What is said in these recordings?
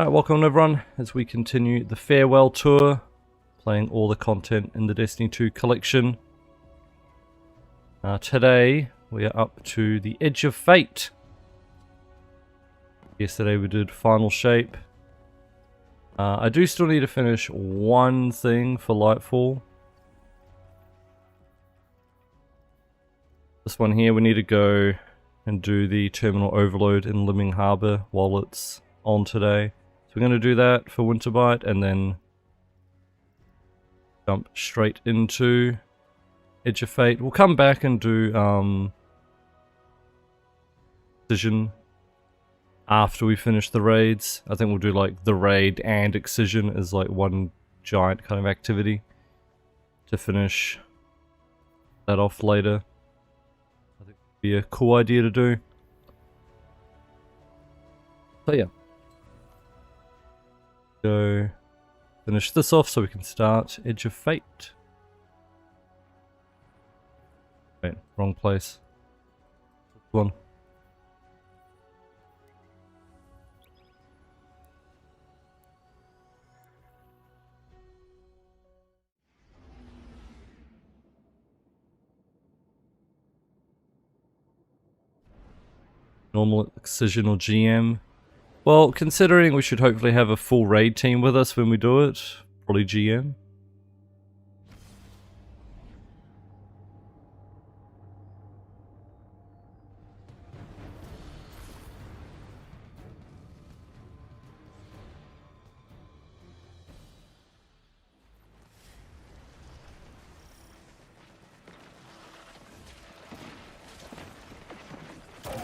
Alright, welcome everyone as we continue the farewell tour, playing all the content in the Destiny 2 collection. Today we are up to the Edge of Fate. Yesterday we did Final Shape. I do still need to finish one thing for Lightfall. This one here, we need to go and do the terminal overload in Liming Harbor while it's on today. So we're going to do that for Winterbite and then jump straight into Edge of Fate. We'll come back and do Excision after we finish the raids. I think we'll do like the raid and Excision as like one giant kind of activity to finish that off later. I think it would be a cool idea to do. So yeah. Go finish this off so we can start Edge of Fate. Wait, wrong place. One. Normal Excision or GM. Well, considering we should hopefully have a full raid team with us when we do it, probably GM.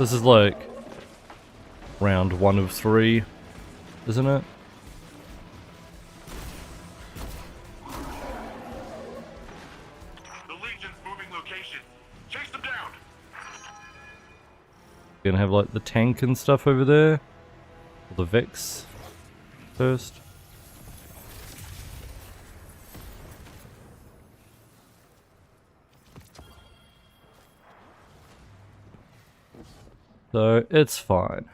This is like round 1 of 3, isn't it? The Legion's moving location. Chase them down. We're gonna have like the tank and stuff over there. Or the Vex first. So it's fine.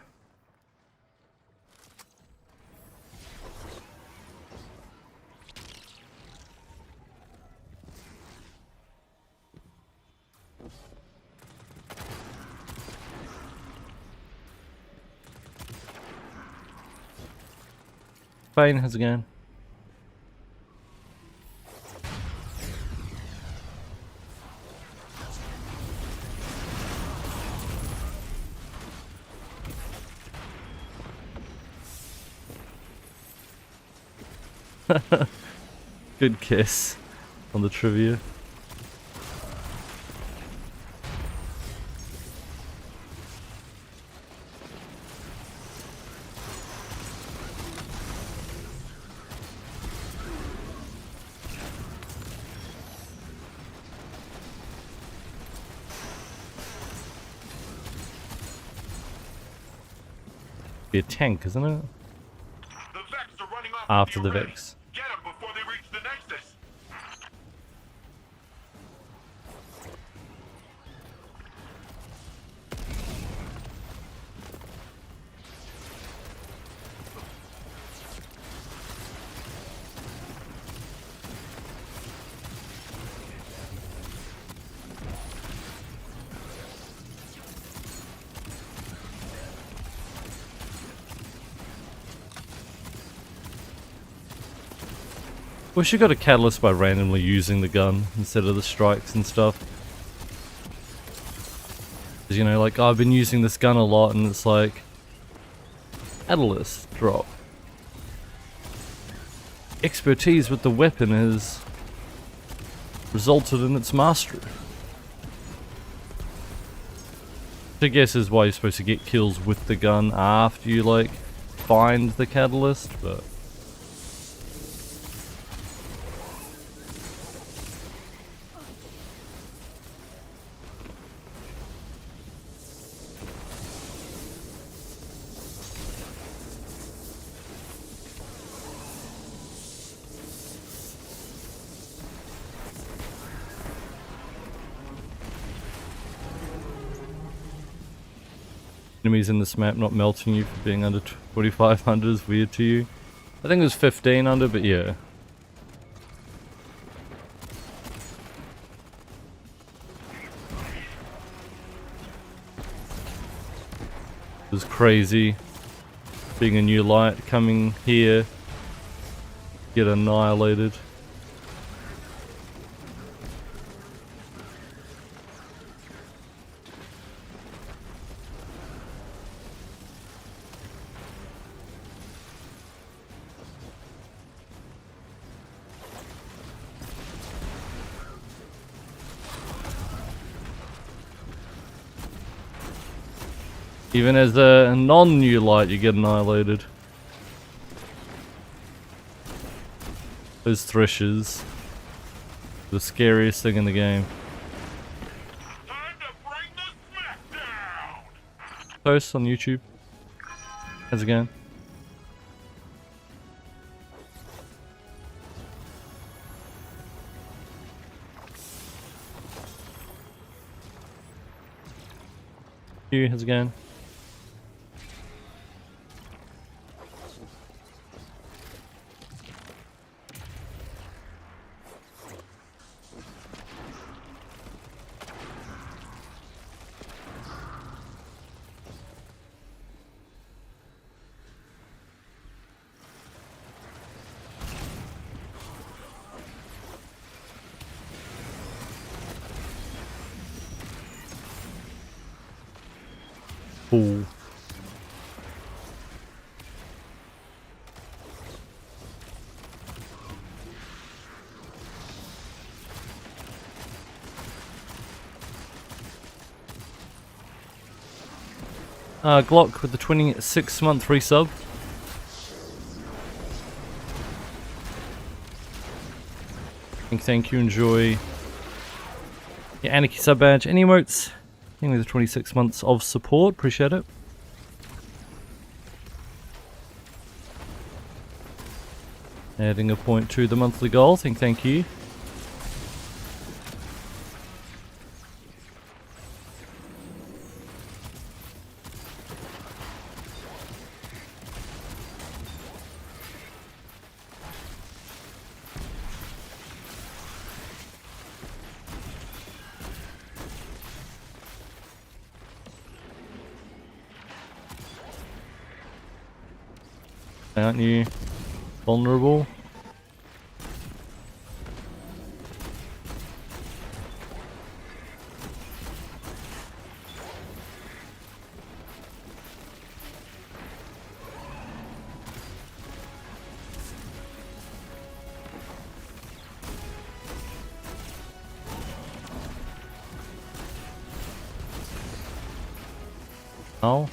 Fine, how's it going? Good kiss on the trivia. Be a tank, isn't it? The Vex are running off After with the you, Vex. Get them before they reach the Nexus. Wish you got a catalyst by randomly using the gun instead of the strikes and stuff. Cause you know, like I've been using this gun a lot and it's like catalyst drop. Expertise with the weapon has resulted in its mastery. Which I guess is why you're supposed to get kills with the gun after you like find the catalyst, but enemies in this map not melting you for being under 2500 is weird to you. I think it was 15 under, but yeah. It was crazy being a new light coming here, get annihilated. Even as a non-new light, you get annihilated. Those threshers, the scariest thing in the game. Time to bring the smackdown! Post on YouTube. As again. You, as again. Cool. Glock with the 26-month resub. Thank you, enjoy. Yeah, Anarchy sub badge. Any emotes? Thank you for the 26 months of support. Appreciate it. Adding a point to the monthly goal. Thank you. Aren't you vulnerable? Oh.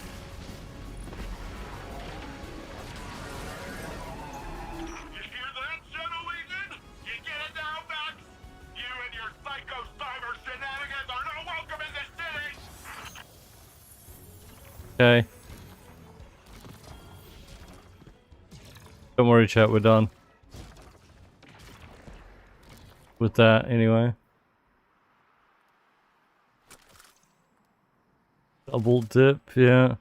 You hear that, Shadow Legion? You get it now, Max? You and your psycho cyber shenanigans are not welcome in this city! Okay. Don't worry, chat, we're done. With that, anyway. Double dip, yeah.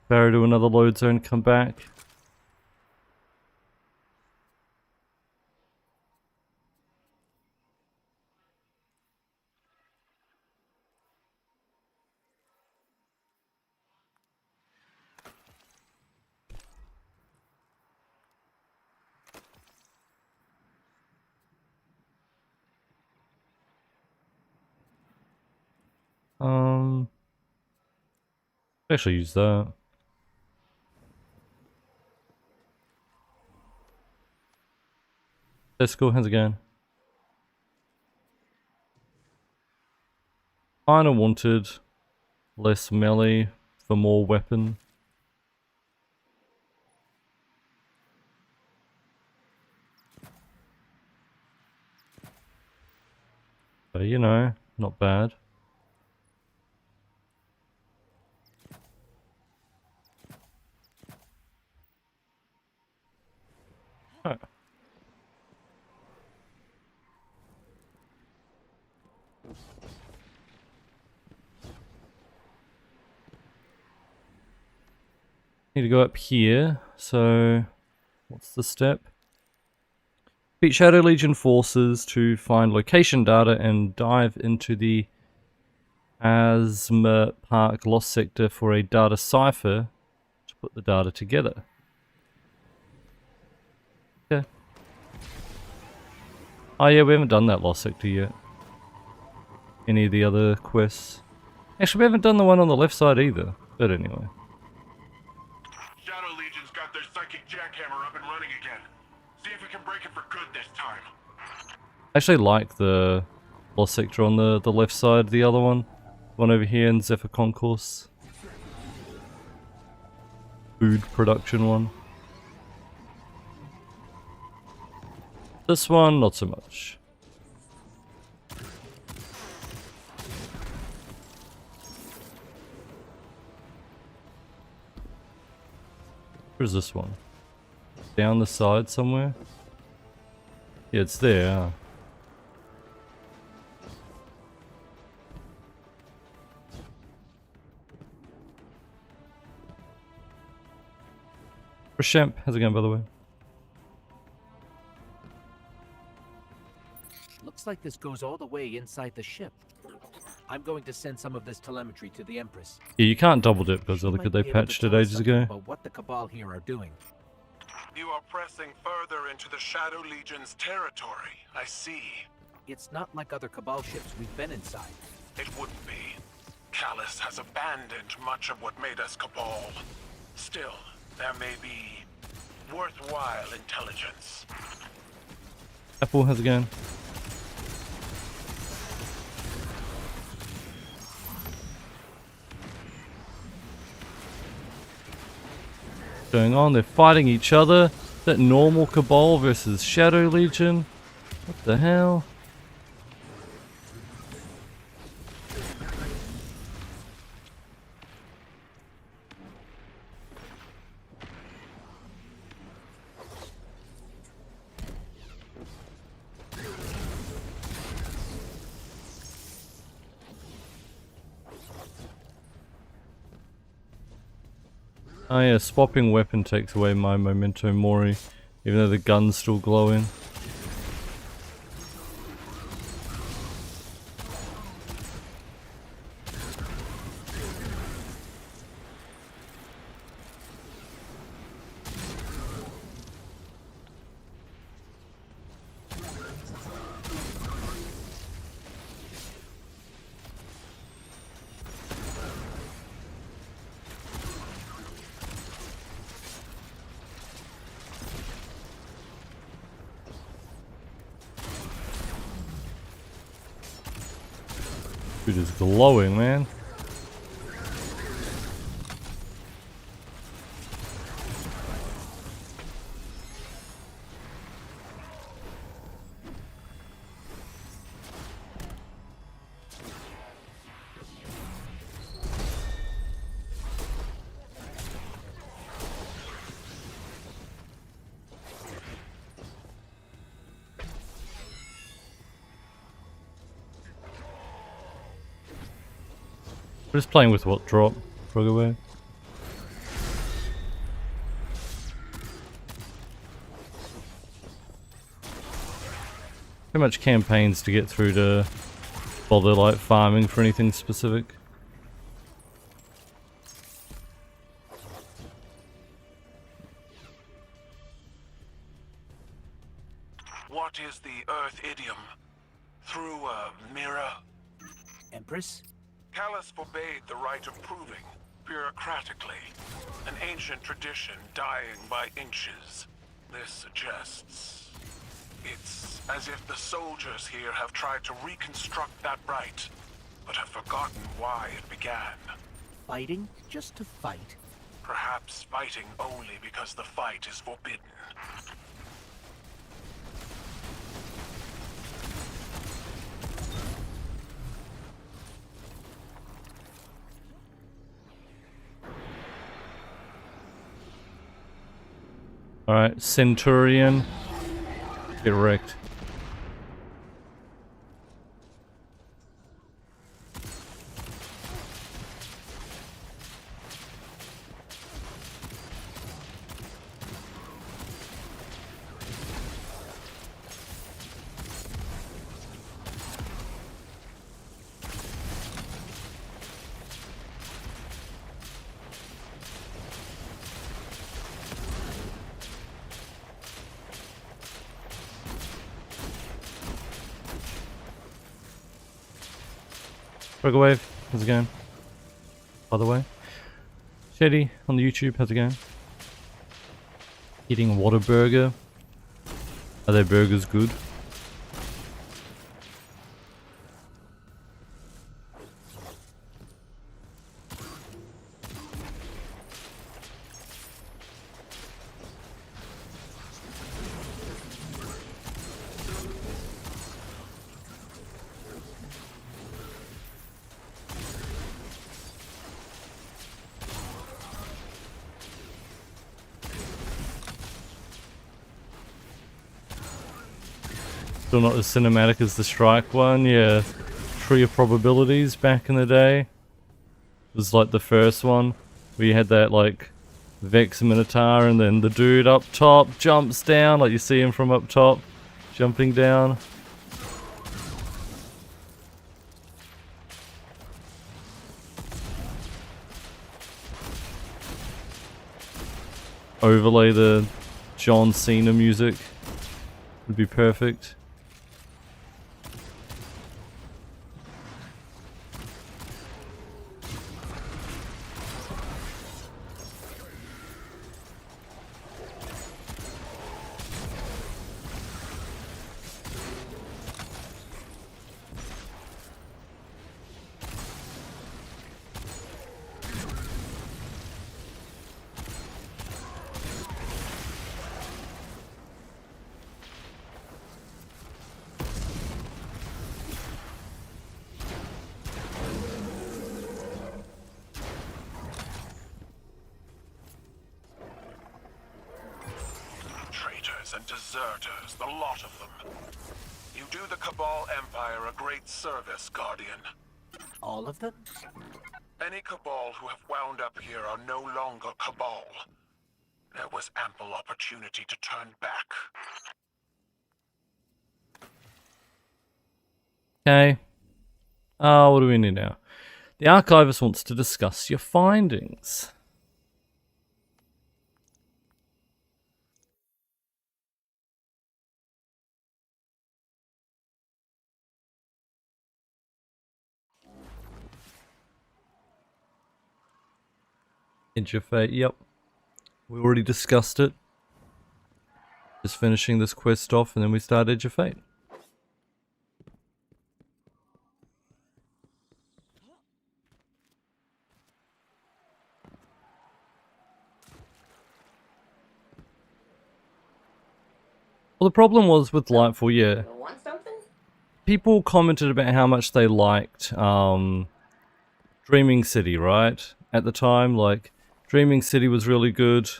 Barrow to another load zone, come back. Actually use that. Let's go hands again. Kinda wanted less melee for more weapon. But you know, not bad. Alright. Need to go up here. So, what's the step? Beat Shadow Legion forces to find location data and dive into the Asma Park Lost Sector for a data cipher to put the data together. Okay. Oh yeah, we haven't done that Lost Sector yet. Any of the other quests. Actually, we haven't done the one on the left side either. But anyway. Shadow Legion's got their psychic jackhammer up and running again. See if we can break it for good this time. I actually like the Lost Sector on the left side, the other one. One over here in Zephyr Concourse. Food production one. This one, not so much. Where's this one? Down the side somewhere? Yeah, it's there. Huh? Rashamp, how's it going, by the way? Looks like this goes all the way inside the ship. I'm going to send some of this telemetry to the Empress. Yeah, you can't double dip because She look might at they be able to patched it tell us ages something ago. about what the Cabal here are doing. You are pressing further into the Shadow Legion's territory. I see. It's not like other Cabal ships we've been inside. It wouldn't be. Callus has abandoned much of what made us Cabal. Still, there may be worthwhile intelligence. Apple, how's it going? Going on, they're fighting each other. Is that normal Cabal versus Shadow Legion? What the hell? Oh yeah, swapping weapon takes away my Memento Mori, even though the gun's still glowing. Dude is glowing, man. We're just playing with what drop, Frogaway. How much campaigns to get through to bother like farming for anything specific? What is the Earth idiom? Through a mirror? Empress? Callus forbade the right of proving, bureaucratically. An ancient tradition dying by inches. This suggests... it's as if the soldiers here have tried to reconstruct that right, but have forgotten why it began. Fighting? Just to fight? Perhaps fighting only because the fight is forbidden. Alright, Centurion. Get wrecked. Wave, how's it going? By the way. Shady on the YouTube, how's it going? Eating Whataburger. Are their burgers good? Still not as cinematic as the Strike one, yeah. Tree of Probabilities back in the day. It was like the first one, where you had that like Vex Minotaur and then the dude up top jumps down, like you see him from up top, jumping down. Overlay the John Cena music would be perfect. Traitors and deserters, the lot of them. You do the Cabal Empire a great service, Guardian. All of them? Any Cabal who have wound up here are no longer Cabal. There was ample opportunity to turn back. Okay. What do we need now? The Archivist wants to discuss your findings. Edge of Fate, yep. We already discussed it. Just finishing this quest off and then we start Edge of Fate. Well, the problem was with Lightfall, yeah. Want something? People commented about how much they liked Dreaming City, right? At the time, like, Dreaming City was really good.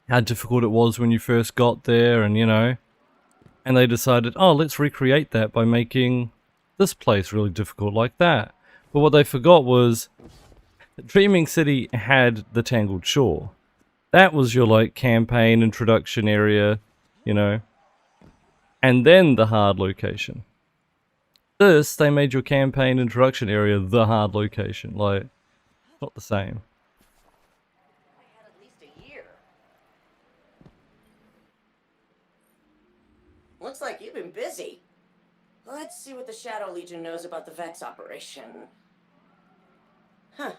How difficult it was when you first got there, and you know. And they decided, oh, let's recreate that by making this place really difficult like that. But what they forgot was, Dreaming City had the Tangled Shore. That was your, like, campaign introduction area, you know. And then the hard location. This, they made your campaign introduction area the hard location. Like, not the same. I had at least a year. Looks like you've been busy. Let's see what the Shadow Legion knows about the Vex operation. Huh.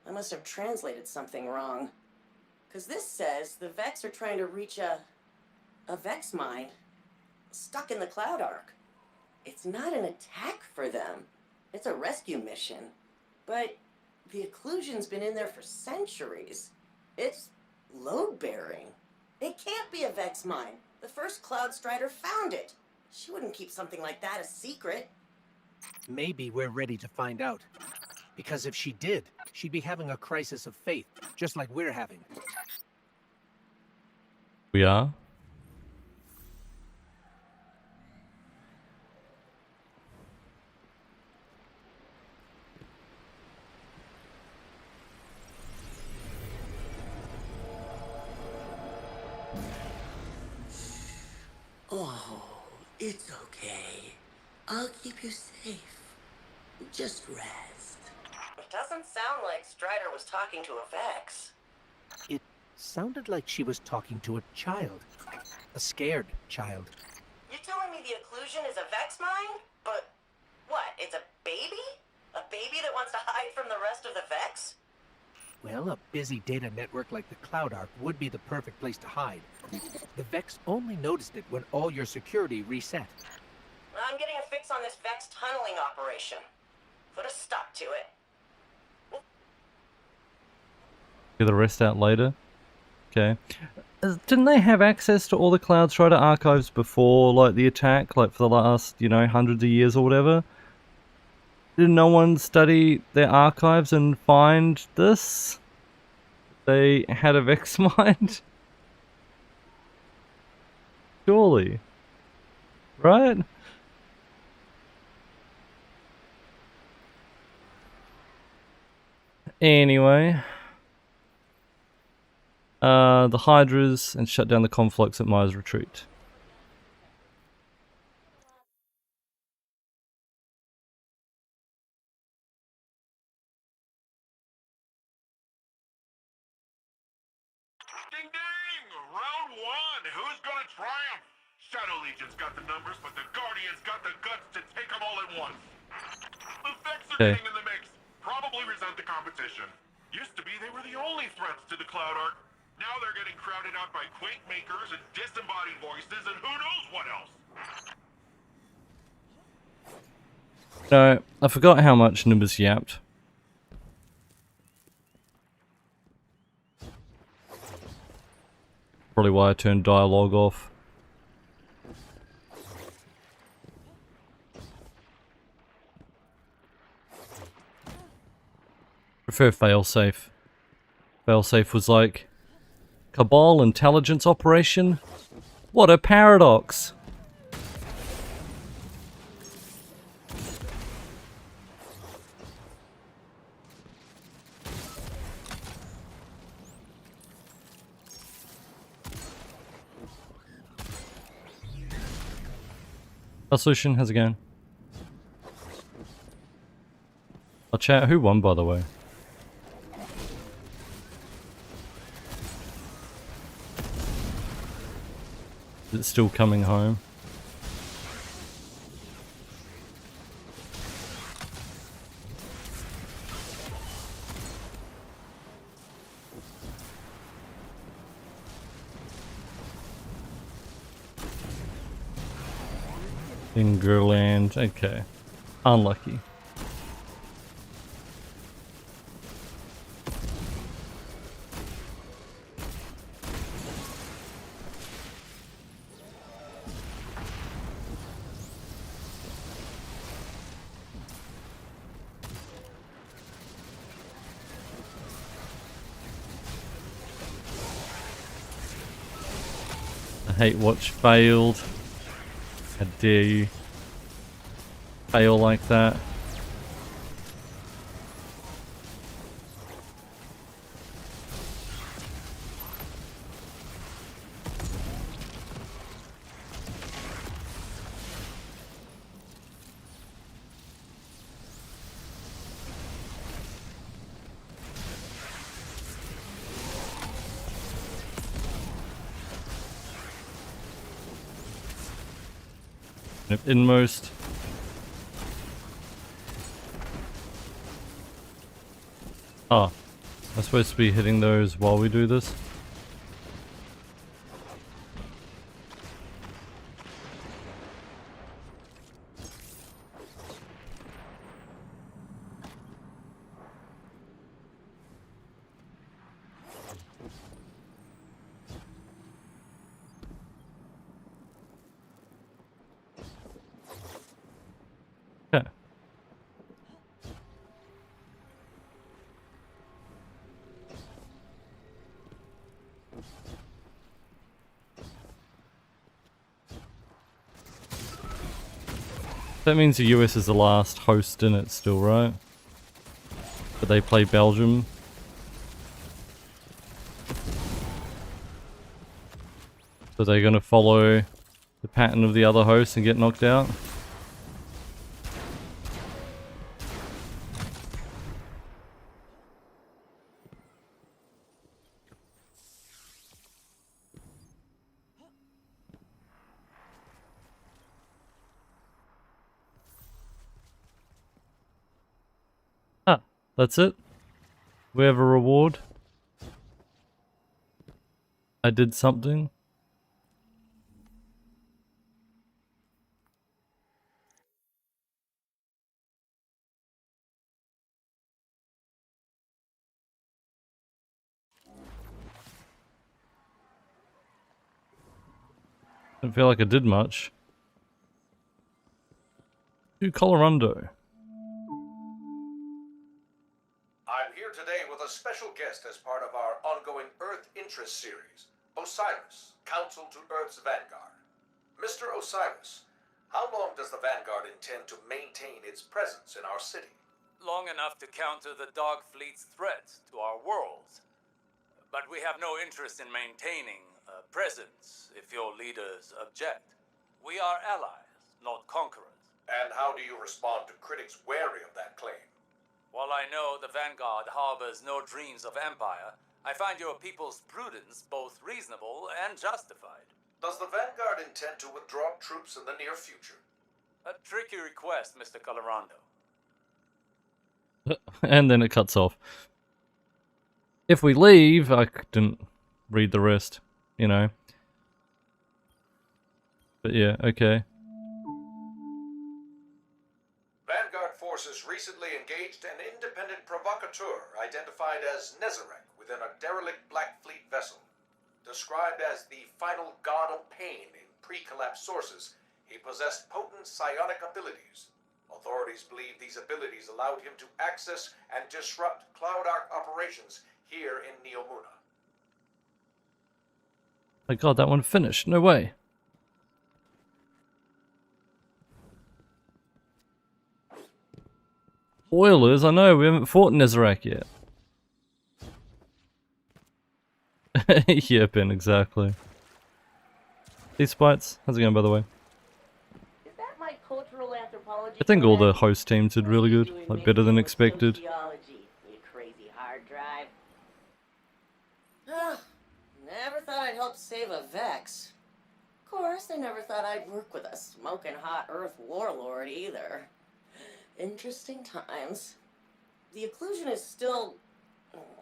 I must have translated something wrong. Because this says the Vex are trying to reach a Vex mine stuck in the Cloud Arc. It's not an attack for them. It's a rescue mission. But the occlusion's been in there for centuries. It's load-bearing. It can't be a Vex mine. The first Cloud Strider found it. She wouldn't keep something like that a secret. Maybe we're ready to find out. Because if she did, she'd be having a crisis of faith, just like we're having. We are? Oh, it's okay. I'll keep you safe. Just rest. It doesn't sound like Strider was talking to a Vex. It sounded like she was talking to a child. A scared child. You're telling me the occlusion is a Vex mine? But what, it's a baby? baby that wants to hide from the rest of the Vex? Well, a busy data network like the Cloud Ark would be the perfect place to hide. The Vex only noticed it when all your security reset. I'm getting a fix on this Vex tunneling operation. Put a stop to it. Get the rest out later. Okay. Didn't they have access to all the Cloud Strider archives before, like, the attack? Like, for the last, you know, hundreds of years or whatever? Did no one study their archives and find this? They had a Vex mind? Surely. Right? Anyway. The Hydras and shut down the conflicts at Maya's retreat. Ding ding! Round one! Who's gonna triumph? Shadow Legion's got the numbers, but the Guardians got the guts to take them all at once. The Vex are Okay. getting in the mix. Probably resent the competition. Used to be they were the only threats to the Cloud Ark. Now they're getting crowded out by Quake makers and disembodied voices and who knows what else. No, I forgot how much Nimbus yapped. Probably why I turned dialogue off. Prefer failsafe. Failsafe was like, Cabal intelligence operation? What a paradox! Solution, how's it going? I'll chat. Who won, by the way? Is it still coming home? Fingerland, okay. Unlucky. The hate watch failed. How dare you fail like that? Inmost. Ah, I'm supposed to be hitting those while we do this. Okay. That means the US is the last host in it still, right? But they play Belgium. So they're gonna follow the pattern of the other hosts and get knocked out? That's it? We have a reward? I did something? Don't feel like I did much. To Colorado. I'm here today with a special guest as part of our ongoing Earth Interest series, Osiris, Counsel to Earth's Vanguard. Mr. Osiris, how long does the Vanguard intend to maintain its presence in our city? Long enough to counter the Dog Fleet's threats to our worlds. But we have no interest in maintaining a presence if your leaders object. We are allies, not conquerors. And how do you respond to critics wary of that claim? While I know the Vanguard harbors no dreams of empire, I find your people's prudence both reasonable and justified. Does the Vanguard intend to withdraw troops in the near future? A tricky request, Mr. Colorado. And then it cuts off. If we leave, I didn't read the rest, you know. But yeah, okay. Vanguard forces recently engaged an independent provocateur identified as Nezarec within a derelict Black Fleet vessel. Described as the final god of pain in pre-collapse sources, he possessed potent psionic abilities. Authorities believe these abilities allowed him to access and disrupt Cloud Ark operations here in Neomuna. My god, that one finished. No way. Spoilers, I know, we haven't fought Nezarec yet. Yeah, Ben, exactly. These spites, how's it going by the way? Is that my cultural anthropology? I think all the class? host teams did really good, like better than expected. Sociology, you crazy hard drive. Never thought I'd help save a Vex. Of course, I never thought I'd work with a smoking hot Earth warlord either. Interesting times. The occlusion is still...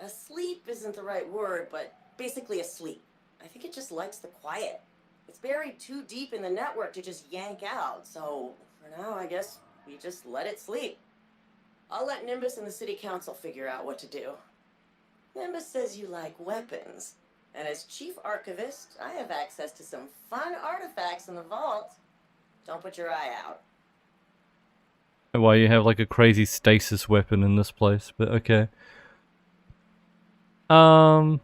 asleep isn't the right word, but basically asleep. I think it just likes the quiet. It's buried too deep in the network to just yank out, so for now, I guess we just let it sleep. I'll let Nimbus and the city council figure out what to do. Nimbus says you like weapons, and as chief archivist, I have access to some fun artifacts in the vault. Don't put your eye out. Why you have like a crazy stasis weapon in this place, but okay. I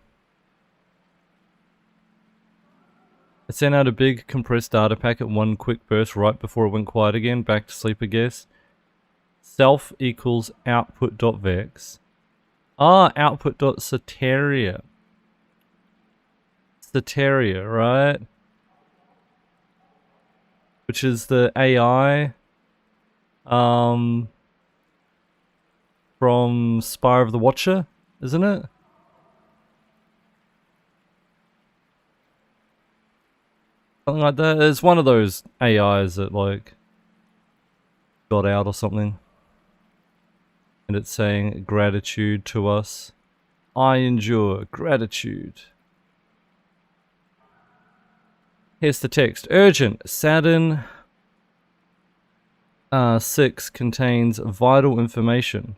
sent out a big compressed data pack at one quick burst right before it went quiet again. Back to sleep, I guess. Self equals output.vex. Output.soteria. Soteria, right? Which is the AI from Spire of the Watcher, isn't it? Something like that. It's one of those AIs that like got out or something. And it's saying gratitude to us. I endure gratitude. Here's the text. Urgent. Saturn 6 contains vital information.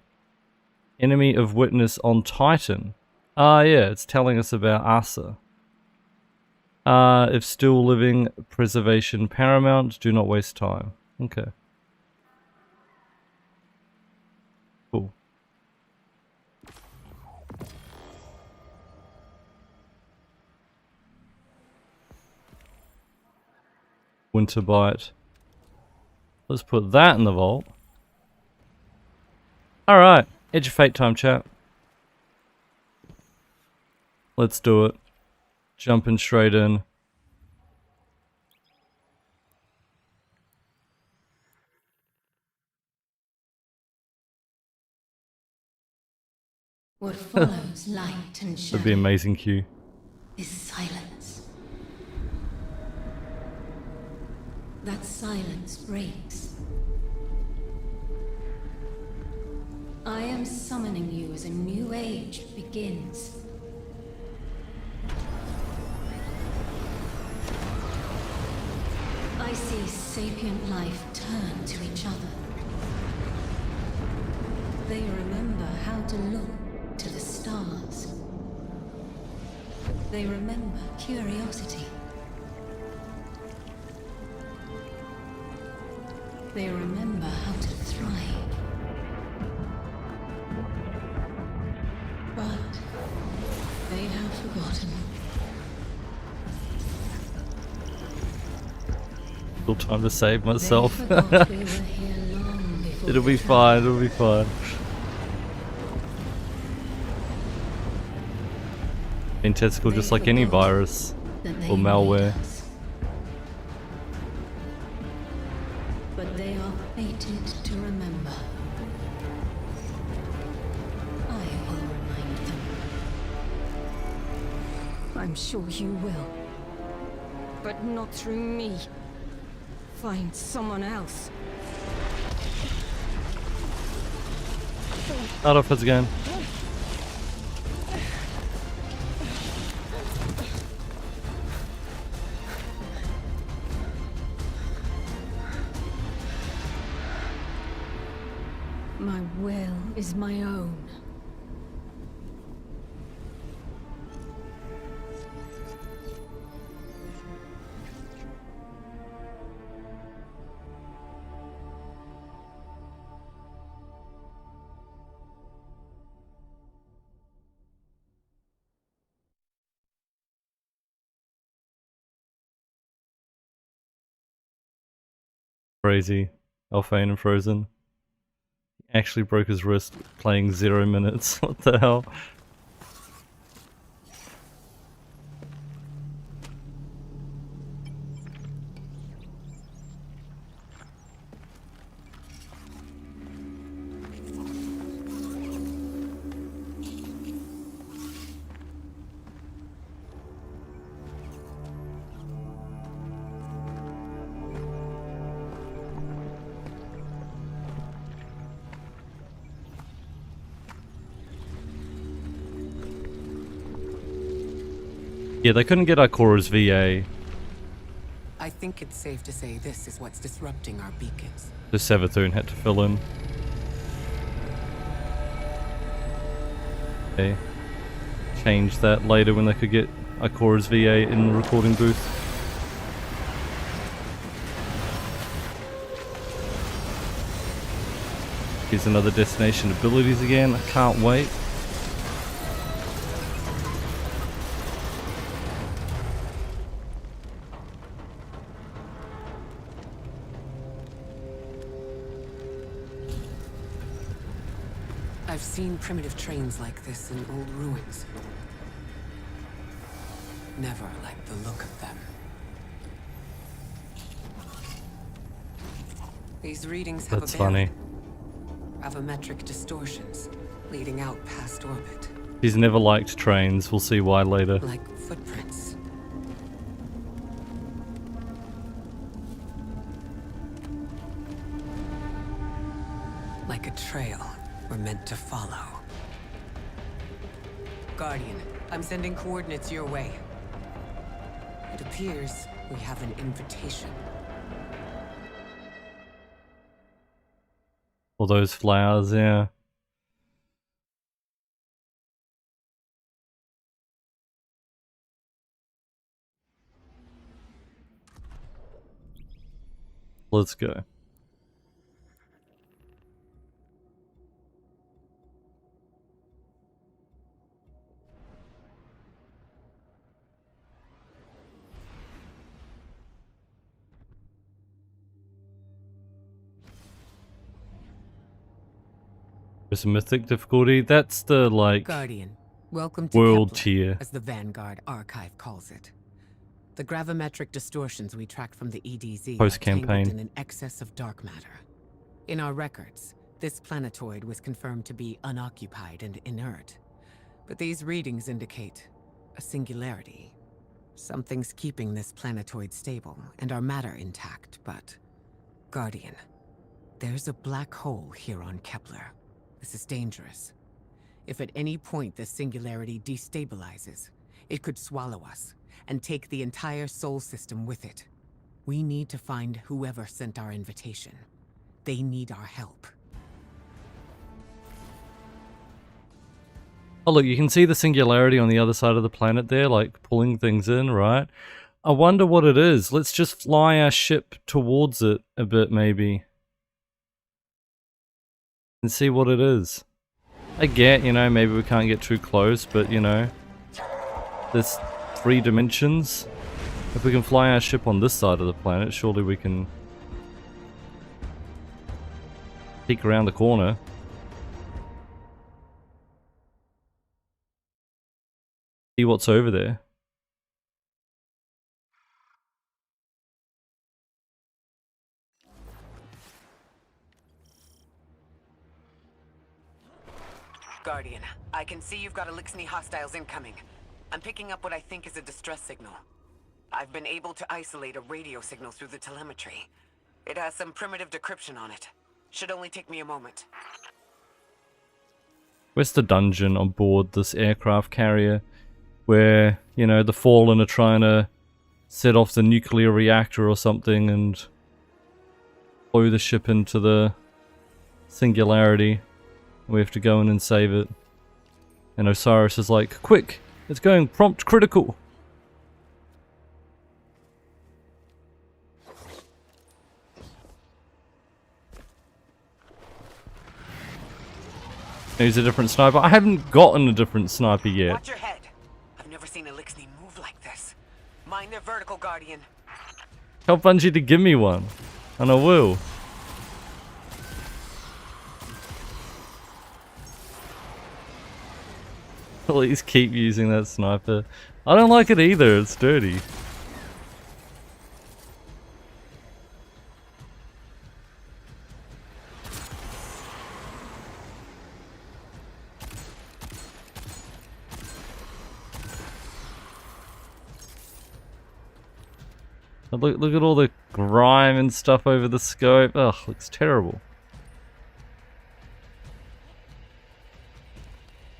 Enemy of witness on Titan. Yeah, it's telling us about Asa. If still living, preservation paramount. Do not waste time. Okay. Cool. Winterbite. Let's put that in the vault. Alright. Edge of Fate time, chat. Let's do it. Jumping straight in. What follows light and shadow That'd be amazing, Q. is silence. That silence breaks I am summoning you as a new age begins. I see sapient life turn to each other. They remember how to look to the stars. They remember curiosity. They remember how to thrive. But they have forgotten. Still time to save They myself. forgot we were here long before It'll the be time fine, it'll be fine. Being testicle just like any virus that they or malware. need us. But they are fated to remember. I will remind them. I'm sure you will. But not through me. Find someone else. Start off again. My will is my own. Crazy. Alphane and Frozen. He actually broke his wrist playing 0 minutes. What the hell? Yeah, they couldn't get Ikora's VA, I think it's safe to say this is what's disrupting our beacons. so Savathun had to fill in. Okay. Change that later when they could get Ikora's VA in the recording booth. Here's another destination abilities again, I can't wait. I've seen primitive trains like this in old ruins. Never liked the look of them. These readings have That's a funny. gravimetric distortions leading out past orbit, He's never liked trains, we'll see why later. like footprints. Like a trail we're meant to follow. Guardian, I'm sending coordinates your way. It appears we have an invitation. All those flowers, yeah. Let's go. There's a mythic difficulty. That's the like Guardian, welcome to world Kepler, tier. as the Vanguard Archive calls it. The gravimetric distortions we tracked from the EDZ are Post-campaign. tangled in an excess of dark matter. In our records, this planetoid was confirmed to be unoccupied and inert. But these readings indicate a singularity. Something's keeping this planetoid stable and our matter intact, but... Guardian, there's a black hole here on Kepler. This is dangerous. If at any point the singularity destabilizes, it could swallow us and take the entire Sol system with it. We need to find whoever sent our invitation. They need our help. Oh look, you can see the singularity on the other side of the planet there, like pulling things in, right? I wonder what it is. Let's just fly our ship towards it a bit, maybe. And see what it is. I get, you know, maybe we can't get too close, but, you know, there's 3 dimensions. If we can fly our ship on this side of the planet, surely we can peek around the corner. See what's over there. Guardian, I can see you've got Elixni hostiles incoming. I'm picking up what I think is a distress signal. I've been able to isolate a radio signal through the telemetry. It has some primitive decryption on it. Should only take me a moment. Where's the dungeon on board this aircraft carrier? Where, you know, the Fallen are trying to set off the nuclear reactor or something and blow the ship into the singularity. We have to go in and save it. And Osiris is like, quick, it's going prompt critical. He's a different sniper. I haven't gotten a different sniper yet. Watch your head. I've never seen Elixni move like this. Mind their vertical, Guardian. Tell Bungie to give me one. And I will. Please keep using that sniper. I don't like it either, it's dirty. Look at all the grime and stuff over the scope. Ugh, looks terrible.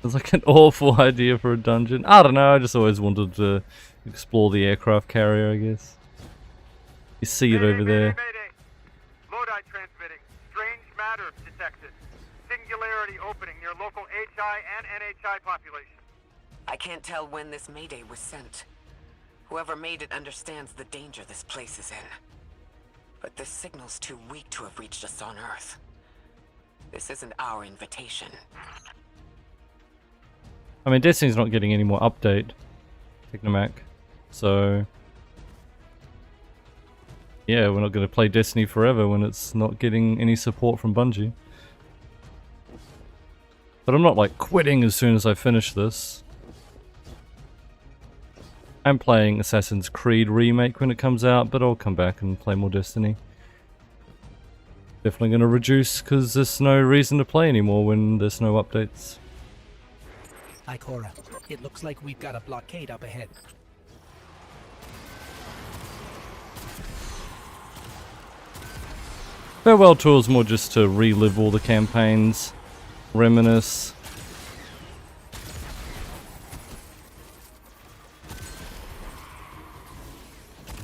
It's like an awful idea for a dungeon. I don't know, I just always wanted to explore the aircraft carrier, I guess. You see it over there. Mayday. Lodi transmitting. Strange matter detected. Singularity opening near local HI and NHI population. I can't tell when this mayday was sent. Whoever made it understands the danger this place is in. But this signal's too weak to have reached us on Earth. This isn't our invitation. I mean, Destiny's not getting any more update, Technomac, so yeah, we're not going to play Destiny forever when it's not getting any support from Bungie. But I'm not like quitting as soon as I finish this. I'm playing Assassin's Creed Remake when it comes out, but I'll come back and play more Destiny. Definitely going to reduce because there's no reason to play anymore when there's no updates. Ikora, it looks like we've got a blockade up ahead. Farewell Tour is more just to relive all the campaigns, reminisce.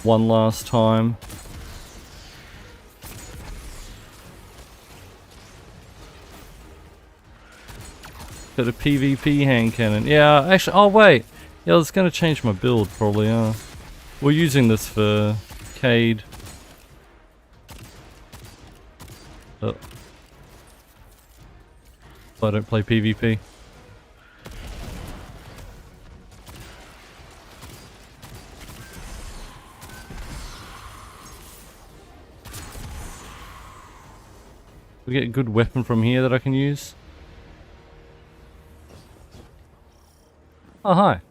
One last time. Got a PvP hand cannon. Yeah, actually, oh wait. Yeah, it's gonna change my build probably, We're using this for Cade. Oh. I don't play PvP. We get a good weapon from here that I can use. Oh, hi.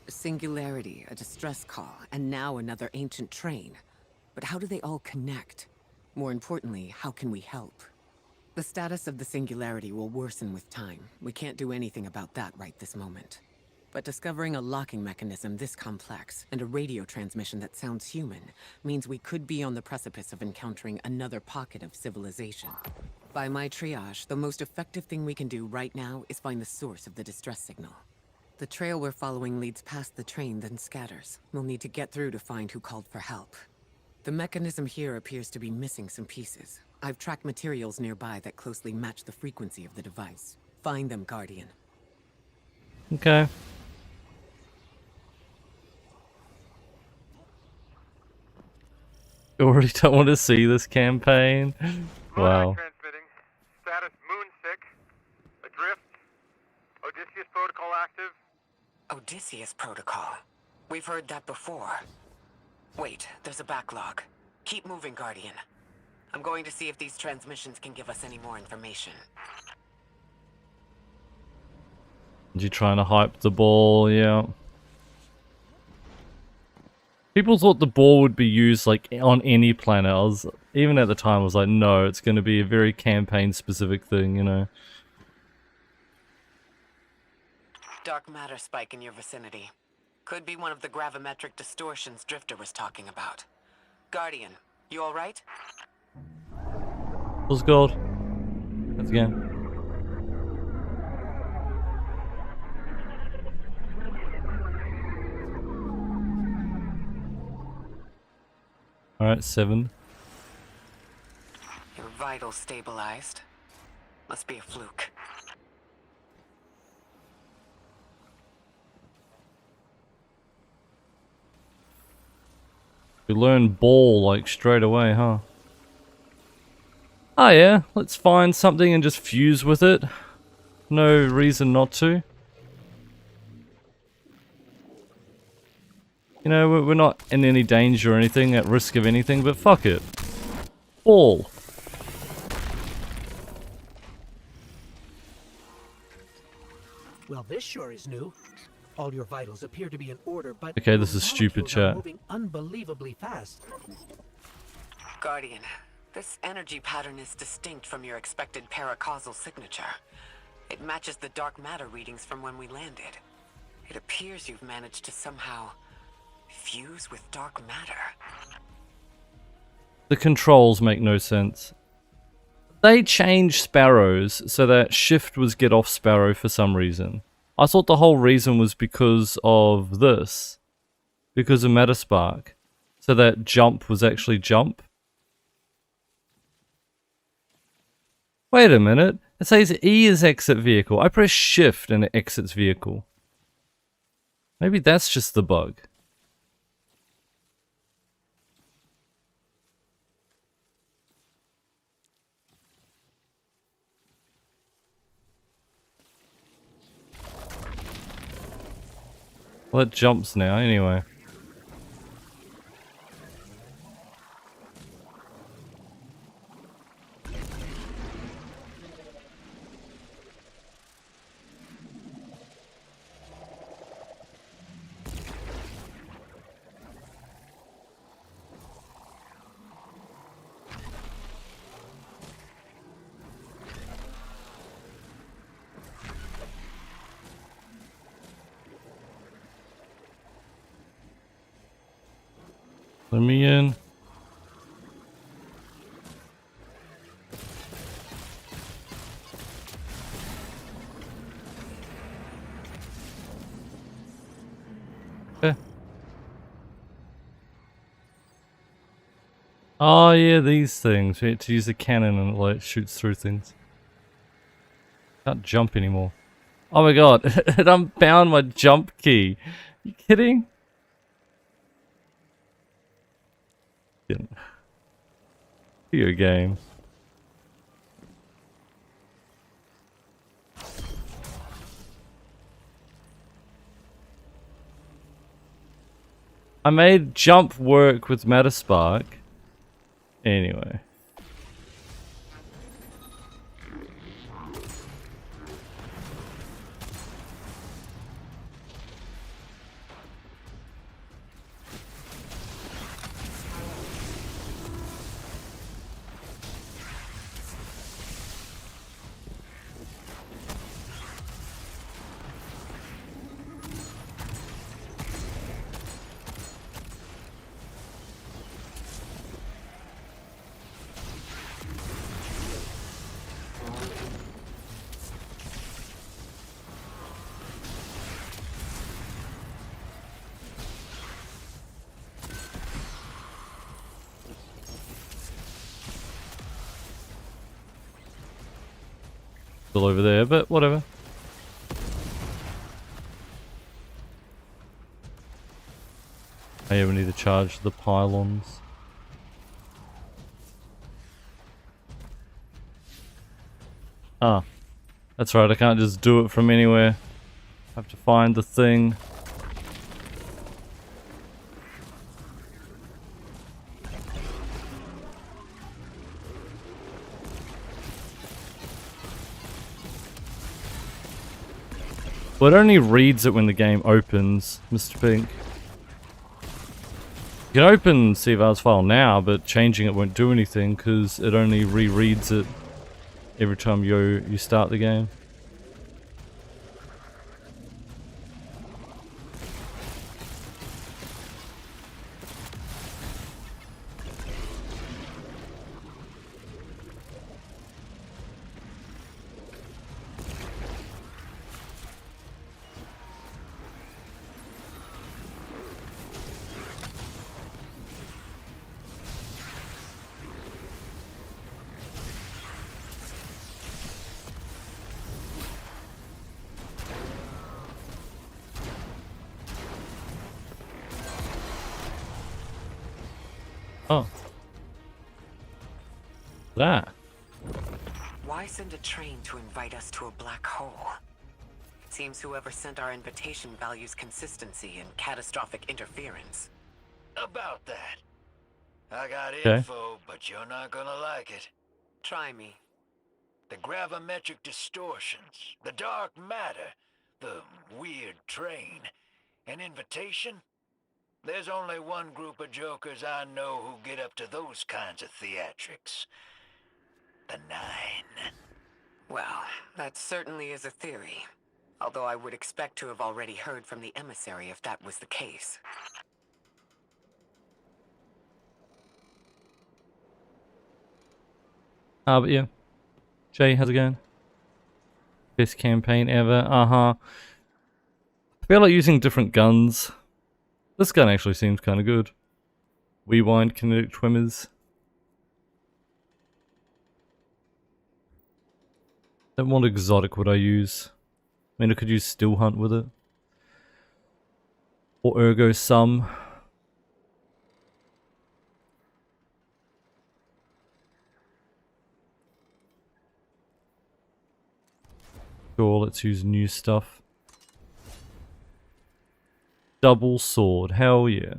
Singularity, a distress call, and now another ancient train. But how do they all connect? More importantly, how can we help? The status of the Singularity will worsen with time. We can't do anything about that right this moment. But discovering a locking mechanism this complex and a radio transmission that sounds human means we could be on the precipice of encountering another pocket of civilization. By my triage, the most effective thing we can do right now is find the source of the distress signal. The trail we're following leads past the train, then scatters. We'll need to get through to find who called for help. The mechanism here appears to be missing some pieces. I've tracked materials nearby that closely match the frequency of the device. Find them, Guardian. Okay. You already don't want to see this campaign. Wow. Transmitting. Status Moonsick. Adrift. Odysseus protocol active. Odysseus protocol. We've heard that before. Wait, there's a backlog. Keep moving, Guardian. I'm going to see if these transmissions can give us any more information. You trying to hype the ball, yeah. People thought the ball would be used like on any planet. Even at the time I was like, no, it's going to be a very campaign specific thing, you know. Dark matter spike in your vicinity. Could be one of the gravimetric distortions Drifter was talking about. Guardian, you alright? What's gold? Let's go. Alright, 7. Your vitals stabilized. Must be a fluke. We learn ball like straight away, huh? Oh yeah, let's find something and just fuse with it. No reason not to. You know, we're not in any danger or anything, at risk of anything, but fuck it. Ball. Well, this sure is new. All your vitals appear to be in order, but Okay, this your is stupid molecules are chat. moving unbelievably fast. Guardian, this energy pattern is distinct from your expected paracausal signature. It matches the dark matter readings from when we landed. It appears you've managed to somehow fuse with dark matter. The controls make no sense. They changed Sparrows so that shift was get off Sparrow for some reason. I thought the whole reason was because of this. Because of Metaspark. So that jump was actually jump. Wait a minute. It says E is exit vehicle. I press shift and it exits vehicle. Maybe that's just the bug. Well, it jumps now, anyway. Let me in. Okay. Oh yeah, these things. We had to use the cannon and it like shoots through things. Can't jump anymore. Oh my god, it unbound my jump key. You kidding? Video game. I made jump work with Metaspark. Anyway. Still over there, but whatever. Oh yeah, we need to charge the pylons. Ah, that's right, I can't just do it from anywhere. I have to find the thing. Well, it only reads it when the game opens, Mr. Pink. You can open Sivar's file now, but changing it won't do anything because it only rereads it every time you start the game. Oh. That. Why send a train to invite us to a black hole? Seems whoever sent our invitation values consistency and catastrophic interference. About that. I got Okay. info, but you're not gonna like it. Try me. The gravimetric distortions, the dark matter, the weird train, an invitation? There's only one group of jokers I know who get up to those kinds of theatrics. The Nine. Well, that certainly is a theory. Although I would expect to have already heard from the emissary if that was the case. But yeah. Jay, how's it going? Best campaign ever. I feel like using different guns. This gun actually seems kind of good. Rewind kinetic tremors. Then what exotic would I use? I mean, I could use Still Hunt with it. Or Ergo Sum. Sure, let's use new stuff. Double sword, hell yeah.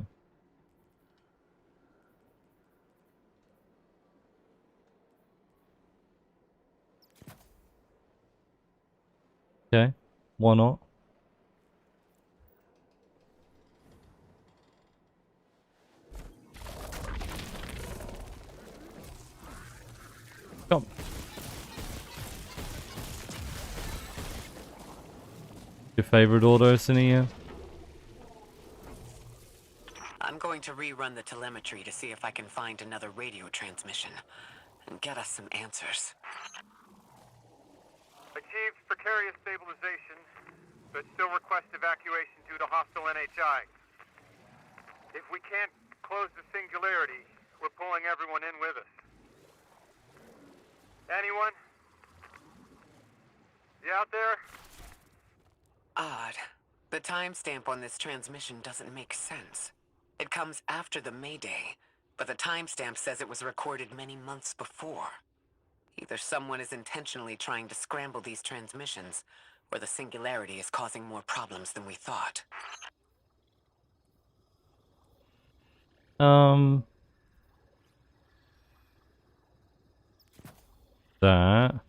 Okay, why not? Come. Your favorite autos in here? I'm going to rerun the telemetry to see if I can find another radio transmission and get us some answers. Achieved precarious stabilization, but still request evacuation due to hostile NHI. If we can't close the singularity, we're pulling everyone in with us. Anyone? You out there? Odd. The timestamp on this transmission doesn't make sense. It comes after the Mayday, but the timestamp says it was recorded many months before. Either someone is intentionally trying to scramble these transmissions, or the singularity is causing more problems than we thought. That.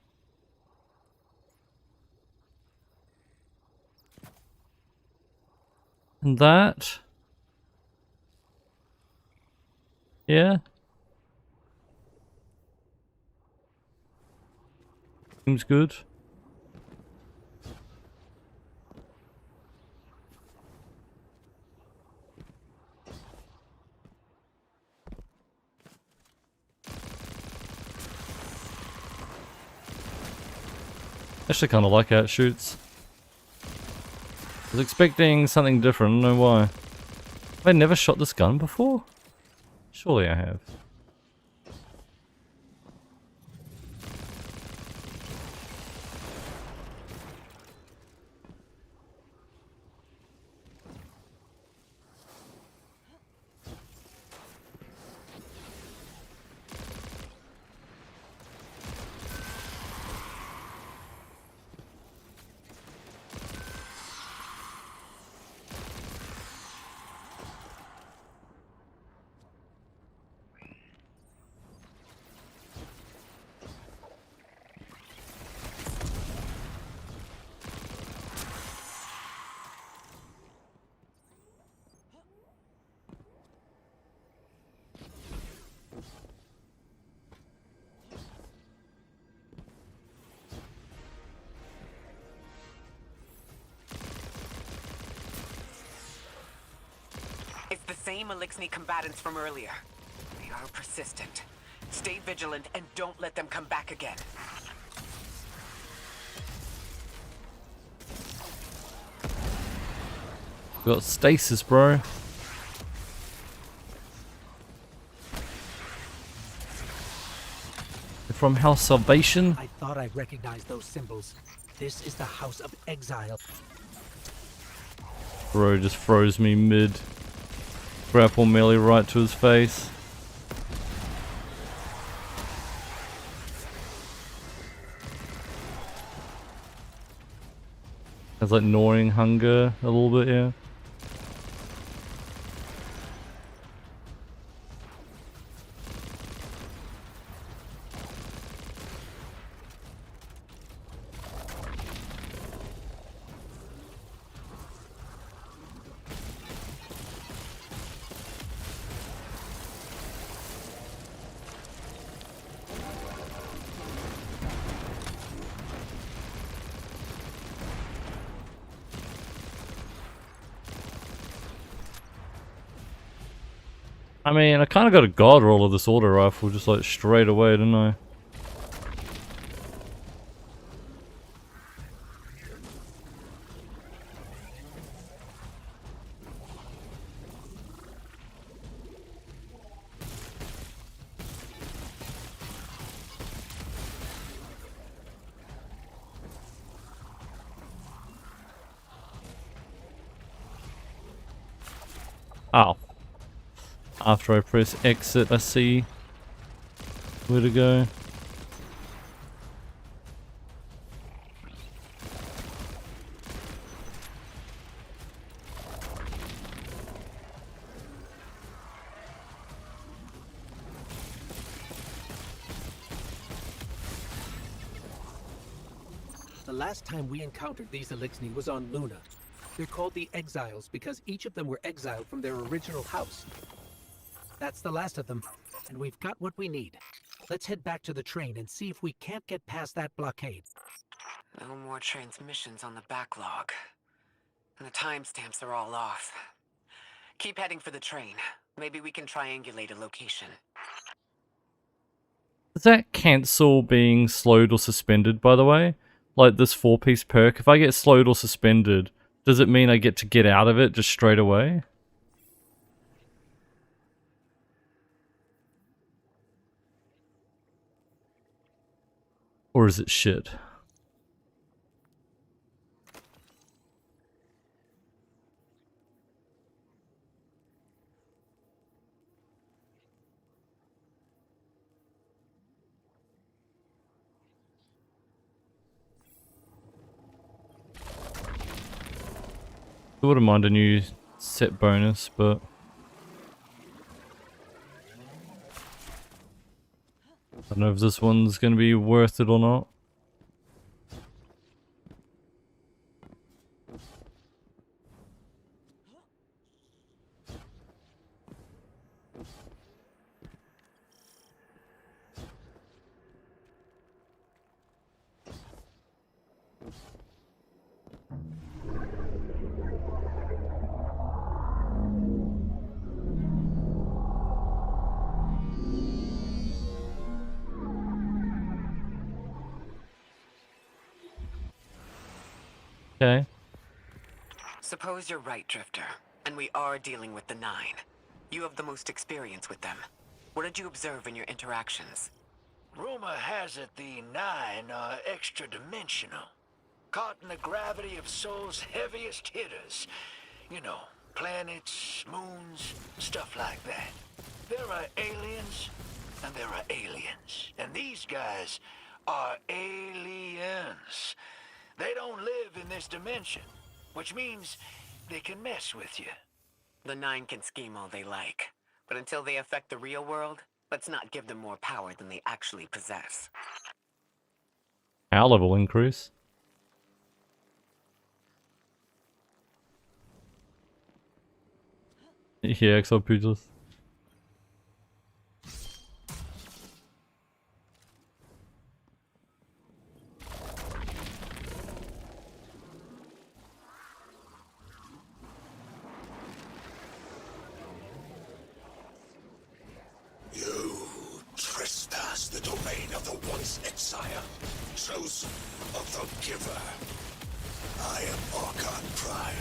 And that. Yeah. Seems good. Actually kind of like how it shoots. I was expecting something different, I don't know why. Have I never shot this gun before? Surely I have. It's the same Elixni combatants from earlier. They are persistent. Stay vigilant and don't let them come back again. Got stasis, bro. From House Salvation? I thought I recognized those symbols. This is the House of Exile. Bro just froze me mid. Grapple melee right to his face. Has like gnawing hunger a little bit, yeah. I mean, I kind of got a god roll of this auto rifle just like straight away, didn't I? Ow. After I press exit, I see where to go. The last time we encountered these Elixni was on Luna. They're called the Exiles because each of them were exiled from their original house. That's the last of them, and we've got what we need. Let's head back to the train and see if we can't get past that blockade. No more transmissions on the backlog. And the timestamps are all off. Keep heading for the train. Maybe we can triangulate a location. Does that cancel being slowed or suspended, by the way? Like this 4-piece perk, if I get slowed or suspended, does it mean I get to get out of it just straight away? Or is it shit? I wouldn't mind a new set bonus, but I don't know if this one's going to be worth it or not. Okay. Suppose you're right, Drifter, and we are dealing with the Nine. You have the most experience with them. What did you observe in your interactions? Rumor has it the Nine are extra-dimensional. Caught in the gravity of Sol's heaviest hitters. You know, planets, moons, stuff like that. There are aliens, and there are aliens. And these guys are aliens. They don't live in this dimension, which means they can mess with you. The Nine can scheme all they like, but until they affect the real world, let's not give them more power than they actually possess. Our level increase. Yeah, Exo Pugilist. chosen of the Giver. I am Archon Prime,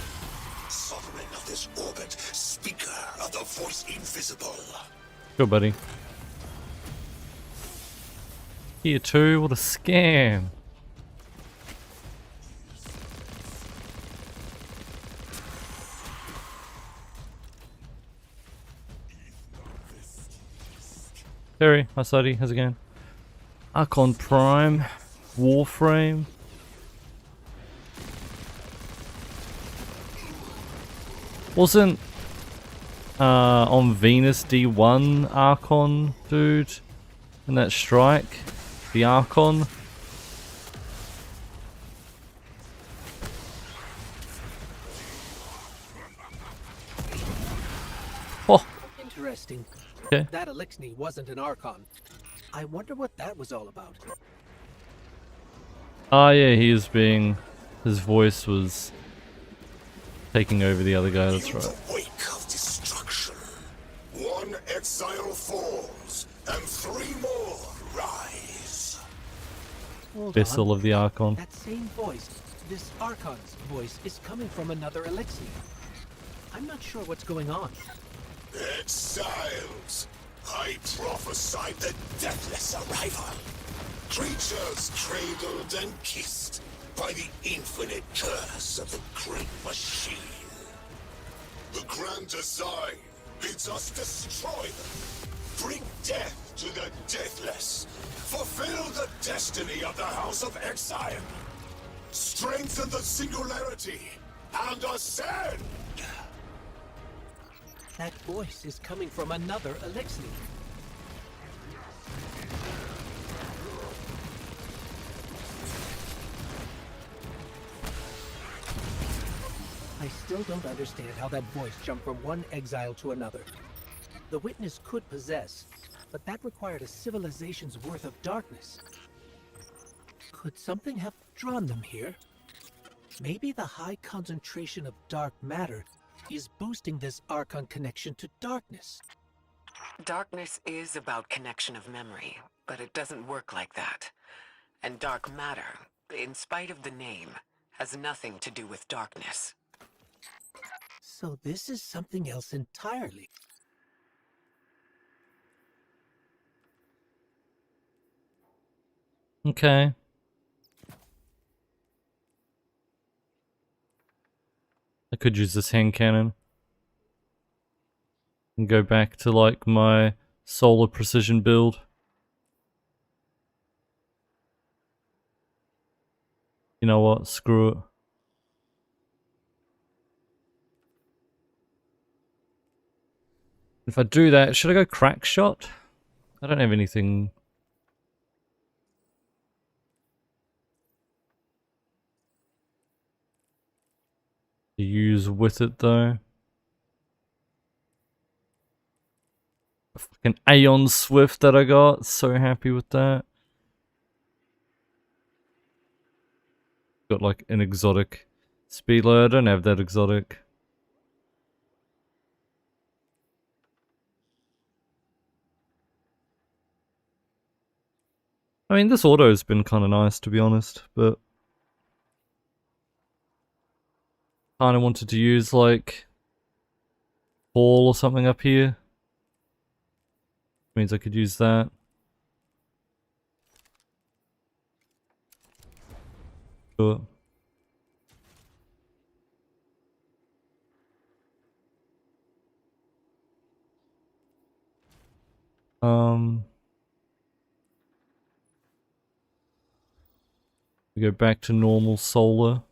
sovereign of this orbit, speaker of the Voice Invisible. Go, buddy. Here too, what a scam. Terry, hi Sadie, how's it going? Archon Prime, Warframe. Wasn't on Venus D1 Archon dude in that strike? The Archon? Oh! Interesting. Okay. That Elixni wasn't an Archon. I wonder what that was all about. Ah, yeah, he is being... His voice was taking over the other guy, that's In right. the wake of destruction, one exile falls, and 3 more rise. Hold Vessel on. of the Archon. That same voice, this Archon's voice, is coming from another Elixni. I'm not sure what's going on. Exiles! I prophesied the deathless arrival. Creatures cradled and kissed by the infinite curse of the great machine. The grand design bids us destroy them, bring death to the deathless, fulfill the destiny of the House of Exile, strengthen the singularity, and ascend! That voice is coming from another Elixni. I still don't understand how that voice jumped from one exile to another. The Witness could possess, but that required a civilization's worth of darkness. Could something have drawn them here? Maybe the high concentration of dark matter is boosting this Archon connection to darkness. Darkness is about connection of memory, but it doesn't work like that. And dark matter, in spite of the name, has nothing to do with darkness. So this is something else entirely. Okay. I could use this hand cannon. And go back to like my solar precision build. You know what? Screw it. If I do that, should I go crack shot? I don't have anything. To use with it though. A fucking Aeon Swift that I got. So happy with that. Got like an exotic speed loader. I don't have that exotic. I mean, this auto's been kind of nice, to be honest, but kind of wanted to use, like, ball or something up here. Means I could use that. Sure. We go back to normal solar.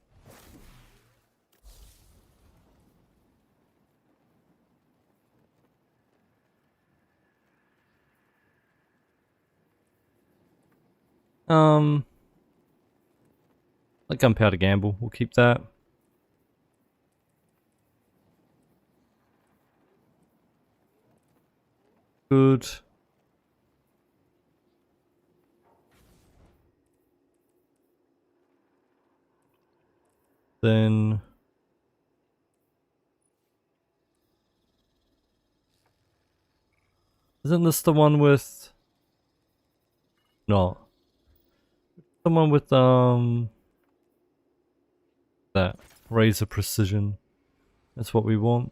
Like Gunpowder Gamble, we'll keep that. Good. Then isn't this the one with no Someone with that razor precision. That's what we want.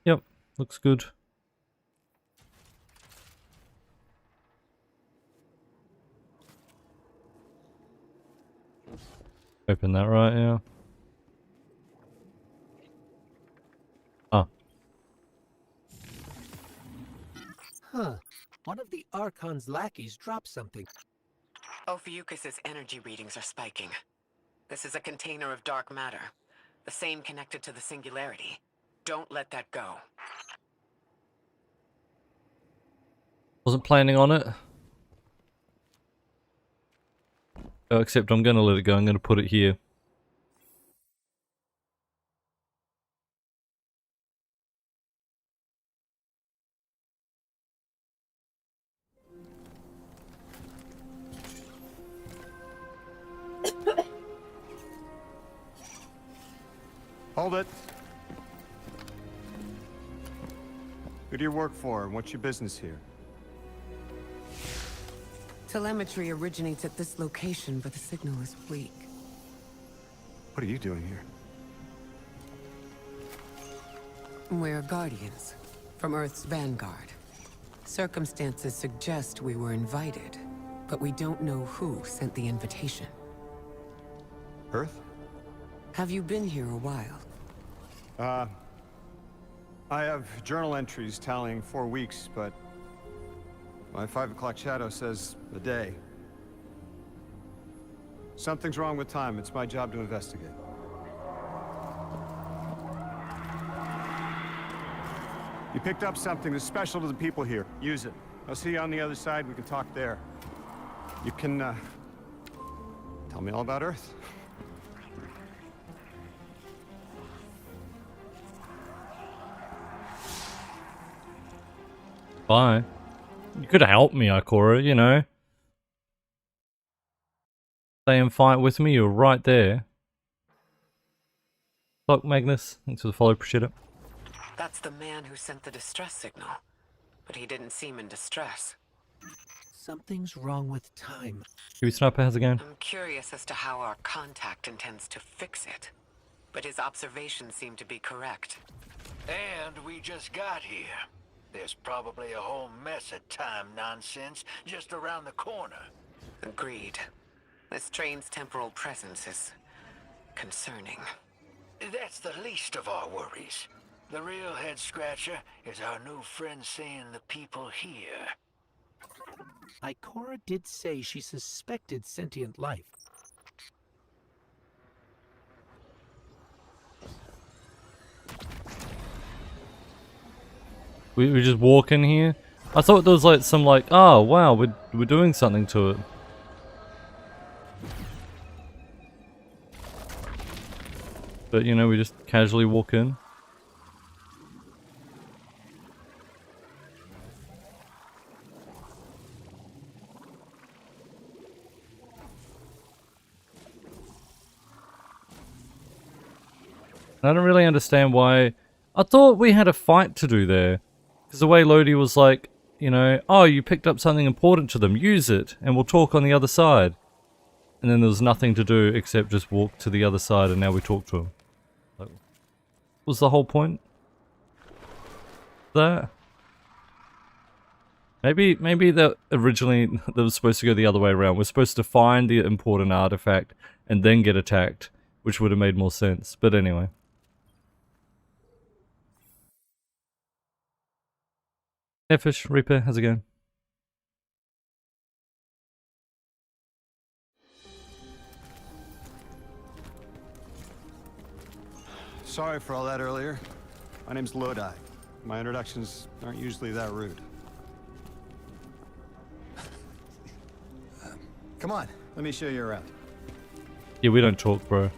Yep, looks good. Open that right, yeah. Ah. Huh. One of the Archon's lackeys dropped something. Ophiuchus's energy readings are spiking. This is a container of dark matter. The same connected to the Singularity. Don't let that go. Wasn't planning on it. Oh, except I'm gonna let it go. I'm gonna put it here. Hold it. Who do you work for, and what's your business here? Telemetry originates at this location, but the signal is weak. What are you doing here? We're Guardians, from Earth's vanguard. Circumstances suggest we were invited, but we don't know who sent the invitation. Earth? Have you been here a while? I have journal entries tallying 4 weeks, but my 5 o'clock shadow says a day. Something's wrong with time. It's my job to investigate. You picked up something that's special to the people here. Use it. I'll see you on the other side. We can talk there. You can, tell me all about Earth. Bye. You could have helped me, Ikora, you know. Stay and fight with me, you're right there. Fuck, Magnus. Thanks for the follow, appreciate it. That's the man who sent the distress signal. But he didn't seem in distress. Something's wrong with time. Kiwi Sniper, how's it going? I'm curious as to how our contact intends to fix it. But his observations seem to be correct. And we just got here. There's probably a whole mess of time nonsense just around the corner. Agreed. This train's temporal presence is concerning. That's the least of our worries. The real head-scratcher is our new friend seeing the people here. Ikora did say she suspected sentient life. We just walk in here? I thought there was like some like, oh wow, we're doing something to it. But you know, we just casually walk in. I don't really understand why. I thought we had a fight to do there. Because the way Lodi was like, you know, oh, you picked up something important to them, use it, and we'll talk on the other side. And then there was nothing to do except just walk to the other side and now we talk to him. Like, was the whole point? That? Maybe that originally that was supposed to go the other way around. We're supposed to find the important artifact and then get attacked, which would have made more sense. But anyway. Hey Fish, Reaper, how's it going? Sorry for all that earlier. My name's Lodi. My introductions aren't usually that rude. Come on, let me show you around. Yeah, we don't talk, bro.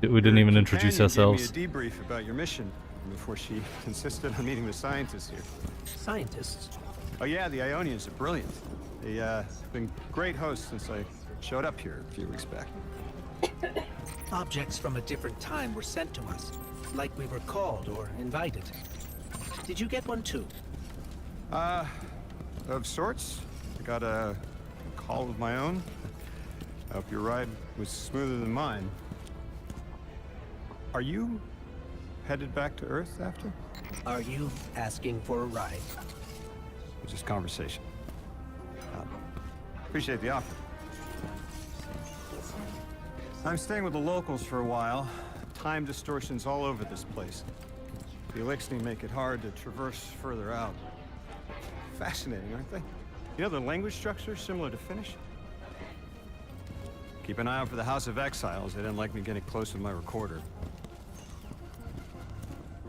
We didn't even introduce Companion ourselves. gave me a debrief about your mission before she insisted on meeting the scientists here. Scientists? Oh yeah, the Ionians are brilliant. They've been great hosts since I showed up here a few weeks back. Objects from a different time were sent to us, like we were called or invited. Did you get one too? Of sorts. I got a call of my own. I hope your ride was smoother than mine. Are you headed back to Earth after? Are you asking for a ride? It's just conversation. Appreciate the offer. I'm staying with the locals for a while. Time distortions all over this place. The Elixni make it hard to traverse further out. Fascinating, aren't they? You know, the language structure is similar to Finnish. Keep an eye out for the House of Exiles. They didn't like me getting close with my recorder.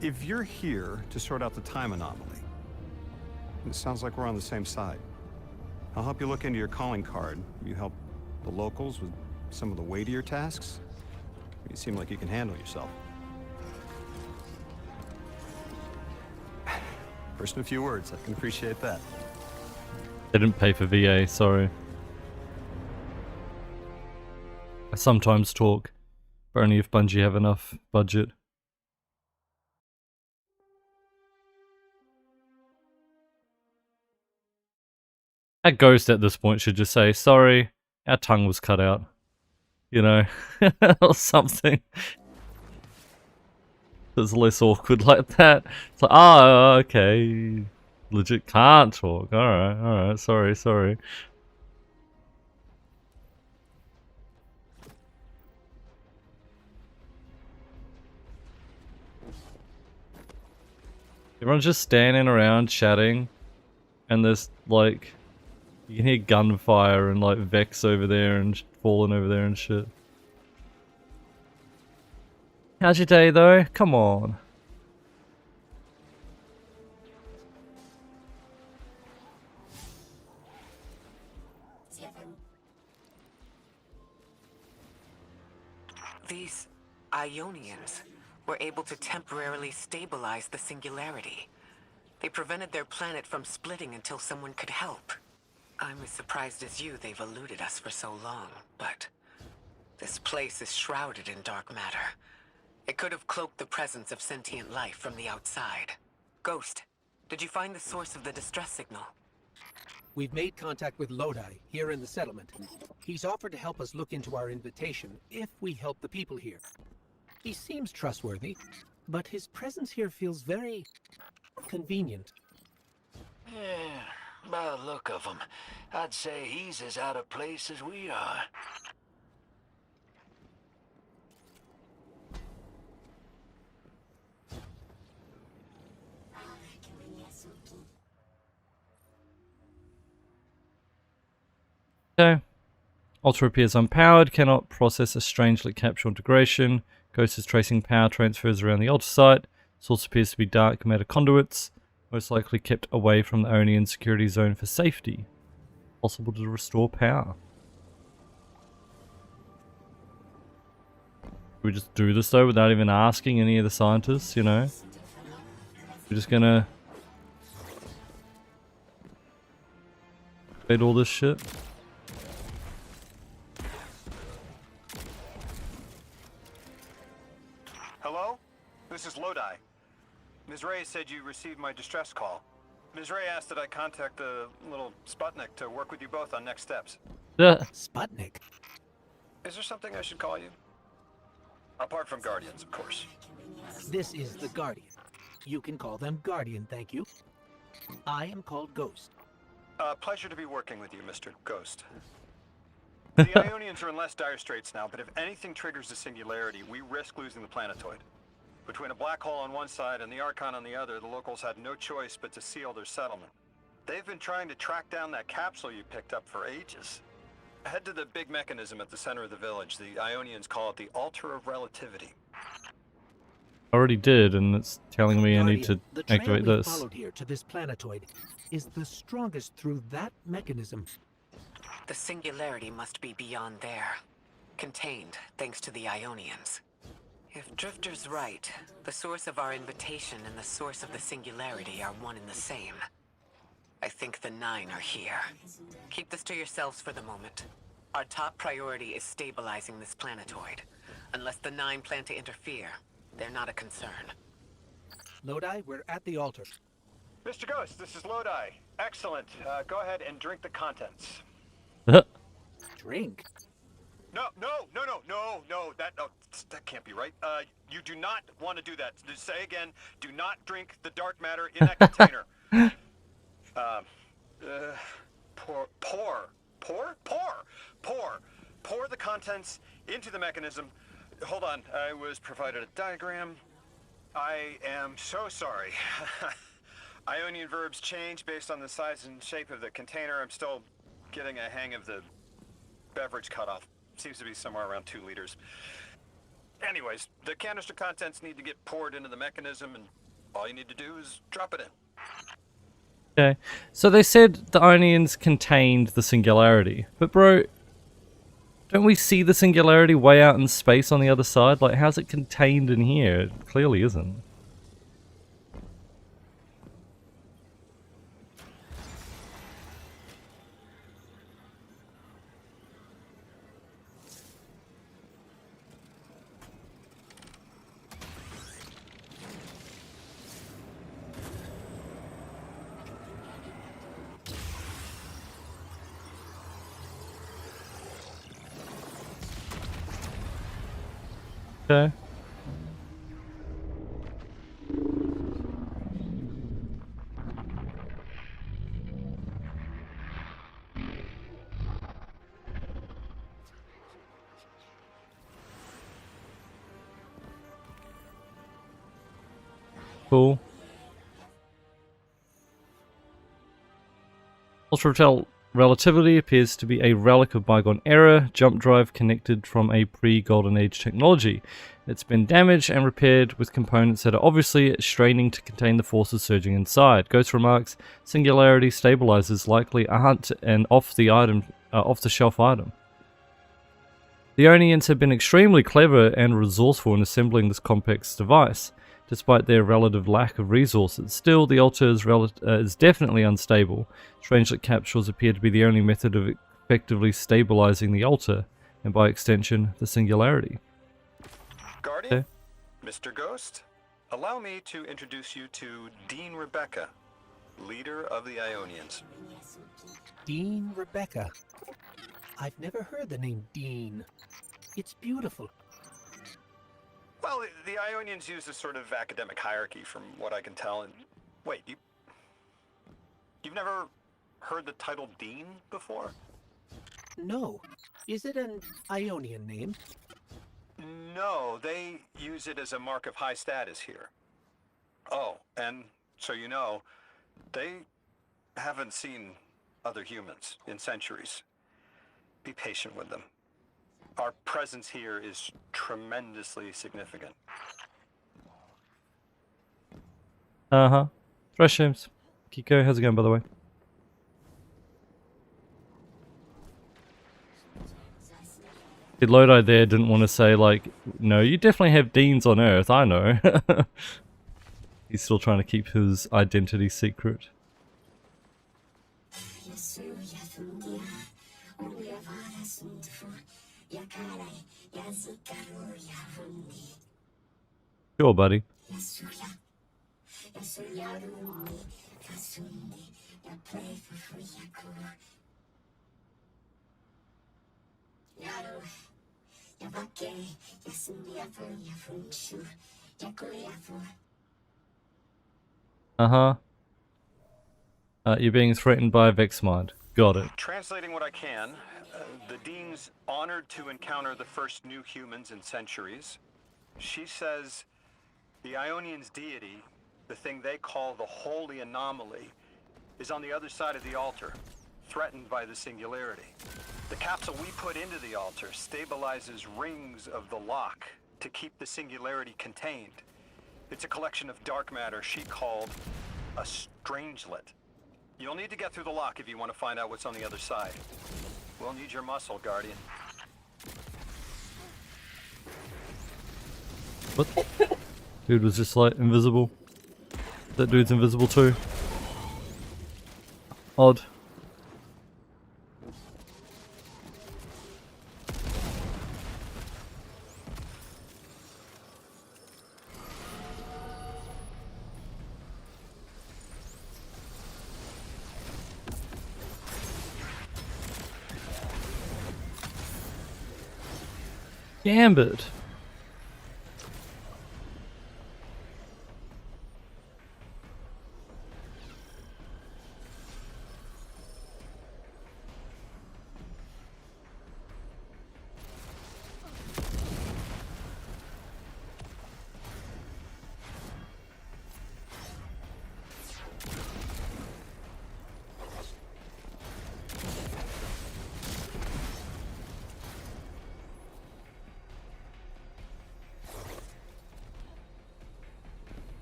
If you're here to sort out the time anomaly, it sounds like we're on the same side. I'll help you look into your calling card. You help the locals with some of the weightier tasks. You seem like you can handle yourself. First in a few words, I can appreciate that. They didn't pay for VA, sorry. I sometimes talk, but only if Bungie have enough budget. A ghost at this point should just say, sorry, our tongue was cut out. You know, or something. It's less awkward like that. It's like, oh, okay. Legit can't talk. Alright, sorry. Everyone's just standing around chatting, and there's like, you can hear gunfire and like Vex over there and falling over there and shit. How's your day though? Come on. These Ionians were able to temporarily stabilize the singularity. They prevented their planet from splitting until someone could help. I'm as surprised as you they've eluded us for so long, but this place is shrouded in dark matter. It could have cloaked the presence of sentient life from the outside. Ghost, did you find the source of the distress signal? We've made contact with Lodi, here in the settlement. He's offered to help us look into our invitation, if we help the people here. He seems trustworthy, but his presence here feels very convenient. Yeah, by the look of him, I'd say he's as out of place as we are. Okay. Ultra appears unpowered, cannot process a strangely capsule integration. Ghost is tracing power transfers around the Ultra site. Source appears to be dark matter conduits, most likely kept away from the Ionian security zone for safety. Possible to restore power. We just do this though without even asking any of the scientists, you know? We're just gonna fade all this shit. Hello? This is Lodi. Ms. Ray said you received my distress call. Ms. Ray asked that I contact the little Sputnik to work with you both on next steps. Sputnik? Is there something I should call you? Apart from Guardians, of course. This is the Guardian. You can call them Guardian, thank you. I am called Ghost. Pleasure to be working with you, Mr. Ghost. The Ionians are in less dire straits now, but if anything triggers the singularity, we risk losing the planetoid. Between a black hole on one side and the Archon on the other, the locals had no choice but to seal their settlement. They've been trying to track down that capsule you picked up for ages. Head to the big mechanism at the center of the village. The Ionians call it the Altar of Relativity. I already did, and it's telling me I need to activate The trail we this. followed here to this planetoid is the strongest through that mechanism. The singularity must be beyond there. Contained, thanks to the Ionians. If Drifter's right, the source of our invitation and the source of the singularity are one and the same. I think the Nine are here. Keep this to yourselves for the moment. Our top priority is stabilizing this planetoid. Unless the Nine plan to interfere, they're not a concern. Lodi, we're at the altar. Mr. Ghost, this is Lodi. Excellent. Go ahead and drink the contents. Drink? No, that can't be right. You do not want to do that. Just say again, do not drink the dark matter in that container. Pour the contents into the mechanism. Hold on, I was provided a diagram. I am so sorry. Ionian verbs change based on the size and shape of the container. I'm still getting a hang of the beverage cutoff. Seems to be somewhere around 2 liters. Anyways, the canister contents need to get poured into the mechanism, and all you need to do is drop it in. Okay, so they said the Ionians contained the singularity, but bro, don't we see the singularity way out in space on the other side? Like, how's it contained in here? It clearly isn't. Okay. Cool. Ultra relativity appears to be a relic of bygone era, jump drive connected from a pre-Golden Age technology. It's been damaged and repaired with components that are obviously straining to contain the forces surging inside. Ghost remarks, singularity stabilizers likely a hunt and off-the-shelf item. The Ionians have been extremely clever and resourceful in assembling this complex device. Despite their relative lack of resources, still the altar is definitely unstable. Strange that capsules appear to be the only method of effectively stabilizing the altar, and by extension, the singularity. Guardian, Okay. Mr. Ghost, allow me to introduce you to Dean Rebecca, leader of the Ionians. Dean Rebecca. I've never heard the name Dean. It's beautiful. Well, the Ionians use this sort of academic hierarchy from what I can tell. And wait, you've never heard the title Dean before? No. Is it an Ionian name? No, they use it as a mark of high status here. Oh, and so you know, they haven't seen other humans in centuries. Be patient with them. Our presence here is tremendously significant. Uh-huh. Thresholds. Kiko, how's it going, by the way? Did Lodi there didn't want to say, like, no, you definitely have Deans on Earth, I know. He's still trying to keep his identity secret. Sure, buddy. Uh-huh. You're being threatened by a Vexmind. Got it. Translating what I can, the Dean's honored to encounter the first new humans in centuries. She says the Ionians' deity, the thing they call the Holy Anomaly, is on the other side of the altar, threatened by the singularity. The capsule we put into the altar stabilizes rings of the lock to keep the singularity contained. It's a collection of dark matter she called a strangelet. You'll need to get through the lock if you want to find out what's on the other side. We'll need your muscle, Guardian. What? Dude was just like invisible. That dude's invisible too. Odd. Gambit.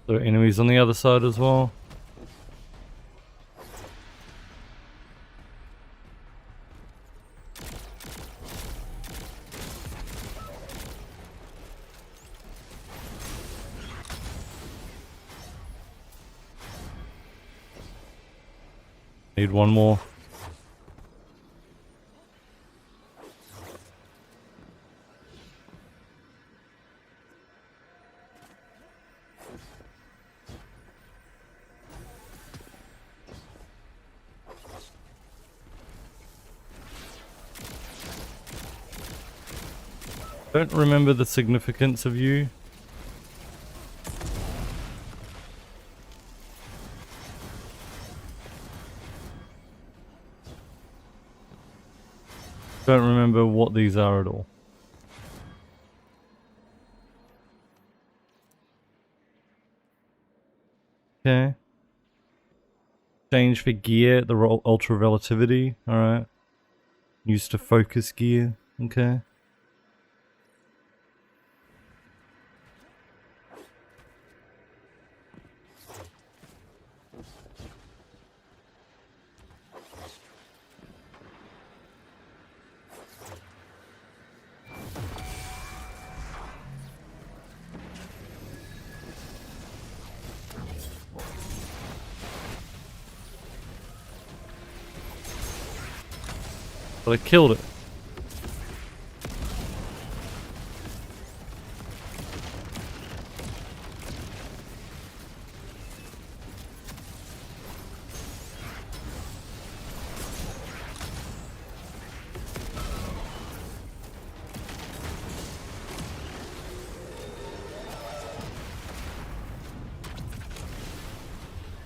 There are enemies on the other side as well. Need one more. Don't remember the significance of you. Don't remember what these are at all. Okay. Change for gear, the ultra relativity. Alright. Used to focus gear. Okay. But I killed it.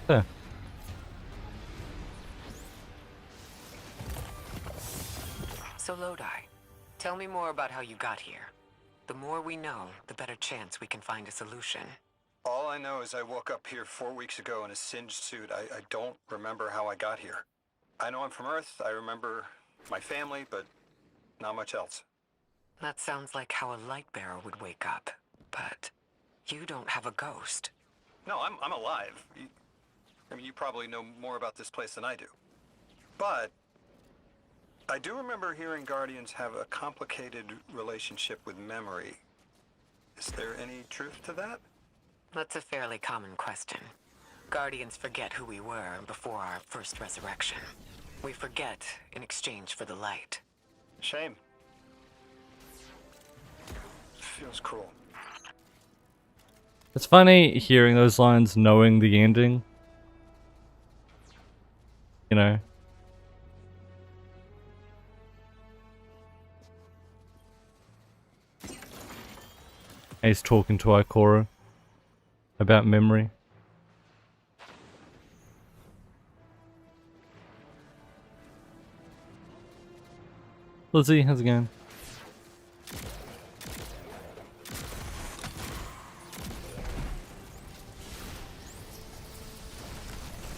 There. So Lodi, tell me more about how you got here. The more we know, the better chance we can find a solution. All I know is I woke up here 4 weeks ago in a singed suit. I don't remember how I got here. I know I'm from Earth, I remember my family, but not much else. That sounds like how a light bearer would wake up, but you don't have a ghost. No, I'm alive. I mean, you probably know more about this place than I do. But I do remember hearing Guardians have a complicated relationship with memory. Is there any truth to that? That's a fairly common question. Guardians forget who we were before our first resurrection. We forget in exchange for the light. Shame. Feels cruel. It's funny hearing those lines knowing the ending. You know. He's talking to Ikora about memory. Lizzie, how's it going?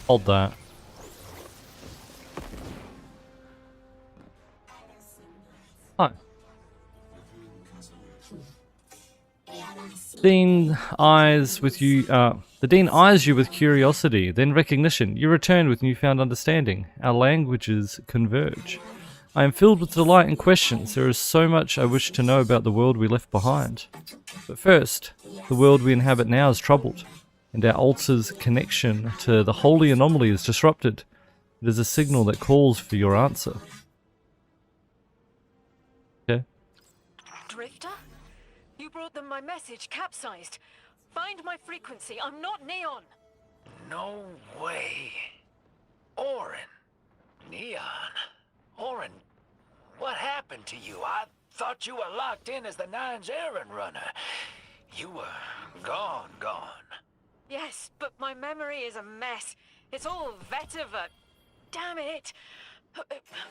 Hold that. Hi. Dean eyes with you. The Dean eyes you with curiosity, then recognition. You return with newfound understanding. Our languages converge. I am filled with delight and questions. There is so much I wish to know about the world we left behind. But first, the world we inhabit now is troubled, and our altar's connection to the holy anomaly is disrupted. It is a signal that calls for your answer. Okay. Drifter? You brought them my message, capsized. Find my frequency. I'm not Neon. No way. Orin. Neon. Orin, what happened to you? I thought you were locked in as the Nine's errand runner. You were gone. Yes, but my memory is a mess. It's all Vetiver. Damn it.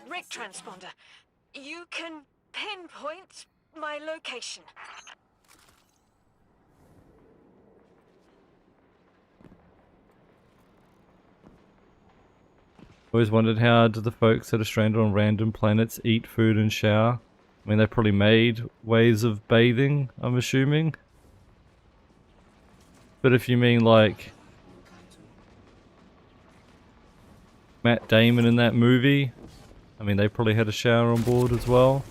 Rig transponder. You can pinpoint my location. Always wondered, how do the folks that are stranded on random planets eat food and shower? I mean, they probably made ways of bathing, I'm assuming. But if you mean like Matt Damon in that movie, I mean, they probably had a shower on board as well.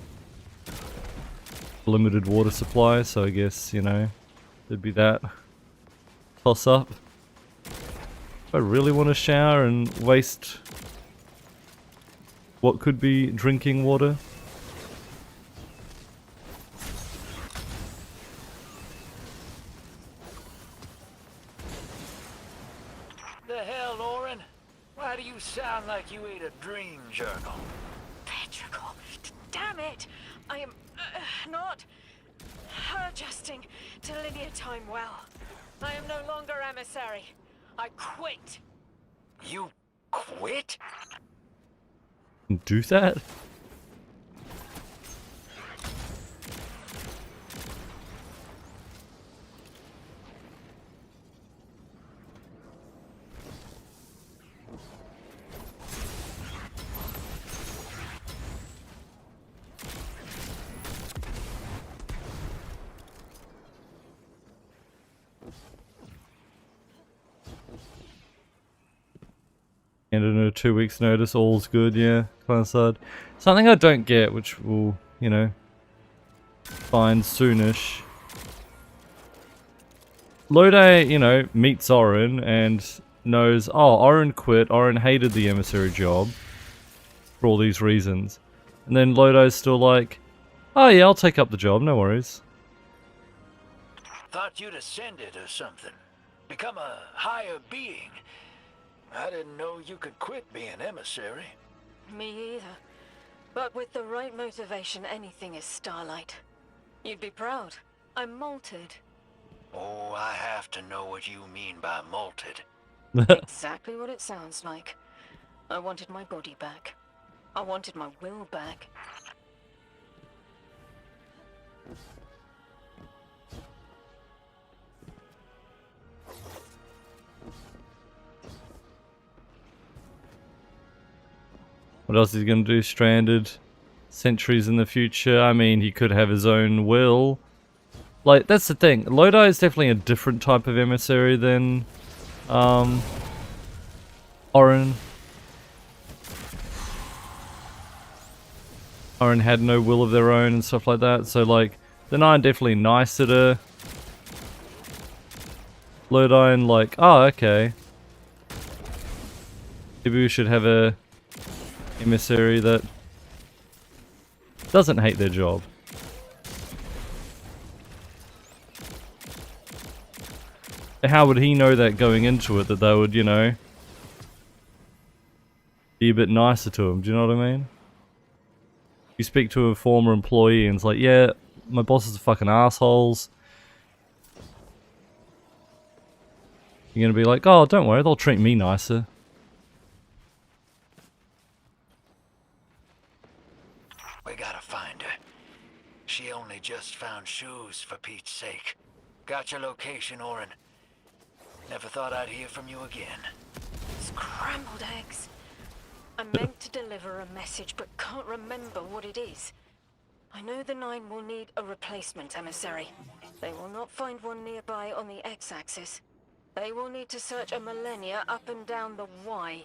Limited water supply, so I guess, you know, there'd be that toss up. If I really want to shower and waste what could be drinking water. The hell, Orin? Why do you sound like you ate a dream journal? Petrichor. Damn it. I am not adjusting to linear time well. I am no longer emissary. I quit. You quit? Do that? And in a 2 weeks notice, all's good, yeah, kind of sad. Something I don't get, which we'll, you know, find soonish. Lodi, you know, meets Orin and knows, oh, Orin quit, Orin hated the emissary job for all these reasons. And then Lodi's still like, oh yeah, I'll take up the job, no worries. Thought you'd ascended or something. Become a higher being. I didn't know you could quit being emissary. Me either. But with the right motivation, anything is Starlight. You'd be proud. I'm malted. Oh, I have to know what you mean by malted. Exactly what it sounds like. I wanted my body back. I wanted my will back. What else is he gonna do? Stranded? Centuries in the future? I mean, he could have his own will. Like, that's the thing. Lodi is definitely a different type of emissary than Orin. Orin had no will of their own and stuff like that, so like, the Nine definitely nicer to Lodi and like, oh, okay. Maybe we should have a emissary that doesn't hate their job. How would he know that going into it, that they would, you know, be a bit nicer to him? Do you know what I mean? You speak to a former employee and it's like, yeah, my bosses are fucking assholes. You're gonna be like, oh, don't worry, they'll treat me nicer. We gotta find her. She only just found shoes, for Pete's sake. Got your location, Orin. Never thought I'd hear from you again. Scrambled eggs. I meant to deliver a message, but can't remember what it is. I know the Nine will need a replacement emissary. They will not find one nearby on the X-axis. They will need to search a millennia up and down the Y.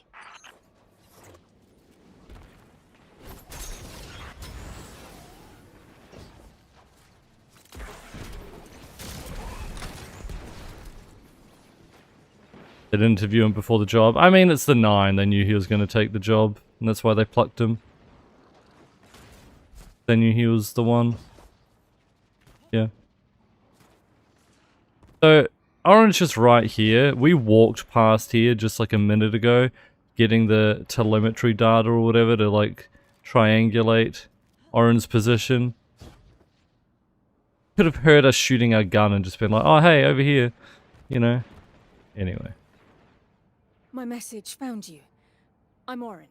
They'd interview him before the job. I mean, it's the 9. They knew he was going to take the job, and that's why they plucked him. They knew he was the one. Yeah. So, Orange is right here. We walked past here just like a minute ago, getting the telemetry data or whatever to like triangulate Orange's position. Could have heard us shooting our gun and just been like, oh hey, over here, you know. Anyway. My message found you. I'm Orin,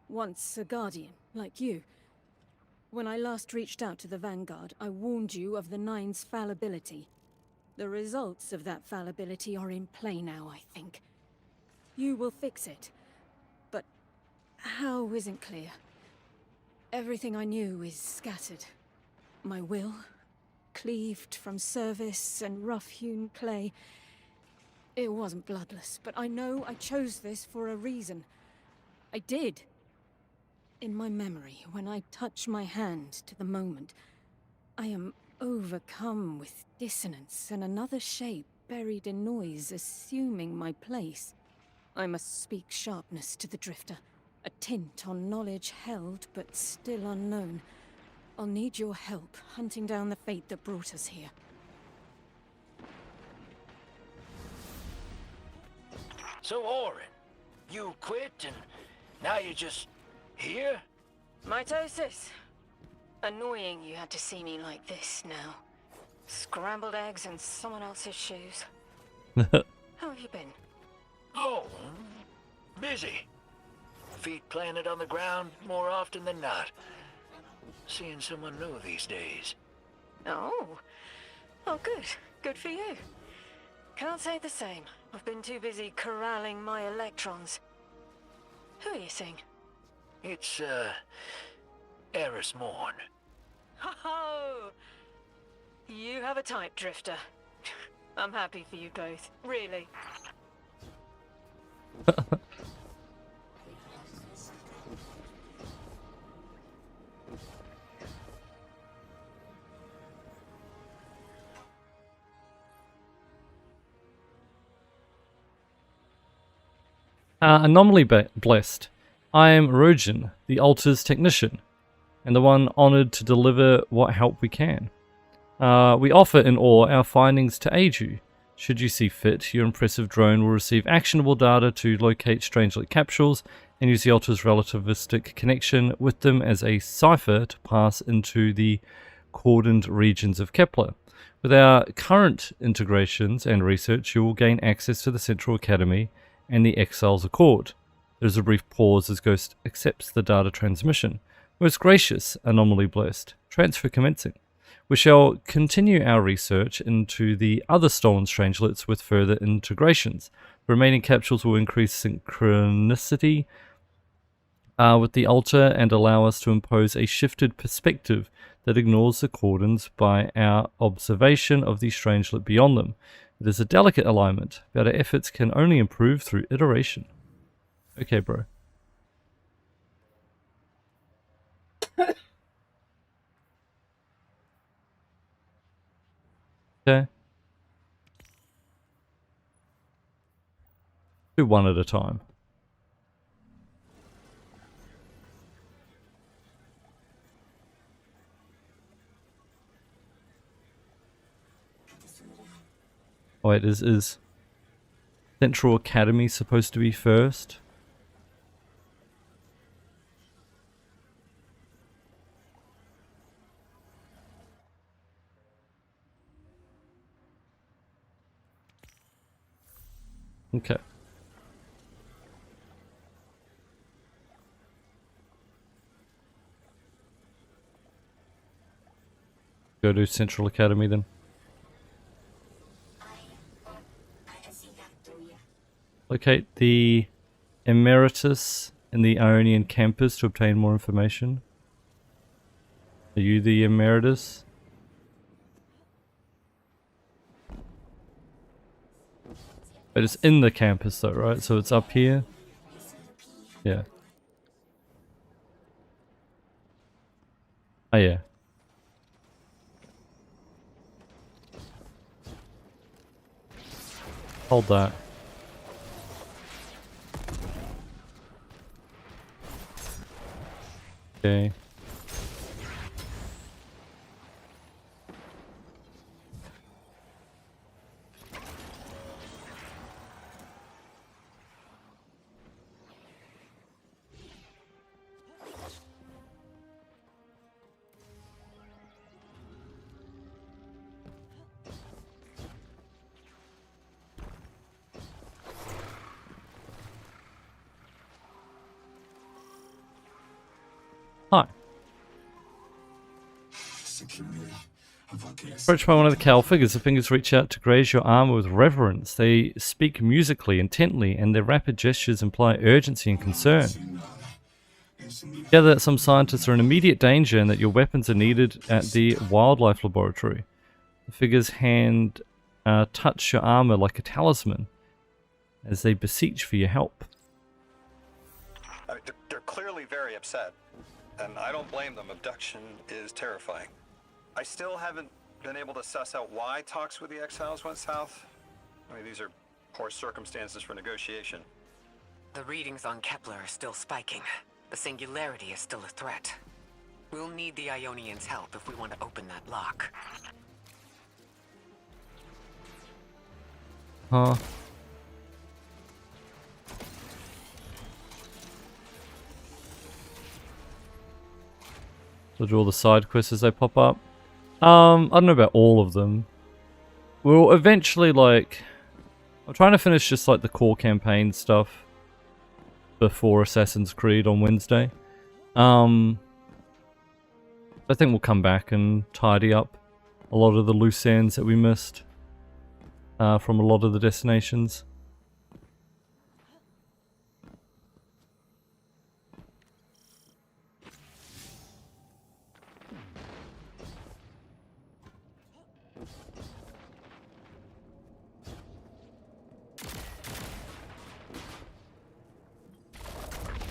once a Guardian, like you. When I last reached out to the Vanguard, I warned you of the Nine's fallibility. The results of that fallibility are in play now, I think. You will fix it. But how isn't clear. Everything I knew is scattered. My will, cleaved from service and rough-hewn clay. It wasn't bloodless, but I know I chose this for a reason. I did. In my memory, when I touch my hand to the moment, I am overcome with dissonance and another shape buried in noise assuming my place. I must speak sharpness to the Drifter, a tint on knowledge held but still unknown. I'll need your help hunting down the fate that brought us here. So, Orin, you quit and now you're just here? Mitosis. Annoying you had to see me like this now. Scrambled eggs in someone else's shoes. How have you been? Oh, busy. Feet planted on the ground more often than not. Seeing someone new these days. Oh. Oh, good. Good for you. Can't say the same. I've been too busy corralling my electrons. Who are you seeing? It's, Eris Morn. Ho-ho! You have a type, Drifter. I'm happy for you both, really. Anomaly blessed. I am Rojin, the Altar's technician, and the one honored to deliver what help we can. We offer in awe our findings to aid you. Should you see fit, your impressive drone will receive actionable data to locate Strangelet capsules and use the Altar's relativistic connection with them as a cipher to pass into the cordoned regions of Kepler. With our current integrations and research, you will gain access to the Central Academy and the Exiles Accord. There is a brief pause as Ghost accepts the data transmission. Most gracious, Anomaly blessed. Transfer commencing. We shall continue our research into the other stolen Strangelets with further integrations. The remaining capsules will increase synchronicity with the Altar and allow us to impose a shifted perspective that ignores the cordons by our observation of the Strangelet beyond them. It is a delicate alignment, but our efforts can only improve through iteration. Okay, bro. Okay. Do one at a time. Oh wait, is Central Academy supposed to be first? Okay. Go to Central Academy then. Locate the Emeritus in the Ionian campus to obtain more information. Are you the Emeritus? But it's in the campus though, right? So it's up here. Yeah. Oh yeah. Hold that. Okay. Hi. Approached by one of the cowl figures, the fingers reach out to graze your armor with reverence. They speak musically, intently, and their rapid gestures imply urgency and concern. Gather that some scientists are in immediate danger and that your weapons are needed at the wildlife laboratory. The figure's hand touch your armor like a talisman as they beseech for your help. They're clearly very upset, and I don't blame them. Abduction is terrifying. I still haven't been able to suss out why talks with the Exiles went south. I mean, these are poor circumstances for negotiation. The readings on Kepler are still spiking. The Singularity is still a threat. We'll need the Ionians' help if we want to open that lock. Huh. So do all the side quests as they pop up. I don't know about all of them. We'll eventually, like... I'm trying to finish just, like, the core campaign stuff before Assassin's Creed on Wednesday. I think we'll come back and tidy up a lot of the loose ends that we missed from a lot of the destinations.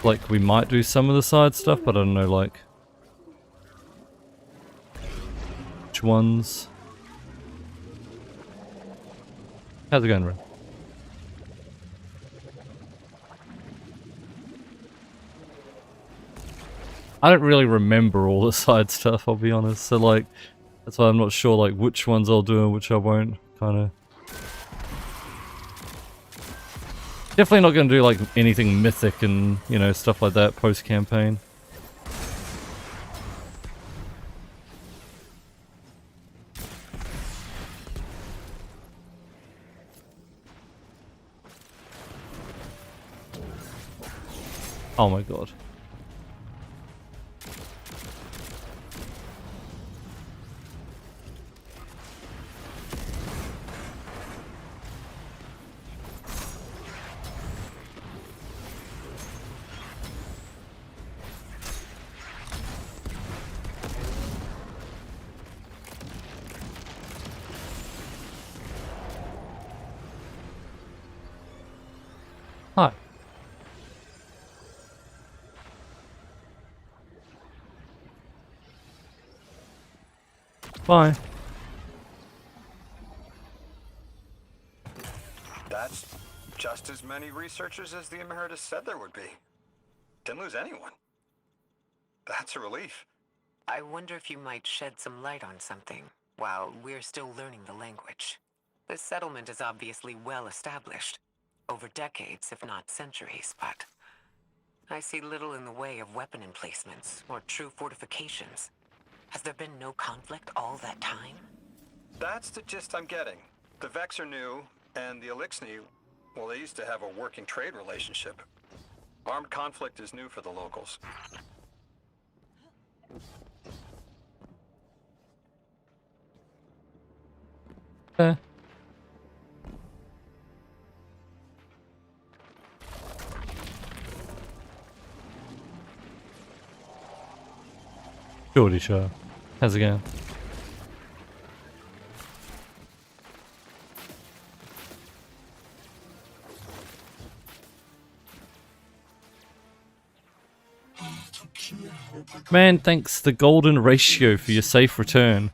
Like, we might do some of the side stuff, but I don't know, like, which ones. How's it going, Ren? I don't really remember all the side stuff, I'll be honest, so, like, that's why I'm not sure, like, which ones I'll do and which I won't, kinda. Definitely not going to do, like, anything mythic and, you know, stuff like that post-campaign. Oh my god. Hi. Bye. That's just as many researchers as the Emeritus said there would be. Didn't lose anyone. That's a relief. I wonder if you might shed some light on something while we're still learning the language. This settlement is obviously well established. Over decades, if not centuries, but I see little in the way of weapon emplacements or true fortifications. Has there been no conflict all that time? That's the gist I'm getting. The Vex are new, and the Elixni, well, they used to have a working trade relationship. Armed conflict is new for the locals. Shorty show. How's it going? Man, thanks the golden ratio for your safe return.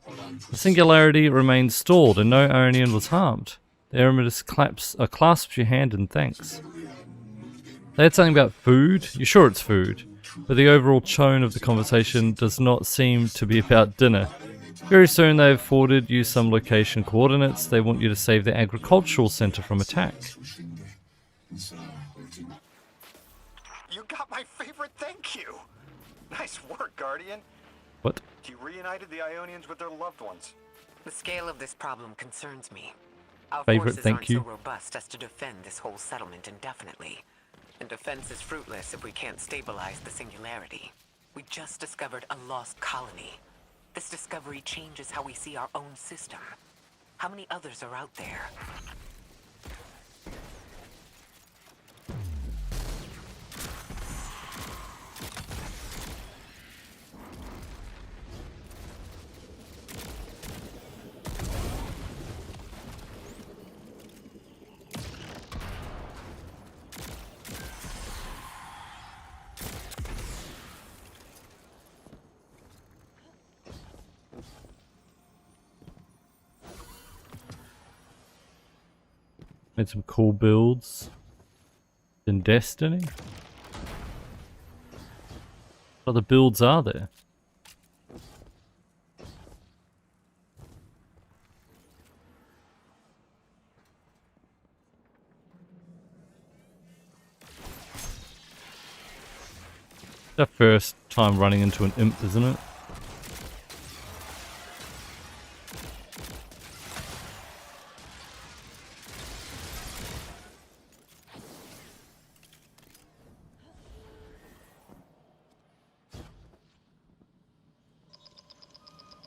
The Singularity remains stalled and no Ionian was harmed. The Eremitus clasps your hand in thanks. They had something about food? You sure it's food? but the overall tone of the conversation does not seem to be about dinner. Very soon they have forwarded you some location coordinates. They want you to save the agricultural center from attack. You got my favorite thank you! Nice work, Guardian. What? You reunited the Ionians with their loved ones. The scale of this problem concerns me. Our Favorite forces thank aren't you. so robust as to defend this whole settlement indefinitely. And defense is fruitless if we can't stabilize the singularity. We just discovered a lost colony. This discovery changes how we see our own system. How many others are out there? Made some cool builds in Destiny. What other builds are there? It's our first time running into an imp, isn't it?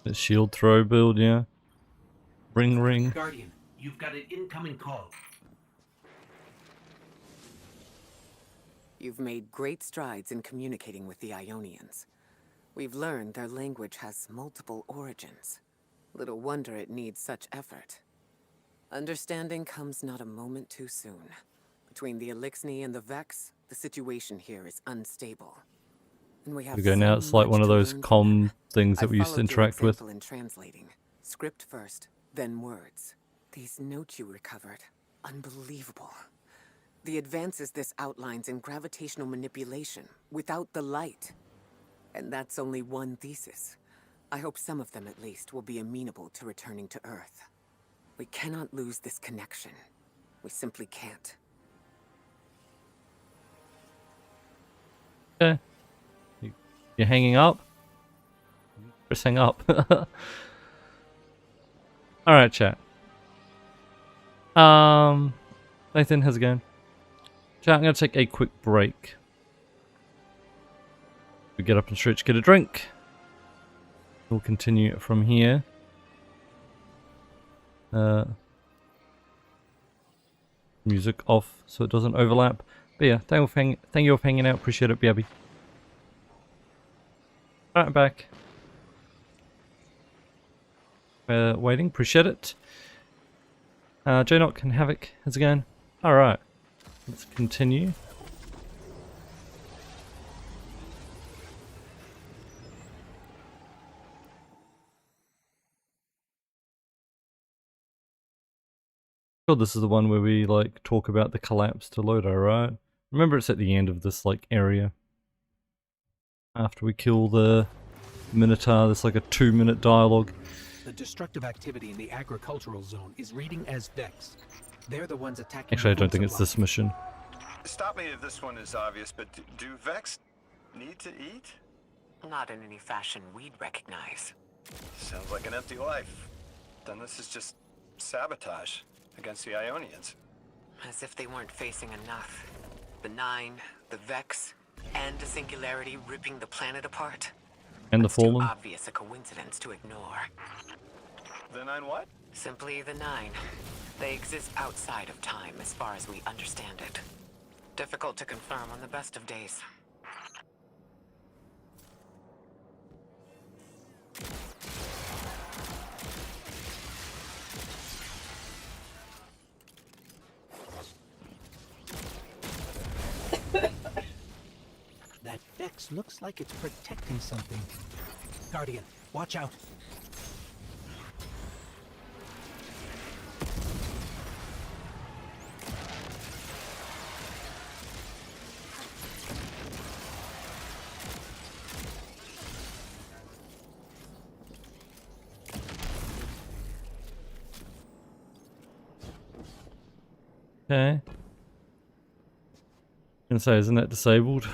The shield throw build, yeah. Ring. Guardian, you've got an incoming call. You've made great strides in communicating with the Ionians. We've learned their language has multiple origins. Little wonder it needs such effort. Understanding comes not a moment too soon. Between the Elixni and the Vex, the situation here is unstable. And we have Okay, now it's like one of those comm things that we used to interact with. In translating. Script first, then words. These notes you recovered. Unbelievable. The advances this outlines in gravitational manipulation, without the light. And that's only one thesis. I hope some of them at least will be amenable to returning to Earth. We cannot lose this connection. We simply can't. Okay. You're hanging up? Just hang up. Alright, chat. Nathan, how's it going? Chat, I'm gonna take a quick break. We get up and stretch, get a drink. We'll continue from here. Music off so it doesn't overlap. But yeah, thank you for hanging out. Appreciate it, Biabi. Alright, I'm back. Waiting, appreciate it. J-Knock and Havoc, how's it going? Alright, let's continue. Sure, this is the one where we like talk about the collapse to Loda, right? Remember, it's at the end of this like area. After we kill the Minotaur, there's like a 2-minute dialogue. The destructive activity in the agricultural zone is reading as Vex. They're the ones attacking. Actually, I the don't food think it's supply. this mission. Stop me if this one is obvious, but do Vex need to eat? Not in any fashion we'd recognize. Sounds like an empty life. Then this is just sabotage against the Ionians. As if they weren't facing enough. The Nine, the Vex, and the Singularity ripping the planet apart. And the It's too Fallen. obvious a coincidence to ignore. The Nine what? Simply the Nine. They exist outside of time as far as we understand it. Difficult to confirm on the best of days. That Vex looks like it's protecting something. Guardian, watch out. Okay. Gonna say, isn't that disabled?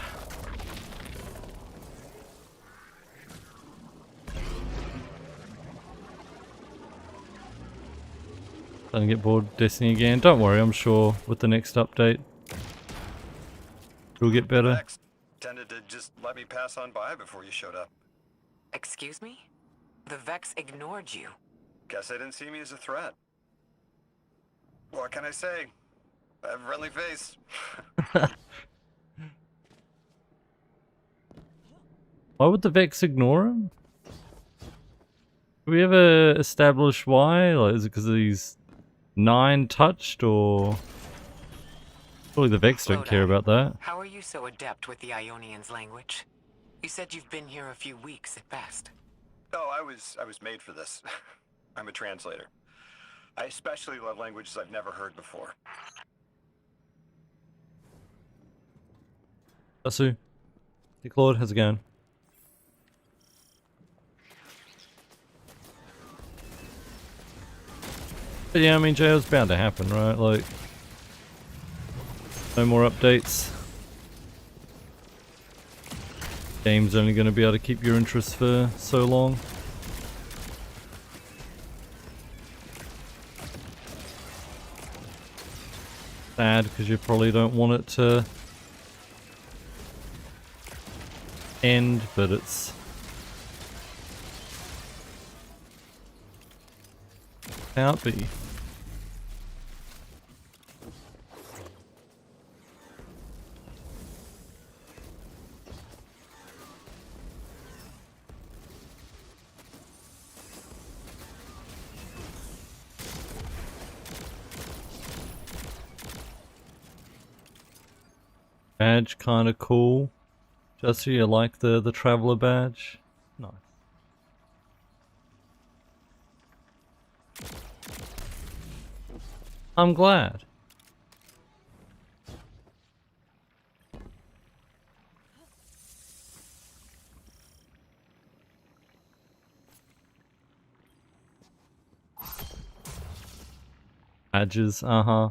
Starting to get bored of Destiny again. Don't worry, I'm sure with the next update it'll get better. Vex tended to just let me pass on by before you showed up. Excuse me? The Vex ignored you. Guess they didn't see me as a threat. What can I say? I have a friendly face. Why would the Vex ignore him? Do we ever establish why? Like, is it because he's 9 touched, or surely the Vex don't care about that? How are you so adept with the Ionian's language? You said you've been here a few weeks at best. Oh, I was made for this. I'm a translator. I especially love languages I've never heard before. Asu. Hey Claude, how's it going? But yeah, I mean, jail's bound to happen, right? Like, no more updates. Game's only going to be able to keep your interest for so long. Sad, because you probably don't want it to end, but it's can't be. Badge kinda cool. Just so you like the traveler badge. Nice. I'm glad. Badges, uh-huh.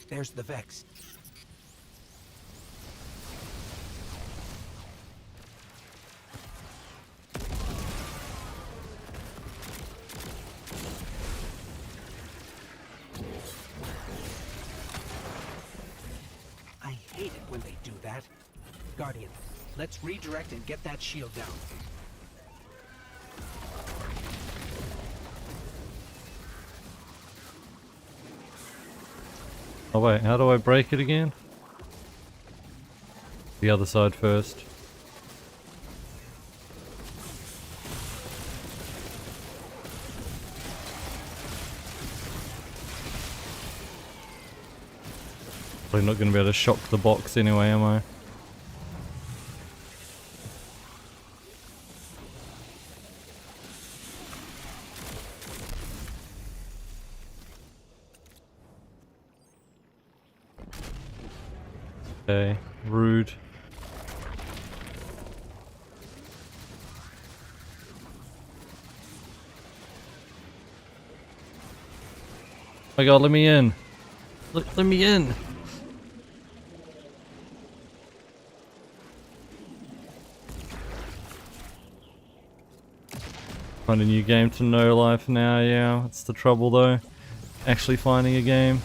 There's the Vex. I hate it when they do that. Guardian, let's redirect and get that shield down. Oh wait, how do I break it again? The other side first. Probably not going to be able to shock the box anyway, am I? Okay, rude. Oh my god, let me in. Let me in. Find a new game to No Life now, yeah. That's the trouble though. Actually finding a game.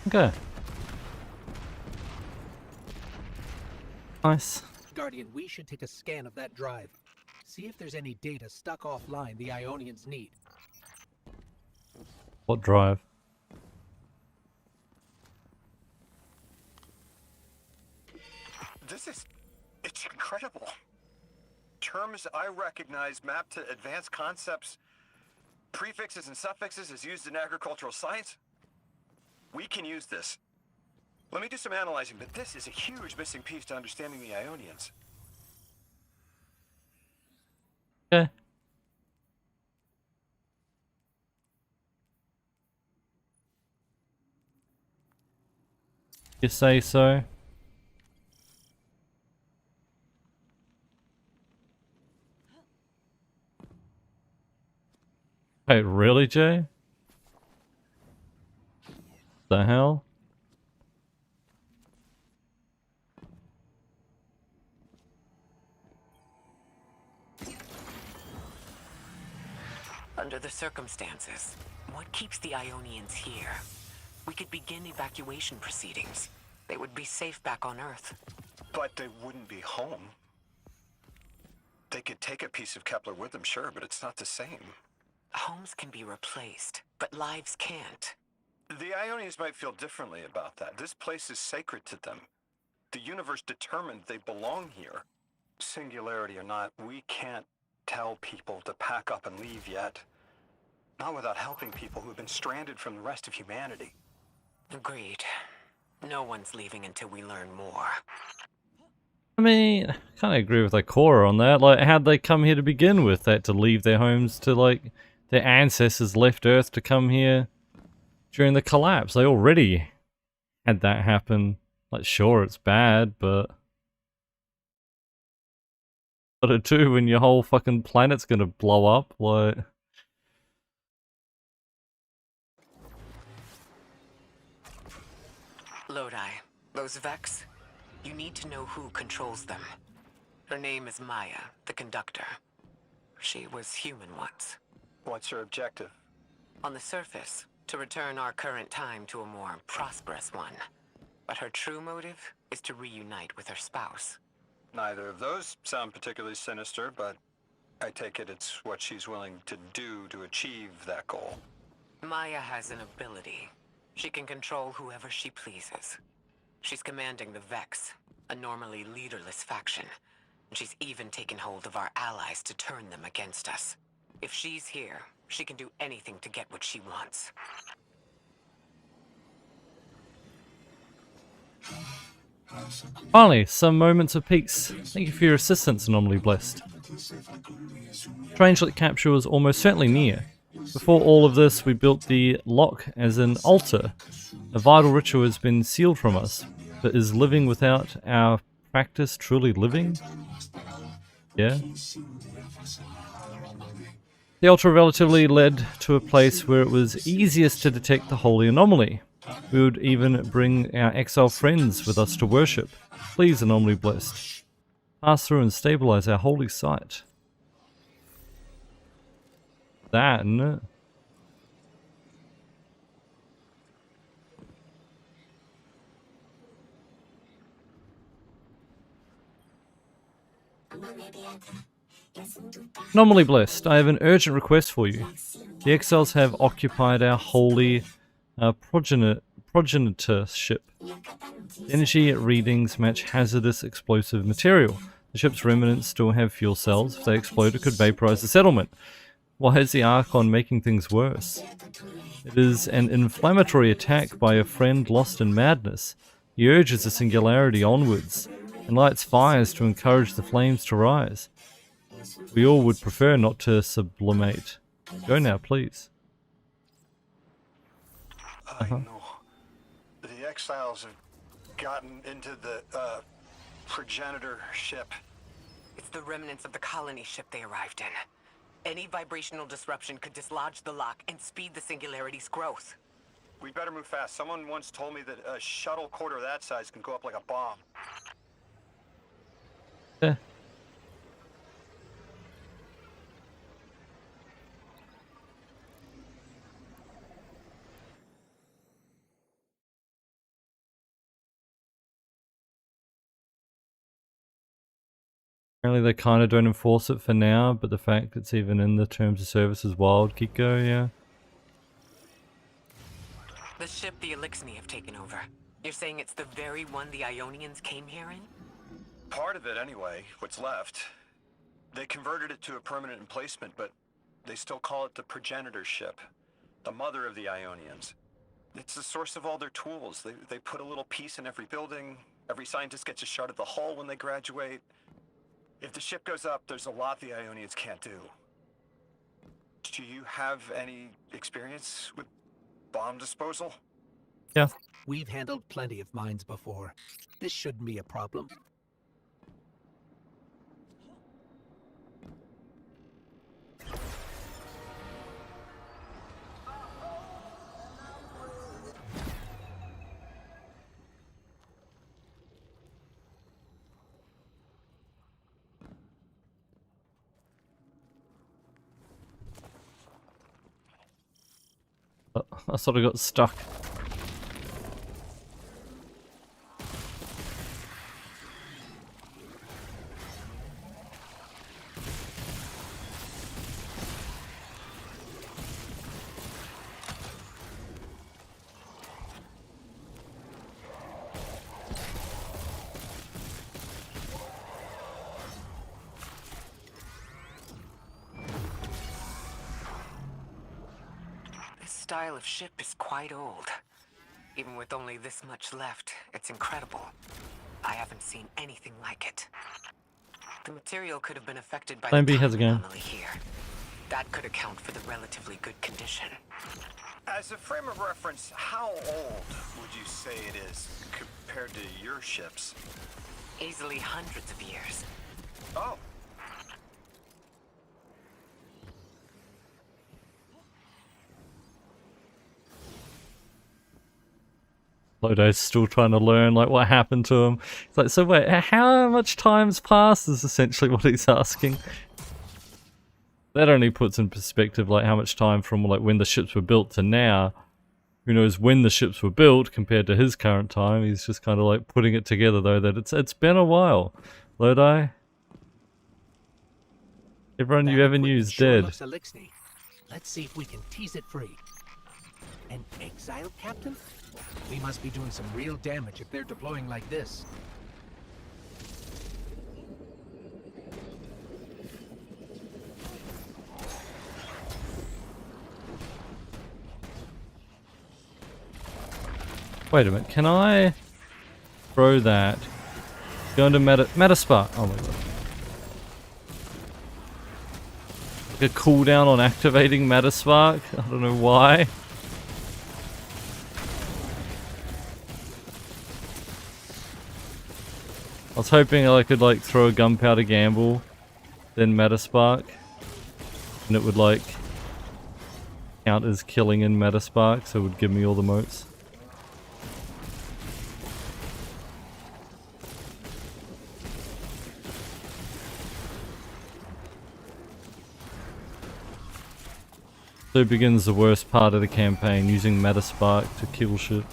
Okay. Nice. Guardian, we should take a scan of that drive. See if there's any data stuck offline the Ionians need. What drive? It's incredible. Terms I recognize mapped to advanced concepts, prefixes and suffixes as used in agricultural science. We can use this. Let me do some analyzing, but this is a huge missing piece to understanding the Ionians. Okay. You say so. Wait, really, Jay? The hell? Under the circumstances, what keeps the Ionians here? We could begin evacuation proceedings. They would be safe back on Earth. But they wouldn't be home. They could take a piece of Kepler with them, sure, but it's not the same. Homes can be replaced, but lives can't. The Ionians might feel differently about that. This place is sacred to them. The universe determined they belong here. Singularity or not, we can't tell people to pack up and leave yet. Not without helping people who've been stranded from the rest of humanity. Agreed. No one's leaving until we learn more. I mean, I kind of agree with Ikora on that. Like, how'd they come here to begin with? They had to leave their homes to, like, their ancestors left Earth to come here during the collapse. They already had that happen. Like, sure, it's bad, but what it do when your whole fucking planet's gonna blow up? Like, Lodi, those Vex, you need to know who controls them. Her name is Maya, the conductor. She was human once. What's her objective? On the surface, to return our current time to a more prosperous one. But her true motive is to reunite with her spouse. Neither of those sound particularly sinister, but I take it it's what she's willing to do to achieve that goal. Maya has an ability. She can control whoever she pleases. She's commanding the Vex, a normally leaderless faction. And she's even taken hold of our allies to turn them against us. If she's here, she can do anything to get what she wants. finally, some moments of peace. Thank you for your assistance, Anomaly Blessed. Strangelet capture was almost certainly near. Before all of this, we built the lock as an altar. A vital ritual has been sealed from us, but is living without our practice truly living? Yeah. The altar relatively led to a place where it was easiest to detect the holy anomaly. We would even bring our exile friends with us to worship. Please, Anomaly Blessed, pass through and stabilize our holy site. Then Anomaly Blessed, I have an urgent request for you. The exiles have occupied our holy progenitorship. The energy readings match hazardous explosive material. The ship's remnants still have fuel cells. If they explode, it could vaporize the settlement. Why is the Archon making things worse? It is an inflammatory attack by a friend lost in madness. He urges the singularity onwards, and lights fires to encourage the flames to rise. We all would prefer not to sublimate. Go now, please. I know. The exiles have gotten into the, progenitor ship. It's the remnants of the colony ship they arrived in. Any vibrational disruption could dislodge the lock and speed the singularity's growth. We better move fast. Someone once told me that a shuttle quarter that size can go up like a bomb. Yeah. Apparently they kind of don't enforce it for now, but the fact it's even in the terms of service is wild. Kiko, yeah. The ship the Elixni have taken over. You're saying it's the very one the Ionians came here in? Part of it, anyway. What's left. They converted it to a permanent emplacement, but they still call it the progenitor ship. The mother of the Ionians. It's the source of all their tools. They put a little piece in every building. Every scientist gets a shot at the hull when they graduate. If the ship goes up, there's a lot the Ionians can't do. Do you have any experience with bomb disposal? Yeah. We've handled plenty of mines before. This shouldn't be a problem. I sort of got stuck. Style of ship is quite old. Even with only this much left, it's incredible. I haven't seen anything like it. The material could have been affected by Plan B the has a time gun. anomaly here. That could account for the relatively good condition. As a frame of reference, how old would you say it is compared to your ships? Easily hundreds of years. Oh. Lodo's still trying to learn like what happened to him. It's like, so wait, how much time's passed is essentially what he's asking. That only puts in perspective like how much time from like when the ships were built to now. Who knows when the ships were built compared to his current time. He's just kind of like putting it together though that it's been a while. Lodi. Everyone you ever knew is dead. Looks Elixni. Let's see if we can tease it free. An exile captain? We must be doing some real damage if they're deploying like this. Wait a minute, can I throw that? Go into Metaspark. Oh my god. Like a cooldown on activating Metaspark? I don't know why. I was hoping I could like throw a gunpowder gamble, then Metaspark, and it would like count as killing in Metaspark, so it would give me all the motes. So begins the worst part of the campaign, using Metaspark to kill shit.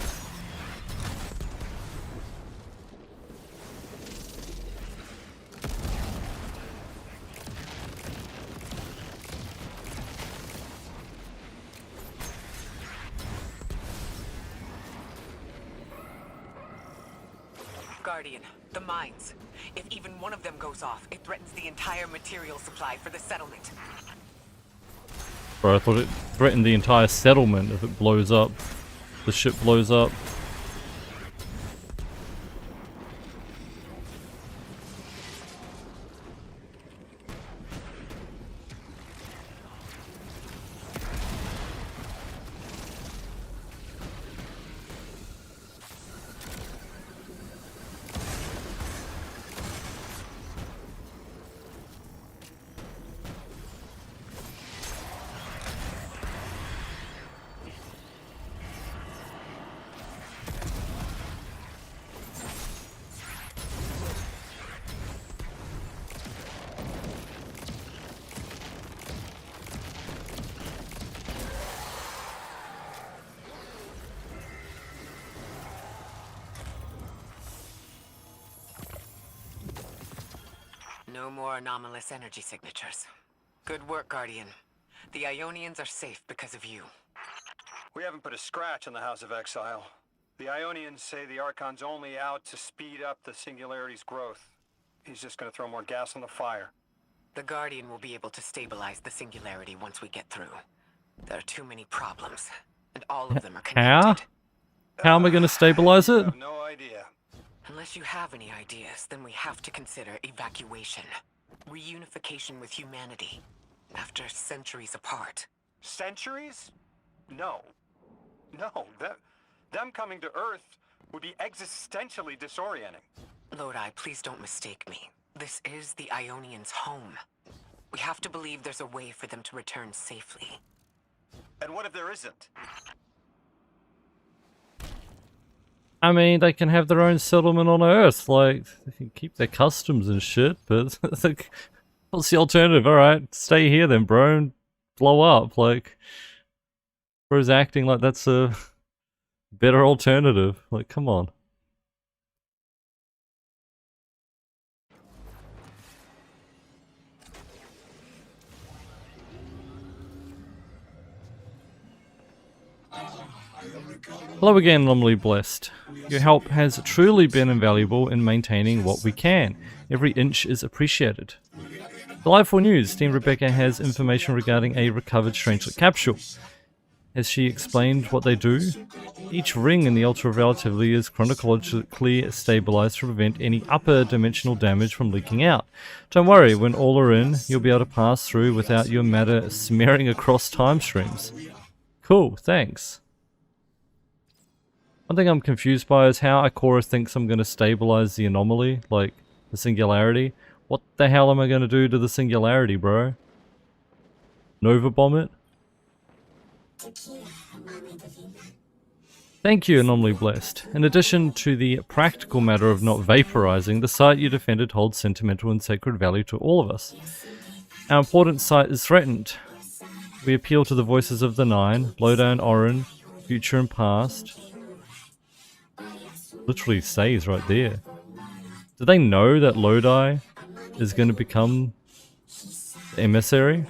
Guardian, the mines. If even one of them goes off, it threatens the entire material supply for the settlement. Bro, I thought it threatened the entire settlement if it blows up. The ship blows up. No more anomalous energy signatures. Good work, Guardian. The Ionians are safe because of you. We haven't put a scratch on the House of Exile. The Ionians say the Archon's only out to speed up the Singularity's growth. He's just gonna throw more gas on the fire. The Guardian will be able to stabilize the Singularity once we get through. There are too many problems, and all of them are connected. How am I going to stabilize it? I have no idea. Unless you have any ideas, then we have to consider evacuation. Reunification with humanity. After centuries apart. Centuries? No. No, them coming to Earth would be existentially disorienting. Lodi, please don't mistake me. This is the Ionians' home. We have to believe there's a way for them to return safely. And what if there isn't? I mean, they can have their own settlement on Earth. Like, they can keep their customs and shit, but like, what's the alternative? Alright, stay here then, bro, and blow up. Like, bro's acting like that's a better alternative. Like, come on. Hello again, Anomaly Blessed. Your help has truly been invaluable in maintaining what we can. Every inch is appreciated. Delightful news. Team Rebecca has information regarding a recovered Strangelet capsule. Has she explained what they do? Each ring in the Altar of Relativity is chronologically stabilized to prevent any upper dimensional damage from leaking out. Don't worry, when all are in, you'll be able to pass through without your matter smearing across time streams. Cool, thanks. One thing I'm confused by is how Ikora thinks I'm going to stabilize the anomaly, like the Singularity. What the hell am I going to do to the Singularity, bro? Nova bomb it? Thank you, Anomaly Blessed. In addition to the practical matter of not vaporizing, the site you defended holds sentimental and sacred value to all of us. Our important site is threatened. We appeal to the voices of the Nine, Lodi and Orin, future and past. Literally says right there. Do they know that Lodi is going to become the emissary?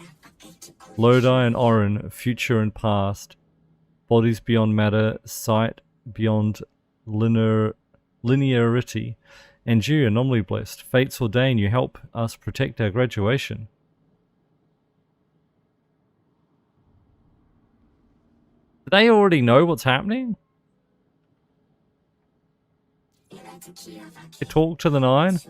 Lodi and Orin, future and past. Bodies beyond matter, sight beyond linearity. And you, Anomaly Blessed, fates ordain you help us protect our graduation. Do they already know what's happening? They talk to the Nine?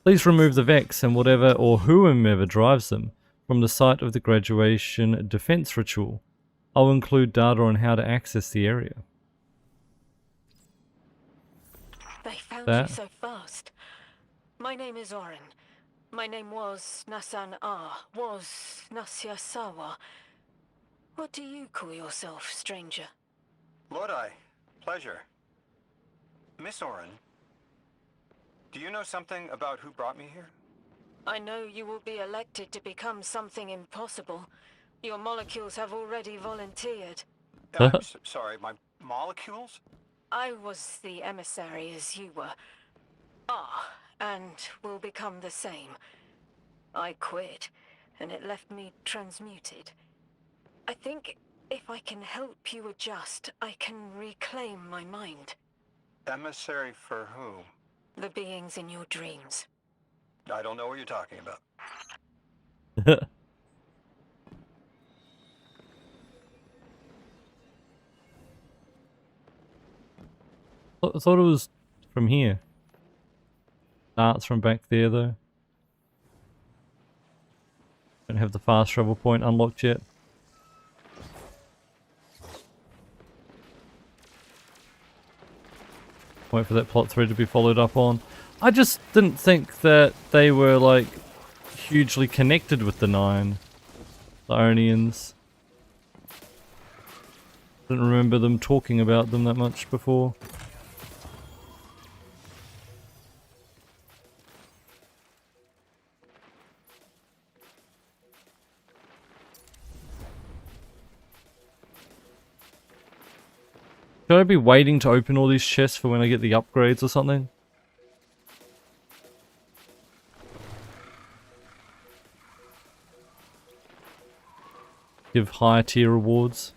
Please remove the Vex and whatever or whomever drives them from the site of the graduation defense ritual. I'll include data on how to access the area. They found you so fast. My name is Orin. My name was Nasan Ah, was Nasya Sawa. What do you call yourself, stranger? Lodi, pleasure. Miss Orin, do you know something about who brought me here? I know you will be elected to become something impossible. Your molecules have already volunteered. I'm sorry, my molecules? I was the emissary as you were. And will become the same. I quit, and it left me transmuted. I think if I can help you adjust, I can reclaim my mind. Emissary for who? The beings in your dreams. I don't know what you're talking about. I thought it was from here. Nah, it's from back there though. Don't have the fast travel point unlocked yet. Wait for that plot thread to be followed up on. I just didn't think that they were like hugely connected with the Nine. The Ionians. Didn't remember them talking about them that much before. Should I be waiting to open all these chests for when I get the upgrades or something? Give higher tier rewards.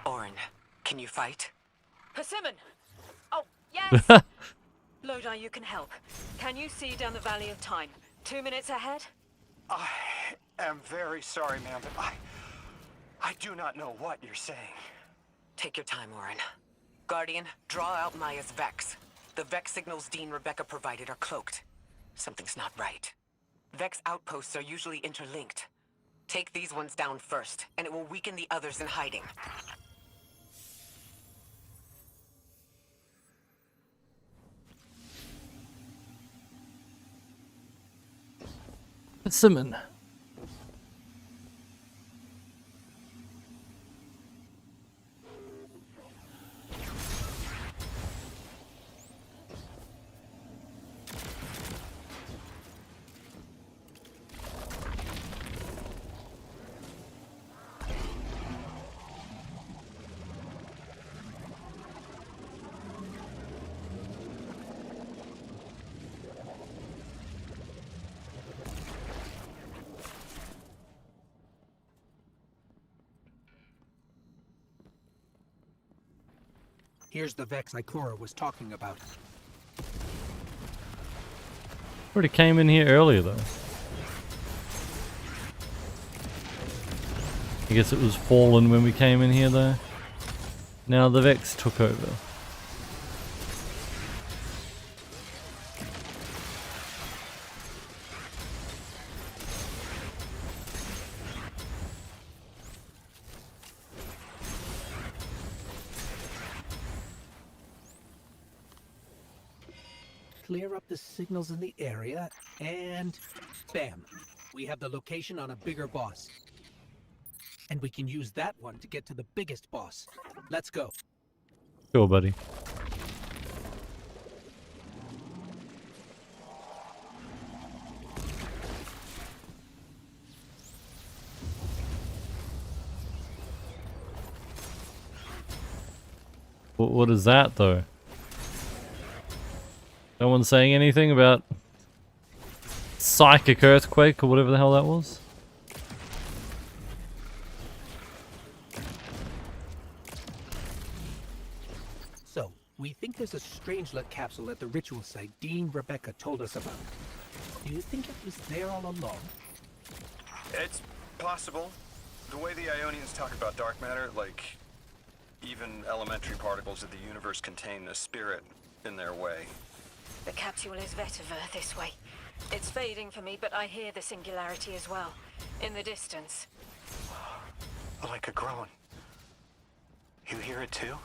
Orin, can you fight? Persimmon! Oh, yes! Lodi, you can help. Can you see down the Valley of Time? 2 minutes ahead? I am very sorry, ma'am, but I do not know what you're saying. Take your time, Orin. Guardian, draw out Maya's Vex. The Vex signals Dean Rebecca provided are cloaked. Something's not right. Vex outposts are usually interlinked. Take these ones down first, and it will weaken the others in hiding. Persimmon. Here's the Vex Ikora was talking about. Already came in here earlier though. I guess it was fallen when we came in here though. Now the Vex took over. Clear up the signals in the area, and bam! We have the location on a bigger boss. And we can use that one to get to the biggest boss. Let's go. Sure, buddy. What is that though? No one's saying anything about psychic earthquake or whatever the hell that was? So, we think there's a Strangelet capsule at the ritual site Dean Rebecca told us about. Do you think it was there all along? It's possible. The way the Ionians talk about dark matter, like even elementary particles of the universe contain a spirit in their way. The capsule is vetiver this way. It's fading for me, but I hear the singularity as well. In the distance. Like a groan. You hear it too?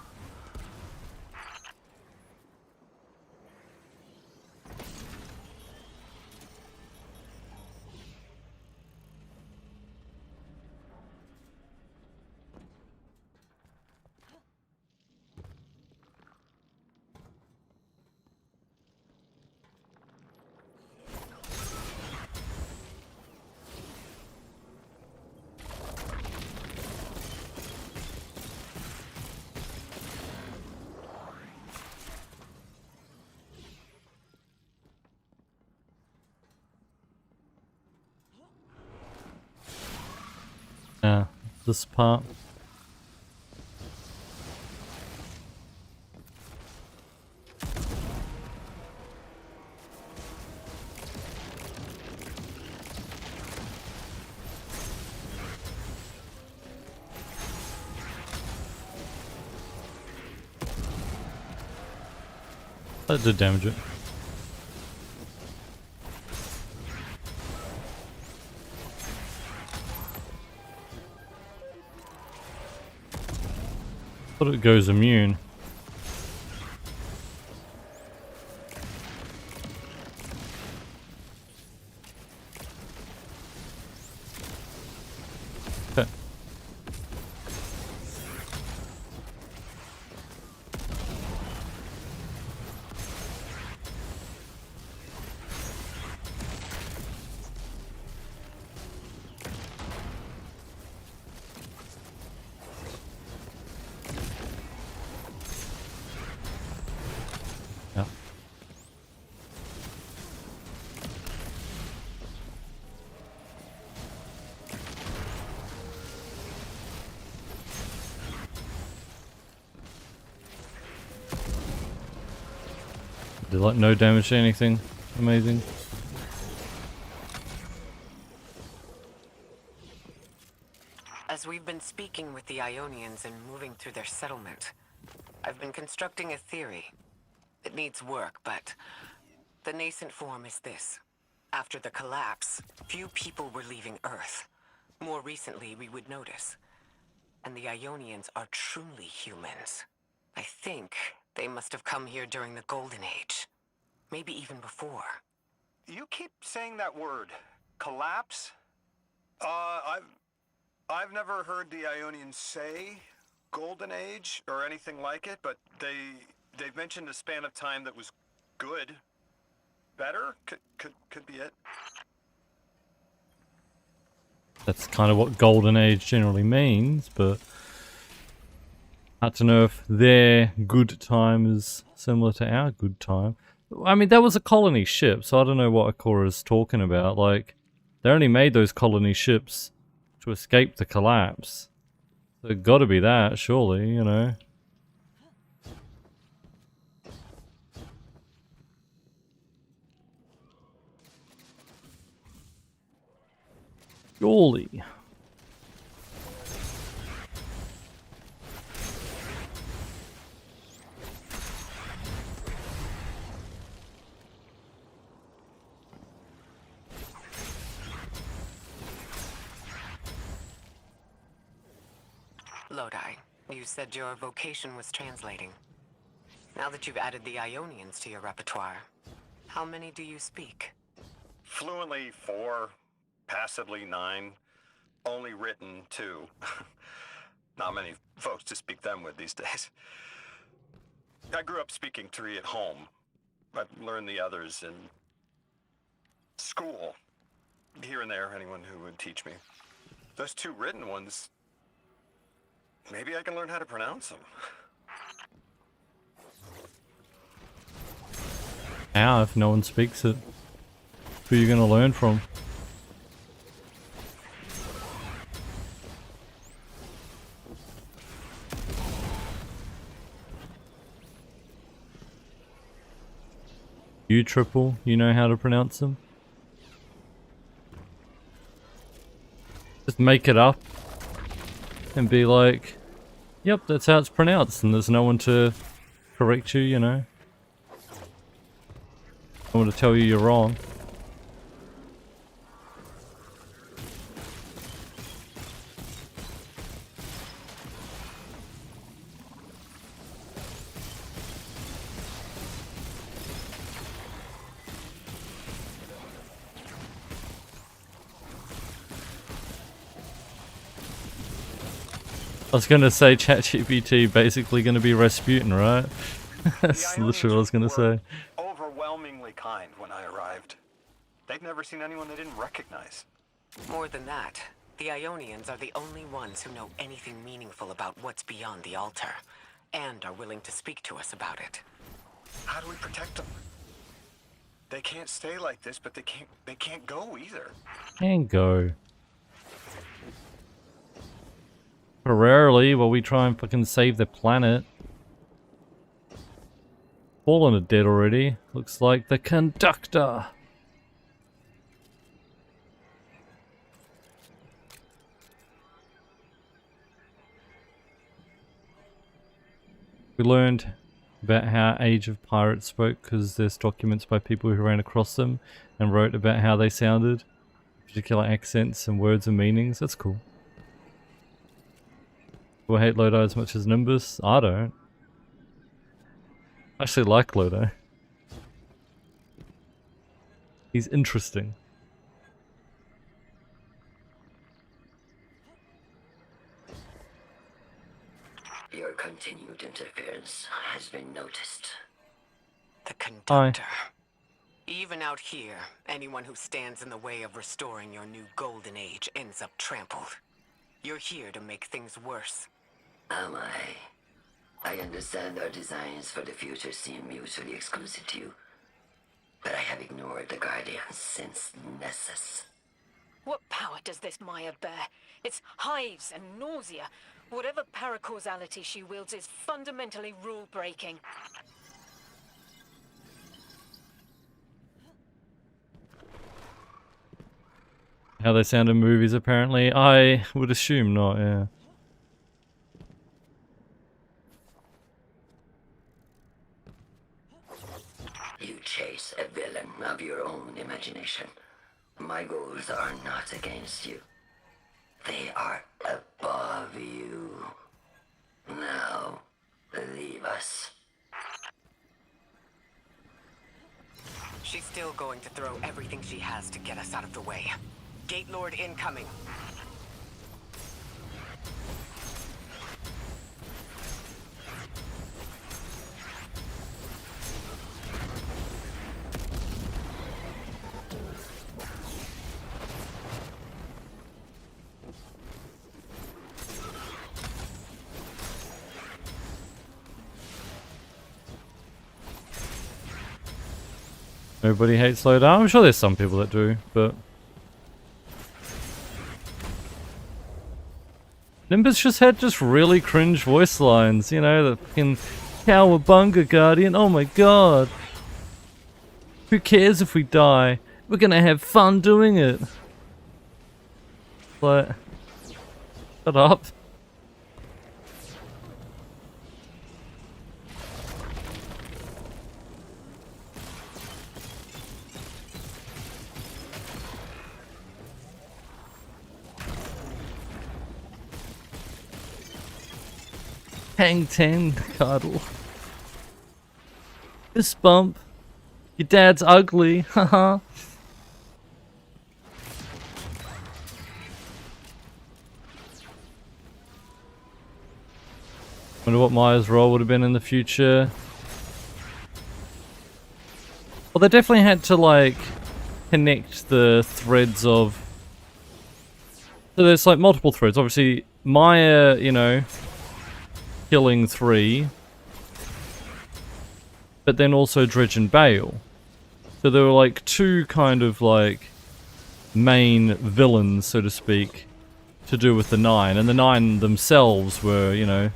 Yeah, this part. That did damage it. Thought it goes immune. Okay. Did like no damage to anything. Amazing. As we've been speaking with the Ionians and moving through their settlement, I've been constructing a theory. It needs work, but the nascent form is this. After the collapse, few people were leaving Earth. More recently, we would notice. And the Ionians are truly humans. I think they must have come here during the Golden Age. Maybe even before. You keep saying that word, collapse? I've never heard the Ionians say Golden Age or anything like it, but they've mentioned a span of time that was good. Better? Could be it. That's kind of what Golden Age generally means, but hard to know if their good time is similar to our good time. I mean, that was a colony ship, so I don't know what Ikora's talking about. Like, they only made those colony ships to escape the collapse. So it gotta be that, surely, you know. Surely. Lodi, you said your vocation was translating. Now that you've added the Ionians to your repertoire, how many do you speak? Fluently 4, passively 9, only written 2. Not many folks to speak them with these days. I grew up speaking 3 at home. I've learned the others in school. Here and there, anyone who would teach me. Those 2 written ones, maybe I can learn how to pronounce them. How if no one speaks it? Who are you gonna learn from? You Triple, you know how to pronounce them? Just make it up and be like, yep, that's how it's pronounced, and there's no one to correct you, you know? No one to tell you you're wrong. I was gonna say ChatGPT basically gonna be Rasputin, right? That's literally what I was gonna say. Overwhelmingly kind when I arrived. They'd never seen anyone they didn't recognize. More than that, the Ionians are the only ones who know anything meaningful about what's beyond the altar, and are willing to speak to us about it. How do we protect them? They can't stay like this, but they can't go either. And go. Temporarily, while we try and fucking save the planet. Fallen are dead already. Looks like the conductor. We learned about how Age of Pirates spoke because there's documents by people who ran across them and wrote about how they sounded. Particular accents and words and meanings. That's cool. Do I hate Lodi as much as Nimbus? I don't. I actually like Lodi. He's interesting. Your continued interference has been noticed. The conductor. Even out here, anyone who stands in the way of restoring your new golden age ends up trampled. You're here to make things worse. Am I? I understand our designs for the future seem mutually exclusive to you, but I have ignored the Guardians since Nessus. What power does this Maya bear? It's hives and nausea. Whatever paracausality she wields is fundamentally rule-breaking. How they sound in movies, apparently. I would assume not, yeah. You chase a villain of your own imagination. My goals are not against you. They are above you. Now, leave us. She's still going to throw everything she has to get us out of the way. Gate Lord incoming. Nobody hates slowdown. I'm sure there's some people that do, but Nimbus just had just really cringe voice lines, you know, the fucking Cowabunga Guardian. Oh my god. Who cares if we die? We're gonna have fun doing it. Like, shut up. Hang 10, cuddle. Fist bump. Your dad's ugly, haha. Wonder what Maya's role would have been in the future. Well, they definitely had to, like, connect the threads of... So there's, like, multiple threads. Obviously, Maya, you know, killing 3. But then also Dredge and Bale. So there were, like, 2 kind of, like, main villains, so to speak, to do with the 9. And the 9 themselves were, you know,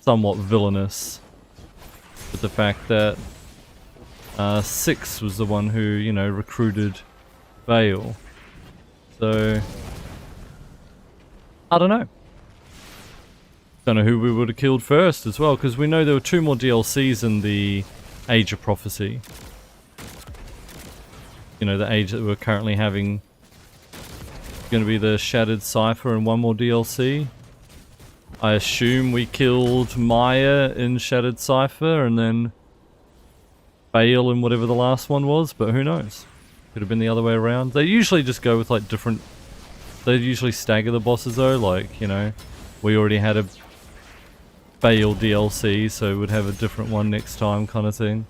somewhat villainous. With the fact that 6 was the one who, you know, recruited Bale. So, I don't know. Don't know who we would have killed first as well, because we know there were 2 more DLCs in the Age of Prophecy. You know, the age that we're currently having. Going to be the Shattered Cipher and 1 more DLC. I assume we killed Maya in Shattered Cipher and then Bale in whatever the last one was, but who knows? Could have been the other way around. They usually just go with like different... They usually stagger the bosses though, like, you know, we already had a Bale DLC, so we'd have a different one next time kind of thing.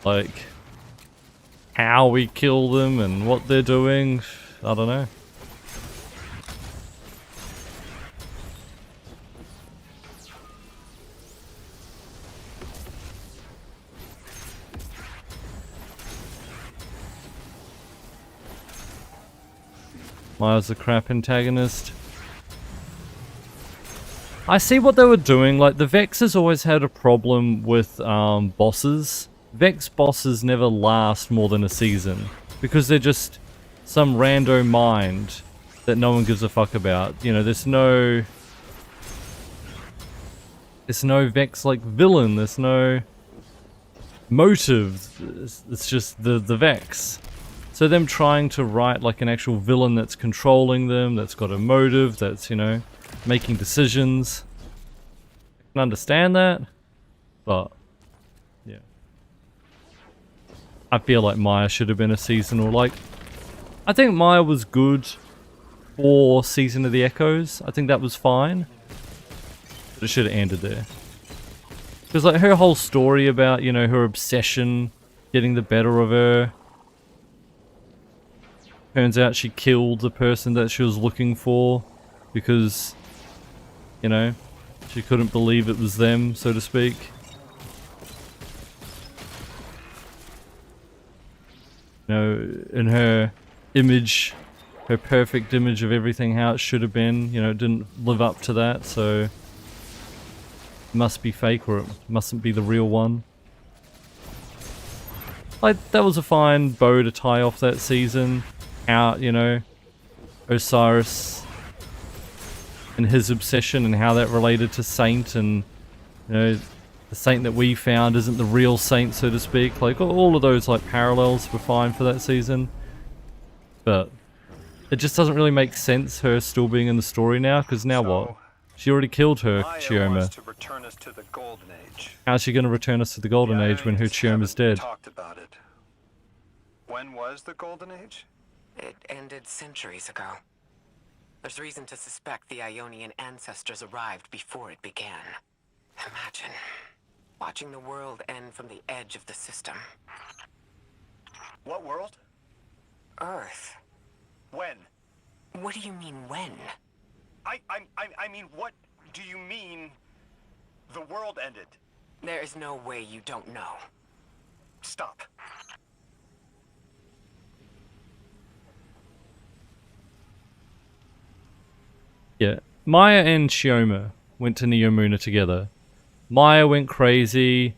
Like, how we kill them and what they're doing, I don't know. Maya's a crap antagonist. I see what they were doing, like the Vex has always had a problem with bosses. Vex bosses never last more than a season because they're just some rando mind that no one gives a fuck about. You know, there's no Vex like villain, there's no motive. It's just the Vex. So them trying to write like an actual villain that's controlling them, that's got a motive, that's, you know, making decisions. I can understand that, but yeah. I feel like Maya should have been a seasonal. Like, I think Maya was good for Season of the Echoes. I think that was fine. But it should have ended there. Because like her whole story about, you know, her obsession getting the better of her. Turns out she killed the person that she was looking for because, you know, she couldn't believe it was them, so to speak. You know, in her image, her perfect image of everything how it should have been, you know, it didn't live up to that, so must be fake or it mustn't be the real one. Like, that was a fine bow to tie off that season. How, you know, Osiris and his obsession and how that related to Saint, and, you know, the Saint that we found isn't the real Saint, so to speak. Like, all of those, like, parallels were fine for that season. But it just doesn't really make sense, her still being in the story now, because now what? She already killed her Chioma. To return us to the Golden Age. How's she going to return us to the Golden Age when her Chioma's dead? Talked about it. When was the Golden Age? It ended centuries ago. There's reason to suspect the Ionian ancestors arrived before it began. Imagine watching the world end from the edge of the system. What world? Earth. When? What do you mean, when? I mean, what do you mean the world ended? There is no way you don't know. Stop. Yeah, Maya and Chioma went to Neomuna together. Maya went crazy,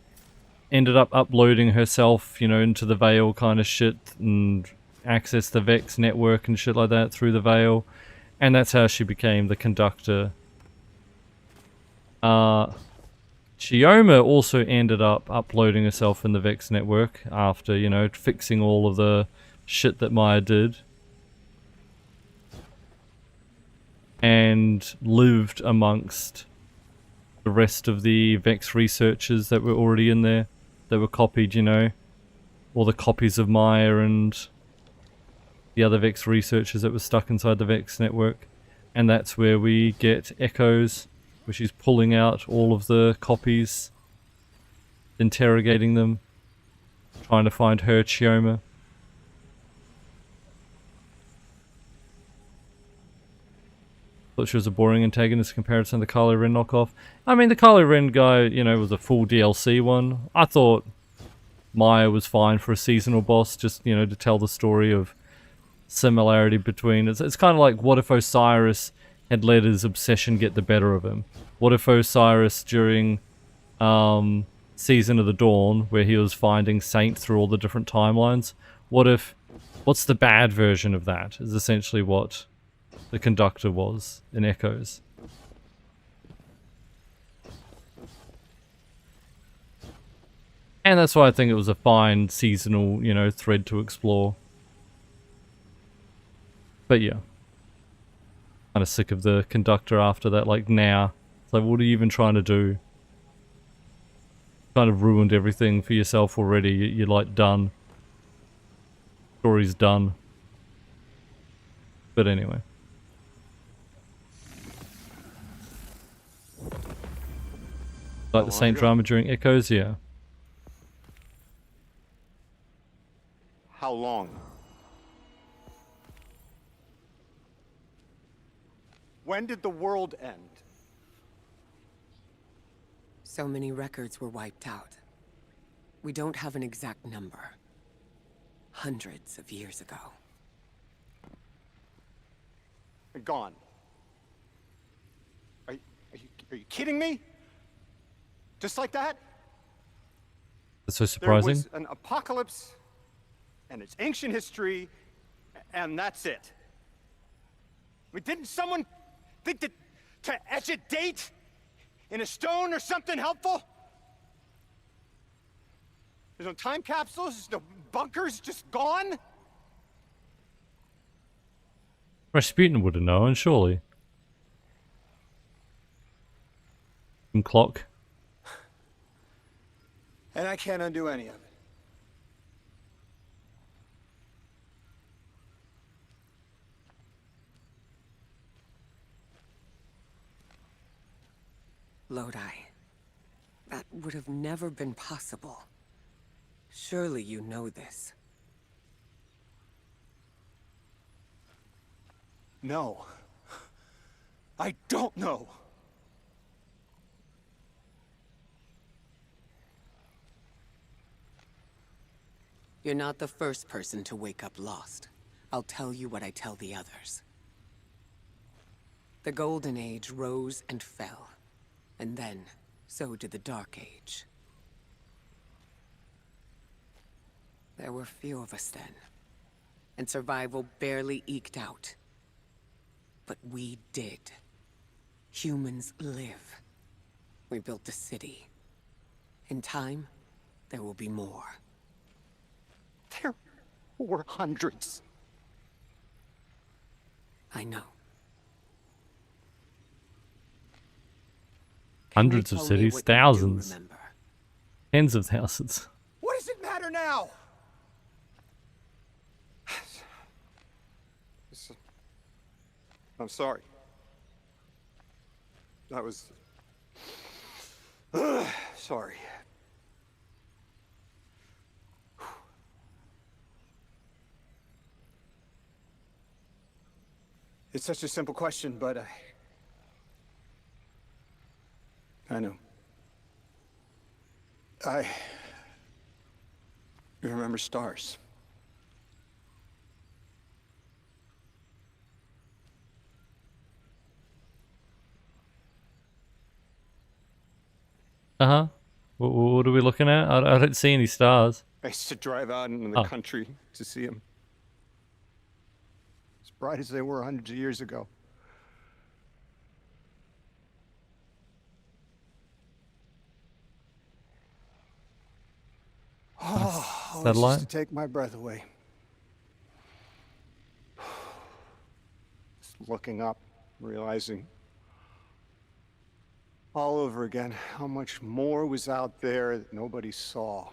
ended up uploading herself, you know, into the Veil kind of shit, and accessed the Vex network and shit like that through the Veil. And that's how she became the conductor. Chioma also ended up uploading herself in the Vex network after, you know, fixing all of the shit that Maya did. And lived amongst the rest of the Vex researchers that were already in there, that were copied, you know, all the copies of Maya and the other Vex researchers that were stuck inside the Vex network. And that's where we get Echoes, where she's pulling out all of the copies, interrogating them, trying to find her Chioma. Thought she was a boring antagonist in comparison to the Kylo Ren knockoff. I mean, the Kylo Ren guy, you know, was a full DLC one. I thought Maya was fine for a seasonal boss, just, you know, to tell the story of similarity between... It's kind of like, what if Osiris had let his obsession get the better of him? What if Osiris, during Season of the Dawn, where he was finding Saint through all the different timelines, what's the bad version of that, is essentially what the conductor was in Echoes. And that's why I think it was a fine seasonal, you know, thread to explore. But yeah. Kind of sick of the conductor after that, like, now. It's like, what are you even trying to do? Kind of ruined everything for yourself already. You're like, done. Story's done. But anyway. Like the Saint drama during Echoes, yeah. How long? When did the world end? So many records were wiped out. We don't have an exact number. Hundreds of years ago. Gone. Are you kidding me? Just like that? That's so surprising. There was an apocalypse, and it's ancient history, and that's it. I mean, didn't someone think that to etch a date in a stone or something helpful? There's no time capsules, there's no bunkers, just gone? Rasputin would have known, surely. Some clock. And I can't undo any of it. Lodi, that would have never been possible. Surely you know this. No. I don't know. You're not the first person to wake up lost. I'll tell you what I tell the others. The Golden Age rose and fell. And then, So did the Dark Age. There were few of us then, and survival barely eked out. But we did. Humans live. We built a city. In time, there will be more. There were hundreds. I know. Hundreds of cities, thousands. Tens of thousands. What does it matter now? I'm sorry. That was... sorry. It's such a simple question, but I know. You remember stars. Uh-huh. What are we looking at? I don't see any stars. I used to drive out into the country to see them. As bright as they were hundreds of years ago. Oh, it used to take my breath away. Just looking up, realizing all over again how much more was out there that nobody saw.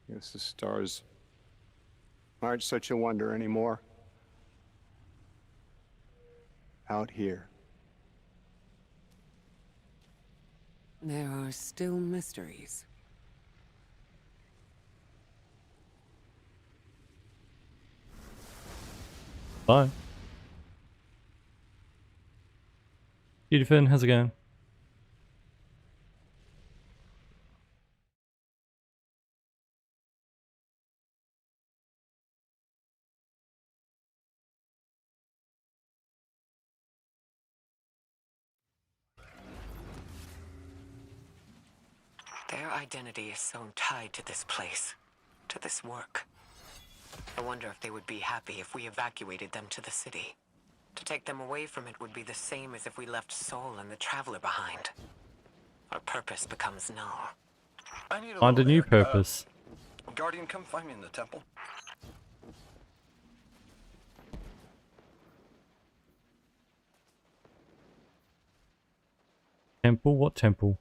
Guess the stars aren't such a wonder anymore. Out here. There are still mysteries. Bye. Beautifin, how's it going? Their identity is so tied to this place, to this work. I wonder if they would be happy if we evacuated them to the city. To take them away from it would be the same as if we left Soul and the Traveler behind. Our purpose becomes null. I need Find a new purpose. Guardian, come find me in the temple. Temple? What temple?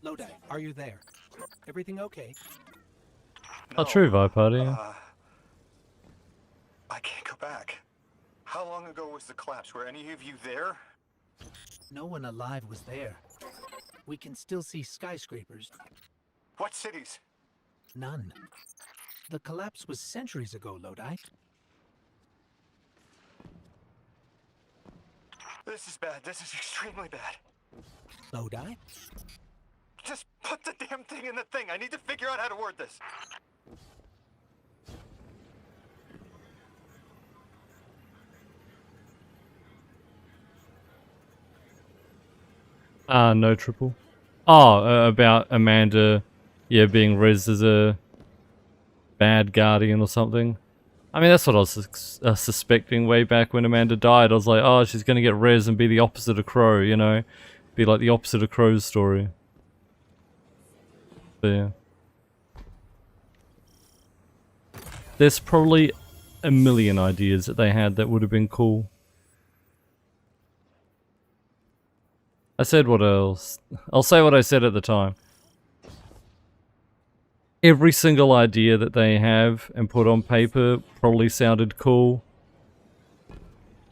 Lodi, are you there? Everything okay? Oh, true, Viper, I can't go back. How long ago was the collapse? Were any of you there? No one alive was there. We can still see skyscrapers. What cities? None. The collapse was centuries ago, Lodi. This is bad. This is extremely bad. Lodi? Just put the damn thing in the thing. I need to figure out how to word this. No triple. Oh, about Amanda, yeah, being res as a bad guardian or something. I mean, that's what I was suspecting way back when Amanda died. I was like, oh, she's gonna get res and be the opposite of Crow, you know? Be like the opposite of Crow's story. But yeah. There's probably a million ideas that they had that would have been cool. I said what else? I'll say what I said at the time. Every single idea that they have and put on paper probably sounded cool.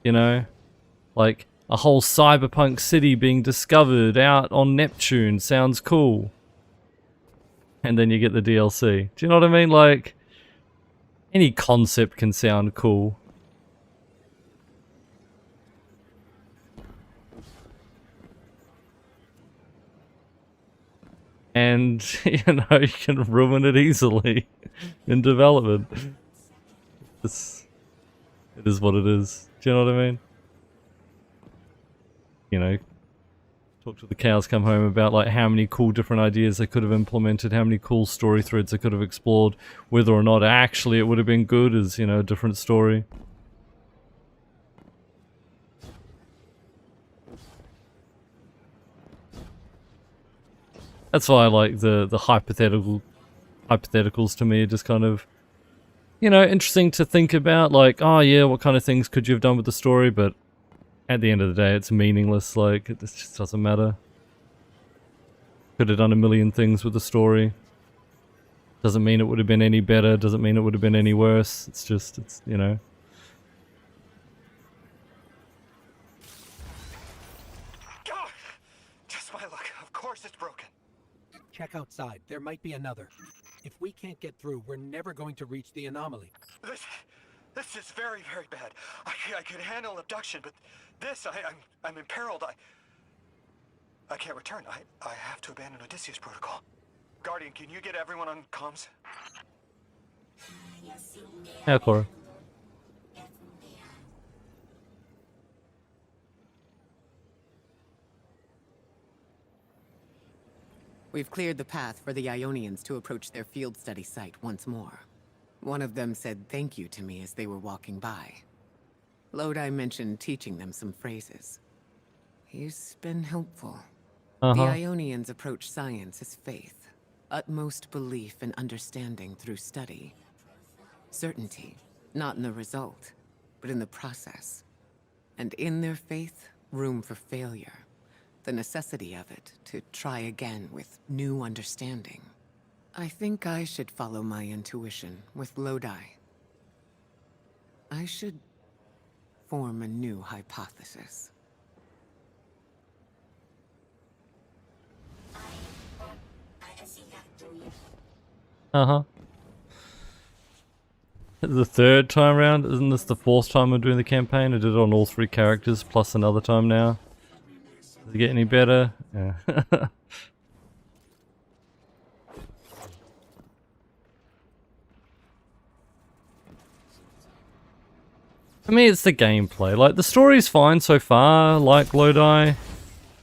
You know? Like, a whole cyberpunk city being discovered out on Neptune sounds cool. And then you get the DLC. Do you know what I mean? Like, any concept can sound cool. And, you can ruin it easily in development. It is what it is. Do you know what I mean? Talk to the cows come home about like how many cool different ideas they could have implemented, how many cool story threads they could have explored, whether or not actually it would have been good is, a different story. That's why I like the hypotheticals to me are just kind of, interesting to think about, like, oh yeah, what kind of things could you have done with the story, but at the end of the day, it's meaningless, like, it just doesn't matter. Could have done a million things with the story. Doesn't mean it would have been any better, doesn't mean it would have been any worse, it's just, God, just my luck. Of course it's broken. Check outside. There might be another. If we can't get through, we're never going to reach the anomaly. This is very, very bad. I could handle abduction, but this, I'm imperiled. I can't return. I have to abandon Odysseus protocol. Guardian, can you get everyone on comms? Yeah, Cora. We've cleared the path for the Ionians to approach their field study site once more. One of them said thank you to me as they were walking by. Lodi mentioned teaching them some phrases. He's been helpful. The Ionians approach science as faith, utmost belief and understanding through study. Certainty, not in the result, but in the process. And in their faith, room for failure. The necessity of it to try again with new understanding. I think I should follow my intuition with Lodi. I should form a new hypothesis. The third time round? Isn't this the fourth time I'm doing the campaign? I did it on all 3 characters, plus another time now. Does it get any better? Yeah. I mean, it's the gameplay. Like, the story's fine so far, like Lodi.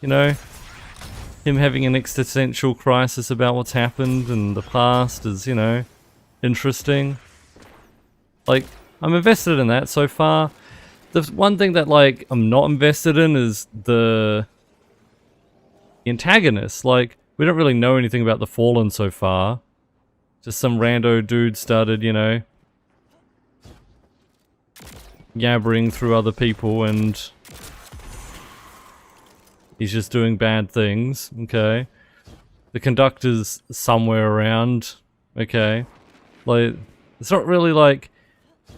Him having an existential crisis about what's happened in the past is, interesting. Like, I'm invested in that so far. The one thing that, like, I'm not invested in is the antagonist. Like, we don't really know anything about the Fallen so far. Just some rando dude started, yabbering through other people and he's just doing bad things, okay. The conductor's somewhere around, okay. Like, it's not really like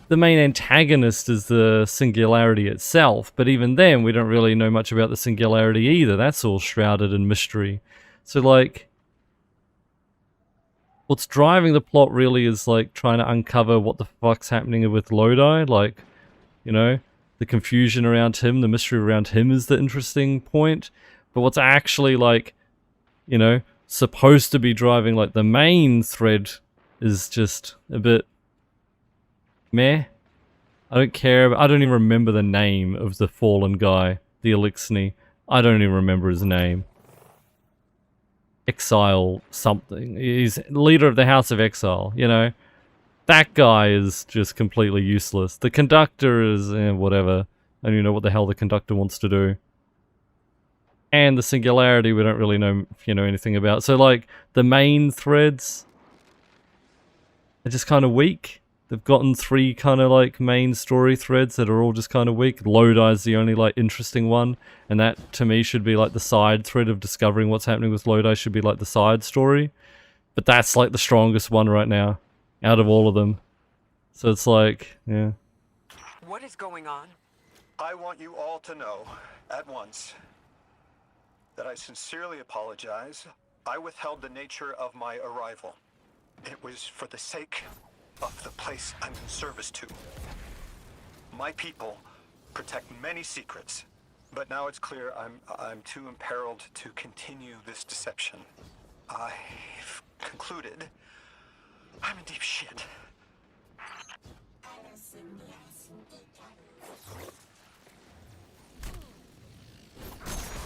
the main antagonist is the Singularity itself, but even then we don't really know much about the Singularity either. That's all shrouded in mystery. So like, what's driving the plot really is like trying to uncover what the fuck's happening with Lodi, like, the confusion around him, the mystery around him is the interesting point. But what's actually like, supposed to be driving like the main thread is just a bit meh. I don't care. I don't even remember the name of the Fallen guy, the Eliksni. I don't even remember his name. Exile something. He's leader of the House of Exile, That guy is just completely useless. The conductor is whatever. I don't even know what the hell the conductor wants to do. And the Singularity we don't really know, anything about. So like, the main threads are just kind of weak. They've gotten 3 kind of like main story threads that are all just kind of weak. Lodi's the only like interesting one. And that to me should be like the side thread of discovering what's happening with Lodi should be like the side story. But that's like the strongest one right now. Out of all of them. So it's like, yeah. What is going on? I want you all to know, at once, that I sincerely apologize. I withheld the nature of my arrival. It was for the sake of the place I'm in service to. My people protect many secrets, but now it's clear I'm too imperiled to continue this deception. I've concluded I'm in deep shit.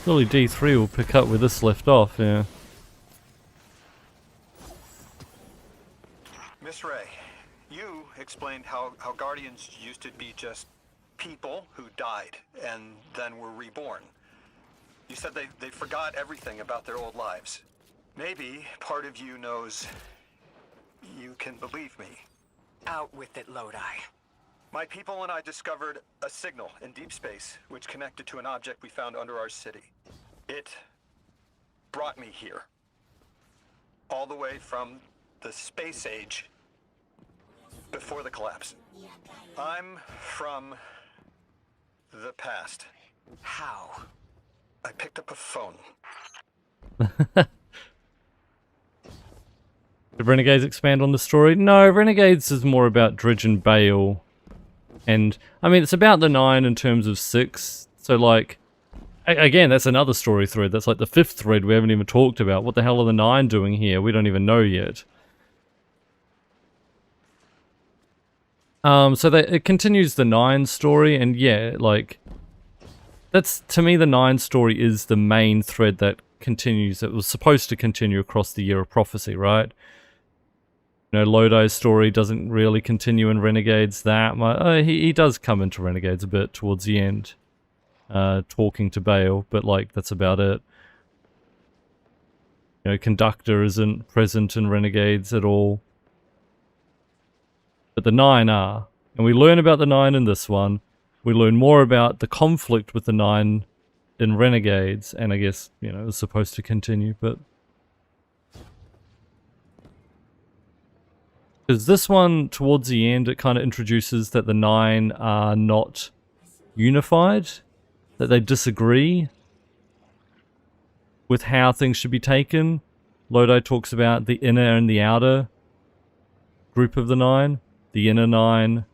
Surely D3 will pick up where this left off, yeah. Miss Ray, you explained how Guardians used to be just people who died and then were reborn. You said they forgot everything about their old lives. Maybe part of you knows you can believe me. Out with it, Lodi. My people and I discovered a signal in deep space which connected to an object we found under our city. It brought me here. All the way from the space age before the collapse. I'm from the past. How? I picked up a phone. Did Renegades expand on the story? No, Renegades is more about Dredge and Bale. And, I mean, it's about the 9 in terms of 6. So, like, again, that's another story thread. That's like the 5th thread we haven't even talked about. What the hell are the 9 doing here? We don't even know yet. So it continues the 9 story, and yeah, like, that's, to me, the 9 story is the main thread that continues. It was supposed to continue across the Year of Prophecy, right? You know, Lodi's story doesn't really continue in Renegades that much. He does come into Renegades a bit towards the end, talking to Bale, but like that's about it. You know, Conductor isn't present in Renegades at all, but the 9 are, and we learn about the 9 in this one. We learn more about the conflict with the 9 in Renegades, and I guess, you know, it's supposed to continue, but because this one, towards the end, it kind of introduces that the 9 are not unified, that they disagree with how things should be taken. Lodi talks about the inner and the outer group of the 9. The inner 9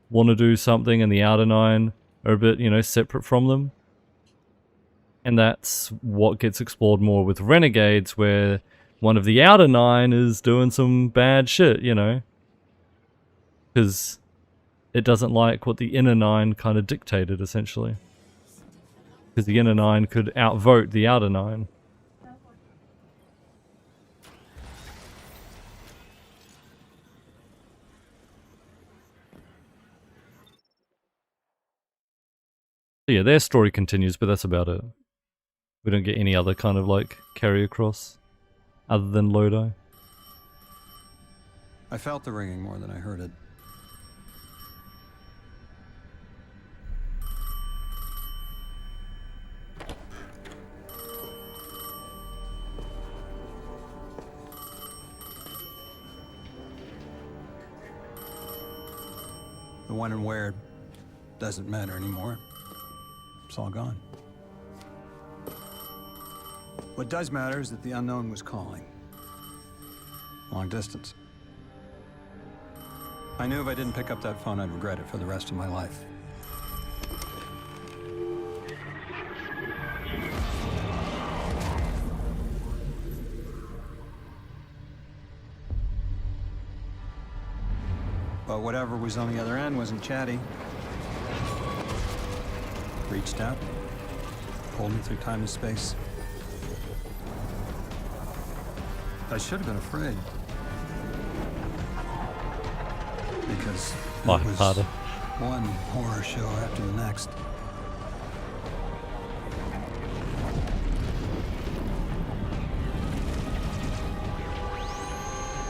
want to do something, and the outer 9 are a bit, you know, separate from them. And that's what gets explored more with Renegades, where one of the outer 9 is doing some bad shit, you know, because it doesn't like what the inner 9 kind of dictated, essentially. Because the inner 9 could outvote the outer 9. So yeah, their story continues, but that's about it. We don't get any other kind of like carry across other than Lodi. I felt the ringing more than I heard it. The when and where doesn't matter anymore. It's all gone. What does matter is that the unknown was calling. Long distance. I knew if I didn't pick up that phone, I'd regret it for the rest of my life. But whatever was on the other end wasn't chatty. Reached out, pulled me through time and space. I should have been afraid. Because it was one horror show after the next.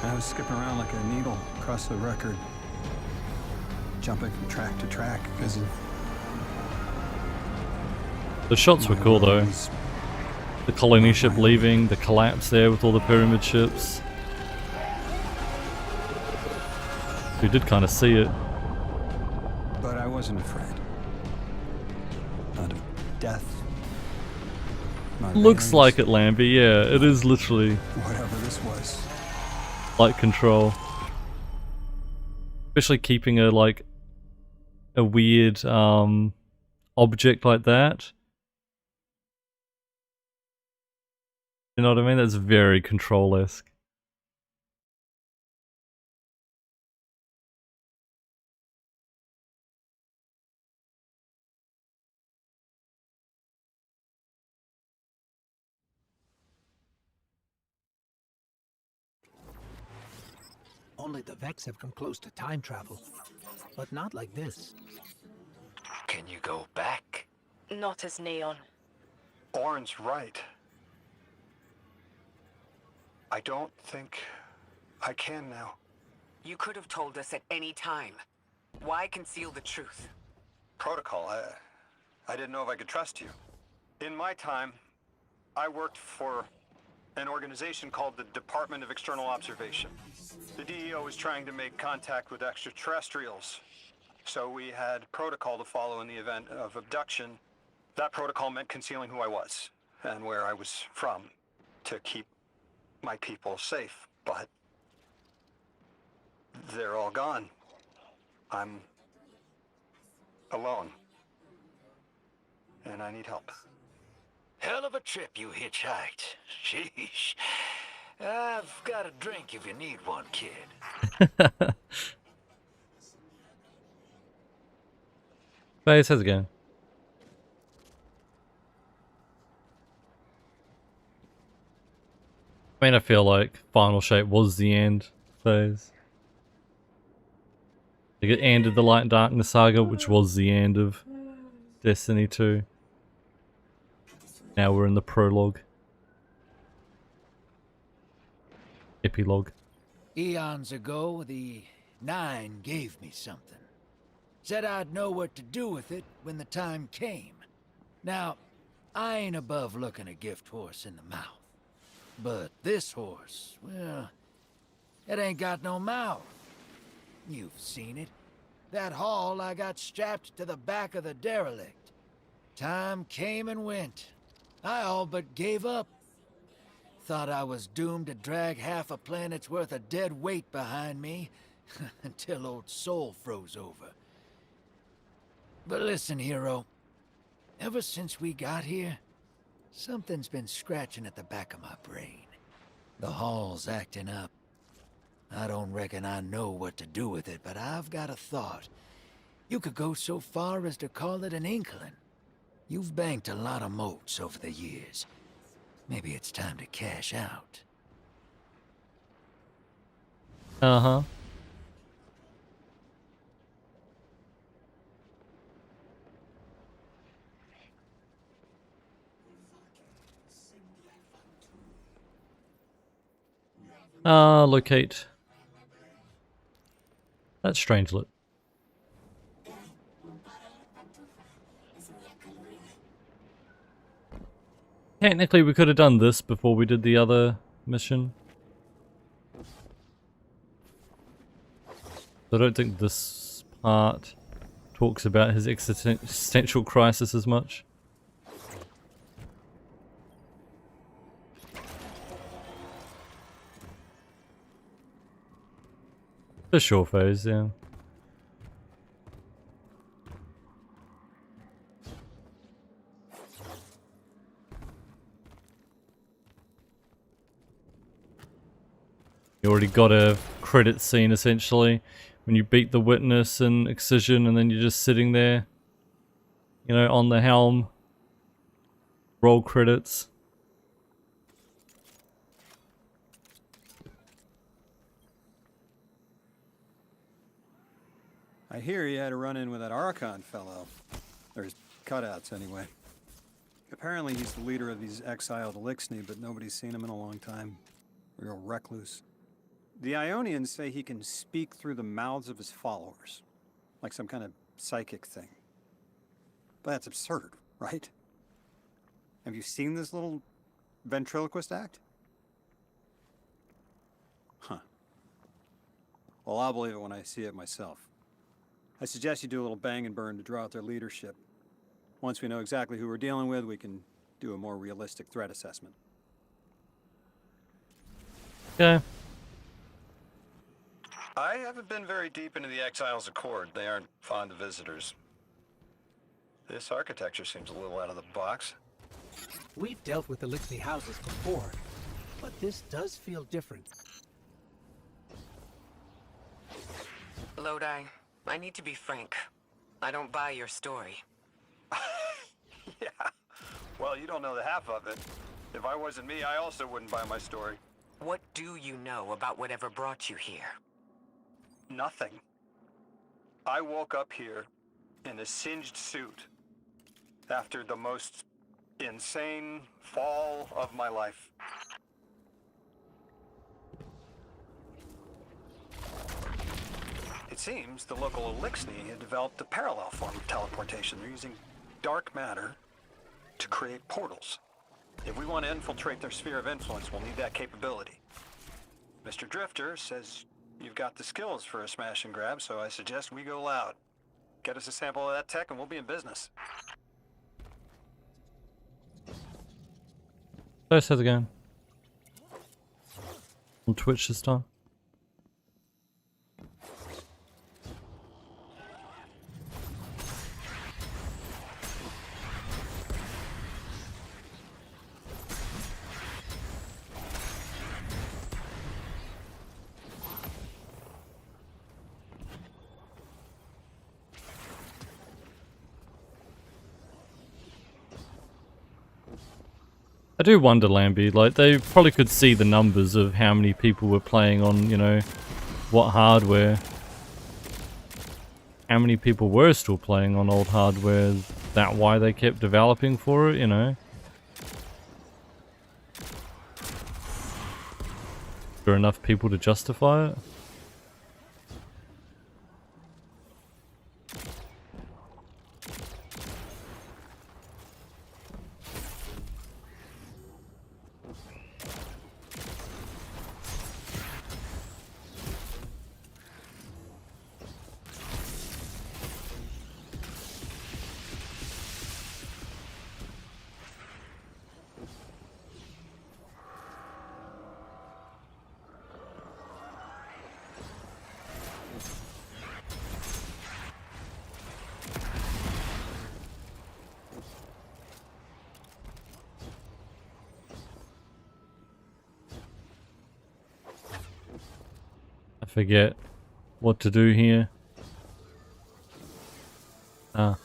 I was skipping around like a needle across the record, jumping from track to track because of... The shots were cool though. The colony ship leaving, the collapse there with all the pyramid ships. We did kind of see it. But I wasn't afraid. Not of death. Not Looks aliens. like it, Lambie, yeah. It is literally Whatever this was. like Control. Especially keeping a, like, a weird, object like that. You know what I mean? That's very Control-esque. Only the Vex have come close to time travel, but not like this. Can you go back? Not as Neon. Orin's right. I don't think I can now. You could have told us at any time. Why conceal the truth? Protocol, I didn't know if I could trust you. In my time, I worked for an organization called the Department of External Observation. The DEO was trying to make contact with extraterrestrials, so we had protocol to follow in the event of abduction. That protocol meant concealing who I was and where I was from to keep my people safe, but they're all gone. I'm alone, and I need help. Hell of a trip you hitchhiked. Sheesh. I've got a drink if you need one, kid. Phase, how's it going? I mean, I feel like Final Shape was the end phase. Like it ended the Light and Darkness saga, which was the end of Destiny 2. Now we're in the prologue. Epilogue. Eons ago, the Nine gave me something. Said I'd know what to do with it when the time came. Now, I ain't above looking a gift horse in the mouth. But this horse, well, it ain't got no mouth. You've seen it. That haul I got strapped to the back of the derelict. Time came and went. I all but gave up. Thought I was doomed to drag half a planet's worth of dead weight behind me until old Soul froze over. But listen, hero. Ever since we got here, something's been scratching at the back of my brain. The hall's acting up. I don't reckon I know what to do with it, but I've got a thought. You could go so far as to call it an inkling. You've banked a lot of motes over the years. Maybe it's time to cash out. Uh-huh. Locate. That's Strangelet. Technically, we could have done this before we did the other mission. I don't think this part talks about his existential crisis as much. For sure, Phase, yeah. You already got a credit scene, essentially, when you beat the Witness and Excision, and then you're just sitting there, you know, on the helm. Roll credits. I hear he had a run-in with that Archon fellow. Or his cutouts, anyway. Apparently he's the leader of these exiled Elixni, but nobody's seen him in a long time. Real recluse. The Ionians say he can speak through the mouths of his followers. Like some kind of psychic thing. But that's absurd, right? Have you seen this little ventriloquist act? Huh. Well, I'll believe it when I see it myself. I suggest you do a little bang and burn to draw out their leadership. Once we know exactly who we're dealing with, we can do a more realistic threat assessment. Okay. I haven't been very deep into the Exiles Accord. They aren't fond of visitors. This architecture seems a little out of the box. We've dealt with Elixni houses before, But this does feel different. Lodi, I need to be frank. I don't buy your story. Yeah. Well, you don't know the half of it. If I wasn't me, I also wouldn't buy my story. What do you know about whatever brought you here? Nothing. I woke up here in a singed suit after the most insane fall of my life. It seems the local Elixni had developed a parallel form of teleportation. They're using dark matter to create portals. If we want to infiltrate their sphere of influence, we'll need that capability. Mr. Drifter says you've got the skills for a smash and grab, so I suggest we go loud. Get us a sample of that tech and we'll be in business. So how's it going? On Twitch this time? I do wonder, Lambie, like, they probably could see the numbers of how many people were playing on, you know, what hardware. How many people were still playing on old hardware, is that why they kept developing for it, you know? Is there enough people to justify it? Forget what to do here. Ah.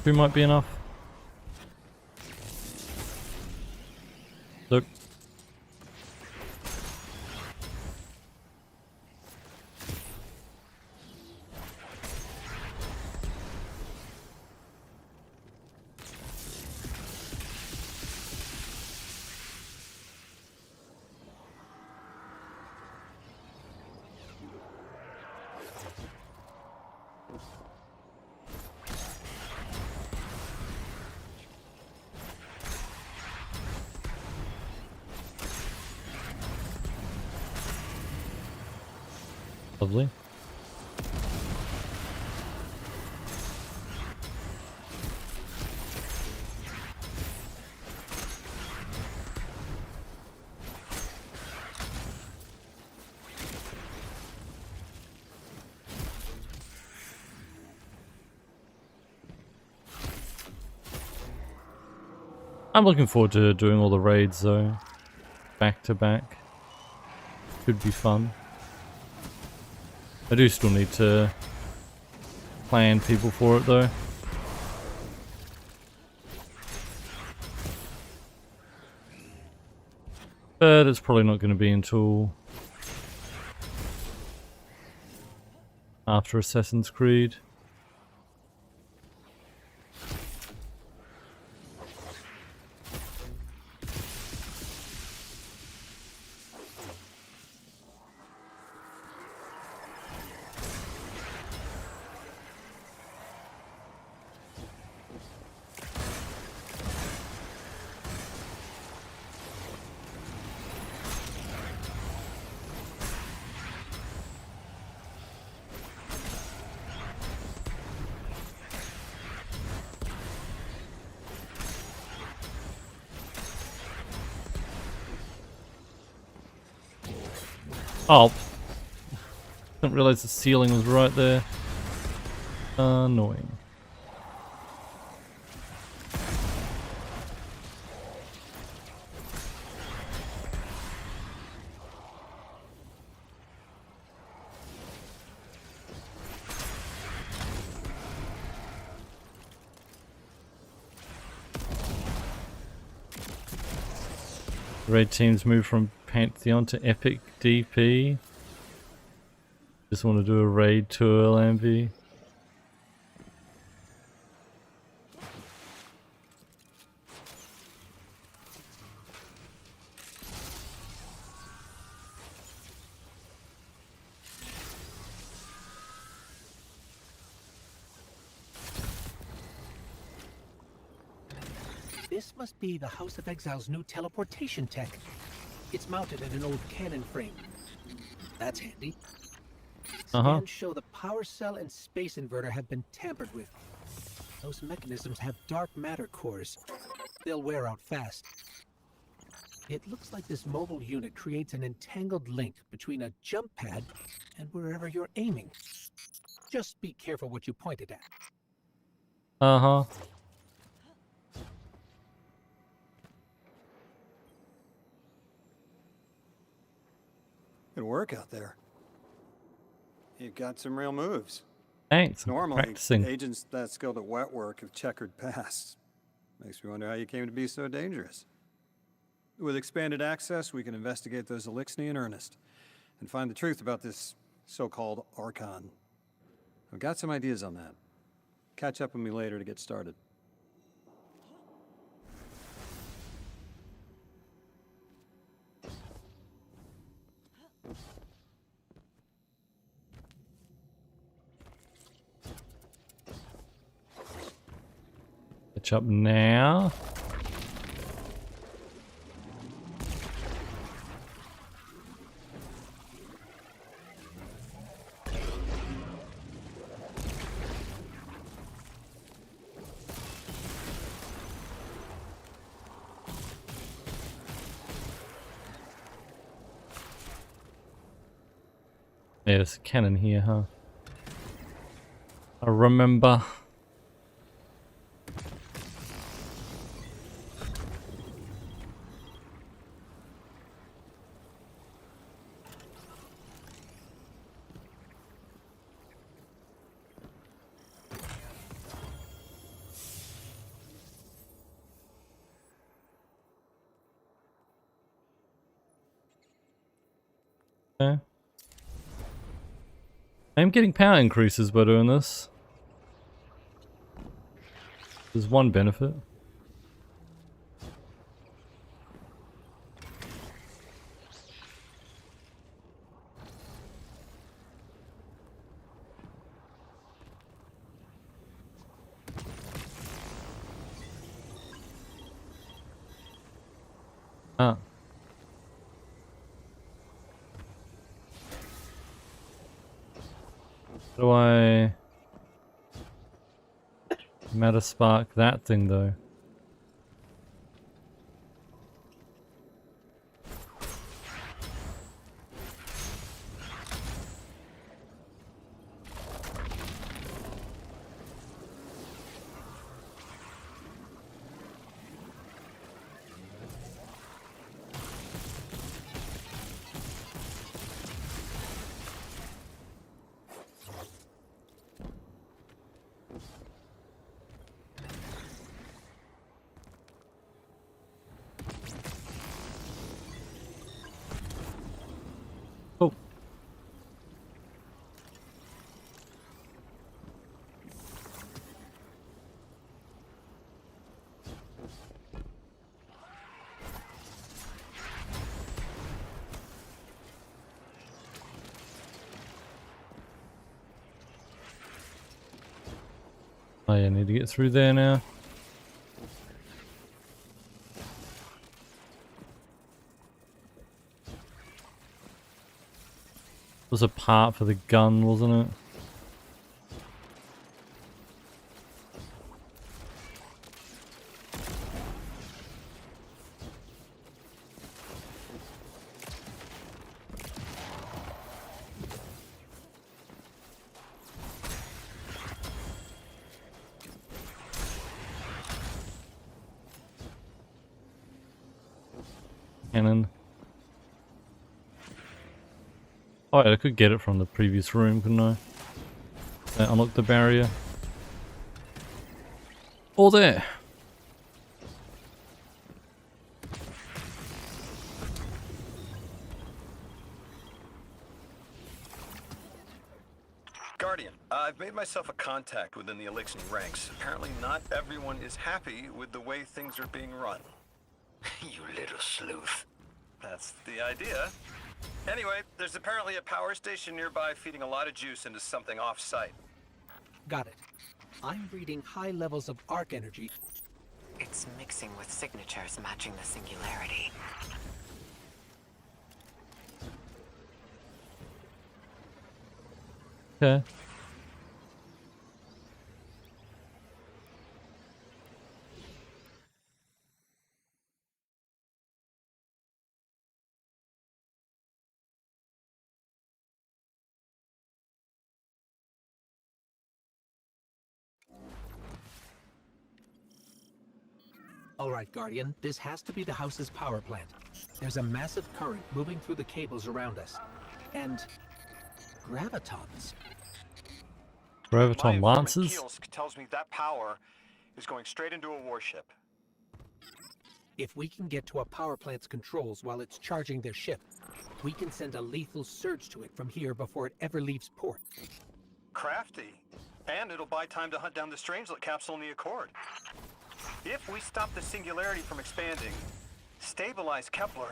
Three might be enough. Look. Lovely. I'm looking forward to doing all the raids though, back to back. Could be fun. I do still need to plan people for it though. But it's probably not going to be until after Assassin's Creed. Oh. Didn't realize the ceiling was right there. Annoying. Raid teams move from Pantheon to Epic DP. Just want to do a raid tour, Lamby. This must be the House of Exile's new teleportation tech. It's mounted in an old cannon frame. That's handy. Scans show the power cell and space inverter have been tampered with. Those mechanisms have dark matter cores. They'll wear out fast. It looks like this mobile unit creates an entangled link between a jump pad and wherever you're aiming. Just be careful what you pointed at. Good work out there. You've got some real moves. Thanks. Normally, Practicing. agents that skilled at wet work have checkered pasts. Makes me wonder how you came to be so dangerous. With expanded access, we can investigate those Elixni in earnest and find the truth about this so-called Archon. I've got some ideas on that. Catch up with me later to get started. Catch up now. Yeah, there's a cannon here, huh? I remember. Okay. I'm getting power increases by doing this. There's one benefit. Ah. How do I meta spark that thing though? Oh. Oh yeah, I need to get through there now. Was a part for the gun, wasn't it? Cannon. Oh, yeah, I could get it from the previous room, couldn't I? Unlock the barrier. All there. Guardian, I've made myself a contact within the Eliksni ranks. Apparently not everyone is happy with the way things are being run. You little sleuth. That's the idea. Anyway, there's apparently a power station nearby feeding a lot of juice into something off-site. Got it. I'm reading high levels of arc energy. It's mixing with signatures matching the singularity. Okay. All right, Guardian, this has to be the house's power plant. There's a massive current moving through the cables around us. And gravitons. Graviton My lances? informant Kielsk tells me that power is going straight into a warship. If we can get to a power plant's controls while it's charging their ship, we can send a lethal surge to it from here before it ever leaves port. Crafty. And it'll buy time to hunt down the Strangelet capsule in the Accord. If we stop the singularity from expanding, stabilize Kepler,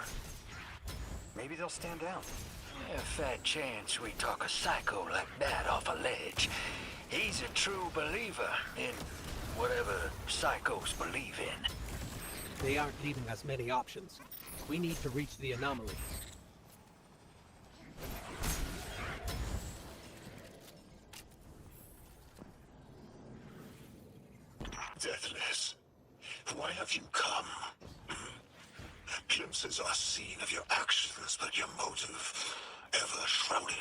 maybe they'll stand down. A fat chance we talk a psycho like that off a ledge. He's a true believer in whatever psychos believe in. They aren't leaving us many options. We need to reach the anomaly. Deathless, why have you come? Glimpses are seen of your actions, but your motive ever shrouded.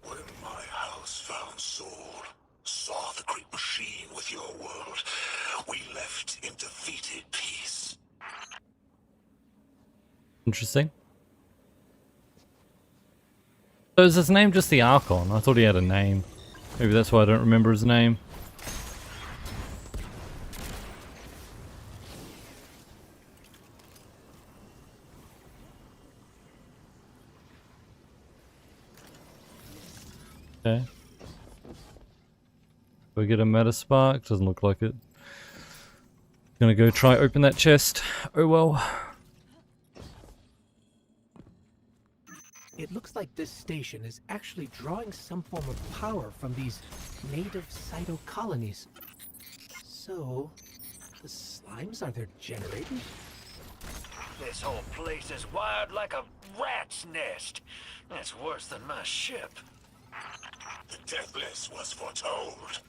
When my house found Soul, saw the great machine with your world, we left in defeated peace. Interesting. So is his name just the Archon? I thought he had a name. Maybe that's why I don't remember his name. Okay. Do I get a meta spark? Doesn't look like it. Gonna go try open that chest. Oh well. It looks like this station is actually drawing some form of power from these native cyto colonies. So, the slimes are their generators? This whole place is wired like a rat's nest. That's worse than my ship. The Deathless was foretold.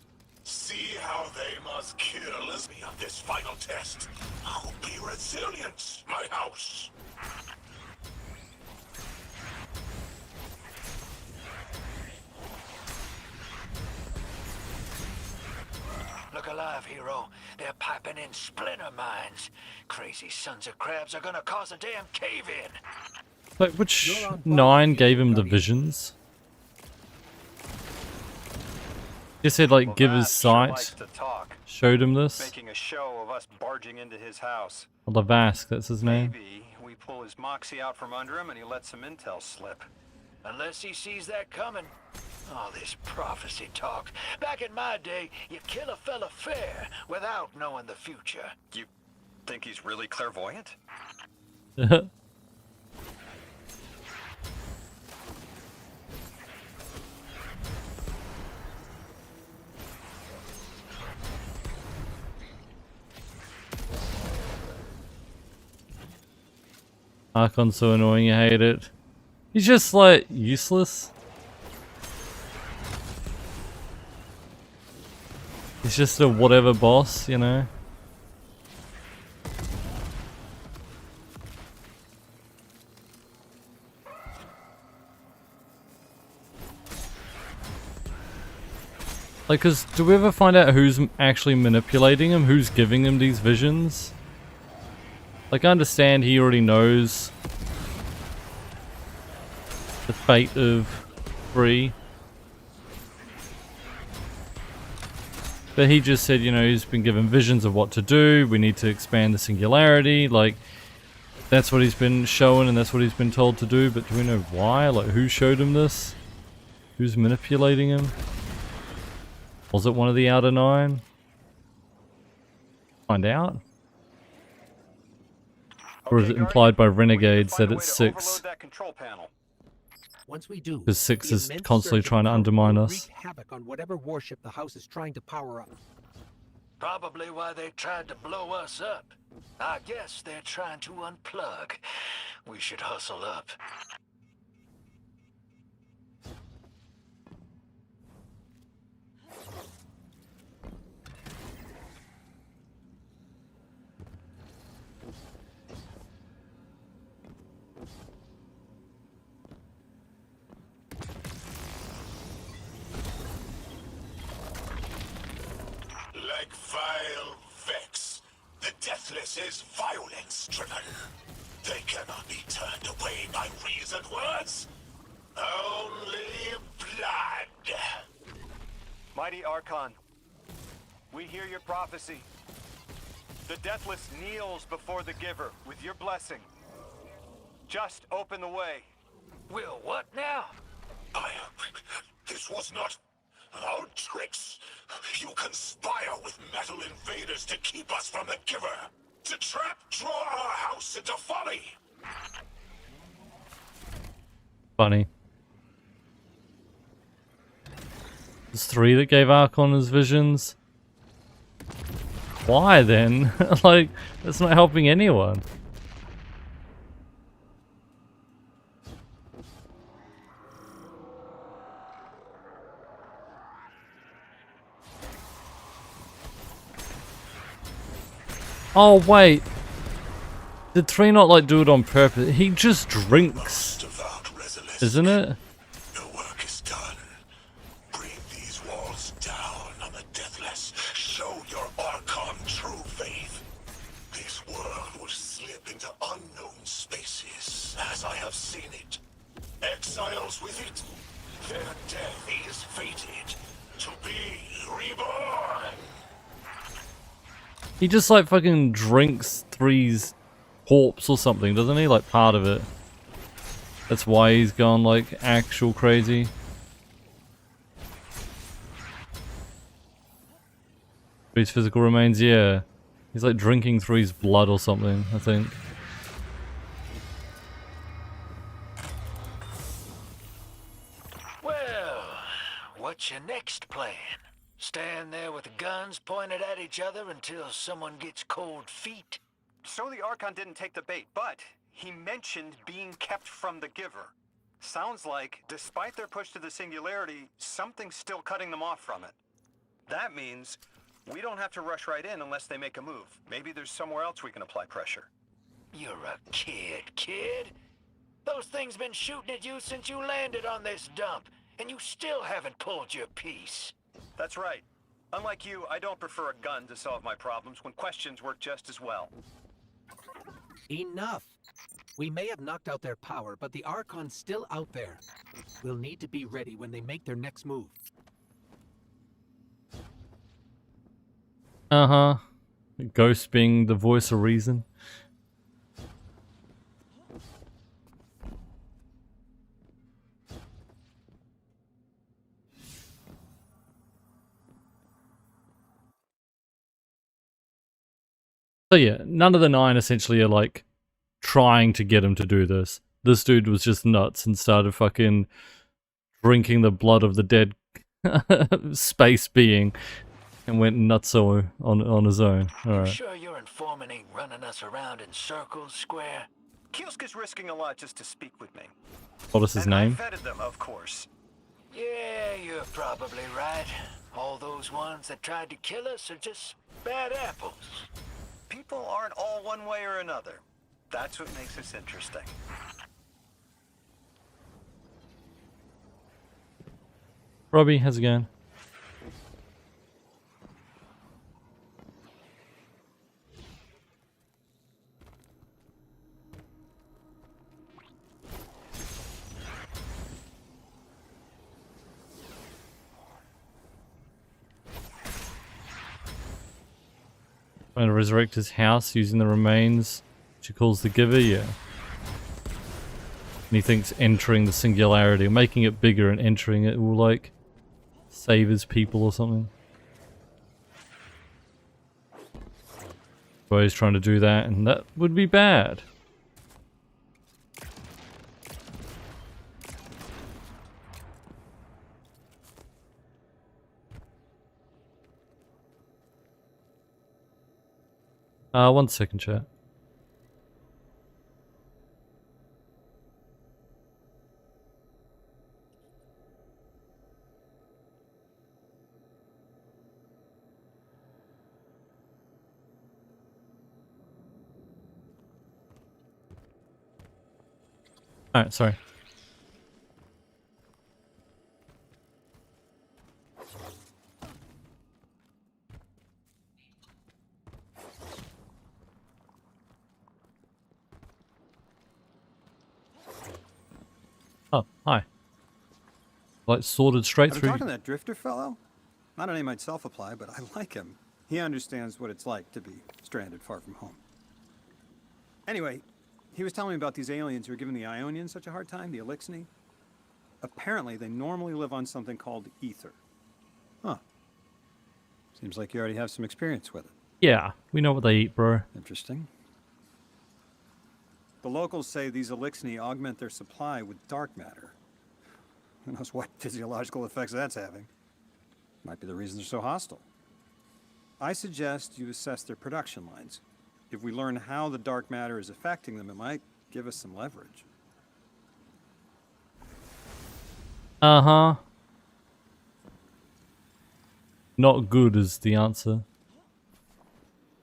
See how they must kill me on this final test. I'll be resilient, my house. Look alive, hero. They're piping in splinter mines. Crazy sons of crabs are gonna cause a damn cave-in. Like, which 9 gave him the visions? Just said, like, give his sight. Showed him this. Making a show of us barging into his house. Or Lavask, that's his name. Maybe we pull his moxie out from under him and he lets some intel slip. Unless he sees that coming. All this prophecy talk. Back in my day, you kill a fella fair without knowing the future. You think he's really clairvoyant? Archon's so annoying, you hate it. He's just like useless. He's just a whatever boss, you know. Like, cause do we ever find out who's actually manipulating him? Who's giving him these visions? Like, I understand he already knows the fate of Bree. But he just said, you know, he's been given visions of what to do. We need to expand the singularity. Like, that's what he's been shown and that's what he's been told to do. But do we know why? Like, who showed him this? Who's manipulating him? Was it one of the Outer Nine? Find out? Or is it implied by Renegades that it's 6? Once we do, Because 6 the is immense constantly surge of trying to power undermine will us. wreak havoc on whatever warship the house is trying to power up. Probably why they tried to blow us up. I guess they're trying to unplug. We should hustle up. Like vile Vex, the Deathless is violence-driven. They cannot be turned away by reasoned words. Only blood. Mighty Archon, we hear your prophecy. The Deathless kneels before the Giver with your blessing. Just open the way. Will what now? This was not our tricks. You conspire with metal invaders to keep us from the Giver. To draw our house into folly. Funny. There's 3 that gave Archon his visions. Why then? Like, that's not helping anyone. Oh wait, did 3 not like do it on purpose? He just drinks, isn't it? Your work is done. Bring these walls down on the Deathless. Show your Archon true faith. This world will slip into unknown spaces, as I have seen it. Exiles with it. Their death is fated to be reborn. He just like fucking drinks 3's corpse or something, doesn't he? Like part of it. That's why he's gone like actual crazy. His physical remains, yeah. He's like drinking 3's blood or something, I think. Well, what's your next plan? Stand there with the guns pointed at each other until someone gets cold feet? So the Archon didn't take the bait, but he mentioned being kept from the Giver. Sounds like, despite their push to the Singularity, something's still cutting them off from it. That means we don't have to rush right in unless they make a move. Maybe there's somewhere else we can apply pressure. You're a kid. Those things been shooting at you since you landed on this dump, and you still haven't pulled your piece. That's right. Unlike you, I don't prefer a gun to solve my problems when questions work just as well. Enough. We may have knocked out their power, but the Archon's still out there. We'll need to be ready when they make their next move. Uh-huh. Ghost being the voice of reason. So yeah, none of the 9 essentially are like trying to get him to do this. This dude was just nuts and started fucking drinking the blood of the dead space being and went nutso on his own. Alright. Sure your informant ain't running us around in circles, Square? Kiosk is risking a lot just to speak with me. What is his and name? I vetted them, of course. Yeah, you're probably right. All those ones that tried to kill us are just bad apples. People aren't all one way or another. That's what makes us interesting. Robbie, how's it going? Trying to resurrect his house using the remains she calls the Giver, yeah. And he thinks entering the singularity, making it bigger and entering it will like save his people or something. So he's trying to do that, and that would be bad. One second, chat. Alright, sorry. Oh, hi. Like sorted straight I've through. been talking to that drifter fellow. Not a name I'd self-apply, but I like him. He understands what it's like to be stranded far from home. Anyway, he was telling me about these aliens who are giving the Ionians such a hard time, the Elixni. Apparently, they normally live on something called ether. Huh. Seems like you already have some experience with it. Yeah, we know what they eat, bro. Interesting. The locals say these Elixni augment their supply with dark matter. Who knows what physiological effects that's having. Might be the reason they're so hostile. I suggest you assess their production lines. If we learn how the dark matter is affecting them, it might give us some leverage. Uh-huh. Not good is the answer.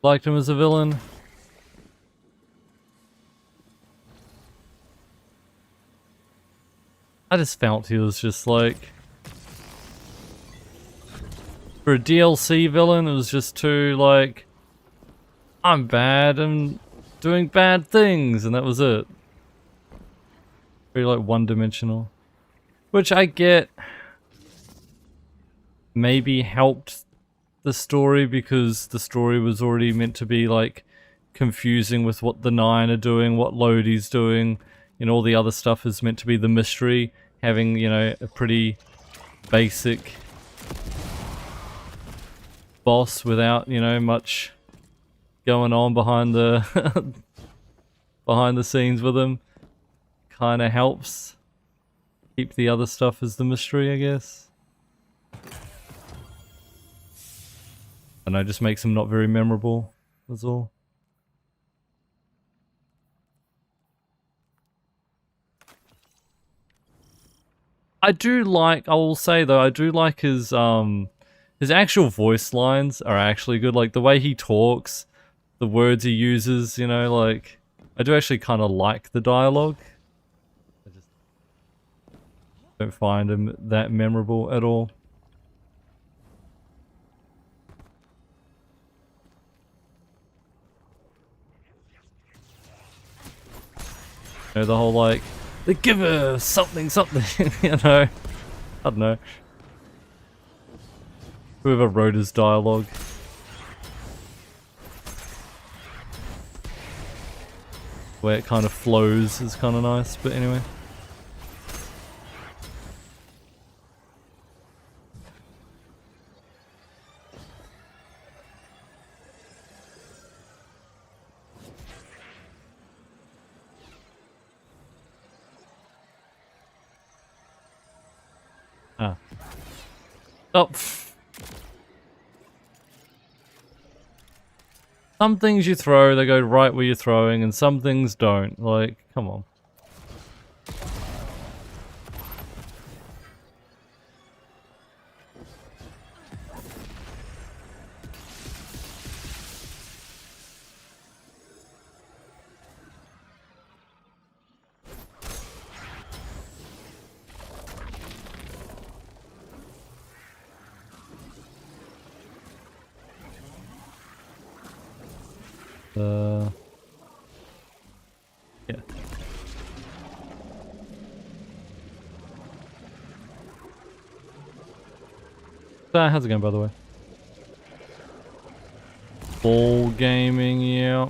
Liked him as a villain. I just felt he was just like... For a DLC villain, it was just too like... I'm bad and doing bad things, and that was it. Very like one-dimensional. Which I get... maybe helped the story because the story was already meant to be like confusing with what the Nine are doing, what Lodi's doing, you know, all the other stuff is meant to be the mystery, having, you know, a pretty basic boss without, you know, much going on behind the behind the scenes with him kind of helps keep the other stuff as the mystery, I guess. And it just makes him not very memorable, that's all. I do like, I will say though, I do like his actual voice lines are actually good. Like the way he talks, the words he uses, you know, like, I do actually kind of like the dialogue. I just don't find him that memorable at all. You know, the whole like, the Giver something something, you know, I don't know. Whoever wrote his dialogue. Where it kind of flows is kind of nice, but anyway. Ah. Oh. Some things you throw, they go right where you're throwing, and some things don't. Like, come on. Yeah. How's it going, by the way? Ball gaming, yeah.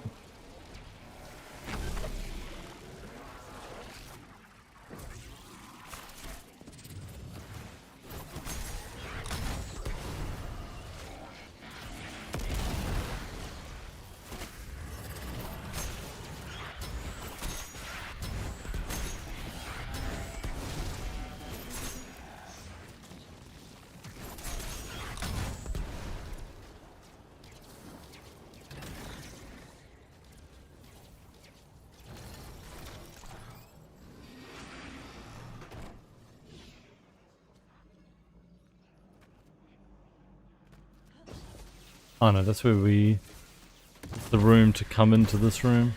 Oh no, that's where we... It's the room to come into this room.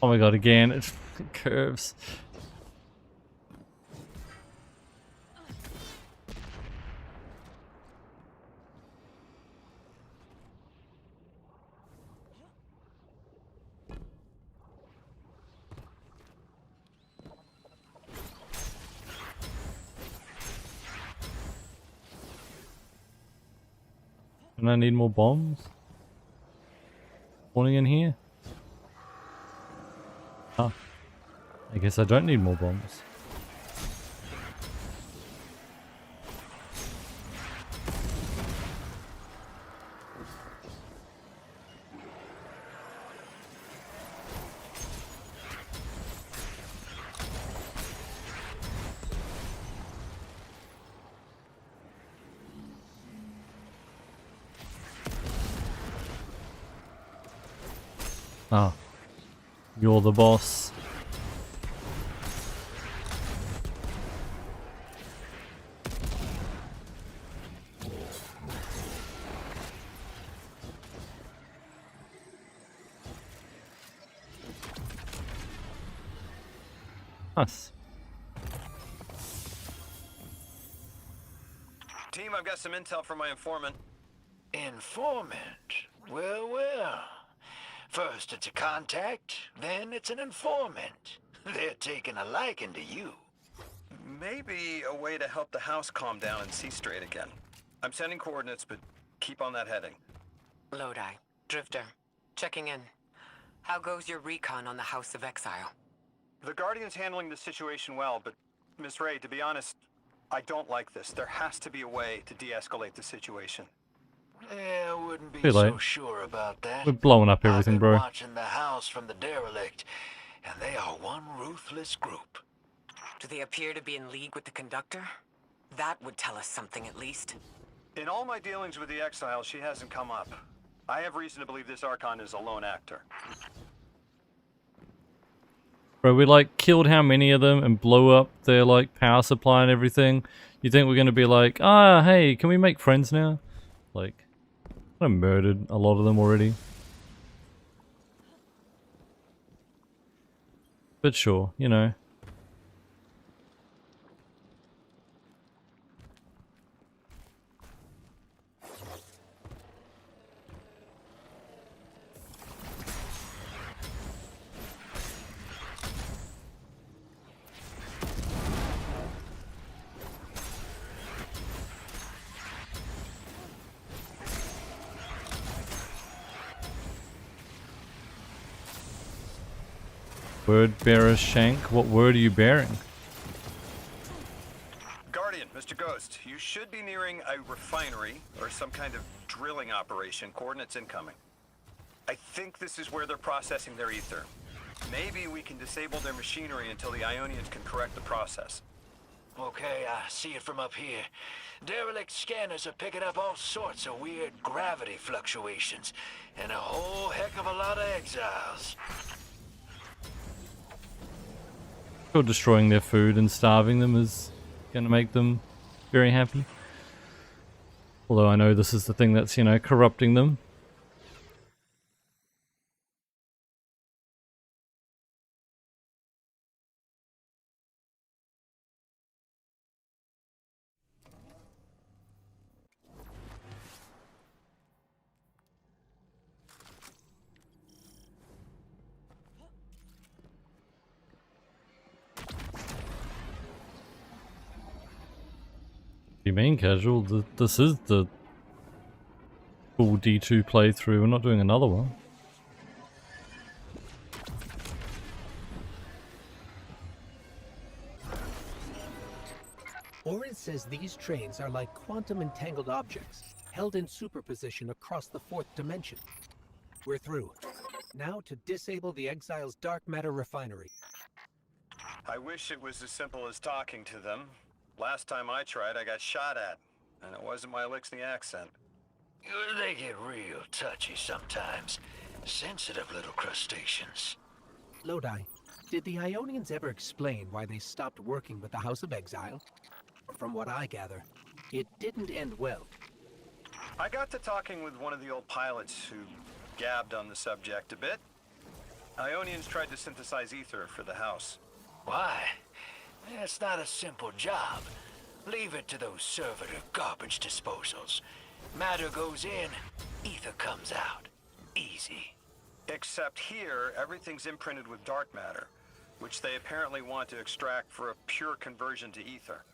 Oh my god, again, it curves. And I need more bombs? Spawning in here? Huh. I guess I don't need more bombs. Ah. You're the boss. Nice. Team, I've got some intel from my informant. Informant? Well, well. First it's a contact, then it's an informant. They're taking a liking to you. Maybe a way to help the house calm down and see straight again. I'm sending coordinates, but keep on that heading. Lodi, Drifter, checking in. How goes your recon on the House of Exile? The Guardian's handling the situation well, but Miss Ray, to be honest, I don't like this. There has to be a way to de-escalate the situation. Yeah, I wouldn't be Too late. so sure about that. We're blowing up everything, I've been bro. watching the house from the derelict, and they are one ruthless group. Do they appear to be in league with the Conductor? That would tell us something at least. In all my dealings with the Exile, she hasn't come up. I have reason to believe this Archon is a lone actor. Bro, we like killed how many of them and blew up their like power supply and everything. You think we're gonna be like, ah, hey, can we make friends now? Like, I murdered a lot of them already. But sure, you know. Word bearer Shank, what word are you bearing? Guardian, Mr. Ghost, you should be nearing a refinery or some kind of drilling operation. Coordinates incoming. I think this is where they're processing their ether. Maybe we can disable their machinery until the Ionians can correct the process. Okay, I see it from up here. Derelict scanners are picking up all sorts of weird gravity fluctuations, and a whole heck of a lot of exiles. Sure, destroying their food and starving them is gonna make them very happy. Although I know this is the thing that's, you know, corrupting them. You mean casual? This is the full D2 playthrough. We're not doing another one. Orin says these trains are like quantum entangled objects, held in superposition across the fourth dimension. We're through. Now to disable the Exile's dark matter refinery. I wish it was as simple as talking to them. Last time I tried, I got shot at, and it wasn't my Elixni accent. They get real touchy sometimes. Sensitive little crustaceans. Lodi, did the Ionians ever explain why they stopped working with the House of Exile? From what I gather, it didn't end well. I got to talking with one of the old pilots who gabbed on the subject a bit. Ionians tried to synthesize ether for the house. Why? It's not a simple job. Leave it to those servitor garbage disposals. Matter goes in, ether comes out. Easy. Except here, everything's imprinted with dark matter, which they apparently want to extract for a pure conversion to ether.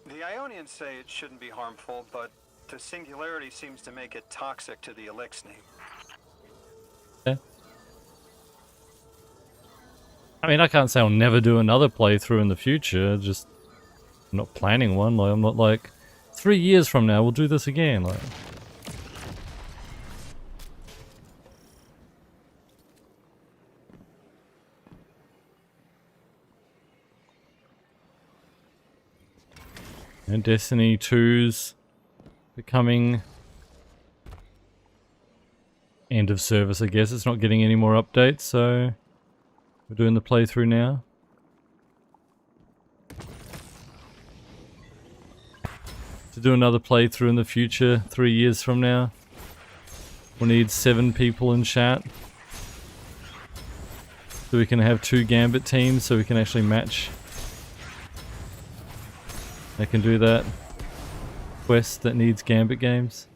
The Ionians say it shouldn't be harmful, but the singularity seems to make it toxic to the Elixni. Okay. I mean, I can't say I'll never do another playthrough in the future, just I'm not planning one. Like, I'm not like 3 years from now we'll do this again. Like, and Destiny 2's becoming end of service, I guess. It's not getting any more updates, so we're doing the playthrough now. To do another playthrough in the future, 3 years from now, we'll need 7 people in chat. So we can have 2 Gambit teams, so we can actually match. I can do that quest that needs Gambit games.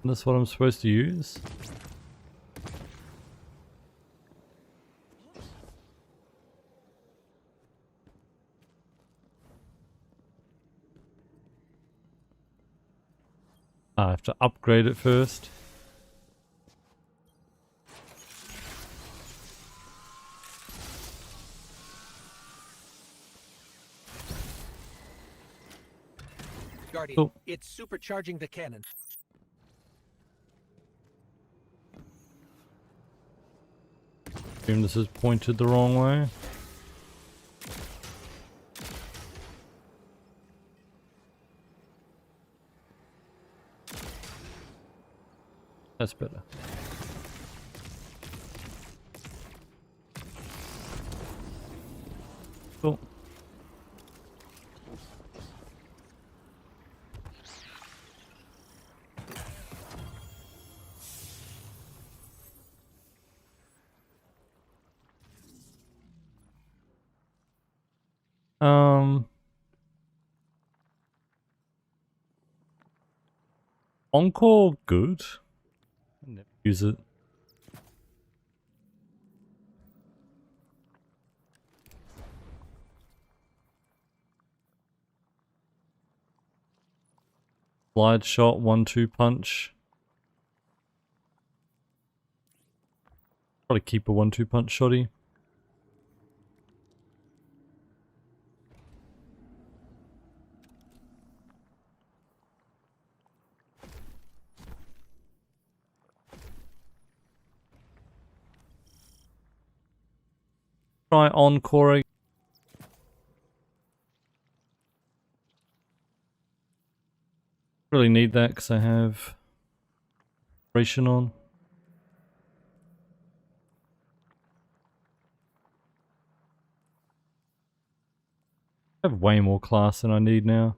That's what I'm supposed to use? I have to upgrade it first. Guardian, Cool. it's supercharging the cannon. Assume this is pointed the wrong way. That's better. Cool. Encore good. I never use it. Slide shot, 1-2 punch. Probably keep a 1-2 punch shotty. try Encore. Really need that because I have Ration on. I have way more class than I need now.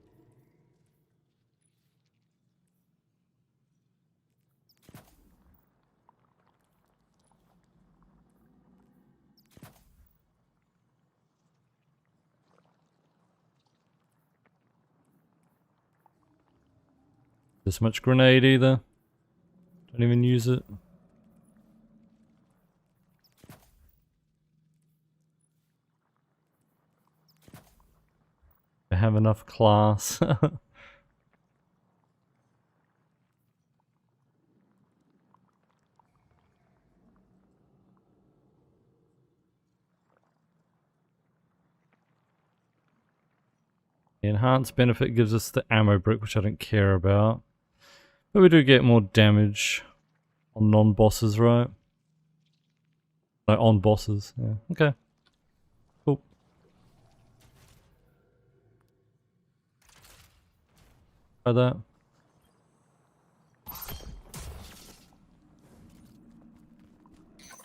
This much grenade either. Don't even use it. I have enough class. The enhanced benefit gives us the ammo brick, which I don't care about. But we do get more damage on non-bosses, right? Like on bosses, yeah. Okay. Cool. Try that.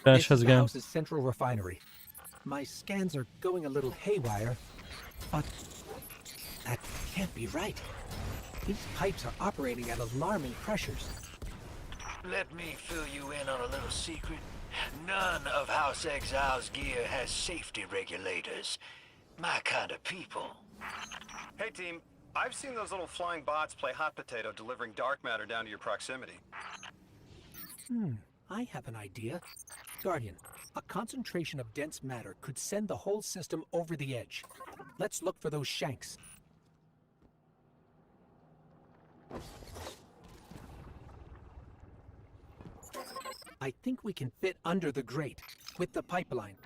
Dash, how's it the going? house's central refinery. My scans are going a little haywire, but that can't be right. These pipes are operating at alarming pressures. Let me fill you in on a little secret. None of House Exile's gear has safety regulators. My kind of people. Hey team, I've seen those little flying bots play hot potato delivering dark matter down to your proximity. I have an idea. Guardian, a concentration of dense matter could send the whole system over the edge. Let's look for those shanks. I think we can fit under the grate with the pipeline.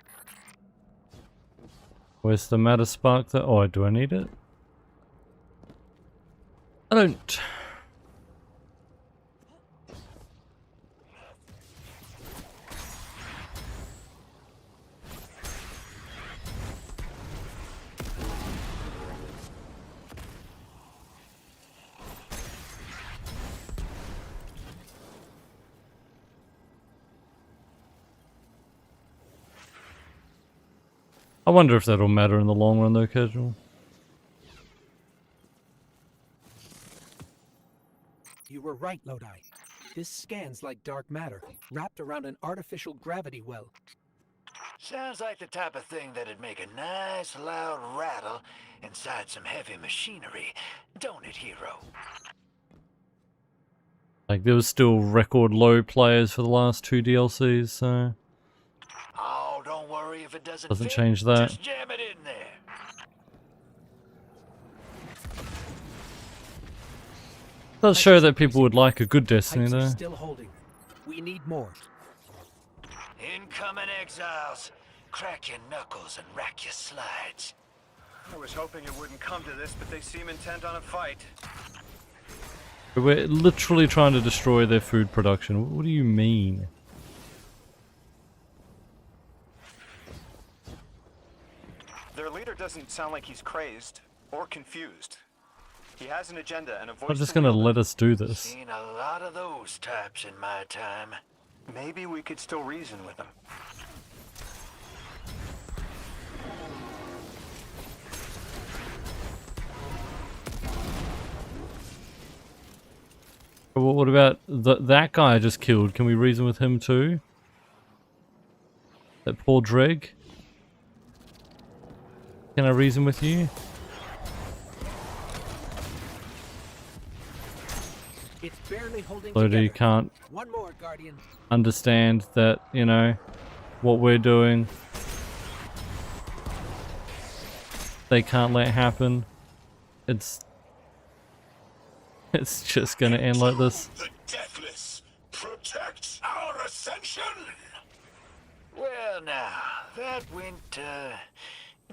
Where's the matter spark that? Oh, do I need it? I don't. I wonder if that'll matter in the long run though, Casual. You were right, Lodi. This scans like dark matter, wrapped around an artificial gravity well. Sounds like the type of thing that'd make a nice loud rattle inside some heavy machinery, don't it, hero? Like there was still record low players for the last 2 DLCs, so Oh, don't worry if it doesn't fit. change that. Just jam it in there. Does show that people would like a good Destiny Pipes are though. still holding. We need more. Incoming exiles. Crack your knuckles and rack your slides. I was hoping it wouldn't come to this, but they seem intent on a fight. We're literally trying to destroy their food production. What do you mean? Their leader doesn't sound like he's crazed or confused. He has an agenda and a voice. I'm just gonna let us do this. Seen a lot of those types in my time. Maybe we could still reason with him. What about that guy I just killed? Can we reason with him too? That poor Dreg? Can I reason with you? It's barely holding Lodi together. can't One more, Guardian. understand that, you know, what we're doing. They can't let it happen. It's just gonna end like this. The Deathless protects our ascension. Well now, that went,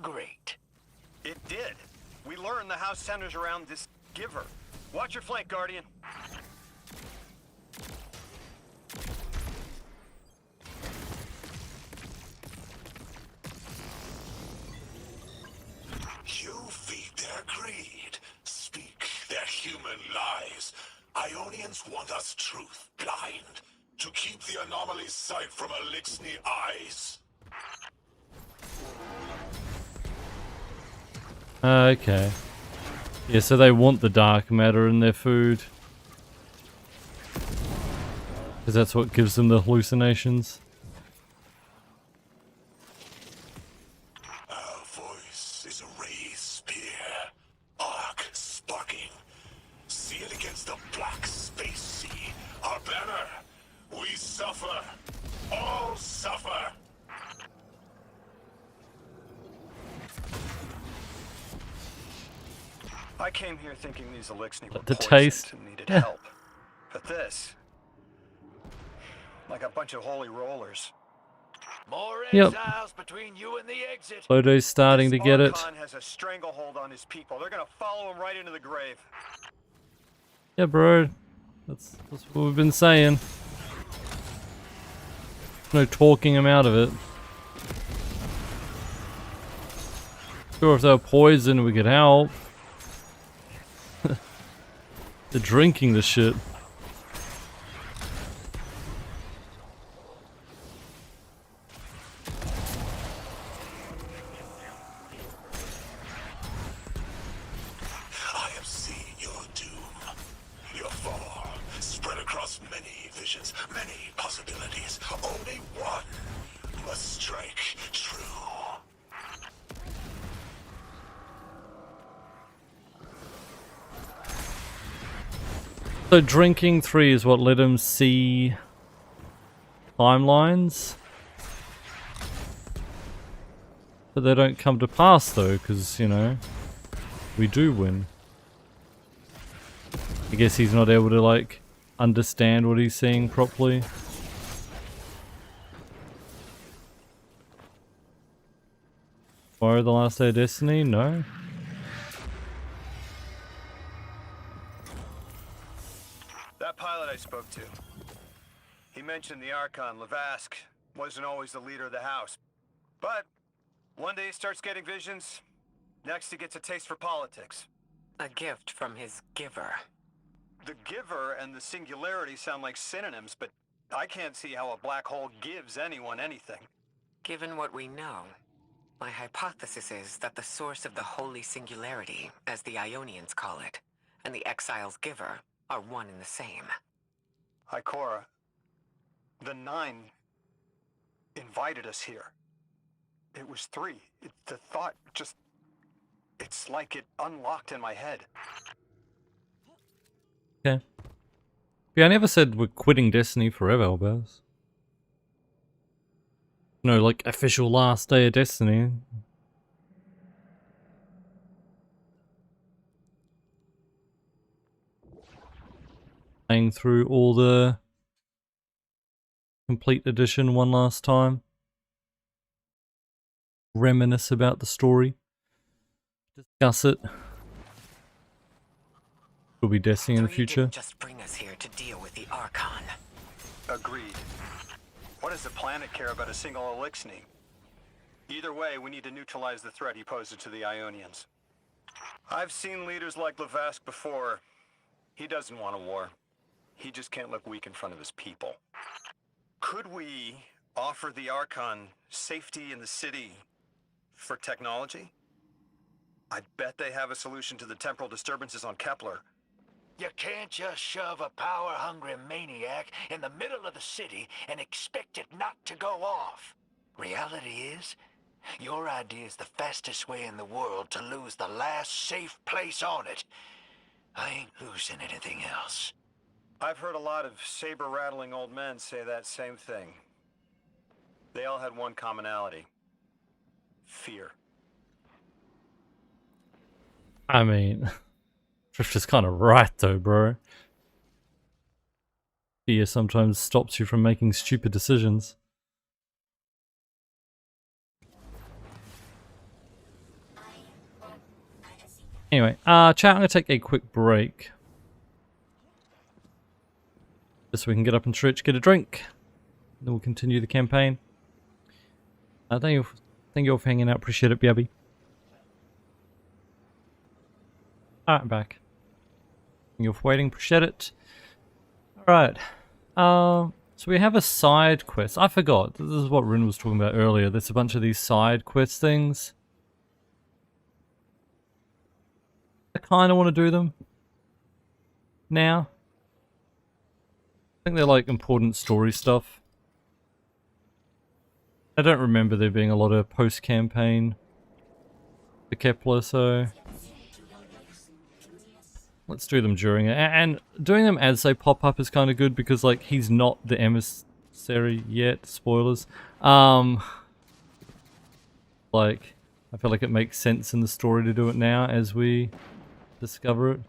great. It did. We learned the house centers around this giver. Watch your flank, Guardian. Ionians want us truth blind, to keep the anomaly's sight from Elixni eyes. Okay. Yeah, so they want the dark matter in their food. Because that's what gives them the hallucinations. Our voice is a raised spear, arc sparking, sealed against the black space sea. Our banner, we suffer, all suffer. I came here thinking these Elixni were The poisoned taste. and needed Yeah. help. But this, like a bunch of holy rollers. More Yep. exiles between you and the exit. Photo's starting to get it. Archon has a stranglehold on his people. They're gonna follow him right into the grave. Yeah, bro. That's what we've been saying. No talking him out of it. Sure, if they were poisoned, we could help. They're drinking the shit. I have seen your doom, your fall, spread across many visions, many possibilities. Only one must strike true. So drinking 3 is what let him see timelines. But they don't come to pass though, because, you know, we do win. I guess he's not able to, like, understand what he's seeing properly. Tomorrow, the last day of Destiny? No? That pilot I spoke to, he mentioned the Archon, Lavask, wasn't always the leader of the house. But one day he starts getting visions, next he gets a taste for politics. A gift from his giver. The giver and the singularity sound like synonyms, but I can't see how a black hole gives anyone anything. Given what we know, my hypothesis is that the source of the holy singularity, as the Ionians call it, and the exile's giver are one and the same. Ikora, the Nine invited us here. It was 3. The thought just... it's like it unlocked in my head. Okay. Yeah, I never said we're quitting Destiny forever, Albaz. No, like, official last day of Destiny. Playing through all the complete edition one last time. Reminisce about the story. Discuss it. Will be Destiny in the future. Just bring us here to deal with the Archon. Agreed. What does the planet care about a single Elixni? Either way, we need to neutralize the threat he poses to the Ionians. I've seen leaders like Lavask before. He doesn't want a war. He just can't look weak in front of his people. Could we offer the Archon safety in the city for technology? I bet they have a solution to the temporal disturbances on Kepler. You can't just shove a power-hungry maniac in the middle of the city and expect it not to go off. Reality is, your idea is the fastest way in the world to lose the last safe place on it. I ain't losing anything else. I've heard a lot of saber-rattling old men say that same thing. They all had one commonality. Fear. I mean, Drifter's kind of right though, bro. Fear sometimes stops you from making stupid decisions. Anyway, chat, I'm gonna take a quick break. Just so we can get up and stretch, get a drink. Then we'll continue the campaign. Thank you all for hanging out, appreciate it, BRB. Alright, I'm back. Thank you all for waiting, appreciate it. Alright. So we have a side quest. I forgot. This is what Rin was talking about earlier. There's a bunch of these side quest things. I kind of want to do them now. I think they're like important story stuff. I don't remember there being a lot of post-campaign for Kepler, so let's do them during it. And doing them as they pop up is kind of good because, like, he's not the emissary yet. Spoilers. Like, I feel like it makes sense in the story to do it now as we discover it.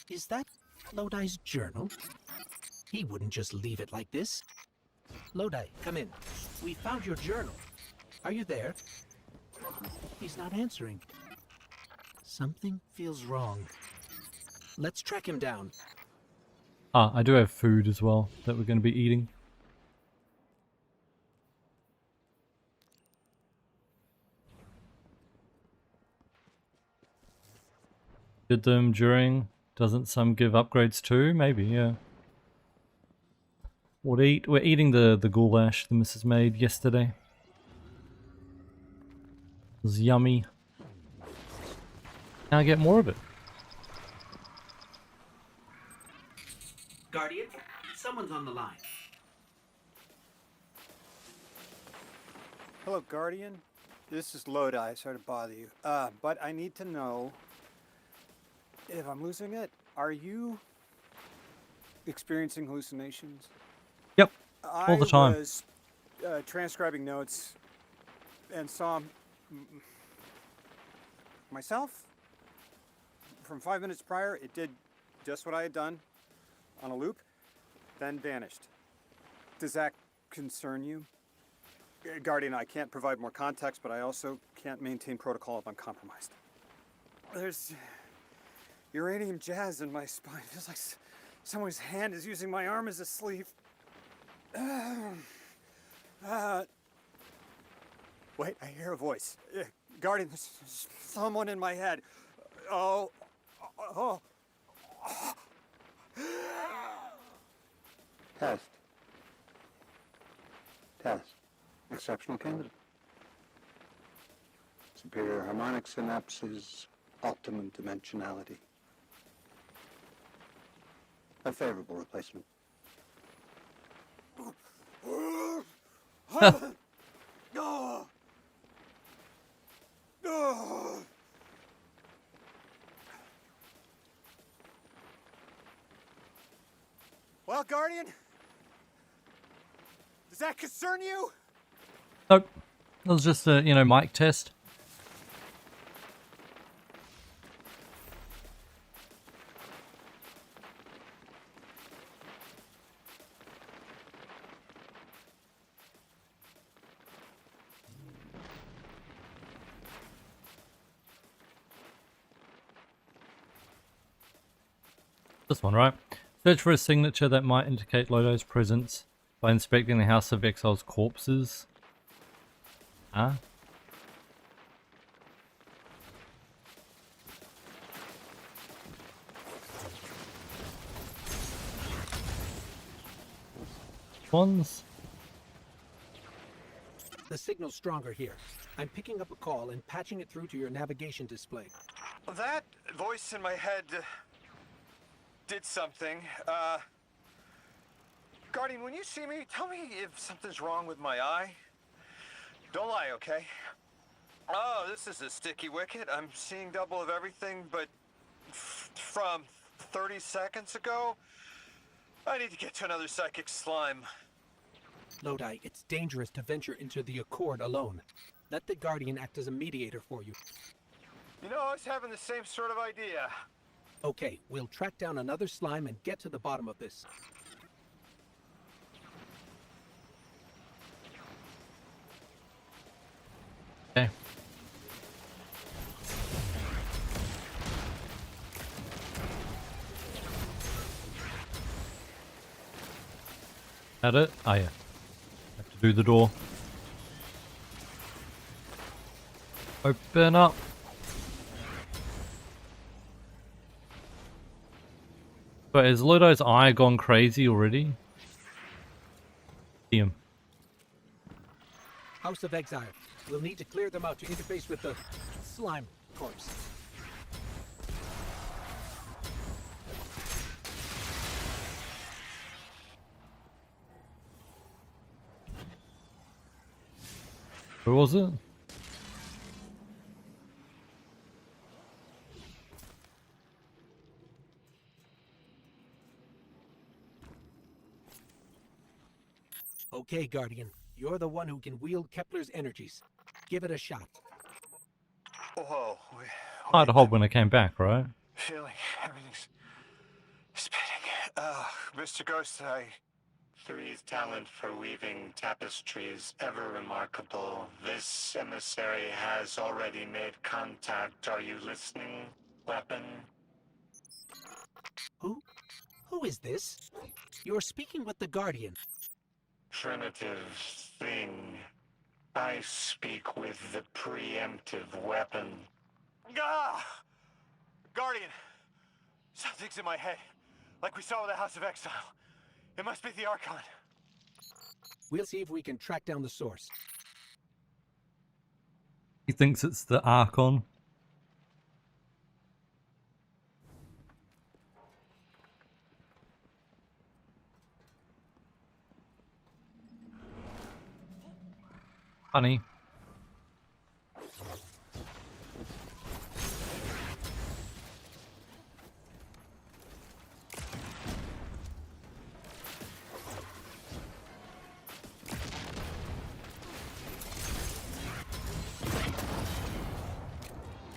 Is that Lodi's journal? He wouldn't just leave it like this. Lodi, come in. We found your journal. Are you there? He's not answering. Something feels wrong. Let's track him down. Ah, I do have food as well that we're going to be eating. Did them during... Doesn't some give upgrades too? Maybe, yeah. We're eating the goulash the missus made yesterday. It was yummy. Now I get more of it. Guardian, someone's on the line. Hello, Guardian. This is Lodi. Sorry to bother you. But I need to know if I'm losing it. Are you experiencing hallucinations? Yep, all the time. I was transcribing notes and saw myself from 5 minutes prior. It did just what I had done on a loop, then vanished. Does that concern you? Guardian, I can't provide more context, but I also can't maintain protocol if I'm compromised. There's uranium jazz in my spine. It feels like someone's hand is using my arm as a sleeve. Wait, I hear a voice. Guardian, there's someone in my head. Oh. Test. Exceptional candidate. Superior harmonic synapses, optimum dimensionality. A favorable replacement. Well, Guardian, does that concern you? Nope. It was just a, mic test. This one, right? Search for a signature that might indicate Lodi's presence by inspecting the House of Exile's corpses. Huh? Ones? The signal's stronger here. I'm picking up a call and patching it through to your navigation display. That voice in my head did something. Guardian, when you see me, tell me if something's wrong with my eye. Don't lie, okay? Oh, this is a sticky wicket. I'm seeing double of everything, but from 30 seconds ago, I need to get to another psychic slime. Lodi, it's dangerous to venture into the Accord alone. Let the Guardian act as a mediator for you. You know, I was having the same sort of idea. Okay, we'll track down another slime and get to the bottom of this. Okay. That it? Oh yeah. Have to do the door. Open up. But has Ludo's eye gone crazy already? See him. House of Exile. We'll need to clear them out to interface with the slime corpse. Where was it? Okay, Guardian. You're the one who can wield Kepler's energies. Give it a shot. Whoa. Hard to hold when I came back, right? Feeling everything's spinning. Mr. Ghost, Three's talent for weaving tapestries ever remarkable. This emissary has already made contact. Are you listening, weapon? Who is this? You're speaking with the Guardian. Primitive thing. I speak with the preemptive weapon. Ah! Guardian! Something's in my head. Like we saw with the House of Exile. It must be the Archon. We'll see if we can track down the source. He thinks it's the Archon. Funny.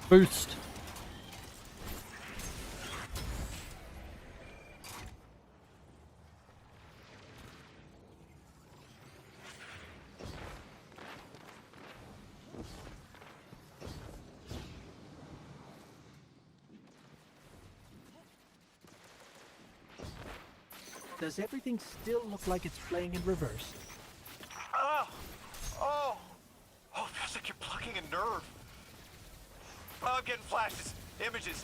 Boost. Does everything still look like it's playing in reverse? Oh! Oh! Oh, it feels like you're plucking a nerve. Oh, I'm getting flashes, images.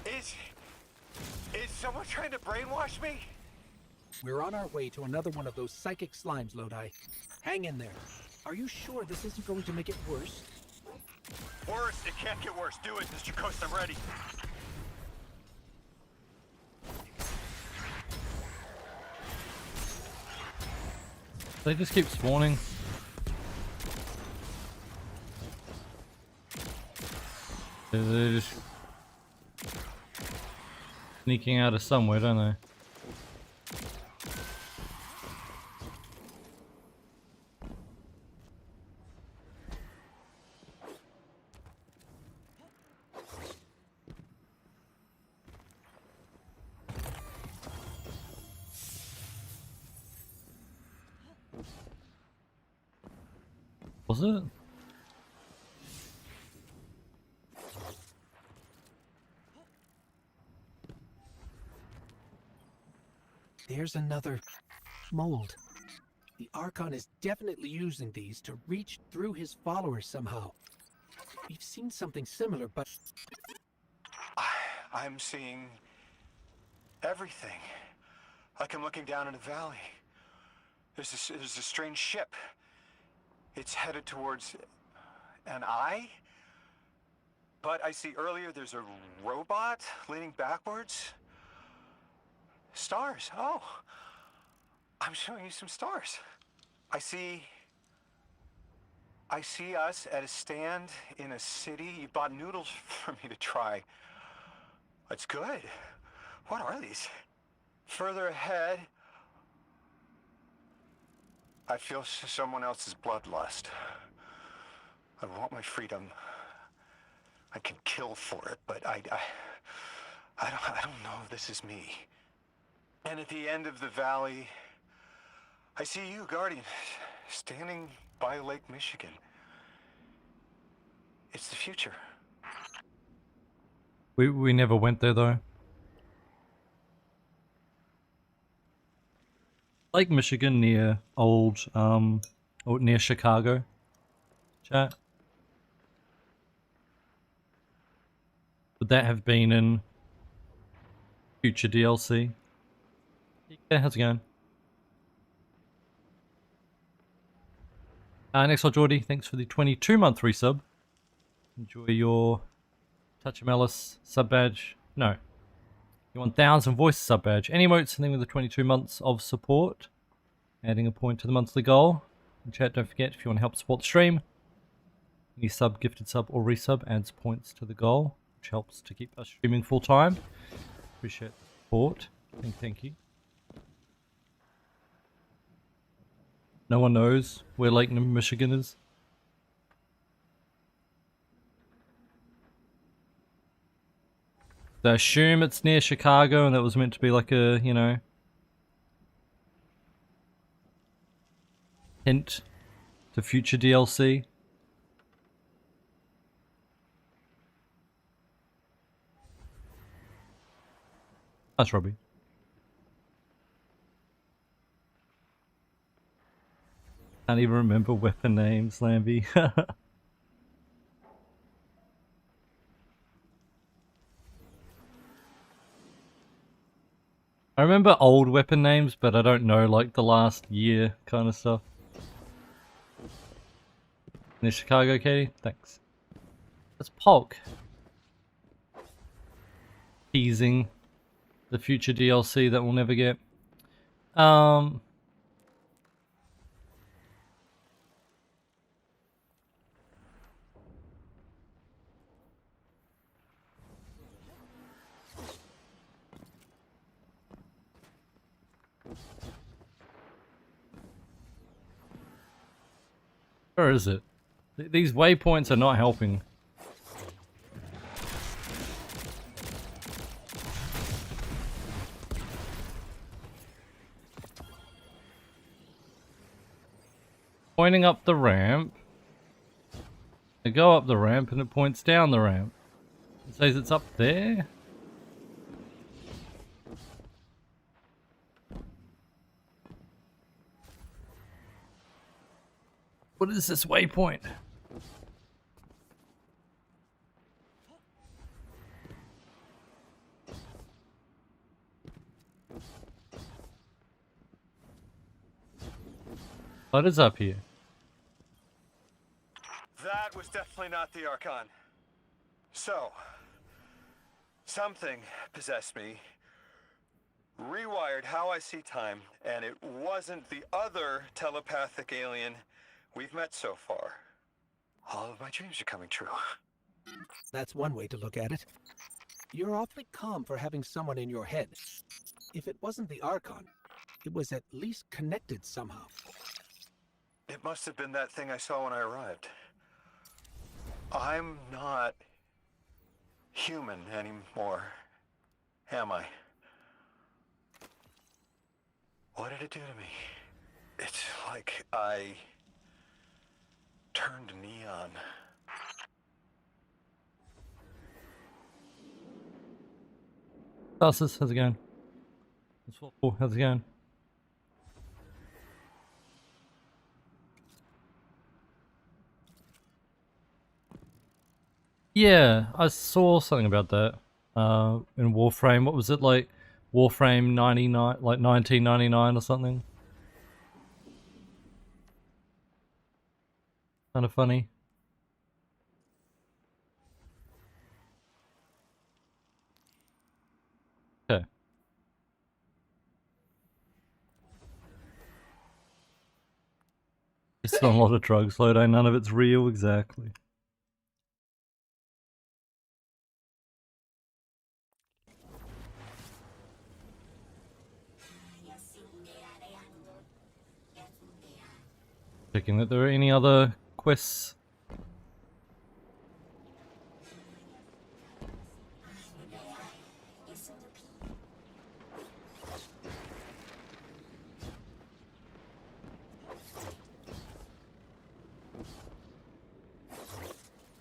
Is someone trying to brainwash me? We're on our way to another one of those psychic slimes, Lodi. Hang in there. Are you sure this isn't going to make it worse? Worse? It can't get worse. Do it, Mr. Ghost. I'm ready. They just keep spawning. They're just sneaking out of somewhere, don't they? Was it? There's another mold. The Archon is definitely using these to reach through his followers somehow. We've seen something similar, but... I'm seeing everything. Like I'm looking down in a valley. There's a strange ship. It's headed towards an eye. But I see earlier there's a robot leaning backwards. Stars. Oh. I'm showing you some stars. I see us at a stand in a city. You bought noodles for me to try. That's good. What are these? Further ahead, I feel someone else's bloodlust. I want my freedom. I can kill for it, but I don't know if this is me. And at the end of the valley, I see you, Guardian, standing by Lake Michigan. It's the future. We never went there though. Lake Michigan near old or near Chicago. Chat. Would that have been in future DLC. Yeah, how's it going? Next on Geordie, thanks for the 22-month resub. Enjoy your Touch of Malice sub badge. No. You want 1,000 voice sub badge. Any emotes, something with the 22 months of support. Adding a point to the monthly goal. In chat, don't forget, if you want to help support the stream, any sub, gifted sub, or resub adds points to the goal, which helps to keep us streaming full time. Appreciate the support. Thank you. No one knows where Lake Michigan is. So I assume it's near Chicago, and that was meant to be like a, you know, hint to future DLC. That's Robbie. Can't even remember weapon names, Lambie. I remember old weapon names, but I don't know, like, the last year kind of stuff. Near Chicago, Katie? Thanks. That's Polk. Teasing the future DLC that we'll never get. Where is it? These waypoints are not helping. Pointing up the ramp. I go up the ramp and it points down the ramp. It says it's up there. What is this waypoint? What is up here? That was definitely not the Archon. So, something possessed me, rewired how I see time, and it wasn't the other telepathic alien we've met so far. All of my dreams are coming true. That's one way to look at it. You're awfully calm for having someone in your head. If it wasn't the Archon, it was at least connected somehow. It must have been that thing I saw when I arrived. I'm not human anymore, am I? What did it do to me? It's like I turned neon. How's it going? How's it going? Yeah, I saw something about that in Warframe. What was it, like Warframe 99, like 1999 or something? Kind of funny. Okay. It's on a lot of drugs, Lodi. None of it's real, exactly. Checking that there are any other quests.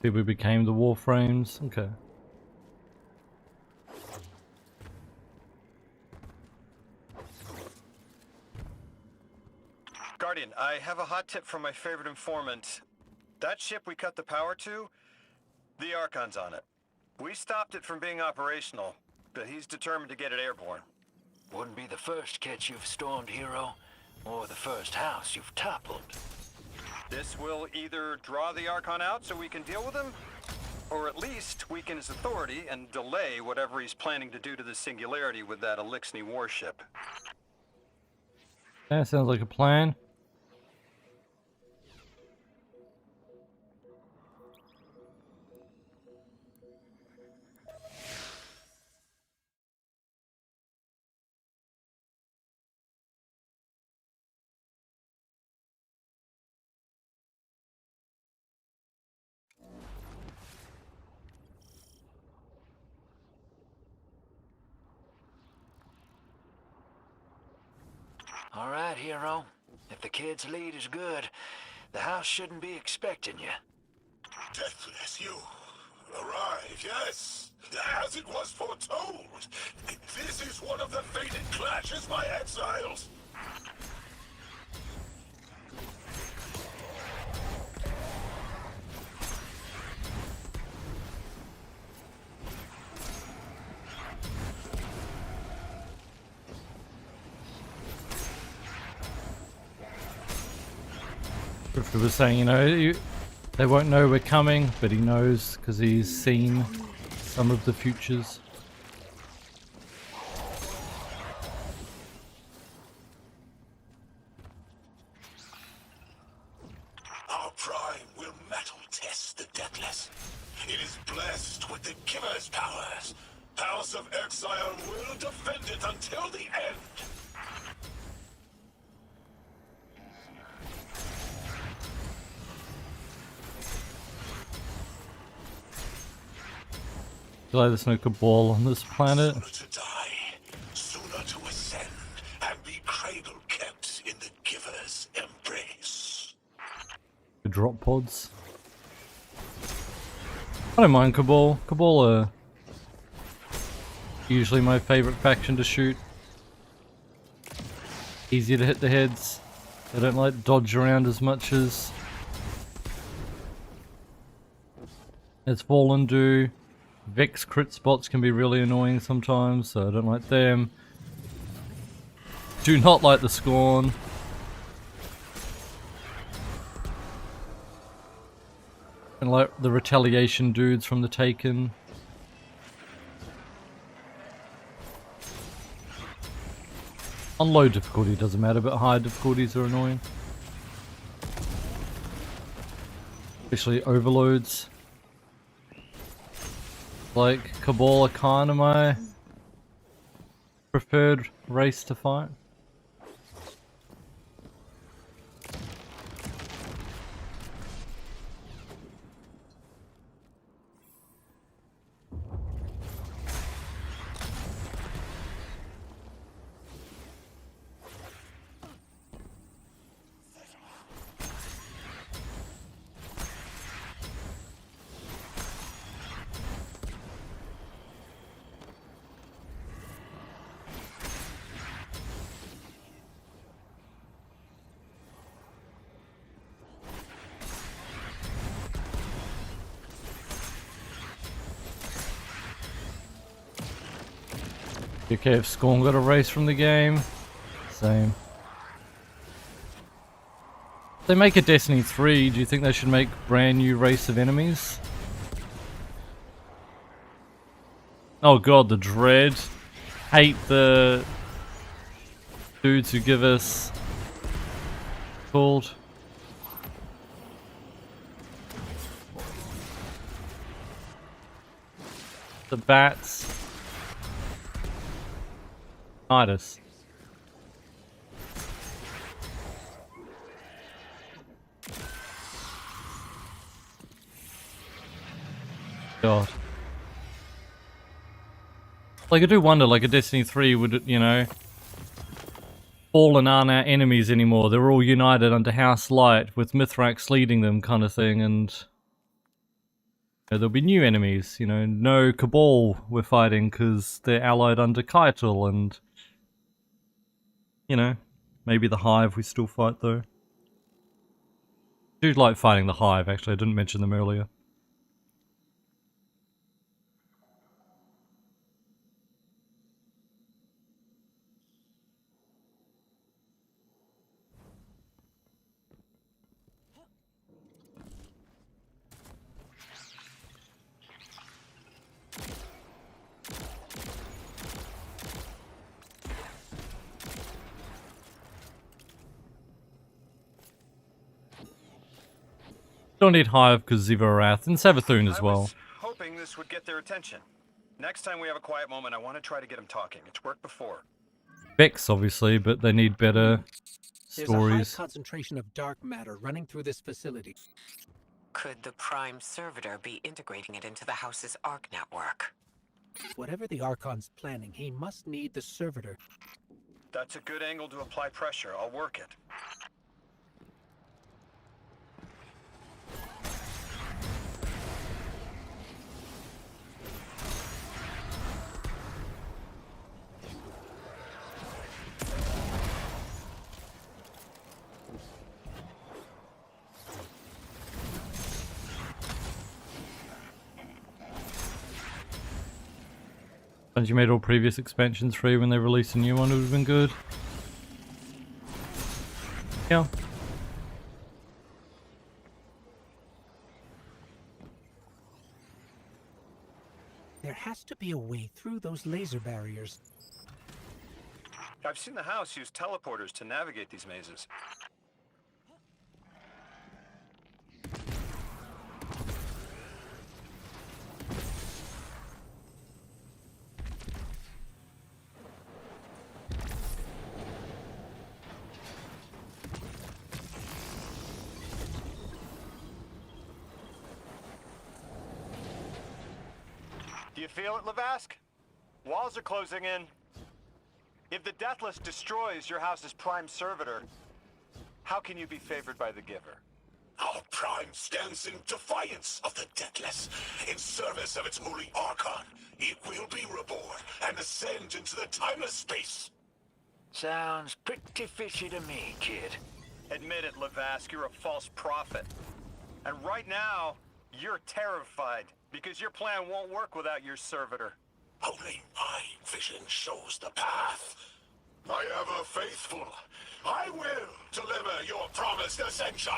People became the Warframes. Okay. Guardian, I have a hot tip from my favorite informant. That ship we cut the power to, the Archon's on it. We stopped it from being operational but he's determined to get it airborne. Wouldn't be the first kit you've stormed, Hero, or the first house you've toppled. This will either draw the Archon out so we can deal with him, or at least weaken his authority and delay whatever he's planning to do to the Singularity with that Elixni warship. That sounds like a plan. All right, Hero. If the kid's lead is good, the house shouldn't be expecting you. Deathless, you arrived, yes, as it was foretold. This is one of the fated clashes, my exiles. Drifter was saying, you know, they won't know we're coming, but he knows because he's seen some of the futures. Our prime will metal test the Deathless. It is blessed with the Giver's powers. House of Exile will defend it until the end. Feel like there's no Cabal on this planet. Sooner to die, sooner to ascend, and be cradle kept in the Giver's embrace. The drop pods. I don't mind Cabal. Cabal are usually my favorite faction to shoot. Easier to hit the heads. They don't like dodge around as much as Fallen do. Vex crit spots can be really annoying sometimes, so I don't like them. Do not like the Scorn. And like the retaliation dudes from the Taken. On low difficulty it doesn't matter, but high difficulties are annoying. Especially overloads. Like, Cabal are kind of my preferred race to fight. Okay, if Scorn got erased from the game, same. If they make a Destiny 3, do you think they should make brand new race of enemies? Oh god, the Dread. Hate the dudes who give us called. The bats. Nidus. God. Like, I do wonder, like, a Destiny 3 would, you know, Fallen aren't our enemies anymore. They're all united under House Light with Mithrax leading them, kind of thing, and you know, there'll be new enemies. You know, no Cabal we're fighting because they're allied under Keitel, and you know, maybe the Hive we still fight though. I do like fighting the Hive, actually. I didn't mention them earlier. Don't need Hive because Ziva Arath and Savathun as I well. was hoping this would get their attention. Next time we have a quiet moment, I want to try to get them talking. It's worked before. Vex, obviously, but they need better There's a high stories. concentration of dark matter running through this facility. Could the Prime Servitor be integrating it into the House's Arc network? Whatever the Archon's planning, he must need the Servitor. That's a good angle to apply pressure. I'll work it. Bungie made all previous expansions free when they released a new one, it would have been good. Yeah. There has to be a way through those laser barriers. I've seen the House use teleporters to navigate these mazes. Do you feel it, Lavask? Walls are closing in. If the Deathless destroys your house's Prime Servitor, how can you be favored by the Giver? Our Prime stands in defiance of the Deathless, in service of its holy Archon. It will be reborn and ascend into the timeless space. Sounds pretty fishy to me, kid. Admit it, Lavask, you're a false prophet. And right now, you're terrified, because your plan won't work without your servitor. Only my vision shows the path. My ever faithful, I will deliver your promised ascension.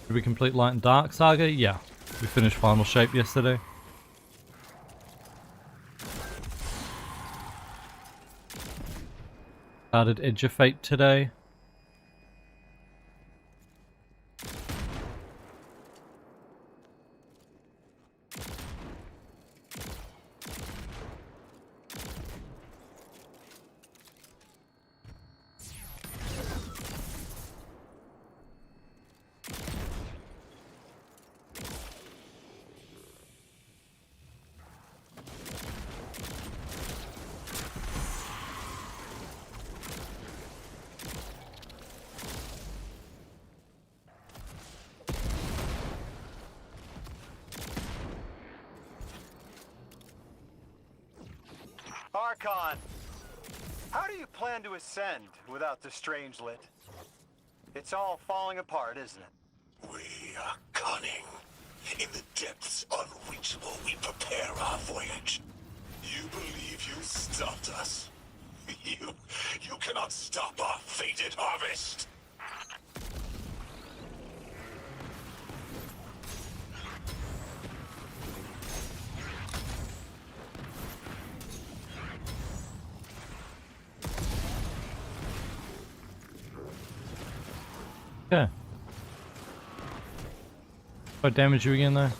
Did we complete Light and Dark Saga? Yeah. We finished Final Shape yesterday. Started Edge of Fate today. Archon, how do you plan to ascend without the Strangelit? It's all falling apart, isn't it? We are cunning. In the depths unreachable, we prepare our voyage. You believe you stopped us? You cannot stop our fated harvest. Okay. What damage you again though?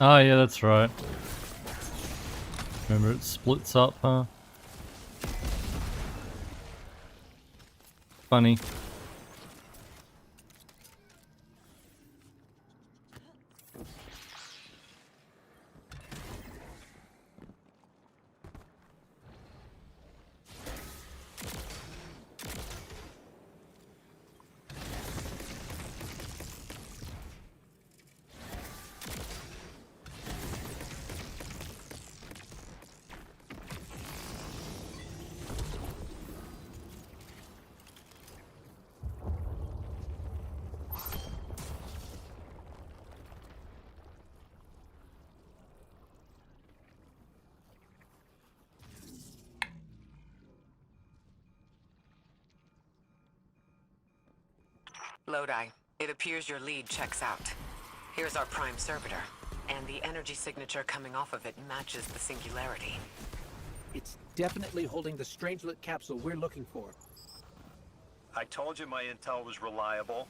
Oh yeah, that's right. Remember it splits up, huh? Funny. Lodi, it appears your lead checks out. Here's our prime servitor, and the energy signature coming off of it matches the singularity. It's definitely holding the Strangelet capsule we're looking for. I told you my intel was reliable.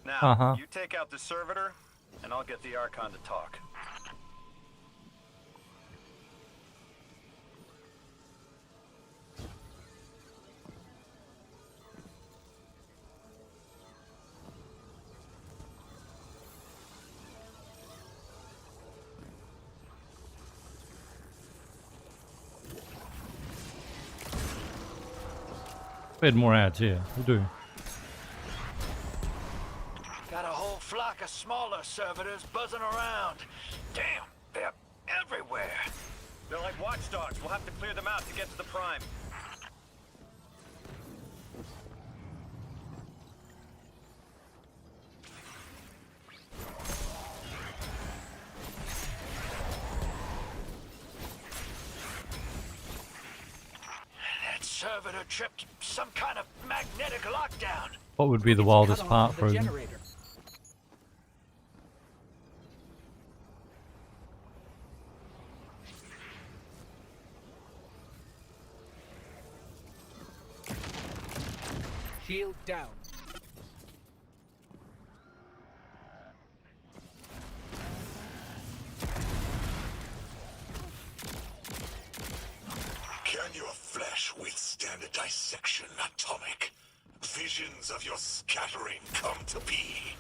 Now, you take out the servitor, and I'll get the Archon to talk. We had more ads, yeah, we do. Got a whole flock of smaller servitors buzzing around. Damn, they're everywhere. They're like watchdogs. We'll have to clear them out to get to the Prime. That servitor tripped some kind of magnetic lockdown. What would be the wildest part for him? Shield down. Can your flesh withstand a dissection, Atomic? Visions of your scattering come to be.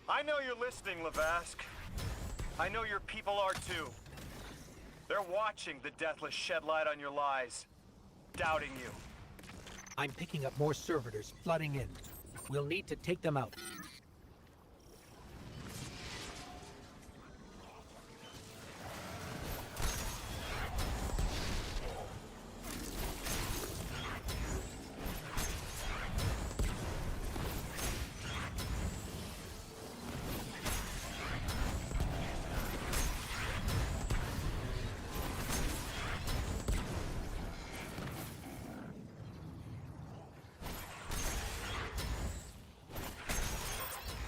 I know you're listening, Lavask. I know your people are too. They're watching the Deathless shed light on your lies, doubting you. I'm picking up more servitors flooding in. We'll need to take them out.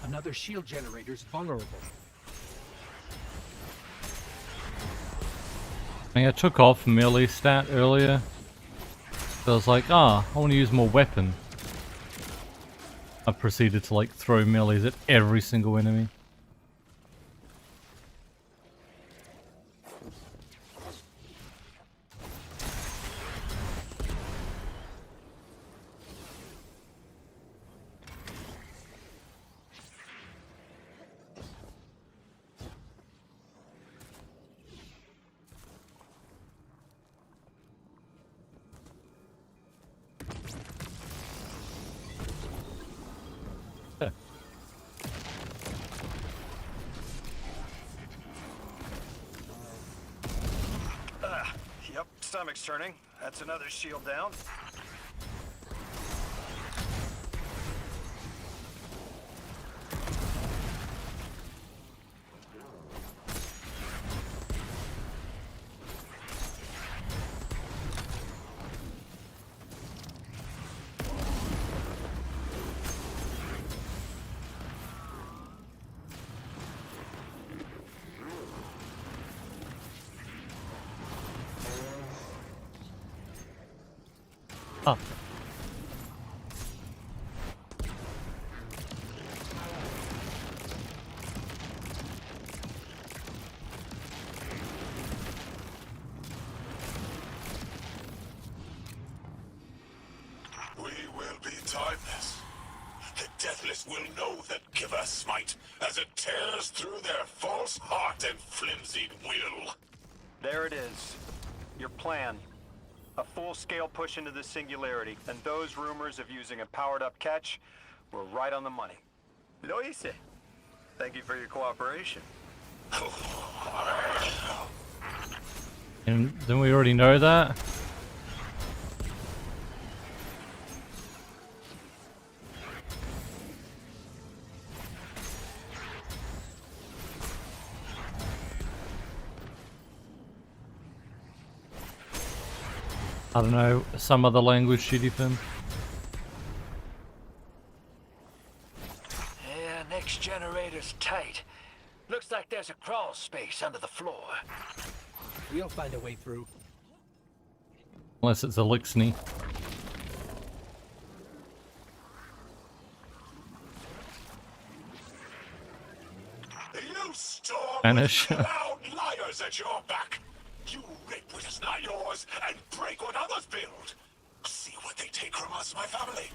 Another shield generator's vulnerable. I took off melee stat earlier. So I was like, I want to use more weapon. I proceeded to like throw melees at every single enemy. Yep, stomach's turning. That's another shield down. Ah. We will be timeless. The Deathless will know that Give Us Might as it tears through their false heart and flimsied will. There it is. Your plan. A full-scale push into the Singularity, and those rumors of using a powered-up catch were right on the money. Lo hice. Thank you for your cooperation. And then we already know that. I don't know, some other language, GDFin. Yeah, next generator's tight. Looks like there's a crawl space under the floor. We'll find a way through. Unless it's Elixni. You storm Spanish. with loud liars at your back. You rape what is not yours and break what others build. See what they take from us, my family.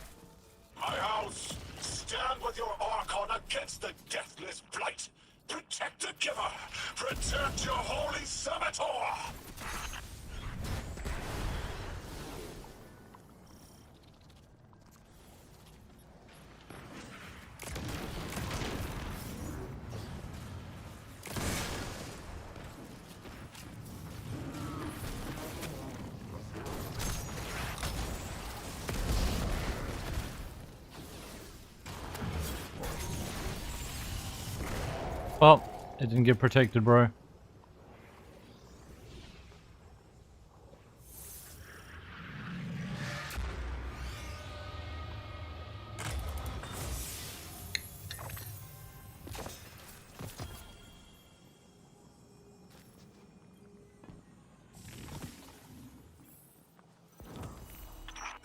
My house, stand with your Archon against the deathless blight. Protect the giver. Protect your holy Saboteur. Well, it didn't get protected, bro.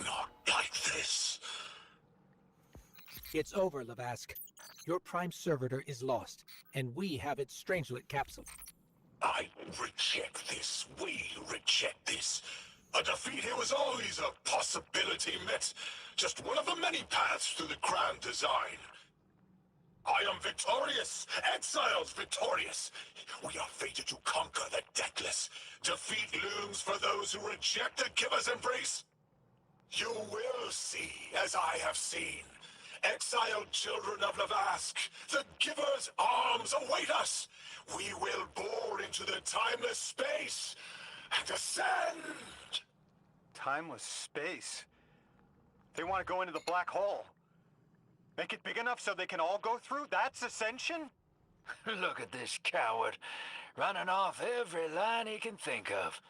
Not like this. It's over, Lavask. Your Prime Servitor is lost, and we have its Strangelet capsule. I reject this. We reject this. A defeat here was always a possibility, Met. Just one of the many paths to the grand design. I am victorious. Exiles victorious. We are fated to conquer the deathless. Defeat looms for those who reject the giver's embrace. You will see, as I have seen. Exiled children of Lavask, the giver's arms await us. We will bore into the timeless space and ascend. Timeless space? They want to go into the black hole. Make it big enough so they can all go through? That's ascension? Look at this coward, running off every line he can think of.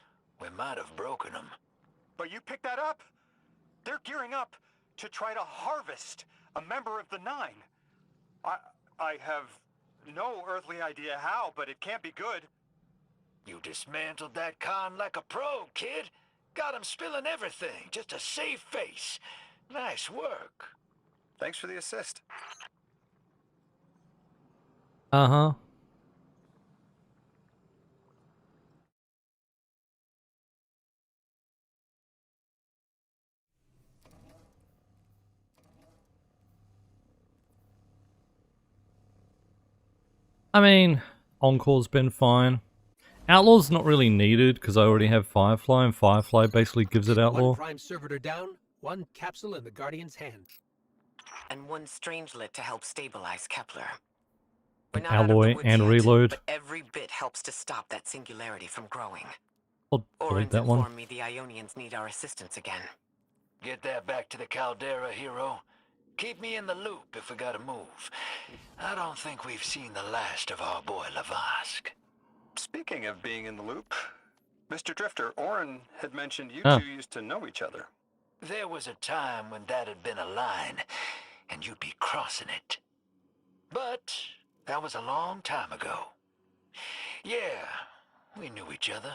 We might have broken him. But you picked that up. They're gearing up to try to harvest a member of the Nine. I have no earthly idea how, but it can't be good. You dismantled that con like a pro, kid. Got him spilling everything, just to save face. Nice work. Thanks for the assist. Uh-huh. I mean, Encore's been fine. Outlaw's not really needed because I already have Firefly, and Firefly basically gives it Outlaw. One Prime Servitor down, one capsule in the Guardian's hand. And one Strangelet to help stabilize Kepler. We're not Alloy out of the woods and yet, reload. but every bit helps to stop that singularity from growing. I'll delete that one. Informed me the Ionians need our assistance again. Get that back to the Caldera, hero. Keep me in the loop if we gotta move. I don't think we've seen the last of our boy Lavask. Speaking of being in the loop, Mr. Drifter, Orin had mentioned you two used to know each other. There was a time when that had been a line, and you'd be crossing it. But that was a long time ago. Yeah, we knew each other.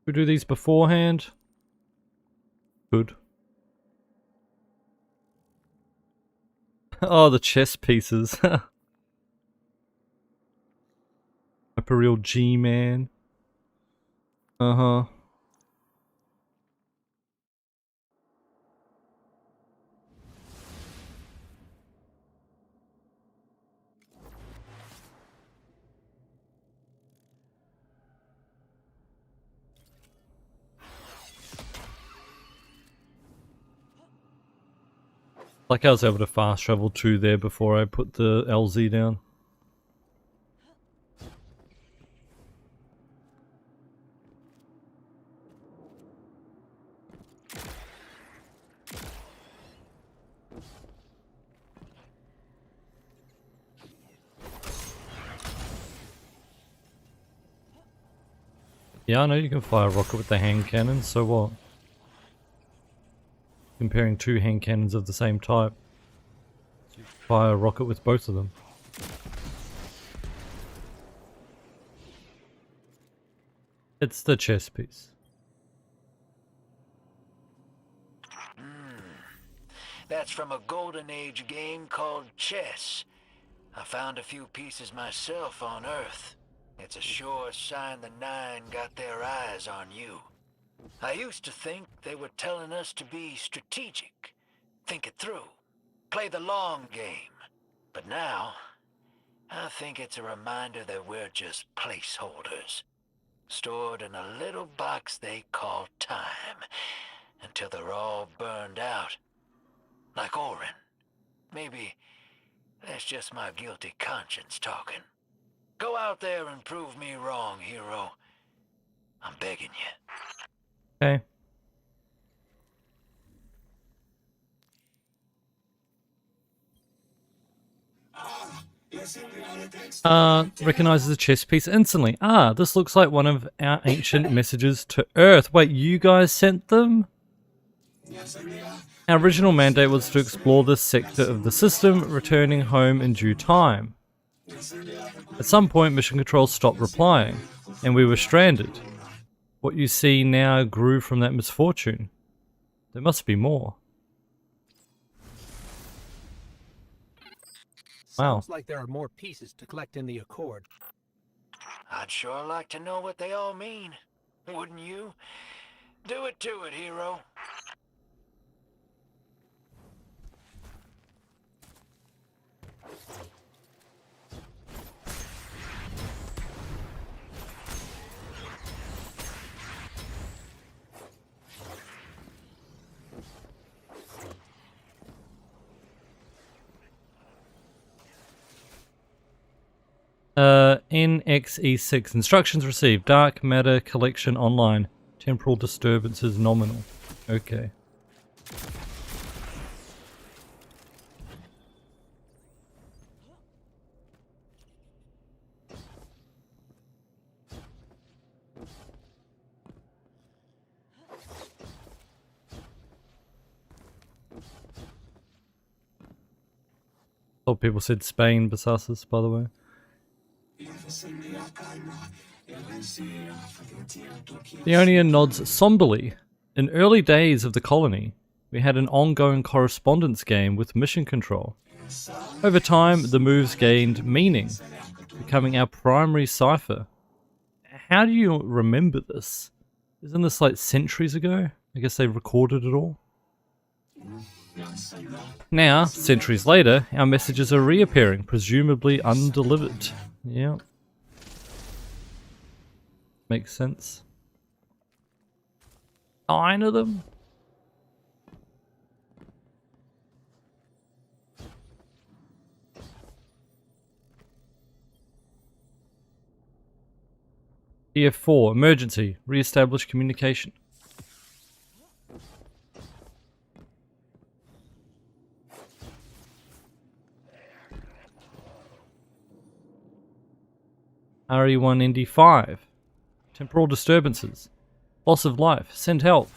We do these beforehand. Good. Oh, the chess pieces. Hyperreal G-Man. Uh-huh. Like I was able to fast travel to there before I put the LZ down. Yeah, I know you can fire a rocket with the hand cannon, so what? Comparing two hand cannons of the same type. So you fire a rocket with both of them. It's the chess piece. That's from a Golden Age game called chess. I found a few pieces myself on Earth. It's a sure sign the Nine got their eyes on you. I used to think they were telling us to be strategic, think it through, play the long game. But now, I think it's a reminder that we're just placeholders, stored in a little box they call time, until they're all burned out. Like Orin. Maybe that's just my guilty conscience talking. Go out there and prove me wrong, hero. I'm begging you. Okay. Recognizes the chess piece instantly. Ah, this looks like one of our ancient messages to Earth. Wait, you guys sent them? Our original mandate was to explore this sector of the system, returning home in due time. At some point, Mission Control stopped replying, and we were stranded. What you see now grew from that misfortune. There must be more. Wow. Sounds like there are more pieces to collect in the Accord. I'd sure like to know what they all mean. Wouldn't you? Do it to it, hero. NXE6 instructions received. Dark matter collection online. Temporal disturbances nominal. Okay. Oh, people said Spain, Besaces, by the way. The Ionian nods somberly. In early days of the colony, we had an ongoing correspondence game with Mission Control. Over time, the moves gained meaning, becoming our primary cipher. How do you remember this? Isn't this like centuries ago? I guess they recorded it all. Now, centuries later, our messages are reappearing, presumably undelivered. Yeah. Makes sense. 9 of them? EF4, emergency, re-establish communication. RE1ND5. Temporal disturbances. Loss of life. Send help.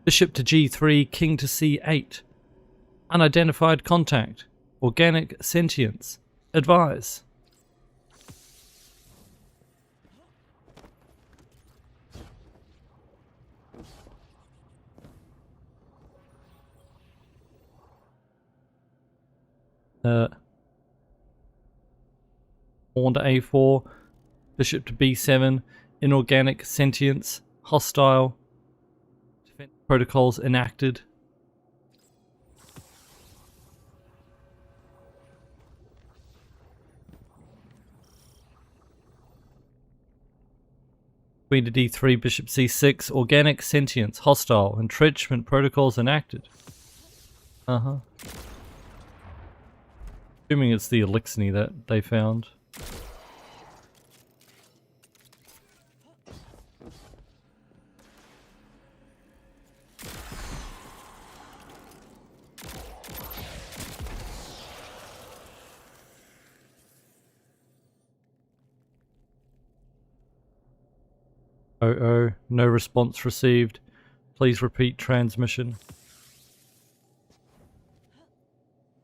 Bishop to G3, King to C8. Unidentified contact. Organic sentience. Advise. Pawn to A4. Bishop to B7. Inorganic sentience. Hostile. Defense protocols enacted. Queen to D3, Bishop C6, organic sentience, hostile, entrenchment protocols enacted. Assuming it's the Elixni that they found. Oh, no response received. Please repeat transmission.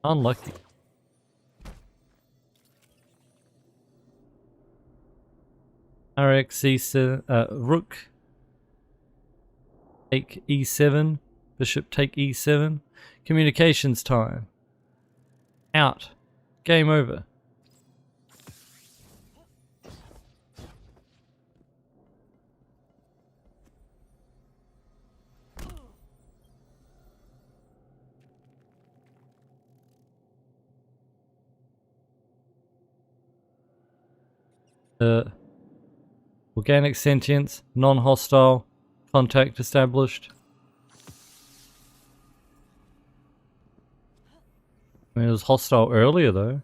Unlucky. RX E7, Rook. Take E7. Bishop take E7. Communications time. Out. Game over. Organic sentience, non-hostile, contact established. I mean, it was hostile earlier though.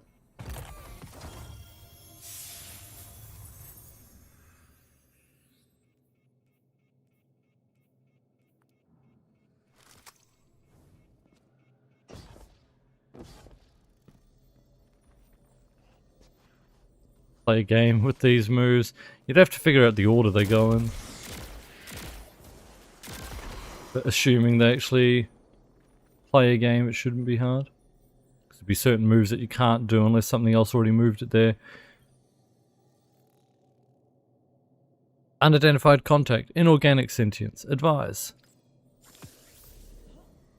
Play a game with these moves. You'd have to figure out the order they go in. But assuming they actually play a game, it shouldn't be hard. There'll be certain moves that you can't do unless something else already moved it there. Unidentified contact. Inorganic sentience. Advise.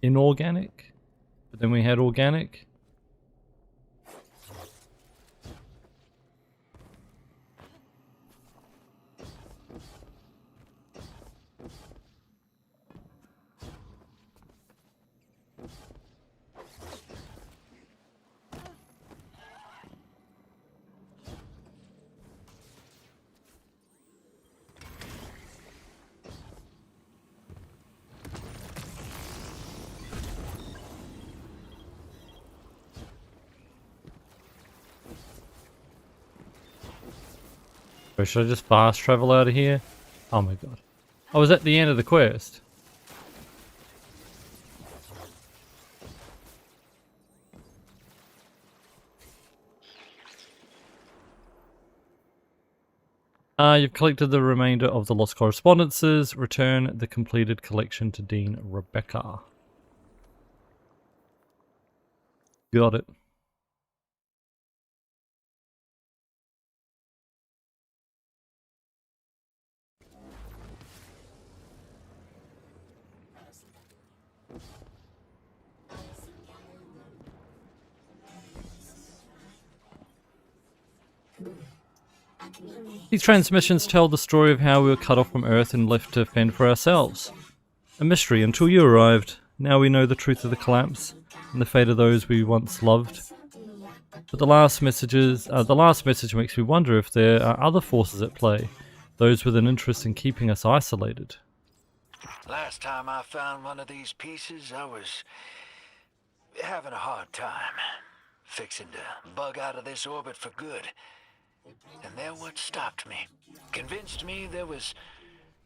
Inorganic? But then we had organic. Or should I just fast travel out of here? Oh my god. I was at the end of the quest. You've collected the remainder of the lost correspondences. Return the completed collection to Dean Rebecca. Got it. These transmissions tell the story of how we were cut off from Earth and left to fend for ourselves. A mystery until you arrived. Now we know the truth of the collapse and the fate of those we once loved. But the last message makes me wonder if there are other forces at play, those with an interest in keeping us isolated. Last time I found one of these pieces, I was having a hard time. Fixing to bug out of this orbit for good. And they're what stopped me. Convinced me there was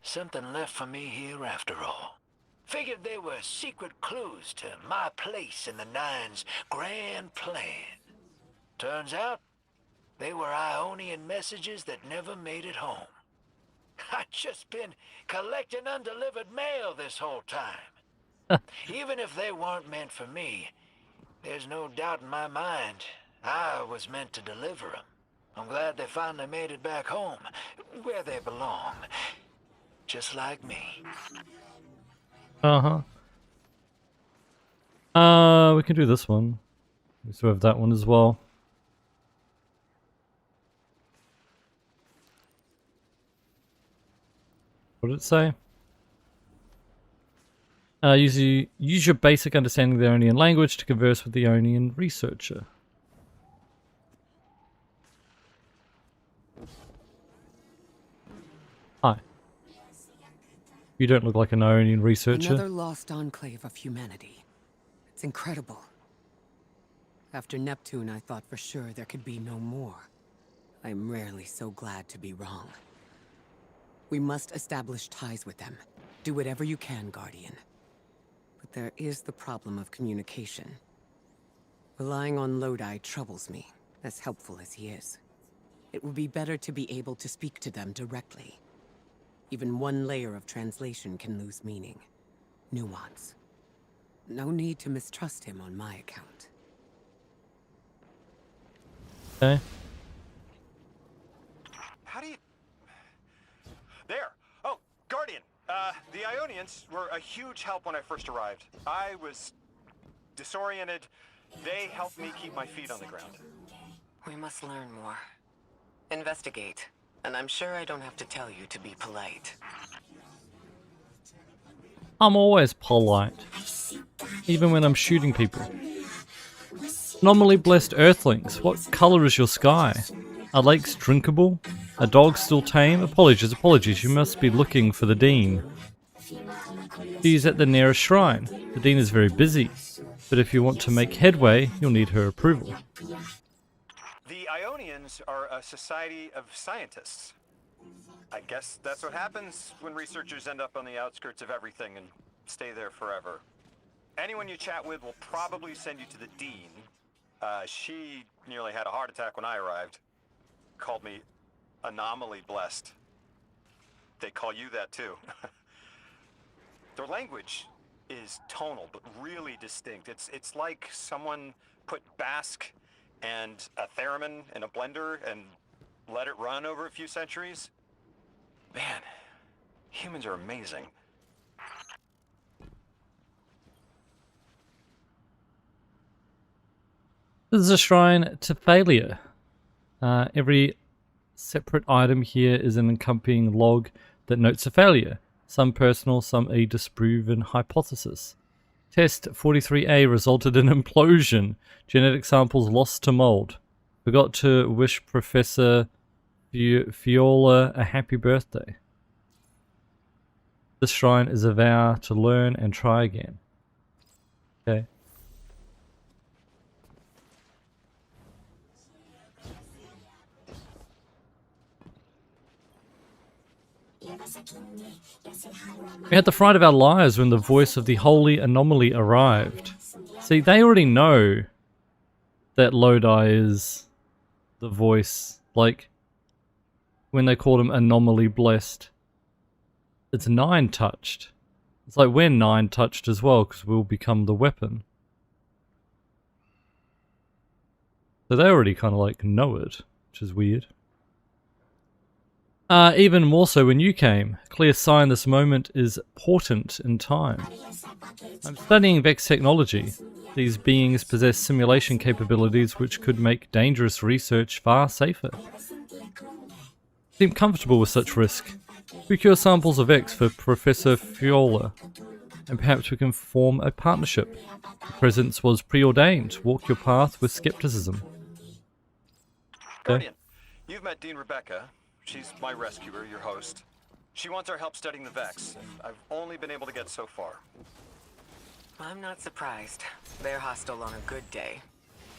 something left for me here after all. Figured they were secret clues to my place in the Nine's grand plan. Turns out, they were Ionian messages that never made it home. I've just been collecting undelivered mail this whole time. Even if they weren't meant for me, there's no doubt in my mind I was meant to deliver them. I'm glad they finally made it back home, where they belong. Just like me. We can do this one. We still have that one as well. What did it say? Use your basic understanding of the Ionian language to converse with the Ionian researcher. Hi. You don't look like an Ionian researcher. Another lost enclave of humanity. It's incredible. After Neptune, I thought for sure there could be no more. I'm rarely so glad to be wrong. We must establish ties with them. Do whatever you can, Guardian. But there is the problem of communication. Relying on Lodi troubles me, as helpful as he is. It would be better to be able to speak to them directly. Even one layer of translation can lose meaning. Nuance. No need to mistrust him on my account. Okay. How do you... There! Oh, Guardian! The Ionians were a huge help when I first arrived. I was disoriented. They helped me keep my feet on the ground. We must learn more. Investigate. And I'm sure I don't have to tell you to be polite. I'm always polite. Even when I'm shooting people. Anomaly blessed earthlings. What color is your sky? Are lakes drinkable? Are dogs still tame? Apologies. You must be looking for the Dean. She's at the nearest shrine. The Dean is very busy. But if you want to make headway, you'll need her approval. The Ionians are a society of scientists. I guess that's what happens when researchers end up on the outskirts of everything and stay there forever. Anyone you chat with will probably send you to the Dean. She nearly had a heart attack when I arrived. Called me anomaly blessed. They call you that too. Their language is tonal, but really distinct. It's like someone put Basque and a theremin in a blender and let it run over a few centuries. Man, humans are amazing. This is a shrine to failure. Every separate item here is an accompanying log that notes a failure. Some personal, some a disproven hypothesis. Test 43A resulted in implosion. Genetic samples lost to mold. Forgot to wish Professor Fiola a happy birthday. This shrine is a vow to learn and try again. Okay. We had the fright of our lives when the voice of the holy anomaly arrived. See, they already know that Lodi is the voice. Like, when they called him anomaly blessed, it's 9 touched. It's like we're 9 touched as well, because we'll become the weapon. So they already kind of like know it, which is weird. Even more so when you came. Clear sign this moment is portent in time. I'm studying Vex technology. These beings possess simulation capabilities which could make dangerous research far safer. Seem comfortable with such risk. Procure samples of Vex for Professor Fiola, and perhaps we can form a partnership. The presence was preordained. Walk your path with skepticism. Guardian, you've met Dean Rebecca. She's my rescuer, your host. She wants our help studying the Vex, and I've only been able to get so far. I'm not surprised. They're hostile on a good day.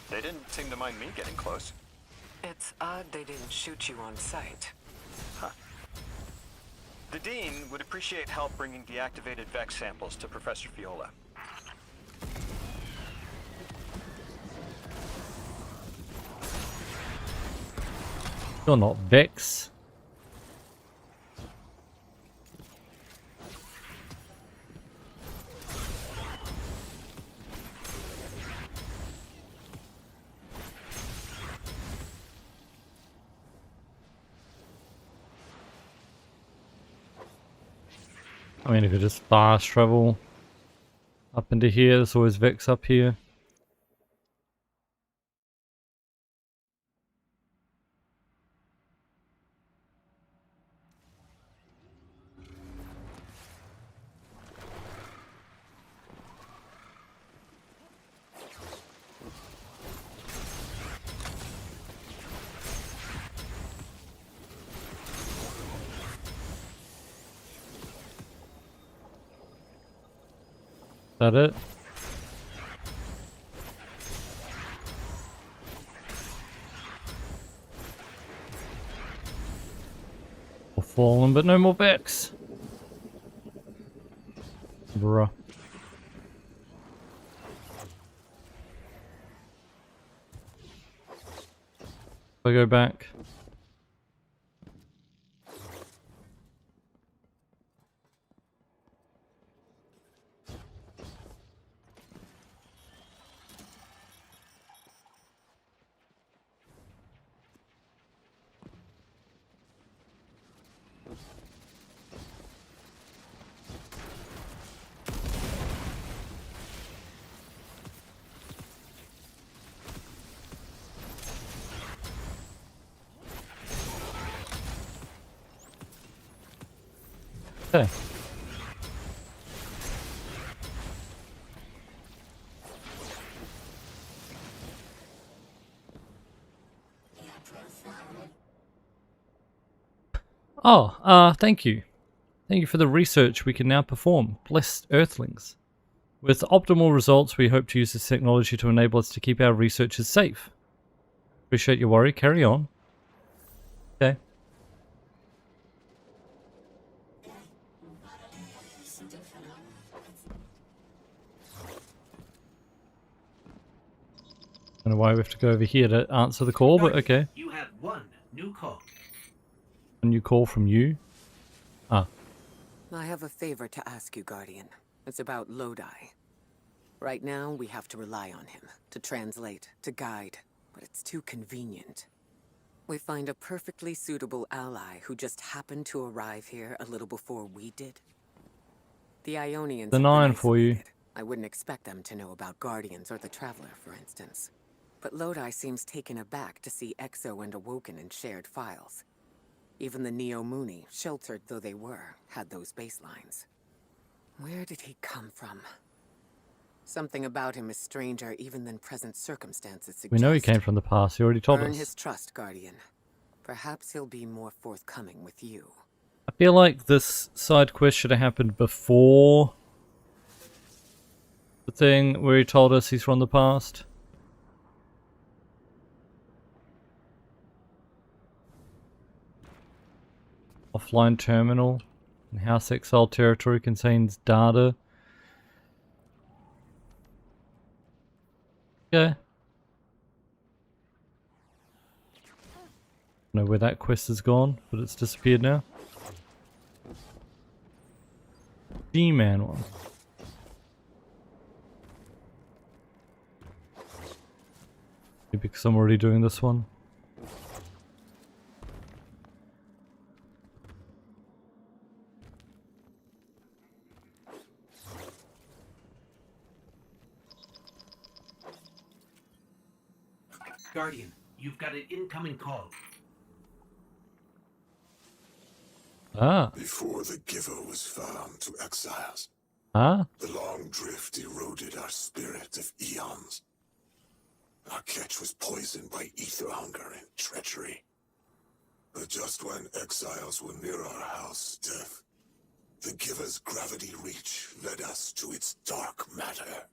They didn't seem to mind me getting close. It's odd they didn't shoot you on sight. Huh. The Dean would appreciate help bringing deactivated Vex samples to Professor Fiola. You're not Vex. I mean, if you just fast travel up into here, there's always Vex up here. Is that it? Fallen, but no more Vex. Bruh. If I go back. Okay. Oh, thank you. Thank you for the research we can now perform. Blessed Earthlings. With optimal results, we hope to use this technology to enable us to keep our researchers safe. Appreciate your worry. Carry on. Okay. I don't know why we have to go over here to answer the call, but okay. You have one new call. A new call from you? Ah. I have a favor to ask you, Guardian. It's about Lodi. Right now, we have to rely on him to translate, to guide, but it's too convenient. We find a perfectly suitable ally who just happened to arrive here a little before we did. The Ionians. The 9 for you. I wouldn't expect them to know about Guardians or the Traveler, for instance. But Lodi seems taken aback to see Exo and Awoken in shared files. Even the Neo Mooney, sheltered though they were, had those baselines. Where did he come from? Something about him is stranger even than present circumstances suggest. We know he came from the past. He already told us. Earn his trust, Guardian. Perhaps he'll be more forthcoming with you. I feel like this side quest should have happened before the thing where he told us he's from the past. Offline terminal in House Exile territory contains data. Okay. I don't know where that quest has gone, but it's disappeared now. G-Man one. Maybe because I'm already doing this one. Guardian, you've got an incoming call. Ah. Before the Giver was found to exiles, Ah. the long drift eroded our spirit of eons. Our catch was poisoned by ether hunger and treachery. But just when exiles were near our house, death, the Giver's gravity reach led us to its dark matter.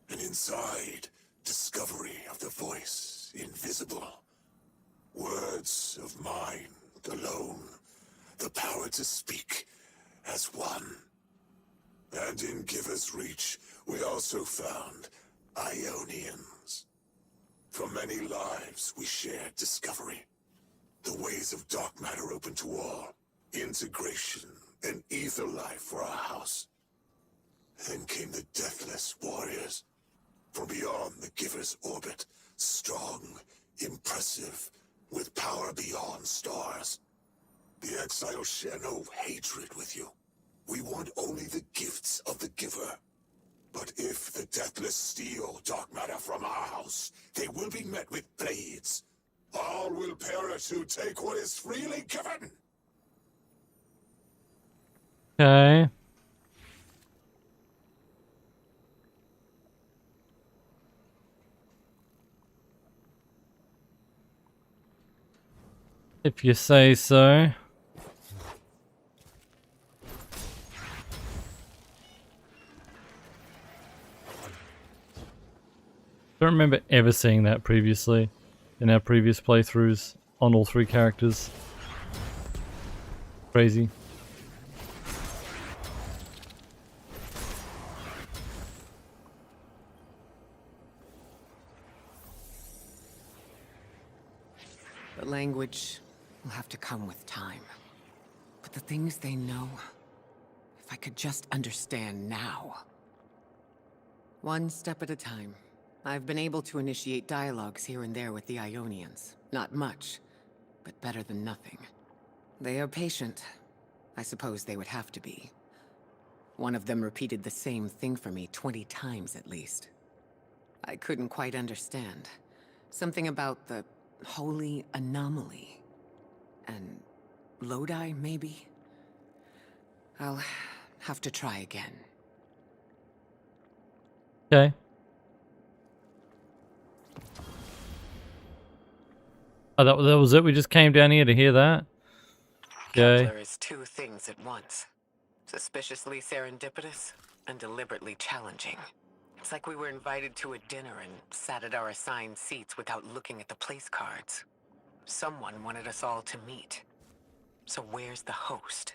And inside, discovery of the voice invisible. Words of mind alone. The power to speak as one. And in Giver's reach, we also found Ionians. For many lives, we shared discovery. The ways of dark matter open to all. Integration and ether life for our house. Then came the Deathless Warriors. From beyond the Giver's orbit, strong, impressive, with power beyond stars. The Exiles share no hatred with you. We want only the gifts of the Giver. But if the Deathless steal dark matter from our house, they will be met with blades. All will perish who take what is freely given. Okay. If you say so. Don't remember ever seeing that previously in our previous playthroughs on all 3 characters. crazy. The language will have to come with time. But the things they know, if I could just understand now. One step at a time. I've been able to initiate dialogues here and there with the Ionians. Not much, but better than nothing. They are patient. I suppose they would have to be. One of them repeated the same thing for me 20 times at least. I couldn't quite understand. Something about the holy anomaly. And Lodi, maybe? I'll have to try again. Okay. Oh, that was it? We just came down here to hear that? Okay. Kepler is two things at once. Suspiciously serendipitous and deliberately challenging. It's like we were invited to a dinner and sat at our assigned seats without looking at the place cards. Someone wanted us all to meet. So where's the host?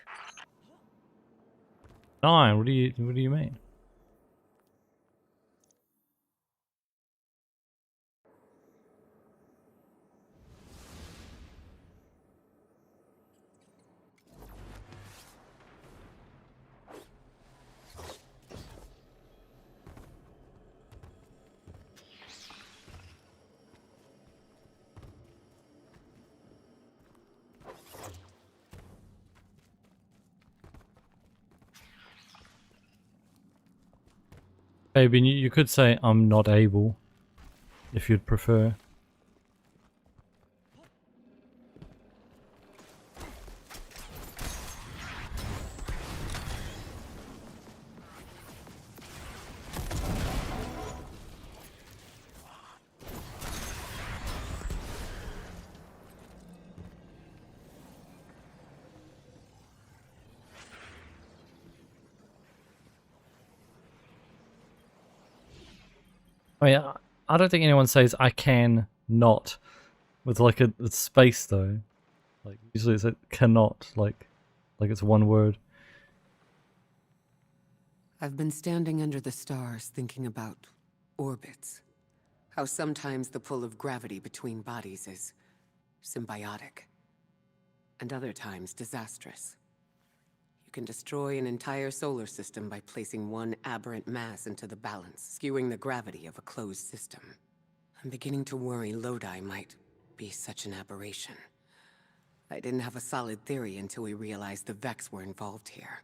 9, what do you mean? Maybe you could say I'm not able, if you'd prefer. I mean, I don't think anyone says I can not with like a space though. Like usually it's a cannot, like it's one word. I've been standing under the stars thinking about orbits. How sometimes the pull of gravity between bodies is symbiotic, and other times disastrous. You can destroy an entire solar system by placing one aberrant mass into the balance, skewing the gravity of a closed system. I'm beginning to worry Lodi might be such an aberration. I didn't have a solid theory until we realized the Vex were involved here.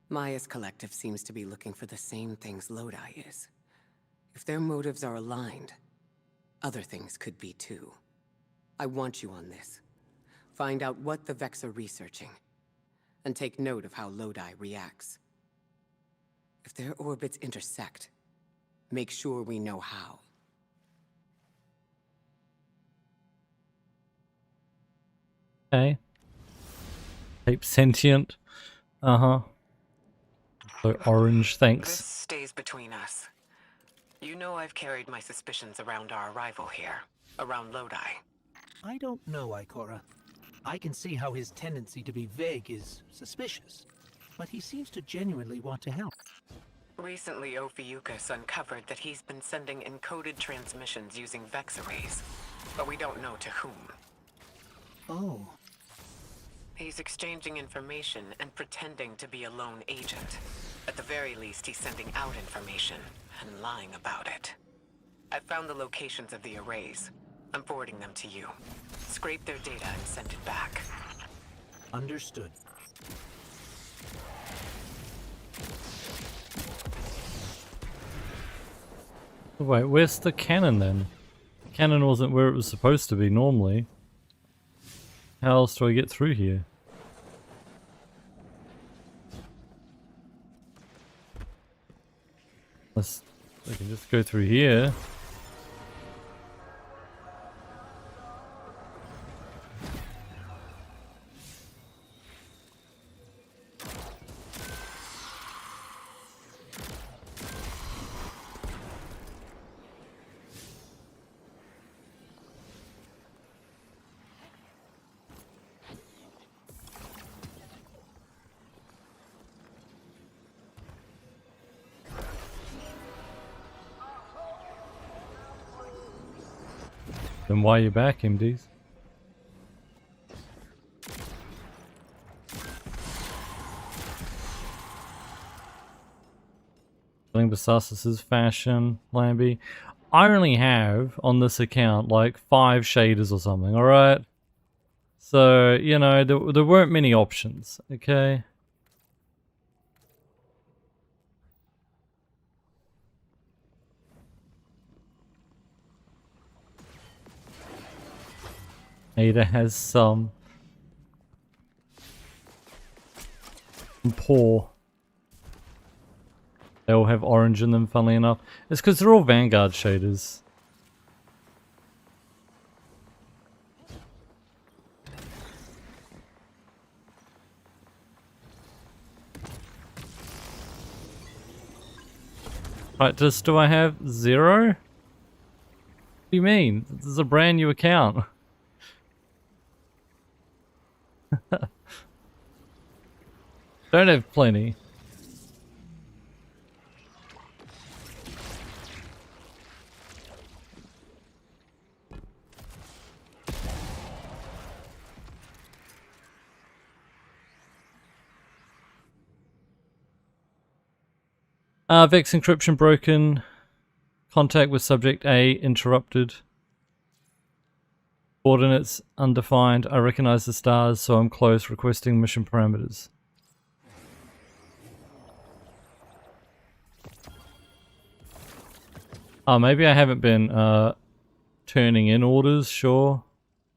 Maya's collective seems to be looking for the same things Lodi is. If their motives are aligned, other things could be too. I want you on this. Find out what the Vex are researching, and take note of how Lodi reacts. If their orbits intersect, make sure we know how. Okay. Type sentient. Uh-huh. So orange, thanks. This stays between us. You know I've carried my suspicions around our arrival here, around Lodi. I don't know, Ikora. I can see how his tendency to be vague is suspicious, but he seems to genuinely want to help. Recently, Ophiuchus uncovered that he's been sending encoded transmissions using Vex arrays, but we don't know to whom. Oh. He's exchanging information and pretending to be a lone agent. At the very least, he's sending out information and lying about it. I've found the locations of the arrays. I'm forwarding them to you. Scrape their data and send it back. Understood. Wait, where's the cannon then? The cannon wasn't where it was supposed to be normally. How else do I get through here? I can just go through here. Then why are you back, MDs? Basasus's fashion, Lambie. I only have, on this account, like 5 shaders or something, alright? So, you know, there weren't many options, okay? Ada has some. Poor. They all have orange in them, funnily enough. It's because they're all Vanguard shaders. Right, do I have 0? What do you mean? This is a brand new account. Don't have plenty. Vex encryption broken. Contact with subject A interrupted. Coordinates undefined. I recognize the stars, so I'm close. Requesting mission parameters. Oh, maybe I haven't been turning in orders, sure.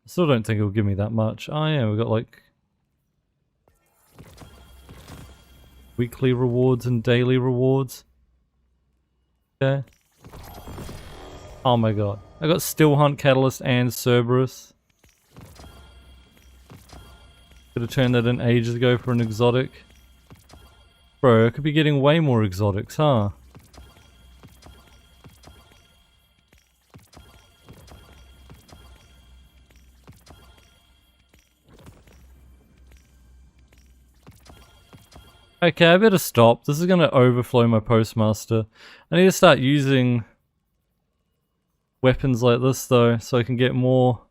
I still don't think it'll give me that much. Oh yeah, we've got like weekly rewards and daily rewards. Okay. Oh my god. I got Still Hunt Catalyst and Cerberus. Could have turned that in ages ago for an exotic. Bro, I could be getting way more exotics, huh? Okay, I better stop. This is going to overflow my postmaster. I need to start using weapons like this though, so I can get more.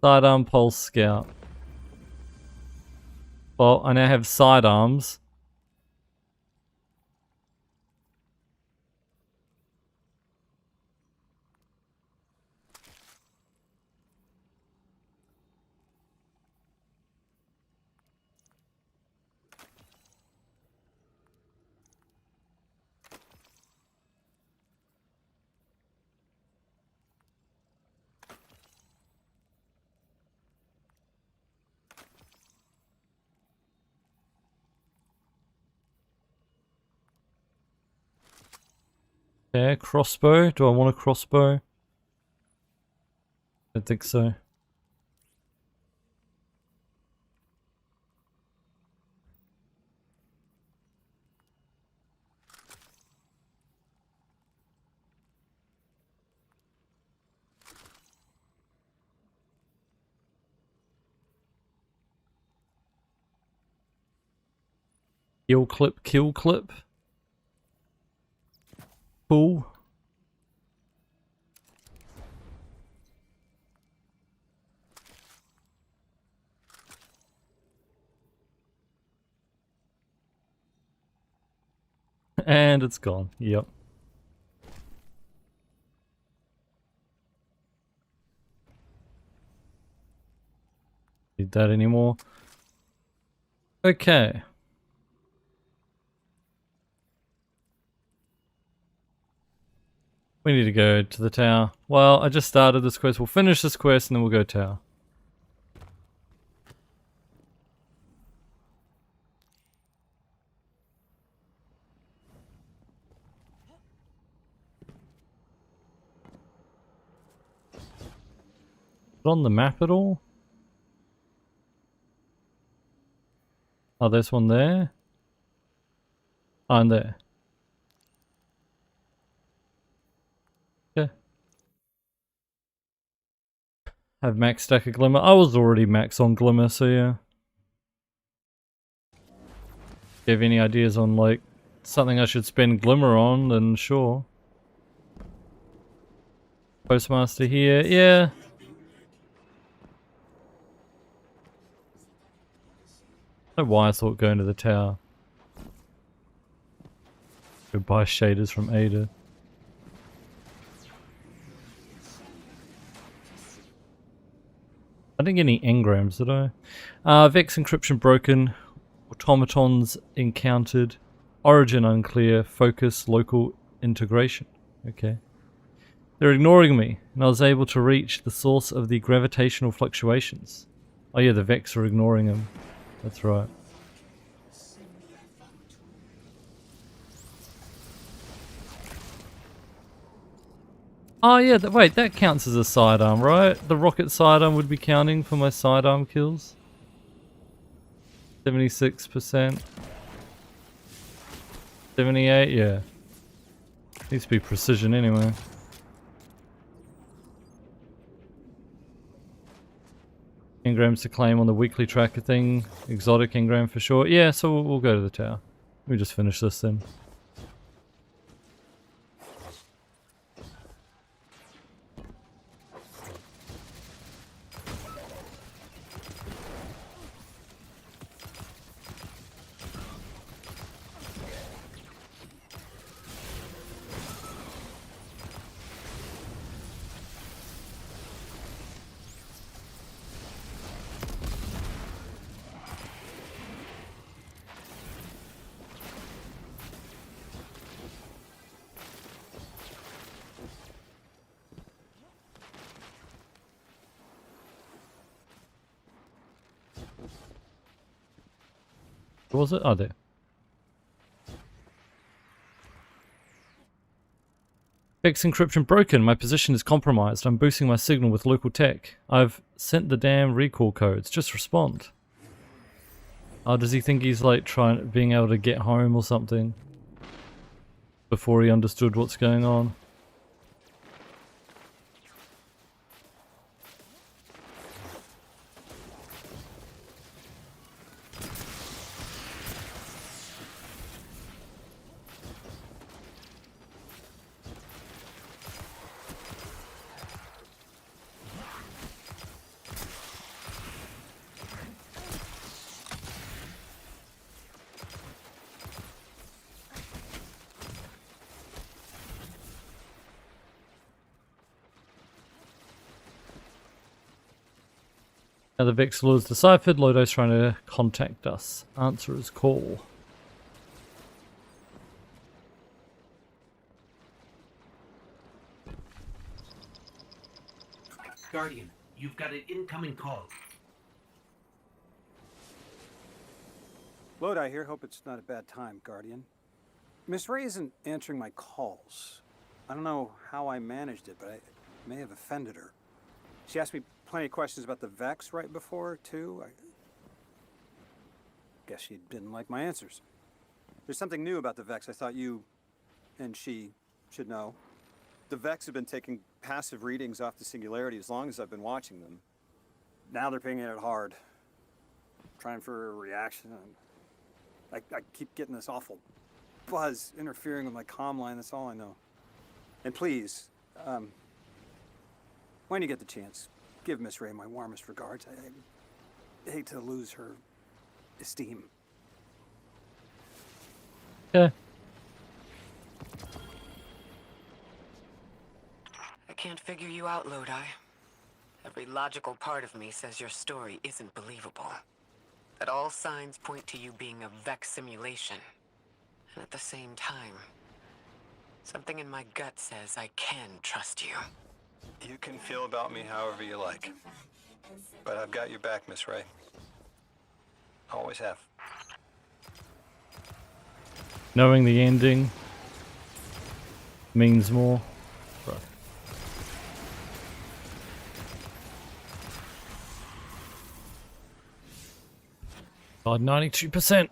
Sidearm Pulse Scout. Well, I now have sidearms. Okay, crossbow. Do I want a crossbow? I don't think so. Kill clip. Cool. And it's gone. Yep. Need that anymore. Okay. We need to go to the tower. Well, I just started this quest. We'll finish this quest and then we'll go tower. Is it on the map at all? Oh, there's one there. Oh, and there. Okay. Have max stack of Glimmer. I was already max on Glimmer, so yeah. Do you have any ideas on like something I should spend Glimmer on, then sure. Postmaster here, yeah. I don't know why I thought going to the tower. Go buy shaders from Ada. I didn't get any engrams, did I? Vex encryption broken. Automatons encountered. Origin unclear. Focus local integration. Okay. They're ignoring me, and I was able to reach the source of the gravitational fluctuations. Oh yeah, the Vex are ignoring him. That's right. Oh yeah, wait, that counts as a sidearm, right? The rocket sidearm would be counting for my sidearm kills. 76%. 78, yeah. Needs to be precision anyway. Engrams to claim on the weekly tracker thing. Exotic engram for sure. Yeah, so we'll go to the tower. Let me just finish this then. What was it? Oh, there. Vex encryption broken. My position is compromised. I'm boosting my signal with local tech. I've sent the damn recall codes. Just respond. Oh, does he think he's like being able to get home or something? Before he understood what's going on. Now the Vex law is deciphered. Lodo's trying to contact us. Answer his call. Guardian, you've got an incoming call. Lodi here. Hope it's not a bad time, Guardian. Miss Ray isn't answering my calls. I don't know how I managed it, but I may have offended her. She asked me plenty of questions about the Vex right before, too. I guess she didn't like my answers. There's something new about the Vex I thought you and she should know. The Vex have been taking passive readings off the Singularity as long as I've been watching them. Now they're pinging it hard. Trying for a reaction. I keep getting this awful buzz interfering with my comm line. That's all I know. And please, when you get the chance, give Miss Ray my warmest regards. I hate to lose her esteem. Yeah. I can't figure you out, Lodi. Every logical part of me says your story isn't believable. That all signs point to you being a Vex simulation. And at the same time, something in my gut says I can trust you. You can feel about me however you like. But I've got your back, Miss Ray. Always have. Knowing the ending means more. Bro. God, 92%.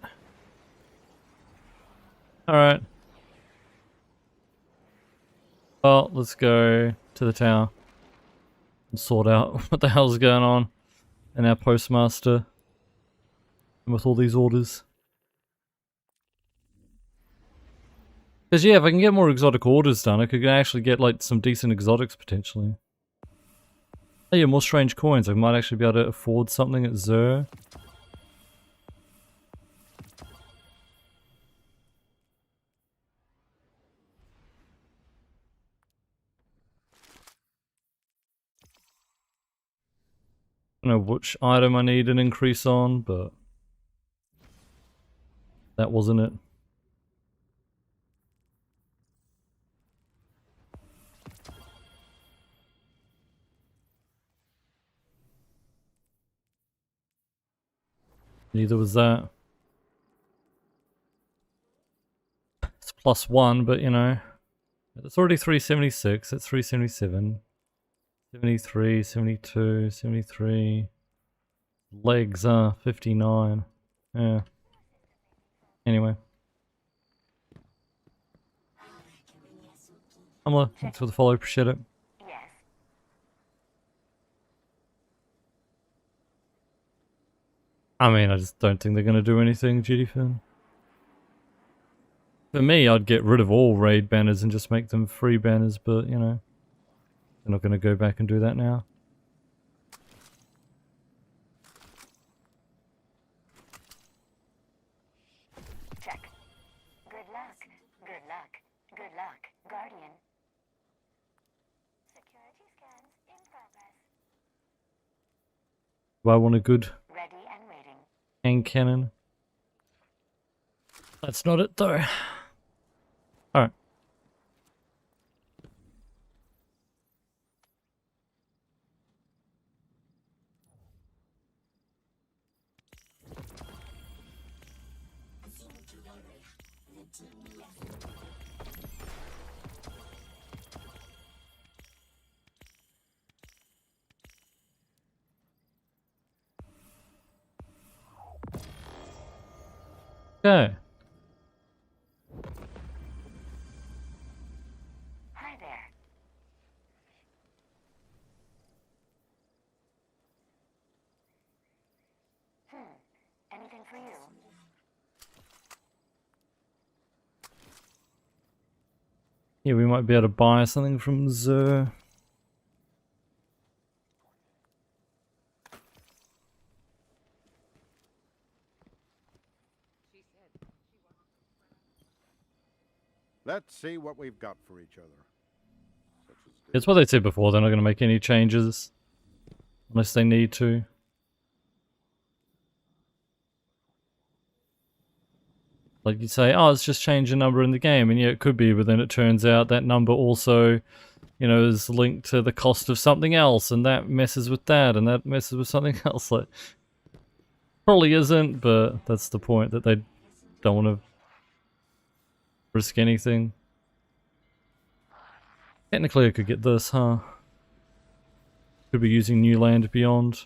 Alright. Well, let's go to the tower and sort out what the hell's going on in our postmaster and with all these orders. Because yeah, if I can get more exotic orders done, I could actually get like some decent exotics potentially. Oh yeah, more strange coins. I might actually be able to afford something at Xur. I don't know which item I need an increase on, but that wasn't it. Neither was that. It's +1, but you know, it's already 376, it's 377. 73, 72, 73. Legs are 59. Yeah. Anyway. Amla, thanks for the follow, appreciate it. I mean, I just don't think they're going to do anything, GDFin. For me, I'd get rid of all raid banners and just make them free banners, but, you know, they're not going to go back and do that now. Check. Good luck. Good luck. Good luck, Guardian. Security scans in progress. Do I want a good Ready and waiting. hand cannon? That's not it though. Alright. Okay. Hi there. Anything for you? Yeah, we might be able to buy something from Xur. Let's see what we've got for each other. It's what they said before, they're not going to make any changes. Unless they need to. Like you say, oh, it's just change a number in the game, and yeah, it could be, but then it turns out that number also, you know, is linked to the cost of something else, and that messes with that, and that messes with something else. Like, probably isn't, but that's the point, that they don't want to risk anything. Technically I could get this, huh? Could be using New Land Beyond.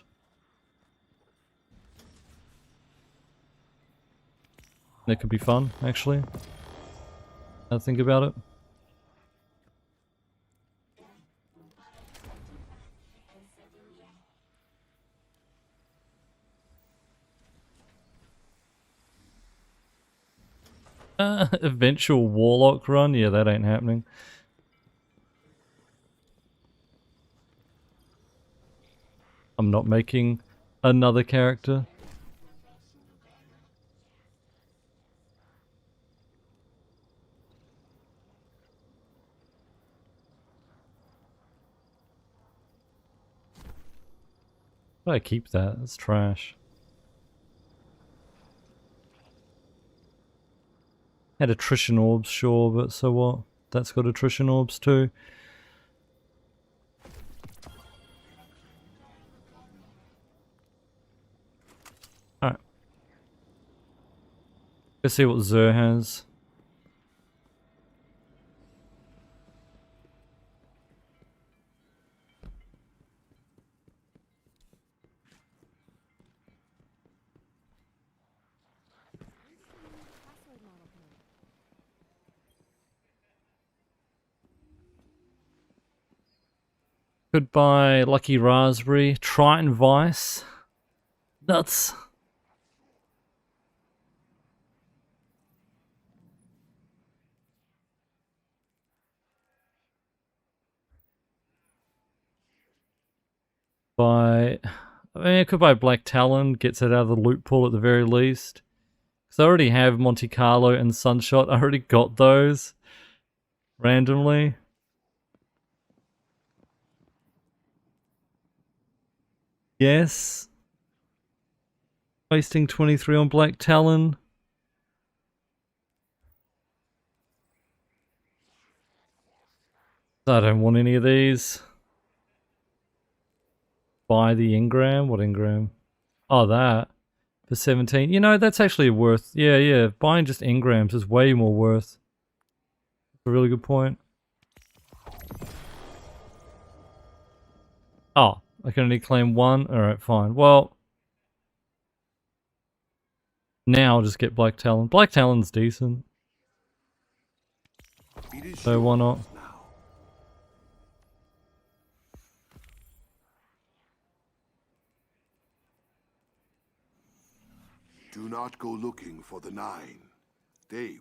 That could be fun, actually. Now think about it. Eventual Warlock run? Yeah, that ain't happening. I'm not making another character. Why do I keep that? That's trash. Had attrition orbs, sure, but so what? That's got attrition orbs too. Alright. Let's see what Xur has. Could buy Lucky Raspberry, Triton Vice. Nuts. I mean, I could buy Black Talon, gets it out of the loot pool at the very least. Because I already have Monte Carlo and Sunshot. I already got those randomly. Yes. Wasting 23 on Black Talon. I don't want any of these. Buy the engram? What engram? Oh, that. For 17. You know, that's actually worth... Yeah. Buying just engrams is way more worth. That's a really good point. Oh, I can only claim one? Alright, fine. Well... Now I'll just get Black Talon. Black Talon's decent. So why not? Do not go looking for the Nine. They...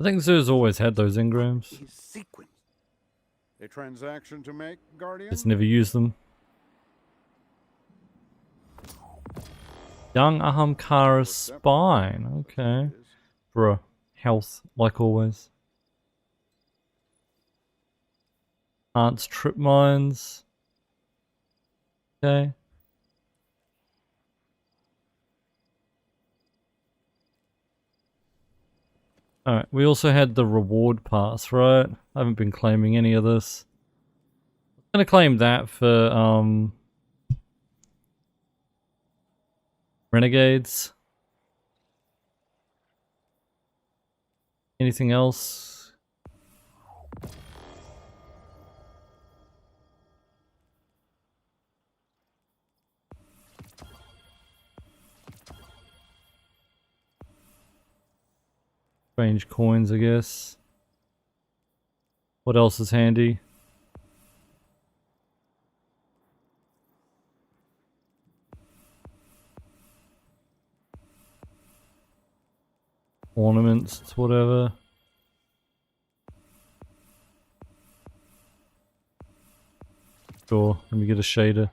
I think Zoo's always had those engrams. A transaction to make, Guardian? Just never used them. Young Ahamkara Spine. Okay. Bruh. Health, like always. Aunt's Trip Mines. Okay. Alright, we also had the reward pass, right? I haven't been claiming any of this. I'm gonna claim that for, Renegades. Anything else? Strange coins, I guess. What else is handy? Ornaments, whatever. Sure, let me get a shader.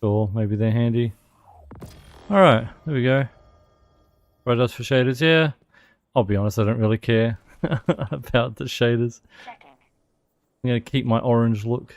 Sure, maybe they're handy. Alright, there we go. Red dots for shaders, yeah. I'll be honest, I don't really care about the shaders. I'm gonna keep my orange look.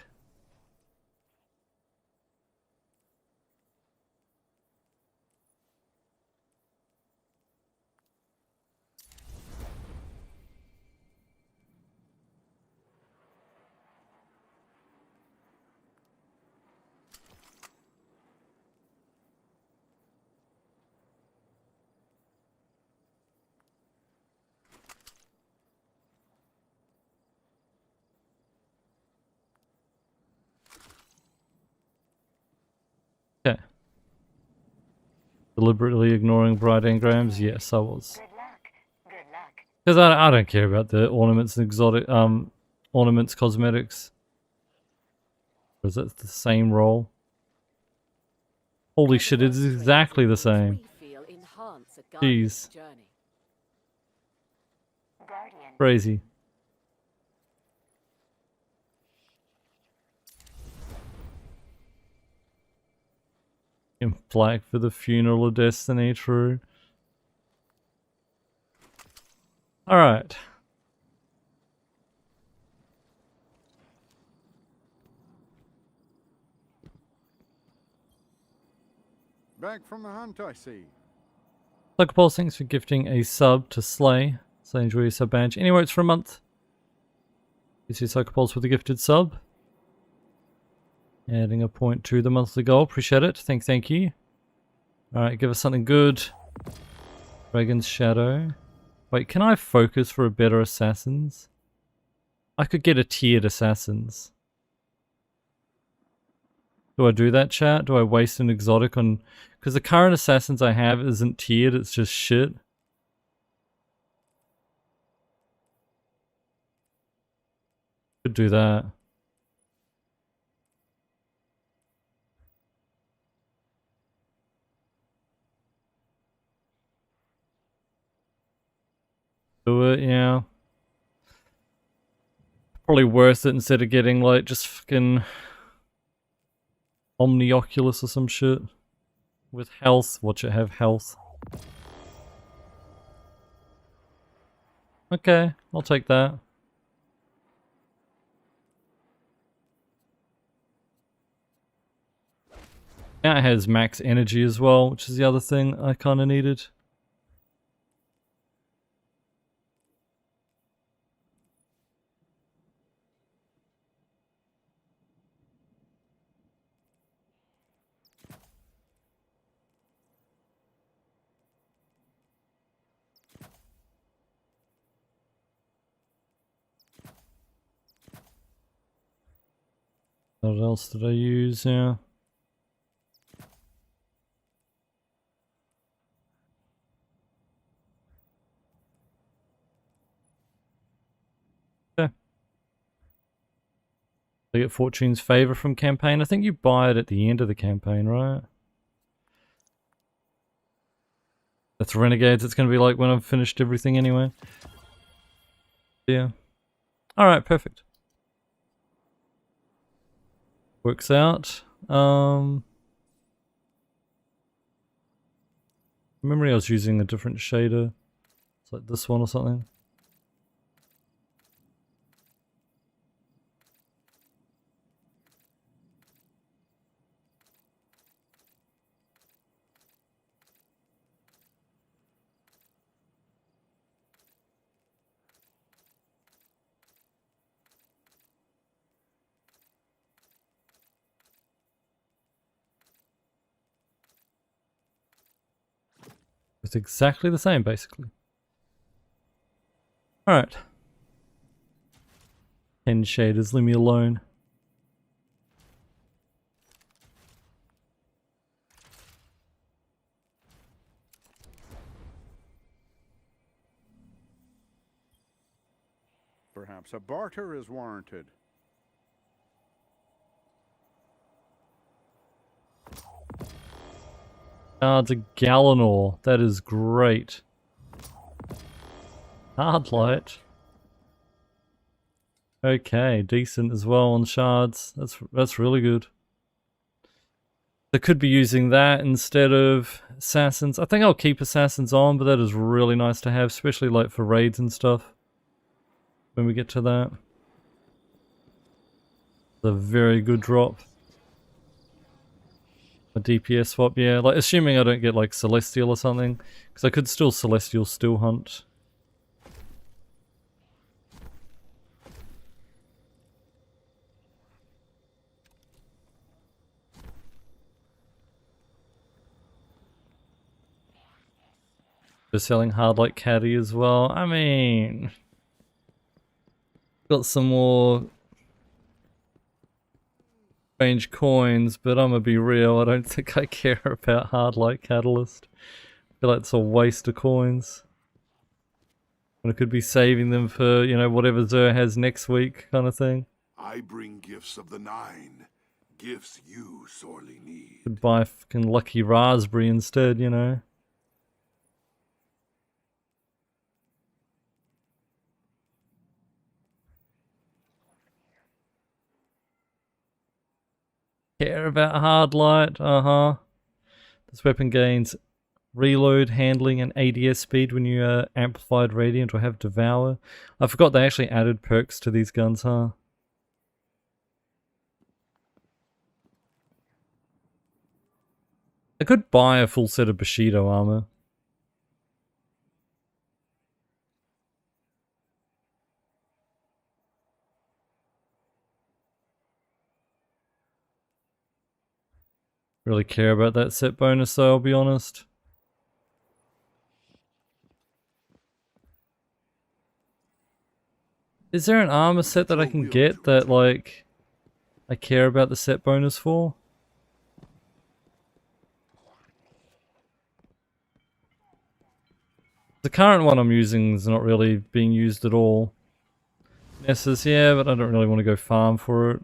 Okay. Deliberately ignoring bright engrams? Yes, I was. Because I don't care about the ornaments and exotic ornaments cosmetics. Or is it the same role? Holy shit, it is exactly the same. Jeez. Crazy. In black for the funeral of destiny, true. Alright. Back from the hunt, I see. Psychopulse, thanks for gifting a sub to Slay. So enjoy your sub badge. Anyway, it's for a month. You see Psychopulse with a gifted sub. Adding a point to the monthly goal. Appreciate it. Thank you. Alright, give us something good. Dragon's Shadow. Wait, can I focus for a better assassins? I could get a tiered assassins. Do I do that, chat? Do I waste an exotic on... Because the current assassins I have isn't tiered, it's just shit. Could do that. Do it, yeah. Probably worth it instead of getting like just fucking Omnioculus or some shit. With health, watch it have health. Okay, I'll take that. Now it has max energy as well, which is the other thing I kind of needed. What else did I use? Yeah. Okay. I get Fortune's Favor from campaign. I think you buy it at the end of the campaign, right? That's Renegades. It's going to be like when I've finished everything anyway. Yeah. Alright, perfect. Works out. Memory I was using a different shader. It's like this one or something. It's exactly the same, basically. Alright. 10 shaders, leave me alone. Perhaps a barter is warranted. Ah, it's a Galanor. That is great. Hard light. Okay, decent as well on shards. That's really good. They could be using that instead of assassins. I think I'll keep assassins on, but that is really nice to have, especially like for raids and stuff. When we get to that. It's a very good drop. A DPS swap, yeah. Like, assuming I don't get like Celestial or something. Because I could still Celestial Still Hunt. They're selling hard like Caddy as well. I mean... Got some more... strange coins, but I'm gonna be real, I don't think I care about hard light catalyst. I feel like it's a waste of coins. And I could be saving them for, you know, whatever Xur has next week kind of thing. I bring gifts of the Nine. Gifts you sorely need. Could buy a fucking Lucky Raspberry instead, you know. Care about hard light, This weapon gains reload, handling, and ADS speed when you are amplified radiant or have devour. I forgot they actually added perks to these guns, huh? I could buy a full set of Bushido armor. Really care about that set bonus though, I'll be honest. Is there an armor set that I can get that, like, I care about the set bonus for? The current one I'm using is not really being used at all. Nessus, yeah, but I don't really want to go farm for it.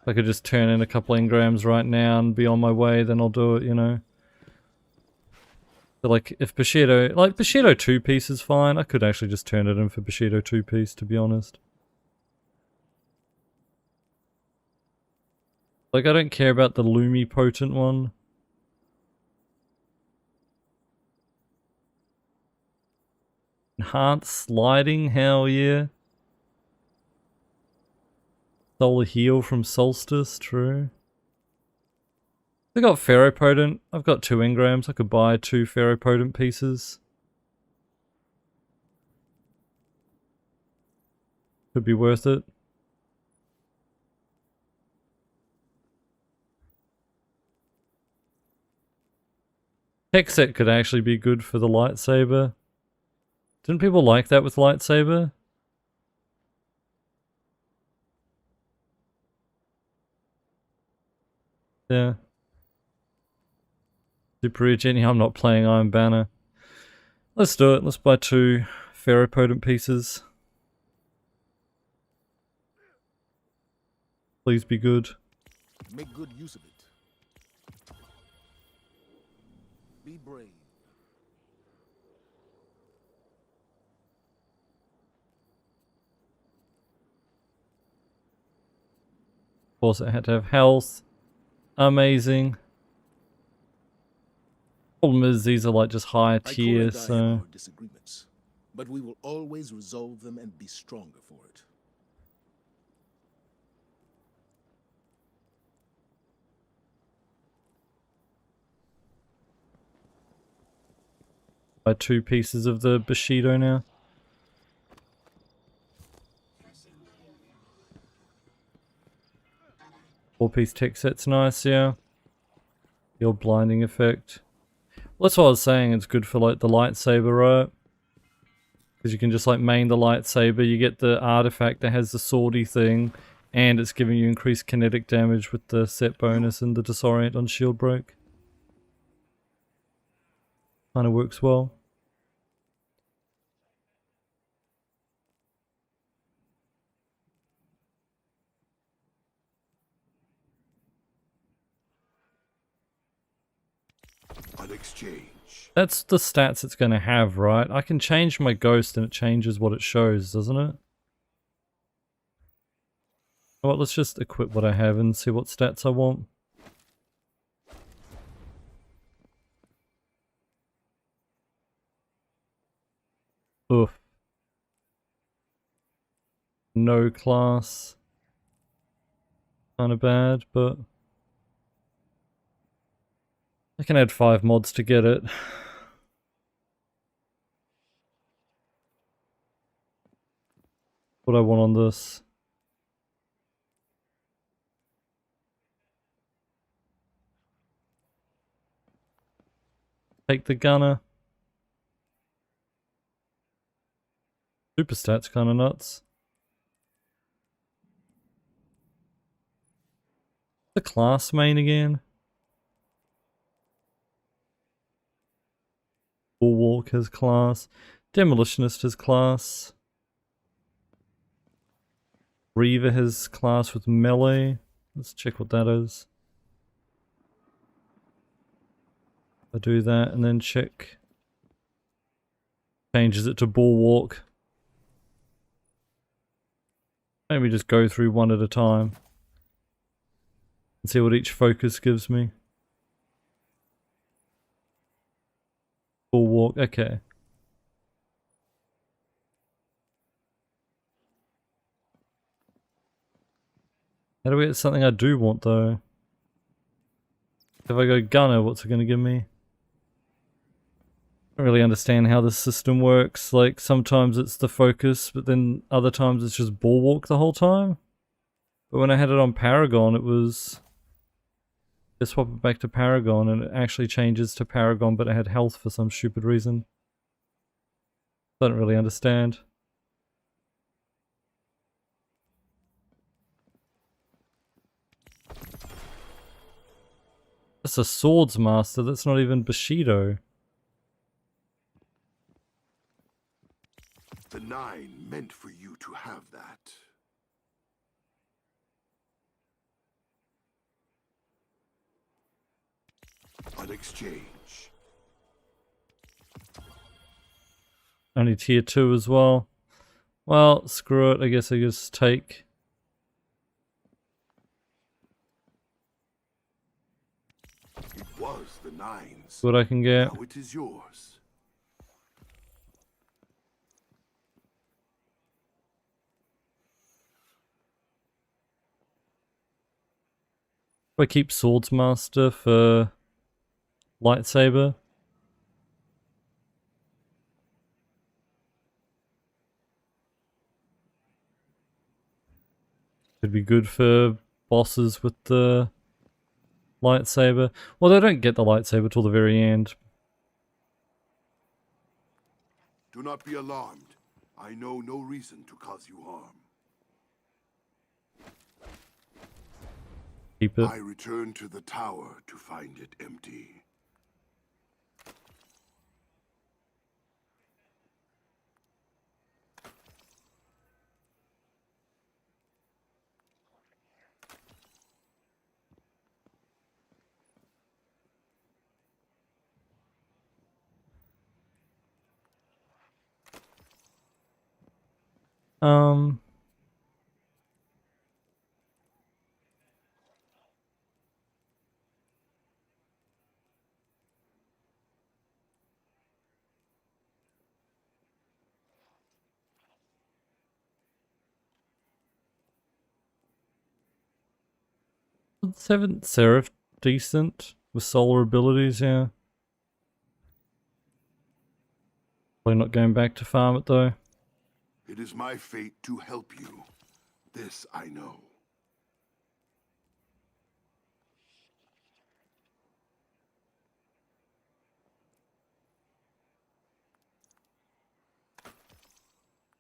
If I could just turn in a couple engrams right now and be on my way, then I'll do it, you know. But like, if Bushido, like Bushido 2-piece is fine, I could actually just turn it in for Bushido 2-piece, to be honest. Like, I don't care about the Lumi Potent one. Enhanced sliding, hell yeah. Solar heal from Solstice, true. I got Ferropotent. I've got 2 engrams. I could buy 2 Ferropotent pieces. Could be worth it. Tech set could actually be good for the lightsaber. Didn't people like that with lightsaber? Yeah. Super Jenny, I'm not playing Iron Banner. Let's do it. Let's buy 2 Ferropotent pieces. Please be good. Make good use of it. Be brave. Of course, it had to have health. Amazing. Problem is, these are like just higher tier, so. Disagreements, but we will always resolve them and be stronger for it. Buy 2 pieces of the Bushido now. Four-piece tech set's nice, yeah. Your blinding effect. Well, that's what I was saying, it's good for like the lightsaber, right? Because you can just like main the lightsaber, you get the artifact that has the swordy thing, and it's giving you increased kinetic damage with the set bonus and the disorient on shield break. Kinda works well. On exchange. That's the stats it's going to have, right? I can change my ghost and it changes what it shows, doesn't it? Well, let's just equip what I have and see what stats I want. Oof. No class. Kinda bad, but I can add 5 mods to get it. What I want on this. Take the gunner. Super stats kinda nuts. The class main again. Bulwark has class. Demolitionist has class. Reaver has class with melee. Let's check what that is. I do that and then check. Changes it to Bulwark. Maybe just go through one at a time. And see what each focus gives me. Bulwark, okay. How do we get something I do want though? If I go gunner, what's it going to give me? I don't really understand how this system works. Like, sometimes it's the focus, but then other times it's just Bulwark the whole time. But when I had it on Paragon, it was... Just swap it back to Paragon, and it actually changes to Paragon, but it had health for some stupid reason. I don't really understand. That's a Swords Master, that's not even Bushido. The Nine meant for you to have that. On exchange. Only tier 2 as well. Well, screw it, I guess I just take... It was the Nine's. what I can get. Now it is yours. I keep Swordsmaster for lightsaber. Could be good for bosses with the lightsaber. Well, they don't get the lightsaber till the very end. Do not be alarmed. I know no reason to cause you harm. Keep it. I return to the tower to find it empty. Um... Seventh Seraph decent with solar abilities, yeah. Probably not going back to farm it though. It is my fate to help you. This I know.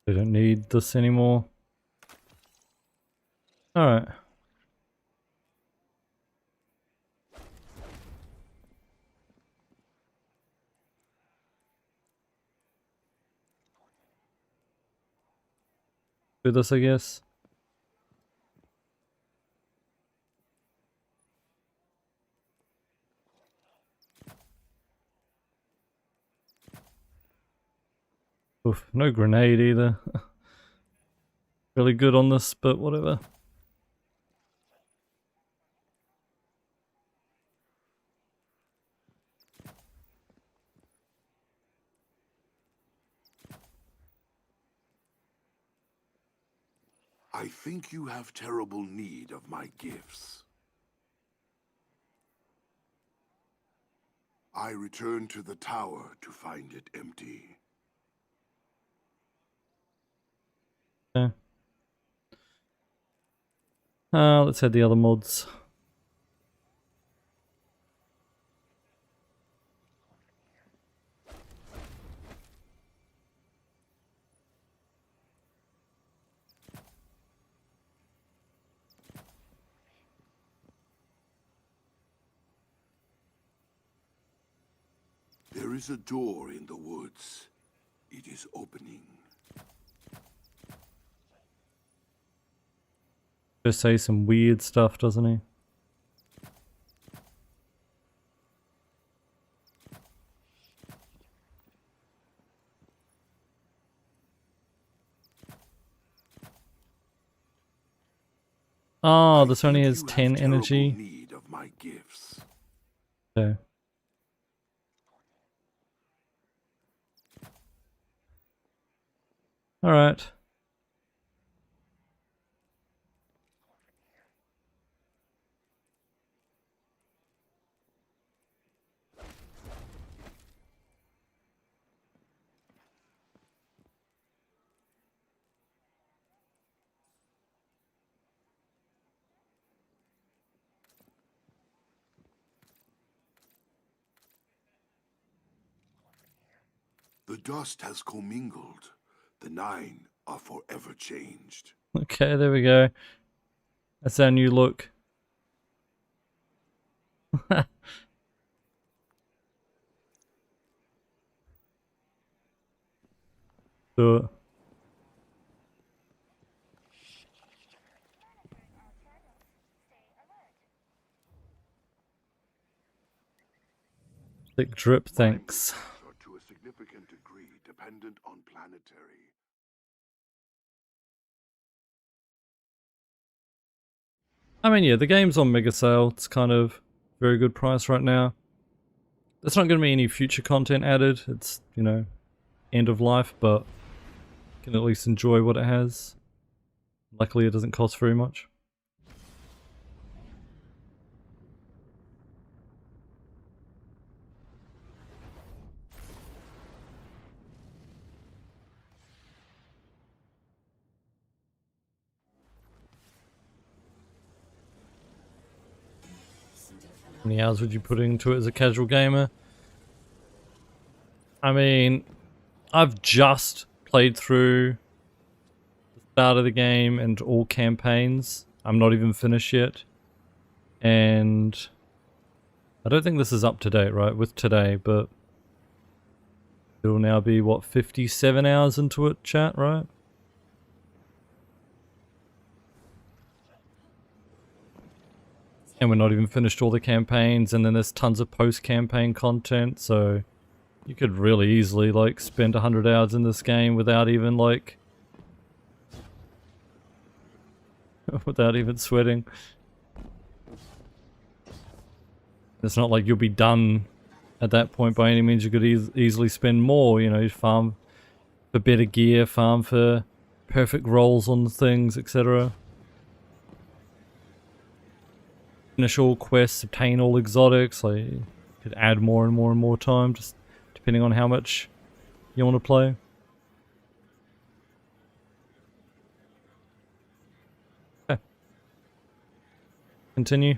They don't need this anymore. Alright. Do this, I guess. Oof, no grenade either. Really good on this, but whatever. I think you have terrible need of my gifts. I return to the tower to find it empty. Okay. Let's add the other mods. There is a door in the woods. It is opening. Just say some weird stuff, doesn't he? Oh, this only has 10 energy. Need of my gifts. Okay. Alright. The dust has commingled. The Nine are forever changed. Okay, there we go. That's our new look. Do it. Thick drip, thanks. Are to a significant degree dependent on planetary. I mean, yeah, the game's on Mega Sale. It's kind of very good price right now. There's not going to be any future content added. It's, you know, end of life, but you can at least enjoy what it has. Luckily, it doesn't cost very much. How many hours would you put into it as a casual gamer? I mean, I've just played through the start of the game and all campaigns. I'm not even finished yet. And I don't think this is up to date, right, with today, but it'll now be, what, 57 hours into it, chat, right? And we're not even finished all the campaigns, and then there's tons of post-campaign content, so you could really easily, like, spend 100 hours in this game without even, like... without even sweating. It's not like you'll be done at that point by any means. You could easily spend more, you know, you farm for better gear, farm for perfect rolls on things, etc. Finish all quests, obtain all exotics, like you could add more and more and more time, just depending on how much you want to play. Okay. Continue.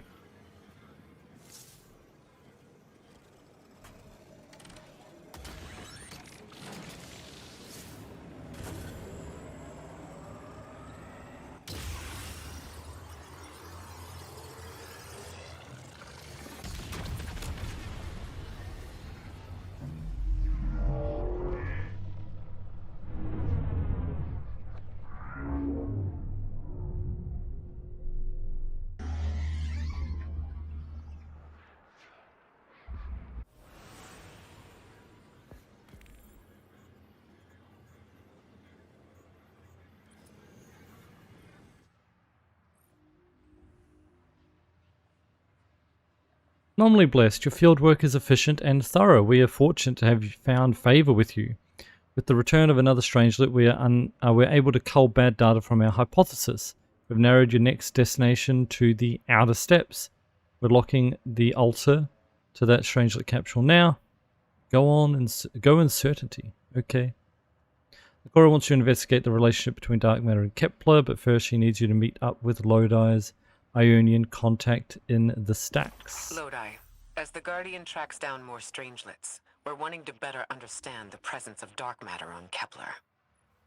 Normally blessed, your fieldwork is efficient and thorough. We are fortunate to have found favor with you. With the return of another strangelet, we're able to cull bad data from our hypothesis. We've narrowed your next destination to the outer steppes. We're locking the altar to that strangelet capsule now. Go in certainty. Okay. Ikora wants you to investigate the relationship between dark matter and Kepler, but first she needs you to meet up with Lodi's Ionian contact in the stacks. Lodi, as the Guardian tracks down more strangelets, we're wanting to better understand the presence of dark matter on Kepler.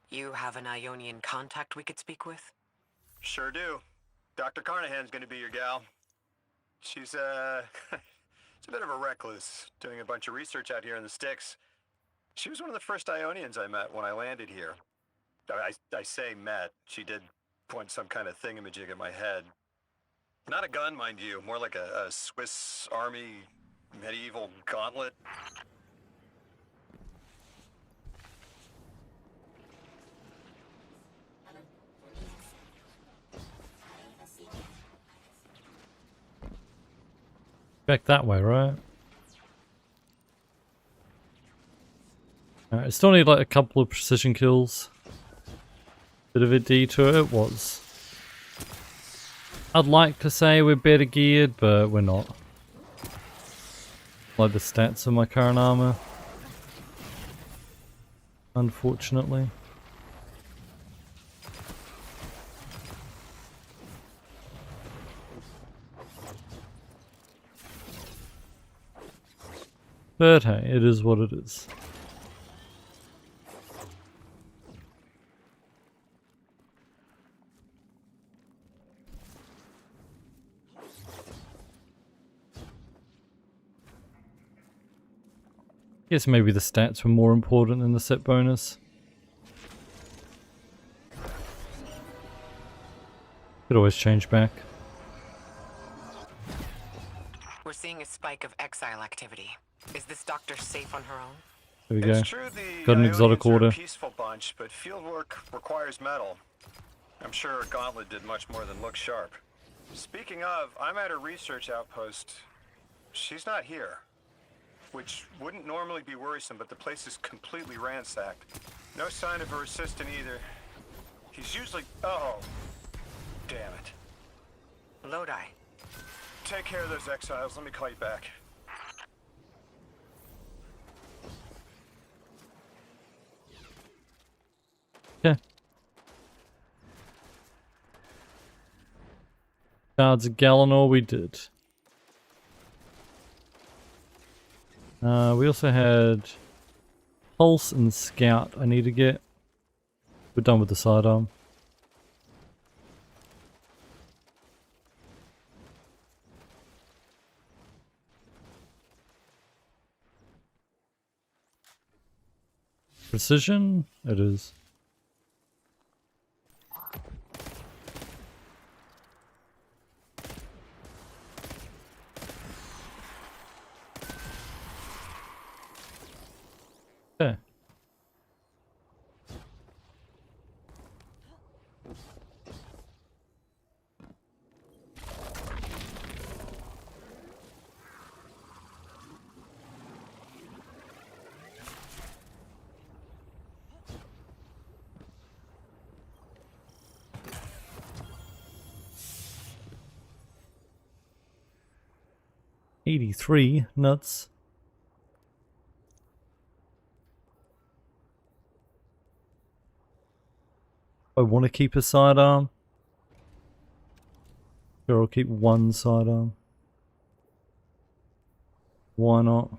You have an Ionian contact we could speak with? Sure do. Dr. Carnahan's gonna be your gal. She's, she's a bit of a recluse, doing a bunch of research out here in the sticks. She was one of the first Ionians I met when I landed here. I say met. She did point some kind of thingamajig at my head. Not a gun, mind you, more like a Swiss Army medieval gauntlet. Back that way, right? Alright, still need like a couple of precision kills. Bit of a detour it was. I'd like to say we're better geared, but we're not. Like the stats of my current armor. Unfortunately. But hey, it is what it is. Guess maybe the stats were more important than the set bonus. Could always change back. We're seeing a spike of exile activity. Is this doctor safe on her own? There we go. It's true the Got an exotic Ionians are order. a peaceful bunch, but field work requires metal. I'm sure Gauntlet did much more than look sharp. Speaking of, I'm at her research outpost. She's not here. Which wouldn't normally be worrisome, but the place is completely ransacked. No sign of her assistant either. He's usually... Oh. Damn it. Lodi. Take care of those exiles. Let me call you back. Yeah. Cards of Galanor we did. We also had Pulse and Scout I need to get. We're done with the sidearm. Precision? It is. Okay. $83 nuts. I want to keep a sidearm. Sure, I'll keep one sidearm. Why not?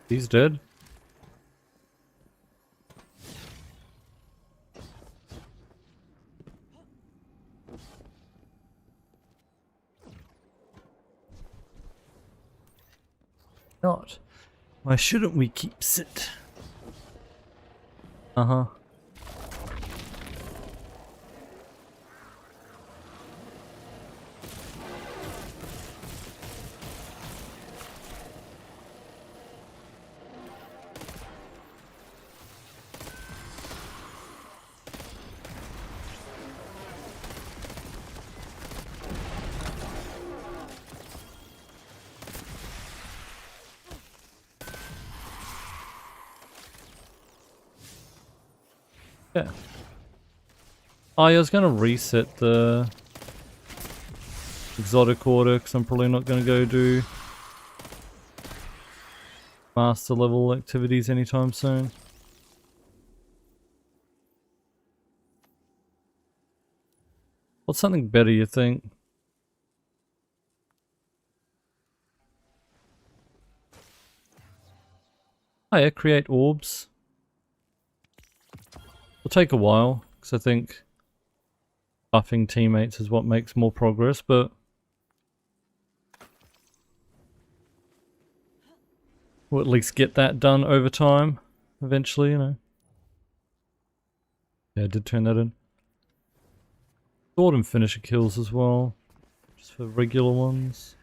He's dead. Not. Why shouldn't we keep it? Uh-huh. Yeah. Oh, I was gonna reset the exotic order because I'm probably not gonna go do master level activities anytime soon. What's something better, you think? Oh yeah, create orbs. It'll take a while, because I think buffing teammates is what makes more progress, but we'll at least get that done over time, eventually, you know. Yeah, I did turn that in. Sword and finisher kills as well, just for regular ones.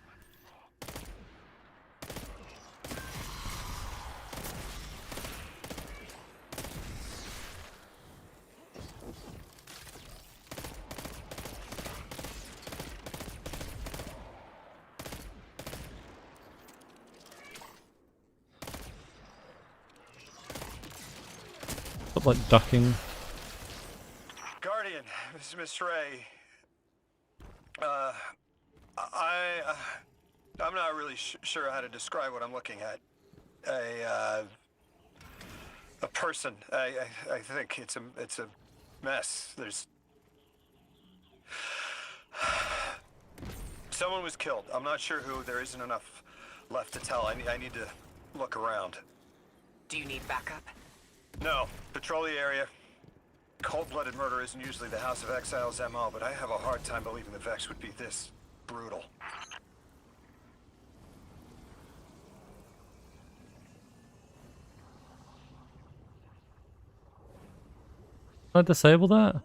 Like ducking. Guardian, this is Miss Ray. I'm not really sure how to describe what I'm looking at. A person. I think it's a mess. There's someone was killed. I'm not sure who. There isn't enough left to tell. I need to look around. Do you need backup? No. Patrol the area. Cold-blooded murder isn't usually the House of Exile's MO, but I have a hard time believing the Vex would be this brutal. Can I disable that?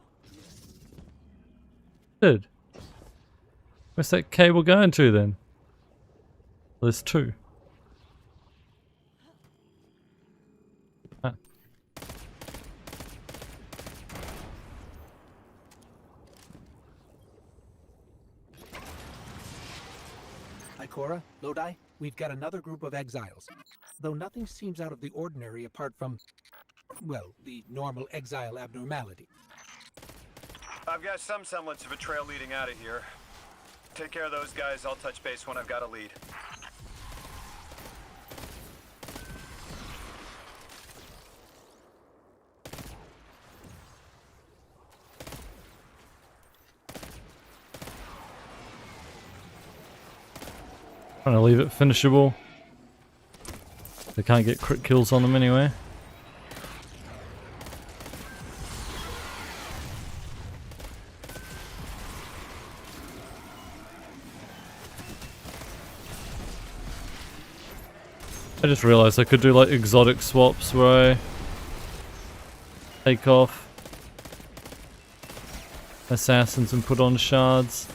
Dude. Where's that cable going to then? There's two. Ah. Ikora, Lodi, we've got another group of exiles. Though nothing seems out of the ordinary apart from, well, the normal exile abnormality. I've got some semblance of a trail leading out of here. Take care of those guys. I'll touch base when I've got a lead. Trying to leave it finishable. They can't get crit kills on them anyway. I just realized I could do like exotic swaps where I take off assassins and put on shards.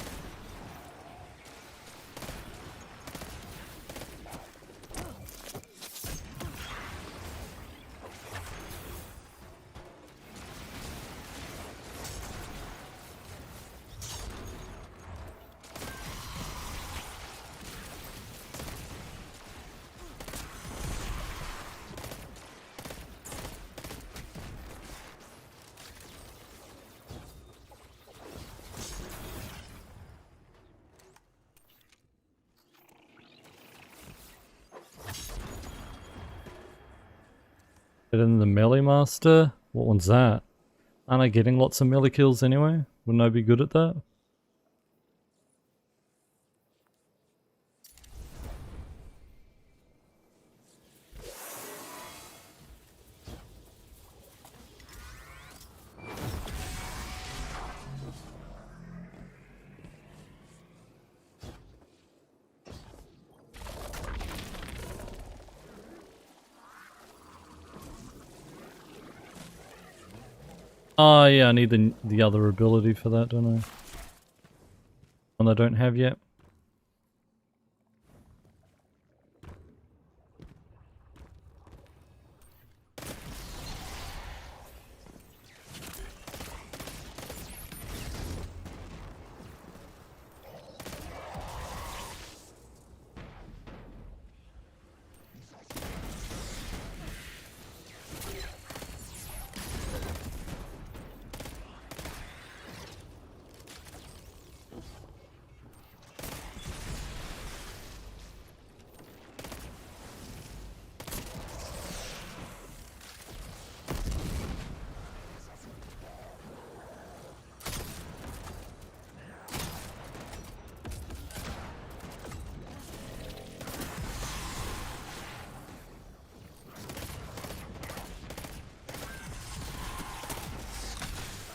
Get in the melee master? What one's that? Aren't I getting lots of melee kills anyway? Wouldn't I be good at that? Oh yeah, I need the other ability for that, don't I? One I don't have yet.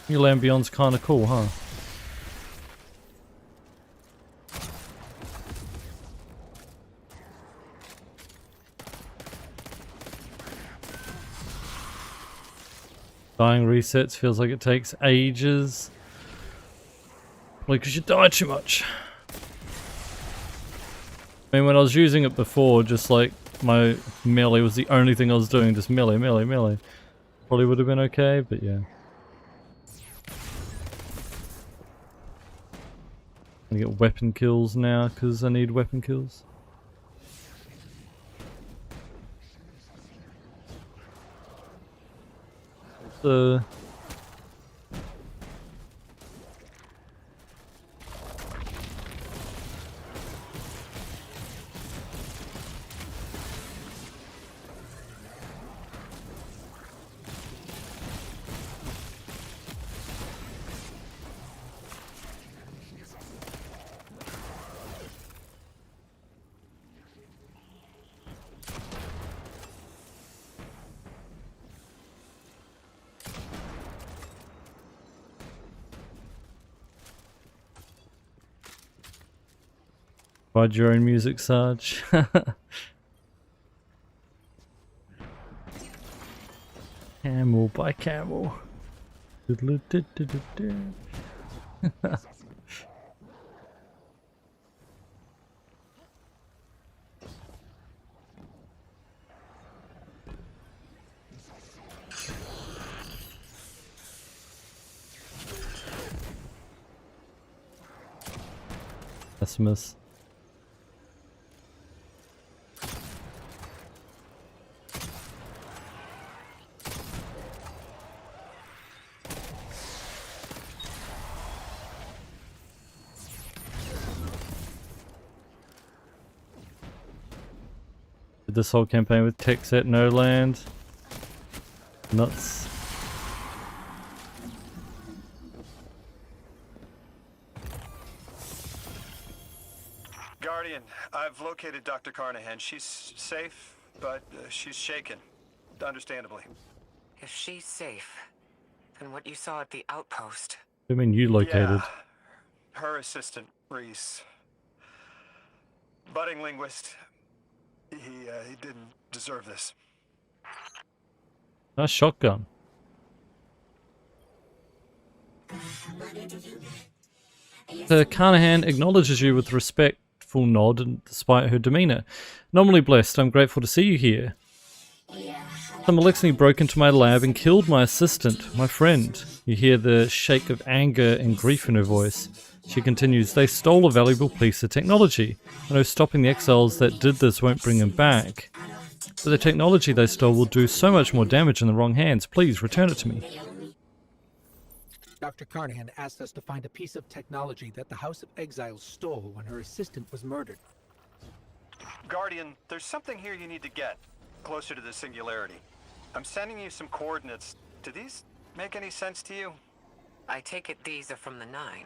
New Land Beyond's kinda cool, huh? Dying resets feels like it takes ages. Probably because you die too much. I mean, when I was using it before, just like my melee was the only thing I was doing, just melee, melee, melee. Probably would have been okay, but yeah. I get weapon kills now because I need weapon kills. Provide your own music, Sarge. Camel by camel. Pessimus. Did this whole campaign with techs at no land. Nuts. Guardian, I've located Dr. Carnahan. She's safe, but she's shaken. Understandably. If she's safe, then what you saw at the outpost. I mean, you located. Yeah. Her assistant, Reese. Budding linguist. He didn't deserve this. Nice shotgun. Carnahan acknowledges you with respectful nod, and despite her demeanor. Normally blessed, I'm grateful to see you here. Some Eliksni broke into my lab and killed my assistant, my friend. You hear the shake of anger and grief in her voice. She continues, they stole a valuable piece of technology. I know stopping the exiles that did this won't bring them back. But the technology they stole will do so much more damage in the wrong hands. Please return it to me. Dr. Carnahan asked us to find a piece of technology that the House of Exiles stole when her assistant was murdered. Guardian, there's something here you need to get. Closer to the Singularity. I'm sending you some coordinates. Do these make any sense to you? I take it these are from the Nine.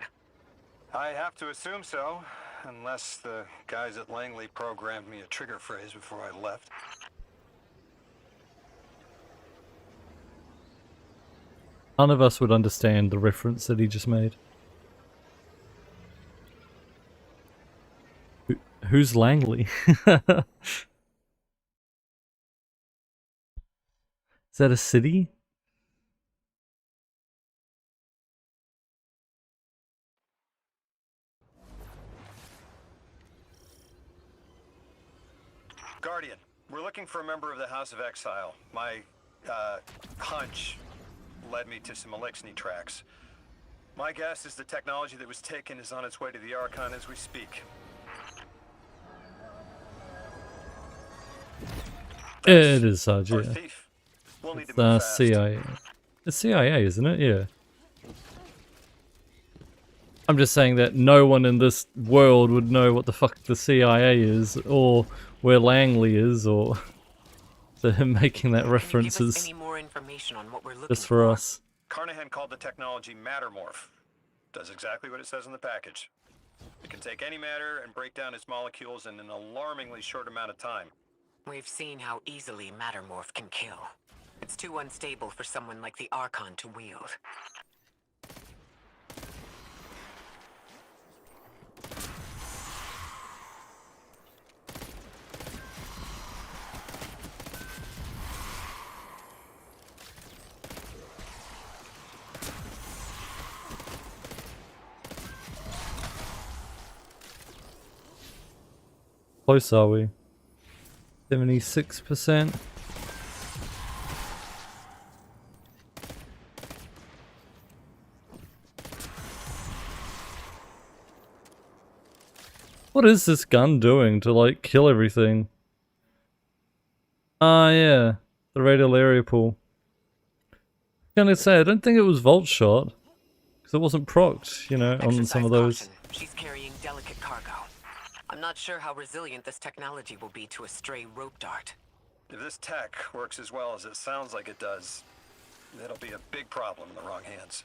I have to assume so, unless the guys at Langley programmed me a trigger phrase before I left. None of us would understand the reference that he just made. Who's Langley? Is that a city? Guardian, we're looking for a member of the House of Exile. My, hunch led me to some Eliksni tracks. My guess is the technology that was taken is on its way to the Archon as we speak. It is Sarge, yeah. We'll need It's to move fast. CIA. It's CIA, isn't it? Yeah. I'm just saying that no one in this world would know what the fuck the CIA is, or where Langley is, or so him making that reference Give us is any more information on what we're looking just for us. Carnahan called the technology Mattermorph. Does exactly what it says in the package. It can take any matter and break down its molecules in an alarmingly short amount of time. We've seen how easily Mattermorph can kill. It's too unstable for someone like the Archon to wield. Close are we? 76%. What is this gun doing to like kill everything? Ah yeah, the radial area pool. I'm gonna say I don't think it was Volt Shot because it wasn't procced, you know, on some of those. She's carrying delicate cargo. I'm not sure how resilient this technology will be to a stray rope dart. If this tech works as well as it sounds like it does, it'll be a big problem in the wrong hands.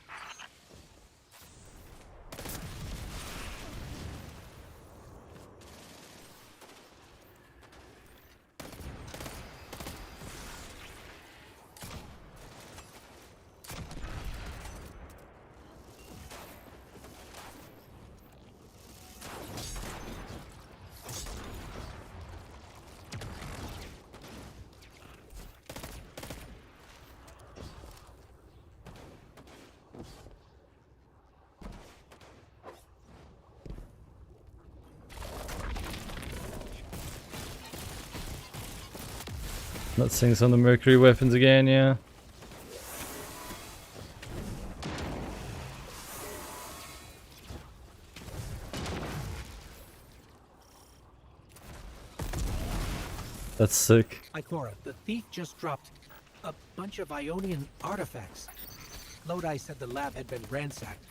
Not seeing some of the Mercury weapons again, yeah. That's sick. Ikora, the thief just dropped a bunch of Ionian artifacts. Lodi said the lab had been ransacked.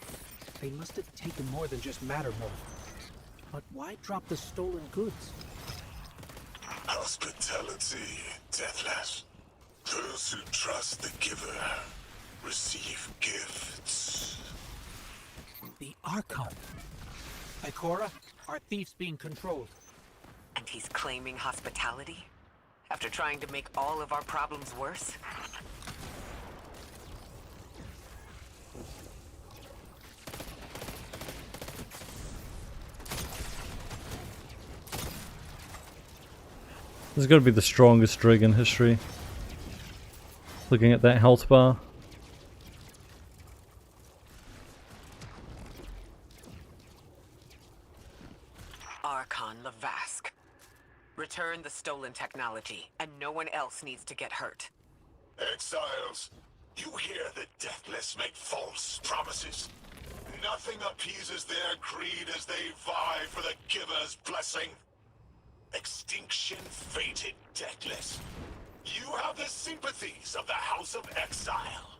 They must have taken more than just matter mold. But why drop the stolen goods? Hospitality, Deathless. Those who trust the giver receive gifts. The Archon. Ikora, our thief's being controlled. And he's claiming hospitality? After trying to make all of our problems worse? This has got to be the strongest rig in history. Looking at that health bar. Archon Lavask. Return the stolen technology, and no one else needs to get hurt. Exiles, you hear the Deathless make false promises. Nothing appeases their greed as they vie for the giver's blessing. Extinction fated, Deathless. You have the sympathies of the House of Exile.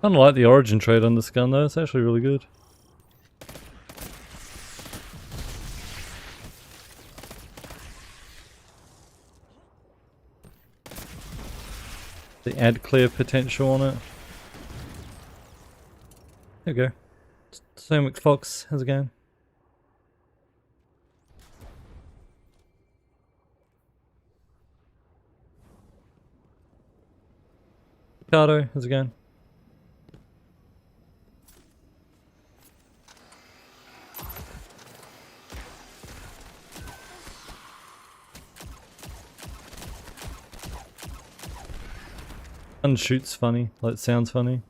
I don't like the origin trait on this gun though, it's actually really good. The add clear potential on it. There we go. Same Fox, how's it going? Ricardo, how's it going? And shoots funny, like it sounds funny.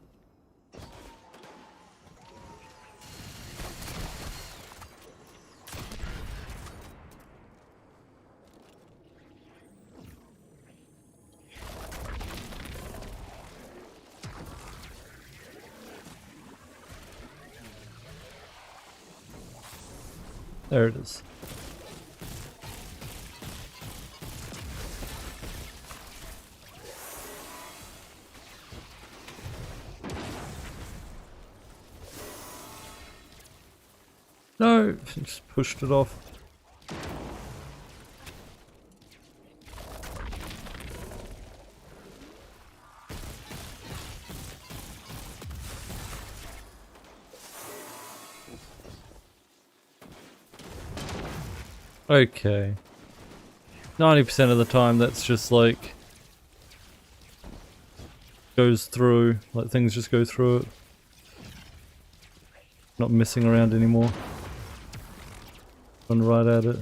There it is. No, just pushed it off. Okay. 90% of the time that's just like goes through, like things just go through it. Not messing around anymore. Run right at it.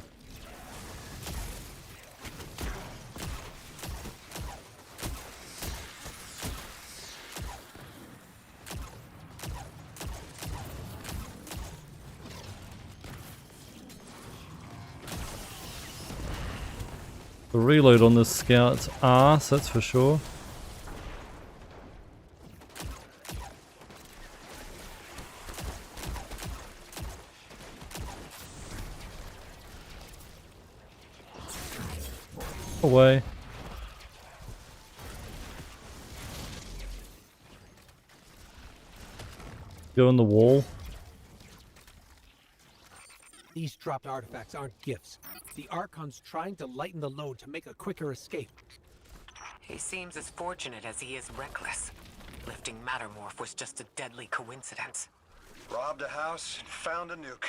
The reload on this scout's ass, that's for sure. Away. Go in the wall. These dropped artifacts aren't gifts. The Archon's trying to lighten the load to make a quicker escape. He seems as fortunate as he is reckless. Lifting Mattermorph was just a deadly coincidence. Robbed a house and found a nuke.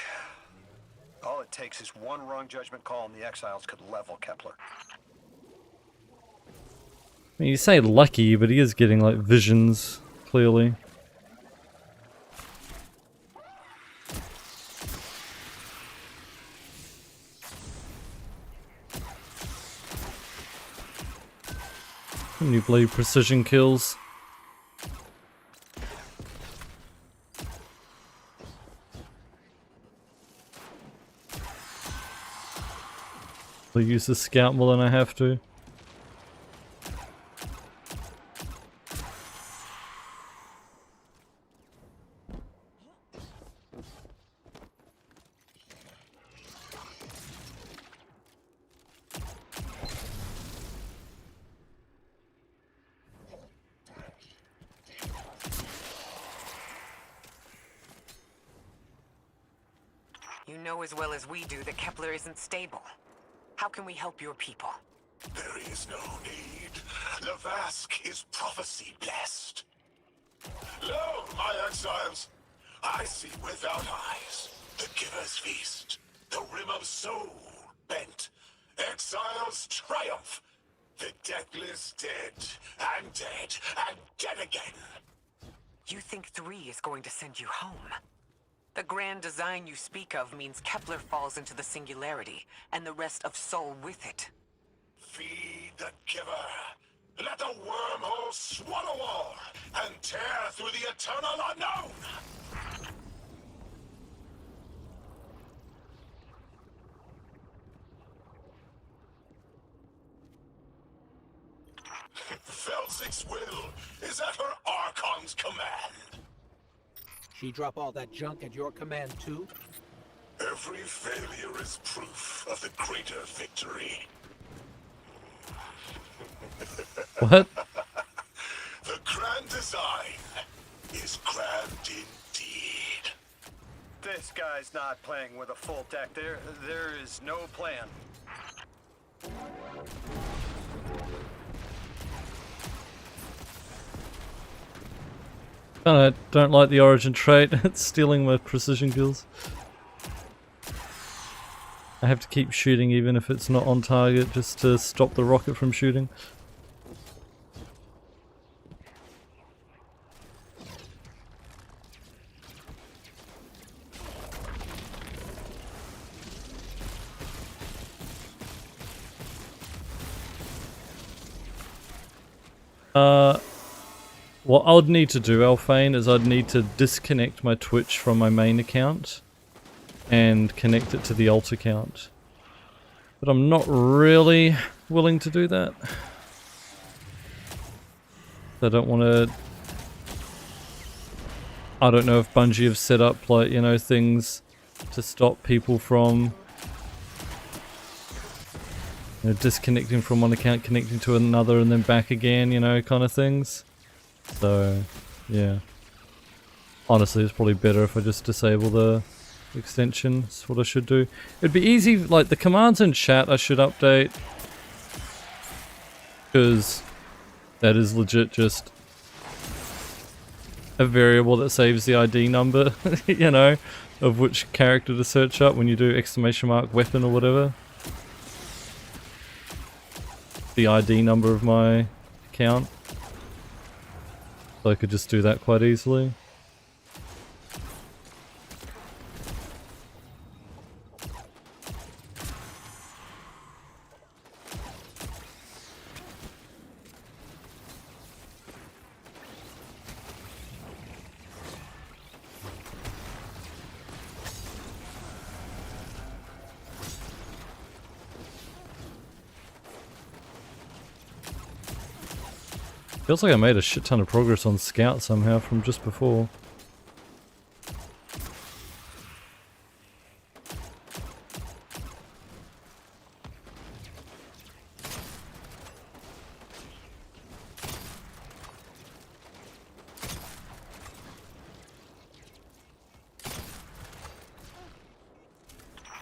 All it takes is one wrong judgment call and the Exiles could level Kepler. I mean, you say lucky, but he is getting like visions, clearly. New blade precision kills. I'll use the scout more than I have to. You know as well as we do that Kepler isn't stable. How can we help your people? There is no need. Lavask is prophecy blessed. Lo, my exiles! I see without eyes. The Giver's Feast. The Rim of Soul bent. Exiles triumph. The deathless dead, and dead, and dead again. You think 3 is going to send you home? The grand design you speak of means Kepler falls into the singularity, and the rest of Soul with it. Feed the Giver. Let the wormhole swallow all, and tear through the eternal unknown! Felsik's will is at her Archon's command. She drop all that junk at your command too? Every failure is proof of the greater victory. What? The grand design is grand indeed. This guy's not playing with a full deck. There is no plan. I don't like the origin trait. It's stealing my precision kills. I have to keep shooting even if it's not on target just to stop the rocket from shooting. What I would need to do, Alphane, is I'd need to disconnect my Twitch from my main account and connect it to the alt account. But I'm not really willing to do that. I don't want to... I don't know if Bungie have set up, like, you know, things to stop people from... you know, disconnecting from one account, connecting to another and then back again, you know, kind of things. So, yeah. Honestly, it's probably better if I just disable the extension. That's what I should do. It'd be easy, like, the commands in chat I should update. Because that is legit just a variable that saves the ID number, you know, of which character to search up when you do exclamation mark weapon or whatever. The ID number of my account. So I could just do that quite easily. Feels like I made a shit ton of progress on Scout somehow from just before.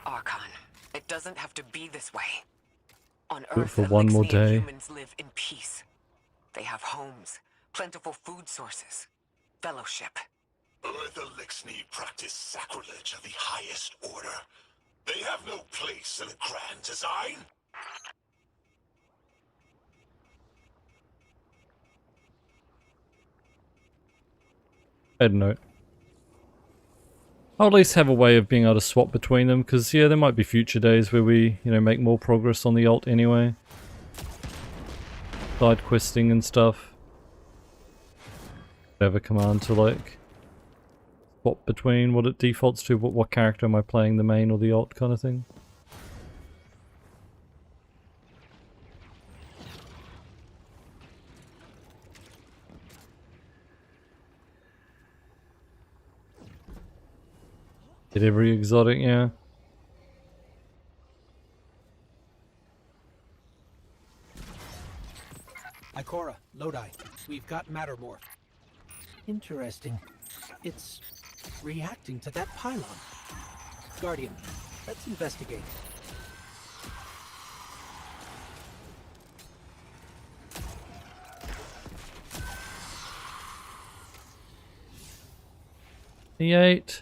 Archon, it doesn't have to be this way. On Good Earth, for one more Elixni day. humans live in peace. They have homes, plentiful food sources, fellowship. Earth Elixni practice sacrilege of the highest order. They have no place in a grand design. Head note. I'll at least have a way of being able to swap between them, because yeah, there might be future days where we, you know, make more progress on the alt anyway. Side questing and stuff. Have a command to like swap between what it defaults to, what character am I playing, the main or the alt kind of thing. Get every exotic, yeah. Ikora, Lodi, we've got Mattermorph. Interesting. It's reacting to that pylon. Guardian, let's investigate. E8.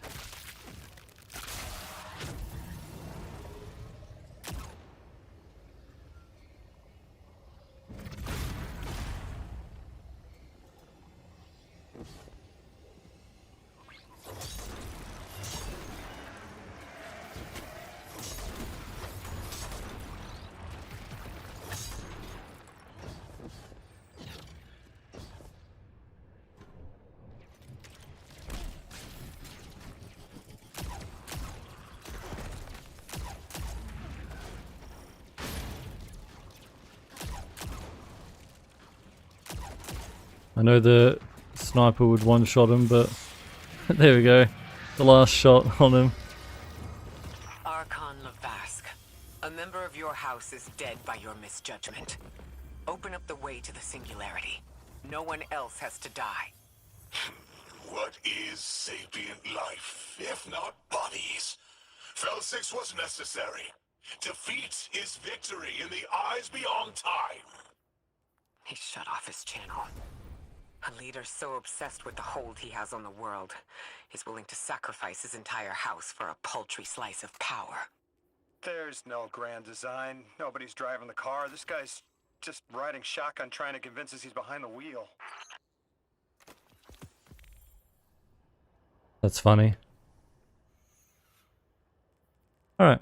I know the sniper would one-shot him, but there we go. The last shot on him. Archon Lavask, a member of your house is dead by your misjudgment. Open up the way to the Singularity. No one else has to die. What is sapient life, if not bodies? Fel 6 was necessary. Defeat is victory in the eyes beyond time. He shut off his channel. A leader so obsessed with the hold he has on the world, he's willing to sacrifice his entire house for a paltry slice of power. There's no grand design. Nobody's driving the car. This guy's just riding shotgun trying to convince us he's behind the wheel. That's funny. Alright.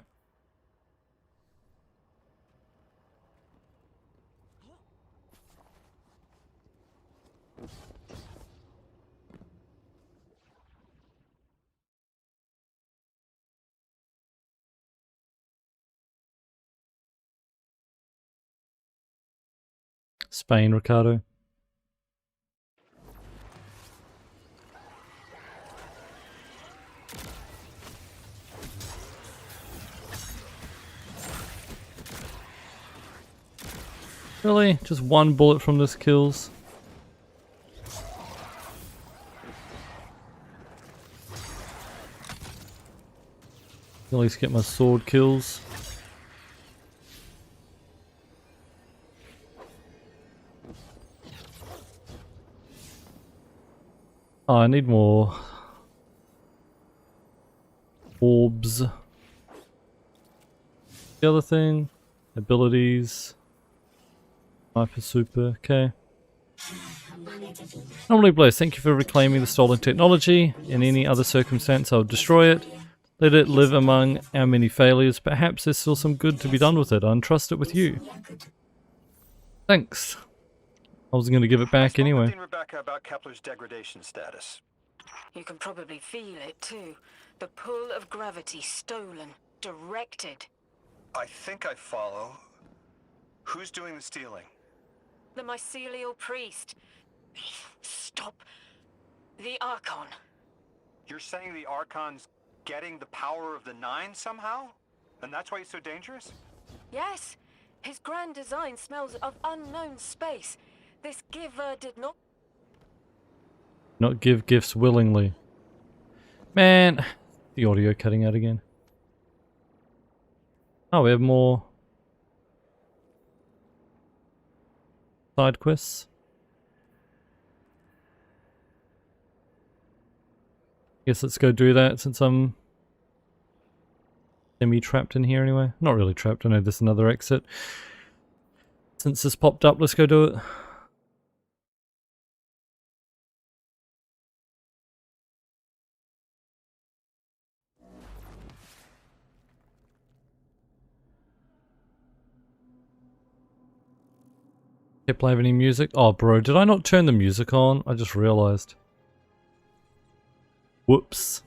Spain, Ricardo. Really? Just one bullet from this kills? At least get my sword kills. Oh, I need more orbs. The other thing, abilities, hyper super, okay. Normally Blaze, thank you for reclaiming the stolen technology. In any other circumstance I would destroy it. Let it live among our many failures. Perhaps there's still some good to be done with it. I entrust it with you. Thanks. I was going to give it back anyway. Dean Rebecca about Kepler's degradation status. You can probably feel it too. The pull of gravity stolen, directed. I think I follow. Who's doing the stealing? The mycelial priest. Stop. The Archon. You're saying the Archon's getting the power of the Nine somehow? And that's why he's so dangerous? Yes. His grand design smells of unknown space. This giver did not... Not give gifts willingly. Man, the audio cutting out again. Oh, we have more side quests. Guess let's go do that since I'm semi-trapped in here anyway. Not really trapped, I know there's another exit. Since this popped up, let's go do it. Can't play any music. Oh, bro, did I not turn the music on? I just realized. Whoops.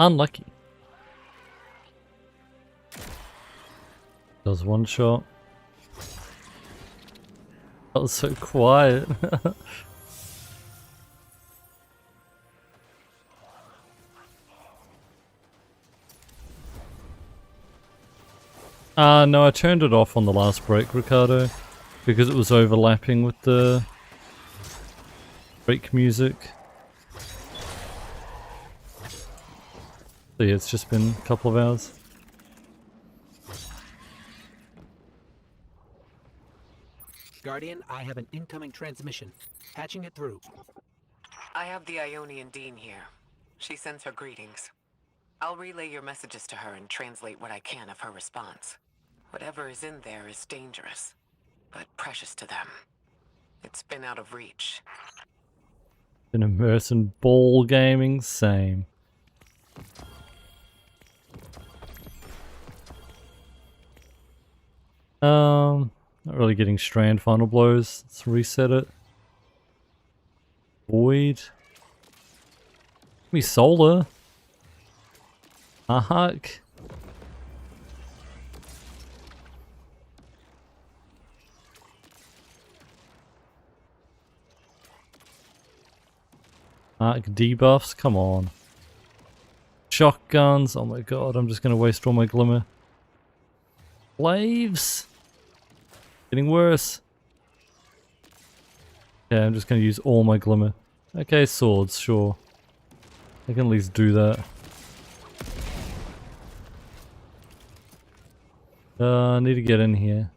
Unlucky. Does one shot. That was so quiet. No, I turned it off on the last break, Ricardo, because it was overlapping with the break music. So yeah, it's just been a couple of hours. Guardian, I have an incoming transmission. Patching it through. I have the Ionian Dean here. She sends her greetings. I'll relay your messages to her and translate what I can of her response. Whatever is in there is dangerous, but precious to them. It's been out of reach. Been immersed in ball gaming, same. Not really getting strand final blows. Let's reset it. Void. Give me solar. Huck. Arc debuffs, come on. Shotguns, oh my god, I'm just gonna waste all my glimmer. Slaves! Getting worse. Yeah, I'm just gonna use all my glimmer. Okay, swords, sure. I can at least do that. I need to get in here.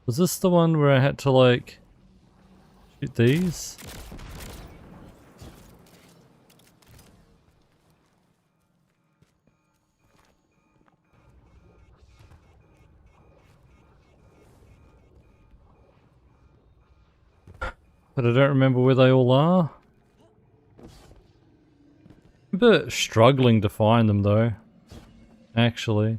Was this the one where I had to like shoot these? But I don't remember where they all are. I'm a bit struggling to find them though, actually.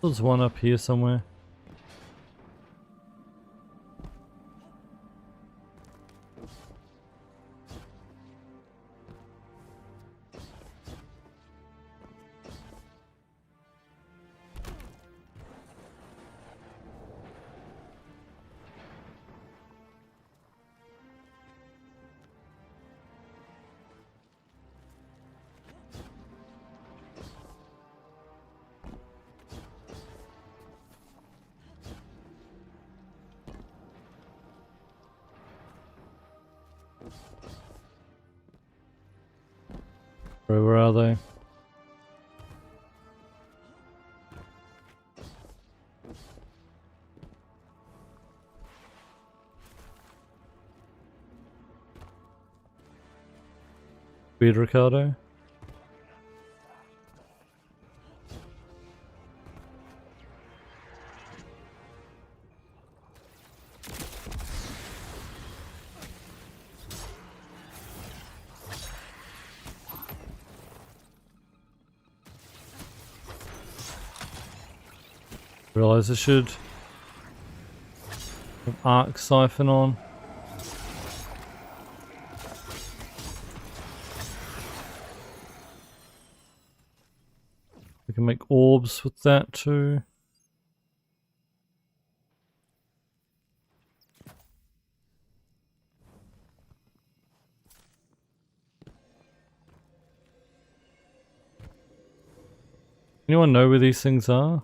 There's one up here somewhere. Where are they? Weird, Ricardo. Realize I should have arc siphon on. We can make orbs with that too. Anyone know where these things are?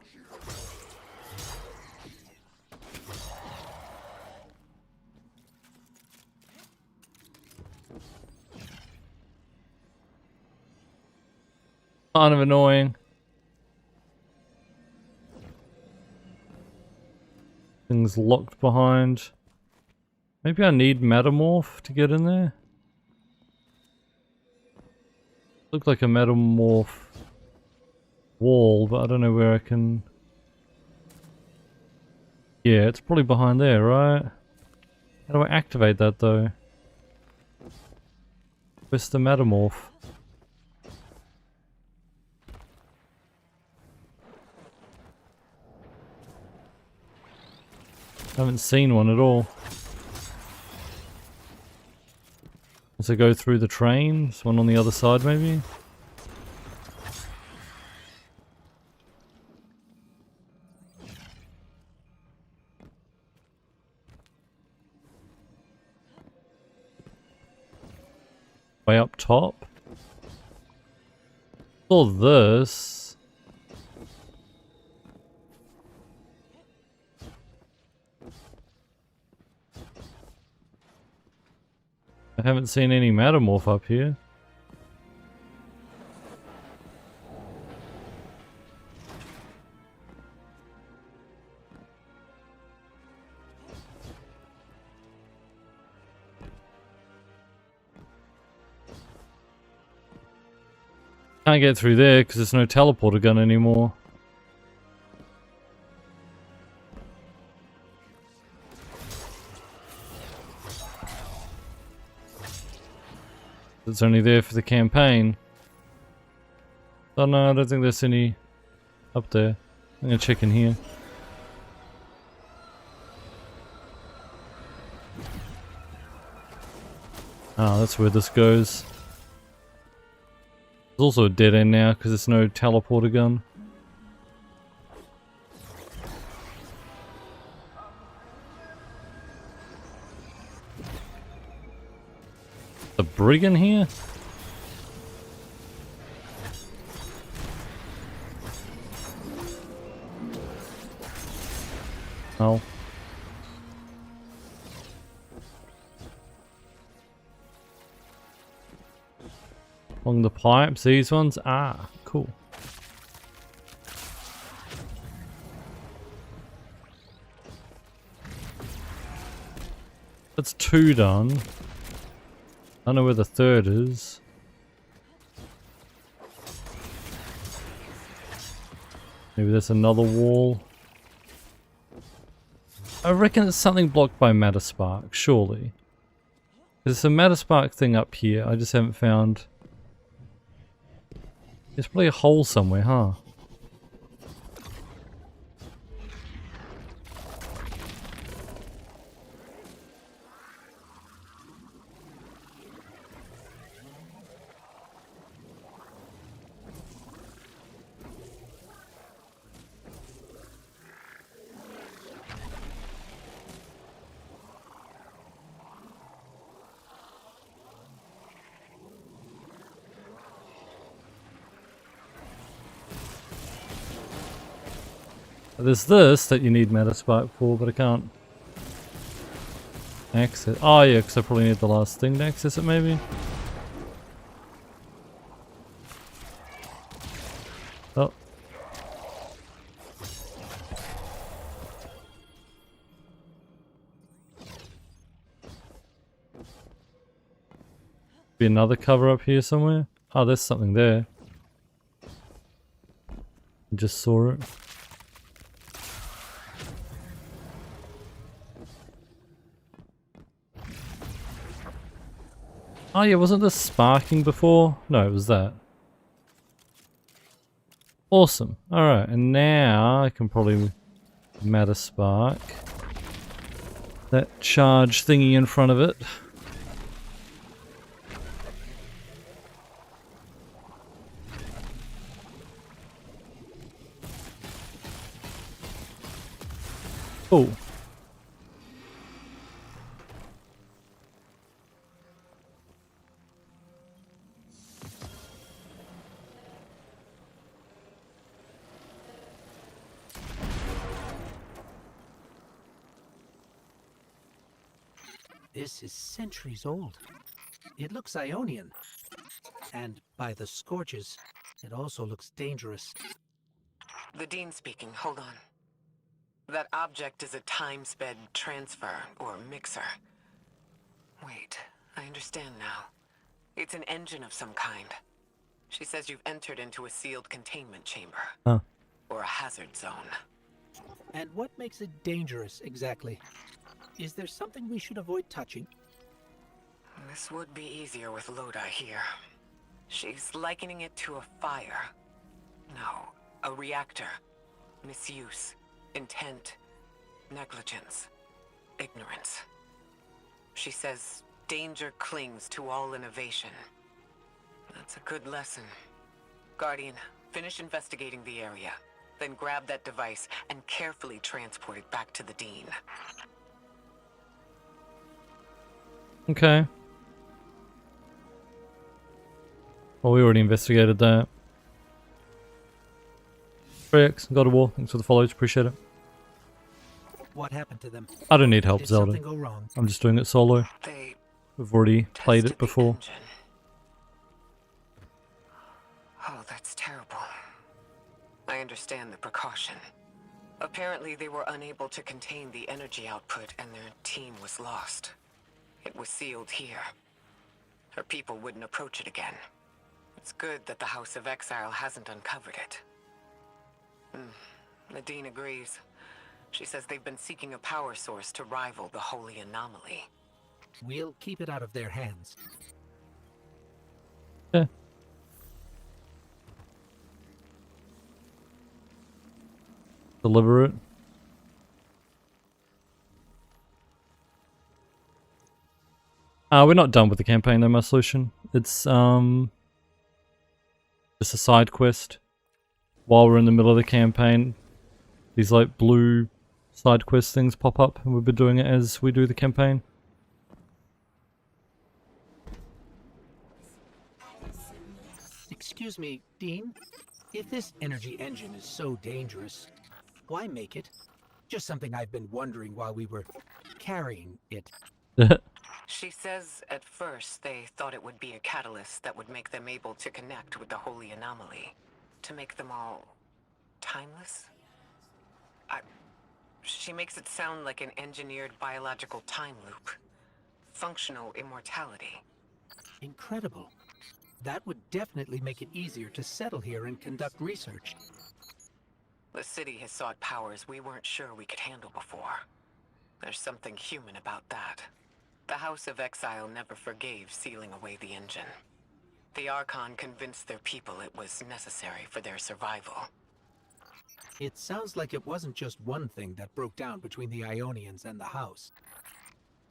Kind of annoying. Things locked behind. Maybe I need Metamorph to get in there. Look like a Metamorph wall, but I don't know where I can Yeah, it's probably behind there, right? How do I activate that though? Where's the metamorph? I haven't seen one at all. Does it go through the train? There's one on the other side maybe? Way up top? All this. I haven't seen any metamorph up here. Can't get through there because there's no teleporter gun anymore. It's only there for the campaign. Oh no, I don't think there's any up there. I'm gonna check in here. Ah, that's where this goes. There's also a dead end now because there's no teleporter gun. The brigand here? Oh. Along the pipes, these ones? Ah, cool. That's 2 done. I don't know where the third is. Maybe there's another wall. I reckon it's something blocked by Matter Spark, surely. There's a Matter Spark thing up here, I just haven't found. There's probably a hole somewhere, huh? There's this that you need Matter Spark for, but I can't access. Oh yeah, because I probably need the last thing to access it maybe. Oh. Be another cover up here somewhere. Oh, there's something there. I just saw it. Oh yeah, wasn't this sparking before? No, it was that. Awesome. Alright, and now I can probably Matter Spark that charge thingy in front of it. Oh. This is centuries old. It looks Ionian. And by the scorches, it also looks dangerous. The Dean speaking. Hold on. That object is a time-sped transfer, or mixer. Wait, I understand now. It's an engine of some kind. She says you've entered into a sealed containment chamber. Huh. Or a hazard zone. And what makes it dangerous, exactly? Is there something we should avoid touching? This would be easier with Lodi here. She's likening it to a fire. No, a reactor. Misuse, intent, negligence, ignorance. She says danger clings to all innovation. That's a good lesson. Guardian, finish investigating the area. Then grab that device and carefully transport it back to the Dean. Okay. Well, we already investigated that. 3X, God of War, thanks for the follows, appreciate it. What happened to them? I don't need help, Did Zelda. something go wrong? I'm just doing it solo. We've already played it before. Oh, that's terrible. I understand the precaution. Apparently they were unable to contain the energy output and their team was lost. It was sealed here. Her people wouldn't approach it again. It's good that the House of Exile hasn't uncovered it. Nadine agrees. She says they've been seeking a power source to rival the Holy Anomaly. We'll keep it out of their hands. Yeah. Deliver it. We're not done with the campaign though, my solution. It's just a side quest. While we're in the middle of the campaign, these like blue side quest things pop up, and we've been doing it as we do the campaign. Excuse me, Dean? If this energy engine is so dangerous, why make it? Just something I've been wondering while we were carrying it. She says at first they thought it would be a catalyst that would make them able to connect with the Holy Anomaly. To make them all timeless? She makes it sound like an engineered biological time loop. Functional immortality. Incredible. That would definitely make it easier to settle here and conduct research. The city has sought powers we weren't sure we could handle before. There's something human about that. The House of Exile never forgave sealing away the engine. The Archon convinced their people it was necessary for their survival. It sounds like it wasn't just one thing that broke down between the Ionians and the House.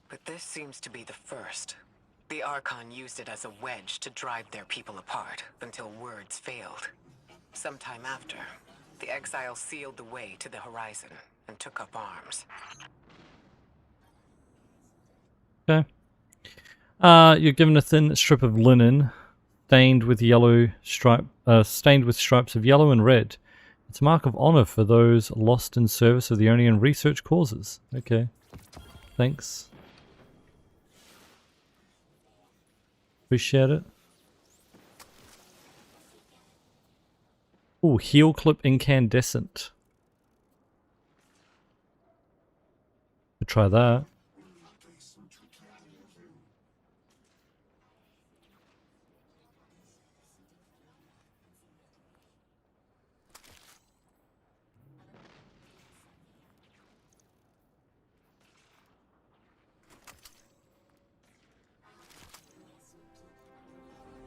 But this seems to be the first. The Archon used it as a wedge to drive their people apart until words failed. Sometime after, the Exiles sealed the way to the horizon and took up arms. Okay. You're given a thin strip of linen, stained with stripes of yellow and red. It's a mark of honor for those lost in service of the Ionian research causes. Okay. Thanks. Appreciate it. Ooh, heel clip incandescent. Could try that.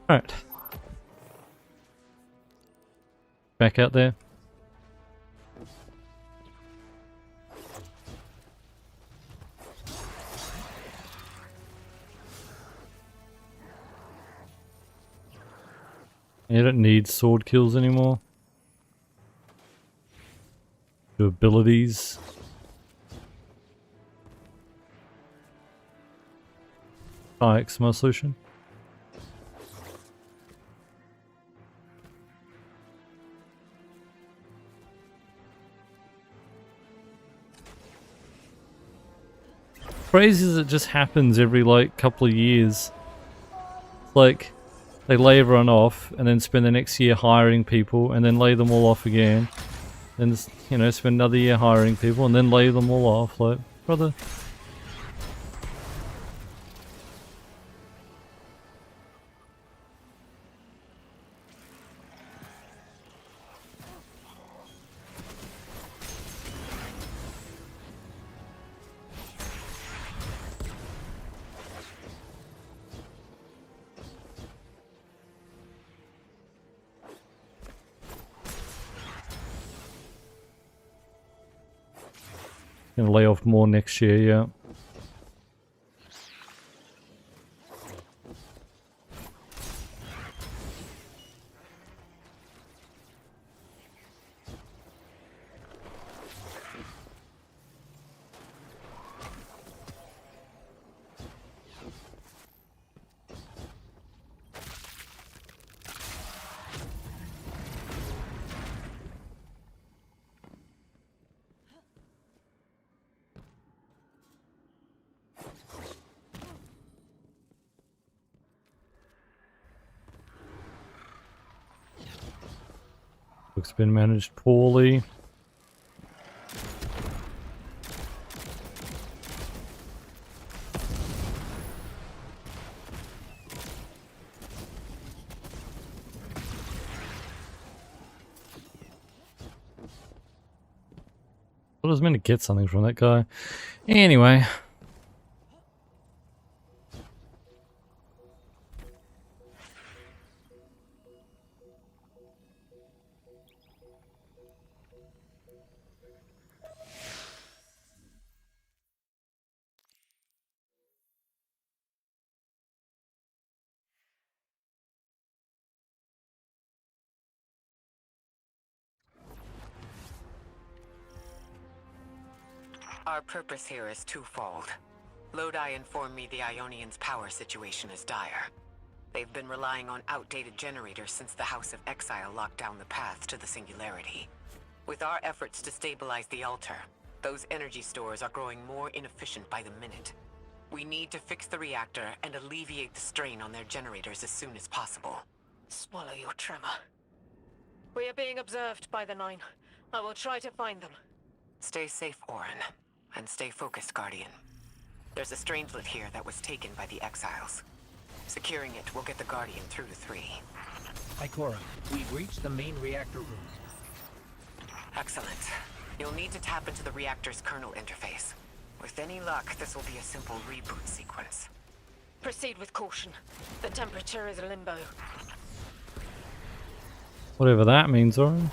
Alright. Back out there. You don't need sword kills anymore. Your abilities. Ix, my solution. Crazy as it just happens every like couple of years. Like they lay everyone off and then spend the next year hiring people and then lay them all off again. Then, you know, spend another year hiring people and then lay them all off. Like, brother. Gonna lay off more next year, yeah. Looks been managed poorly. I was meant to get something from that guy. Anyway. Our purpose here is twofold. Lodi informed me the Ionians' power situation is dire. They've been relying on outdated generators since the House of Exile locked down the path to the Singularity. With our efforts to stabilize the altar, those energy stores are growing more inefficient by the minute. We need to fix the reactor and alleviate the strain on their generators as soon as possible. Swallow your tremor. We are being observed by the Nine. I will try to find them. Stay safe, Orin. And stay focused, Guardian. There's a Strangelet here that was taken by the Exiles. Securing it will get the Guardian through to 3. Ikora, we've reached the main reactor room. Excellent. You'll need to tap into the reactor's kernel interface. With any luck, this will be a simple reboot sequence. Proceed with caution. The temperature is limbo. Whatever that means, alright.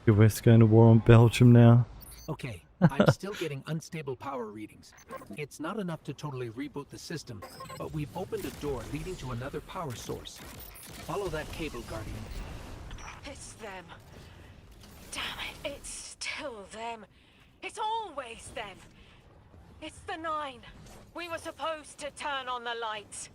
US going to war on Belgium now. Okay, I'm still getting unstable power readings. It's not enough to totally reboot the system, but we've opened a door leading to another power source. Follow that cable, Guardian. It's them. Damn it, it's still them. It's always them. It's the Nine. We were supposed to turn on the lights.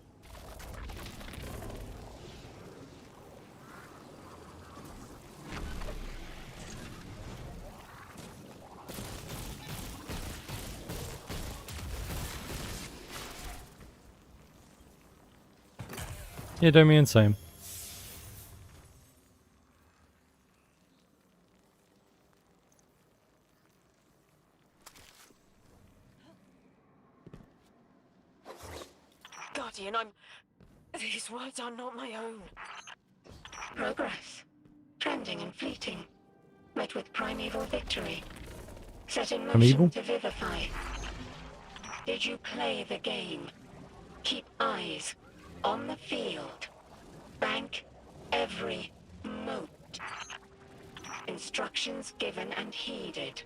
Yeah, don't be insane. Guardian, these words are not my own. Progress. Trending and fleeting. Met with primeval victory. Set in Primeval? motion to vivify. Did you play the game? Keep eyes on the field. Bank every mote. Instructions given and heeded.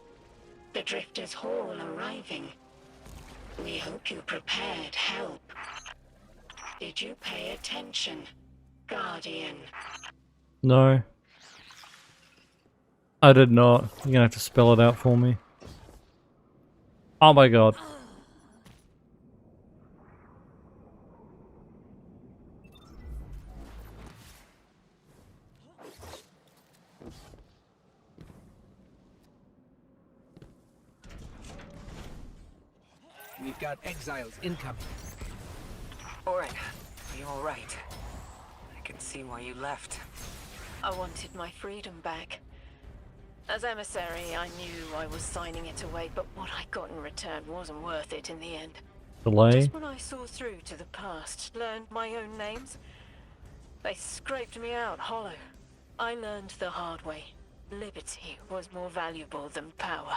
The Drifters' Hall arriving. We hope you prepared help. Did you pay attention, Guardian? No. I did not. You're gonna have to spell it out for me. Oh my god. We've got exiles incoming. Orin, are you alright? I can can see why you left. I wanted my freedom back. As emissary, I knew I was signing it away, but what I got in return wasn't worth it in the end. Delay? Just when I saw through to the past, learned my own names, they scraped me out hollow. I learned the hard way. Liberty was more valuable than power.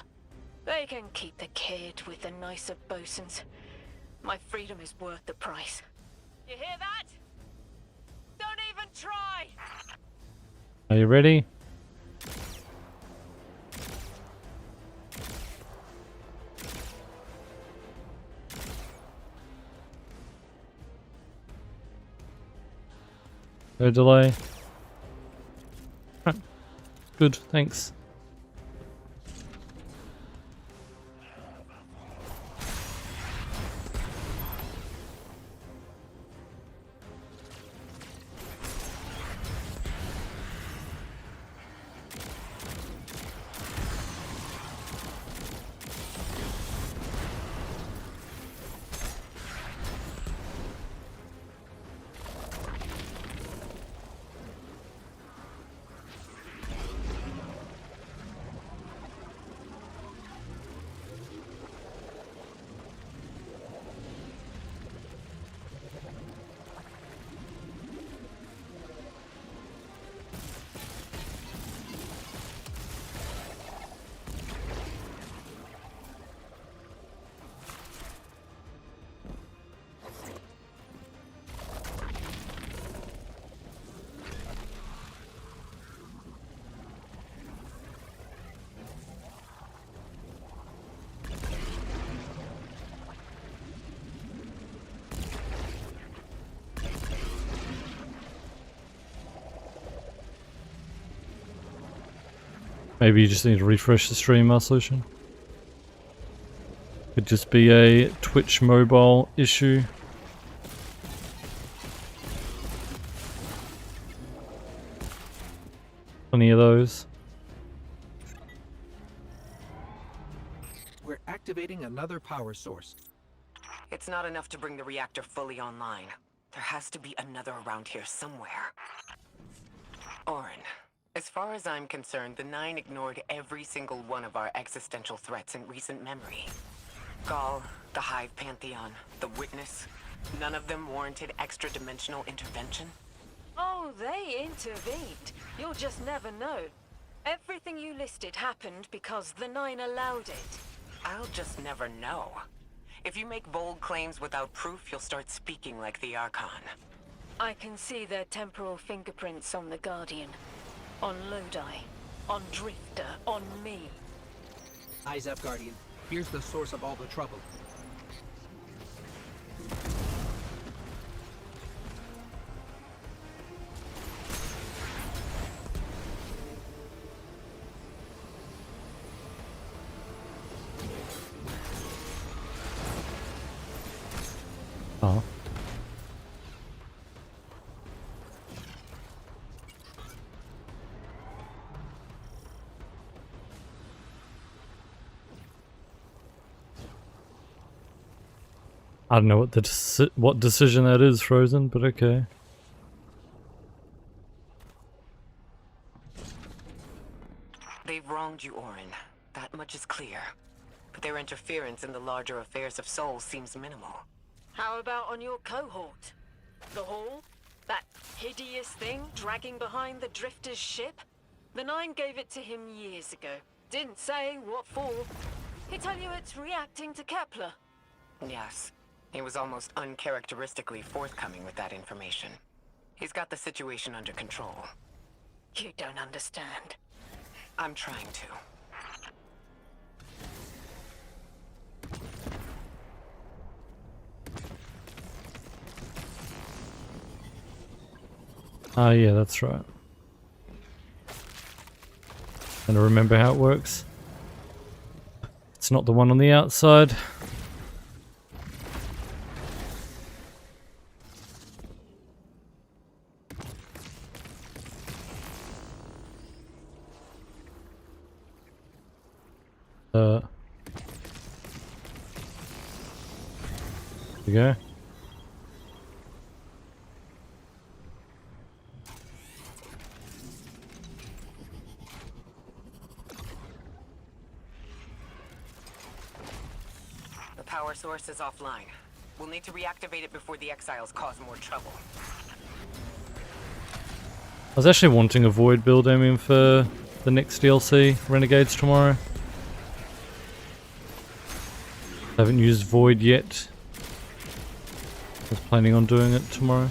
They can keep the kid with the nicer bosuns. My freedom is worth the price. You hear that? Don't even try! Are you ready? No delay. Good, thanks. Maybe you just need to refresh the stream, solution. Could just be a Twitch mobile issue. Plenty of those. We're activating another power source. It's not enough to bring the reactor fully online. There has to be another around here somewhere. Orin, as far as I'm concerned, the Nine ignored every single one of our existential threats in recent memory. Gaul, the Hive Pantheon, the Witness, none of them warranted extra-dimensional intervention? Oh, they intervened. You'll just never know. Everything you listed happened because the Nine allowed it. I'll just never know. If you make bold claims without proof, you'll start speaking like the Archon. I can see their temporal fingerprints on the Guardian. On Lodi. On Drifter. On me. Eyes up, Guardian. Here's the source of all the trouble. Oh. I don't know what decision that is, Frozen, but okay. They've wronged you, Orin. That much is clear. But their interference in the larger affairs of Sol seems minimal. How about on your cohort? The Hall? That hideous thing dragging behind the Drifter's ship? The Nine gave it to him years ago. Didn't say what for. He tell you it's reacting to Kepler. Yes. He was almost uncharacteristically forthcoming with that information. He's got the situation under control. You don't understand. I'm trying to. Ah, yeah, that's right. And I remember how it works. It's not the one on the outside. There you go. power source is offline. We'll need to reactivate it before the exiles cause more trouble. I was actually wanting a Void build aiming for the next DLC, Renegades, tomorrow. I haven't used Void yet. I was planning on doing it tomorrow.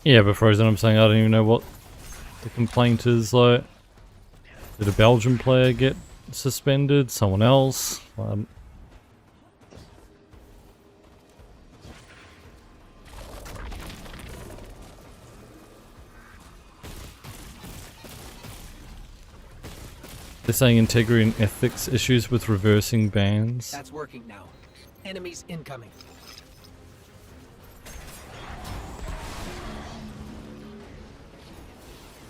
Yeah, but Frozen, I'm saying I don't even know what the complaint is. Like, did a Belgian player get suspended? Someone else? They're saying integrity and ethics issues with reversing bans. That's working now. Enemies incoming.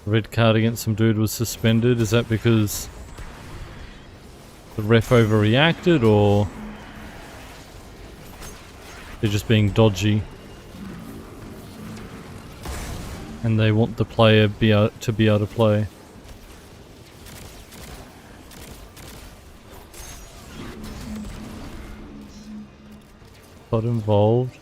Red card against some dude was suspended. Is that because the ref overreacted, or they're just being dodgy and they want the player to be able to play? Got involved.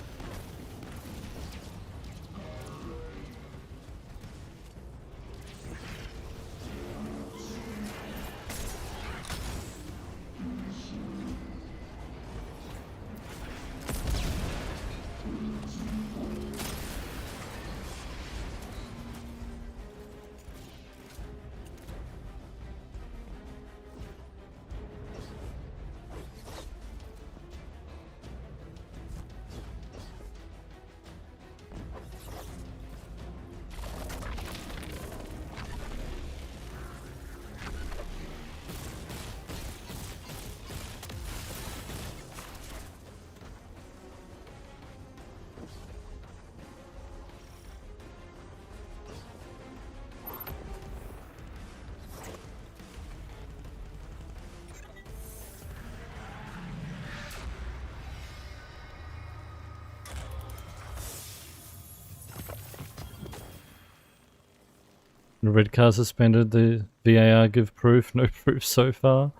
The red card suspended, the VAR give proof, no proof so far.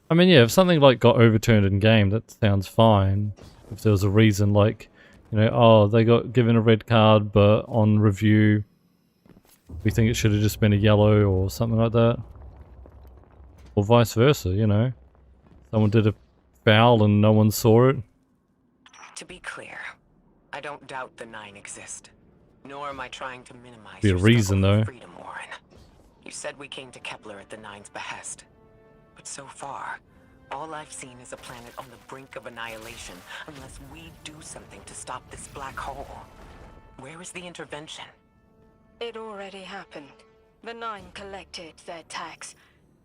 I mean, yeah, if something like got overturned in game, that sounds fine. If there was a reason, like, you know, oh, they got given a red card, but on review, we think it should have just been a yellow or something like that. Or vice versa, you know. Someone did a foul and no one saw it. To be clear, I don't doubt the Nine exist. Nor am I trying to minimize Be a your reason, struggle though. for freedom, Warren. You said we came to Kepler at the Nine's behest. But so far, all I've seen is a planet on the brink of annihilation unless we do something to stop this black hole. Where is the intervention? It already happened. The Nine collected their tax.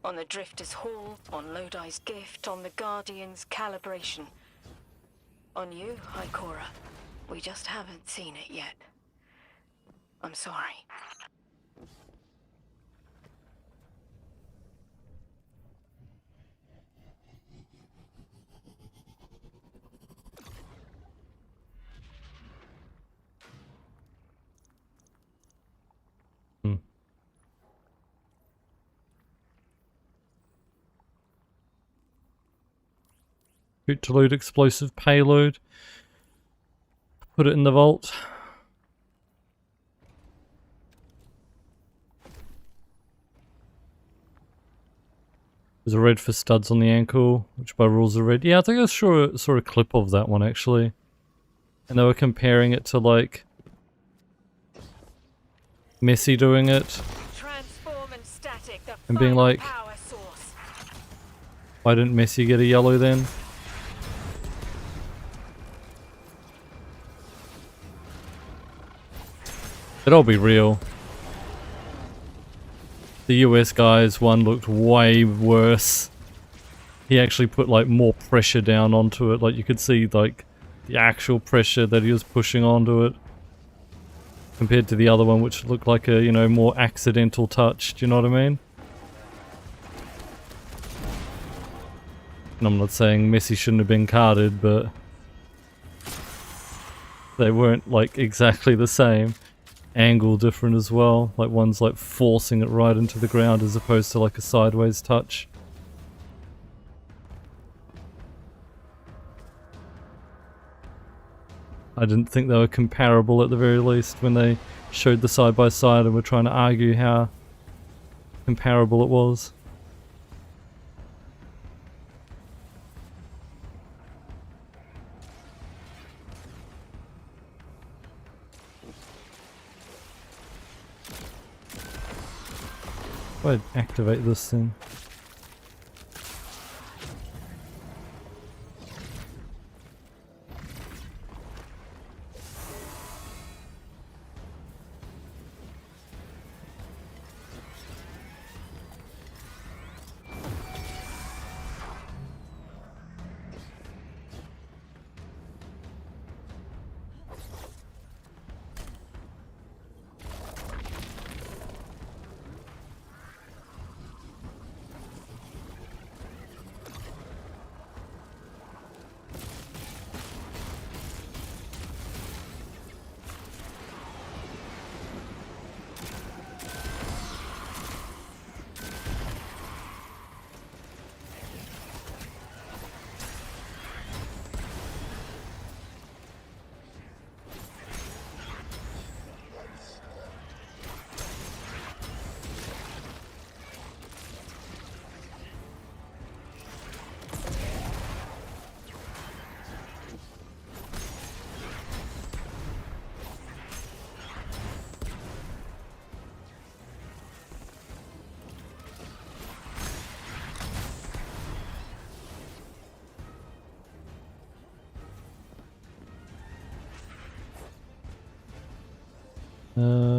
On the Drifter's Hall, on Lodi's gift, on the Guardian's calibration. On you, Ikora. We just haven't seen it yet. I'm sorry. Shoot to load explosive payload. Put it in the vault. There's a red for studs on the ankle, which by rules are red. Yeah, I think I saw a clip of that one actually. And they were comparing it to like Messi doing it. And being like, why didn't Messi get a yellow then? But I'll be real. The US guy's one looked way worse. He actually put like more pressure down onto it. Like you could see like the actual pressure that he was pushing onto it. Compared to the other one, which looked like a, you know, more accidental touch. Do you know what I mean? And I'm not saying Messi shouldn't have been carded, but they weren't like exactly the same. Angle different as well. Like one's like forcing it right into the ground as opposed to like a sideways touch. I didn't think they were comparable at the very least when they showed the side by side and were trying to argue how comparable it was. If I activate this thing.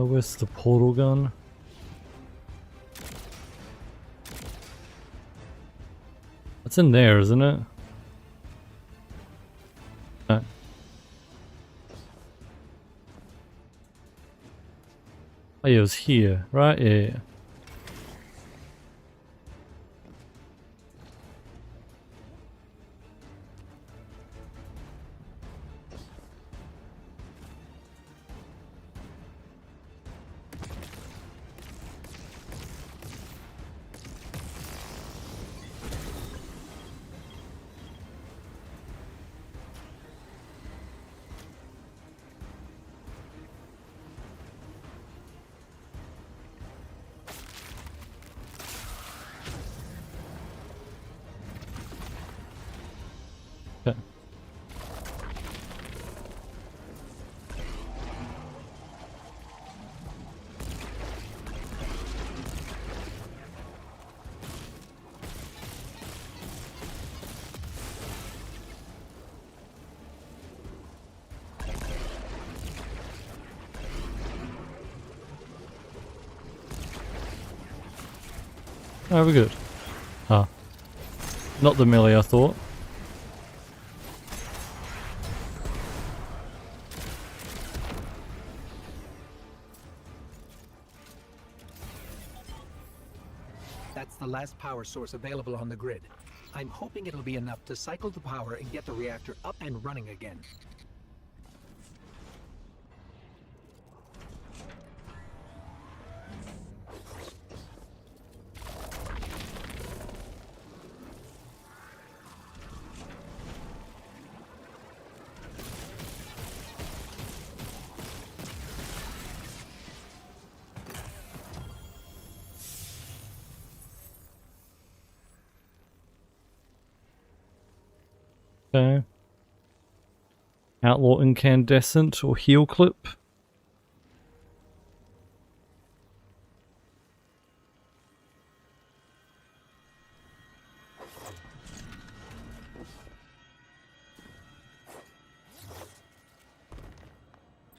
Where's the portal gun? It's in there, isn't it? No. Oh, yeah, it was here, right? Yeah. Okay. Oh, we're good. Ah. Not the melee I thought. That's the last power source available on the grid. I'm hoping it'll be enough to cycle the power and get the reactor up and running again. Okay. Outlaw incandescent or heel clip.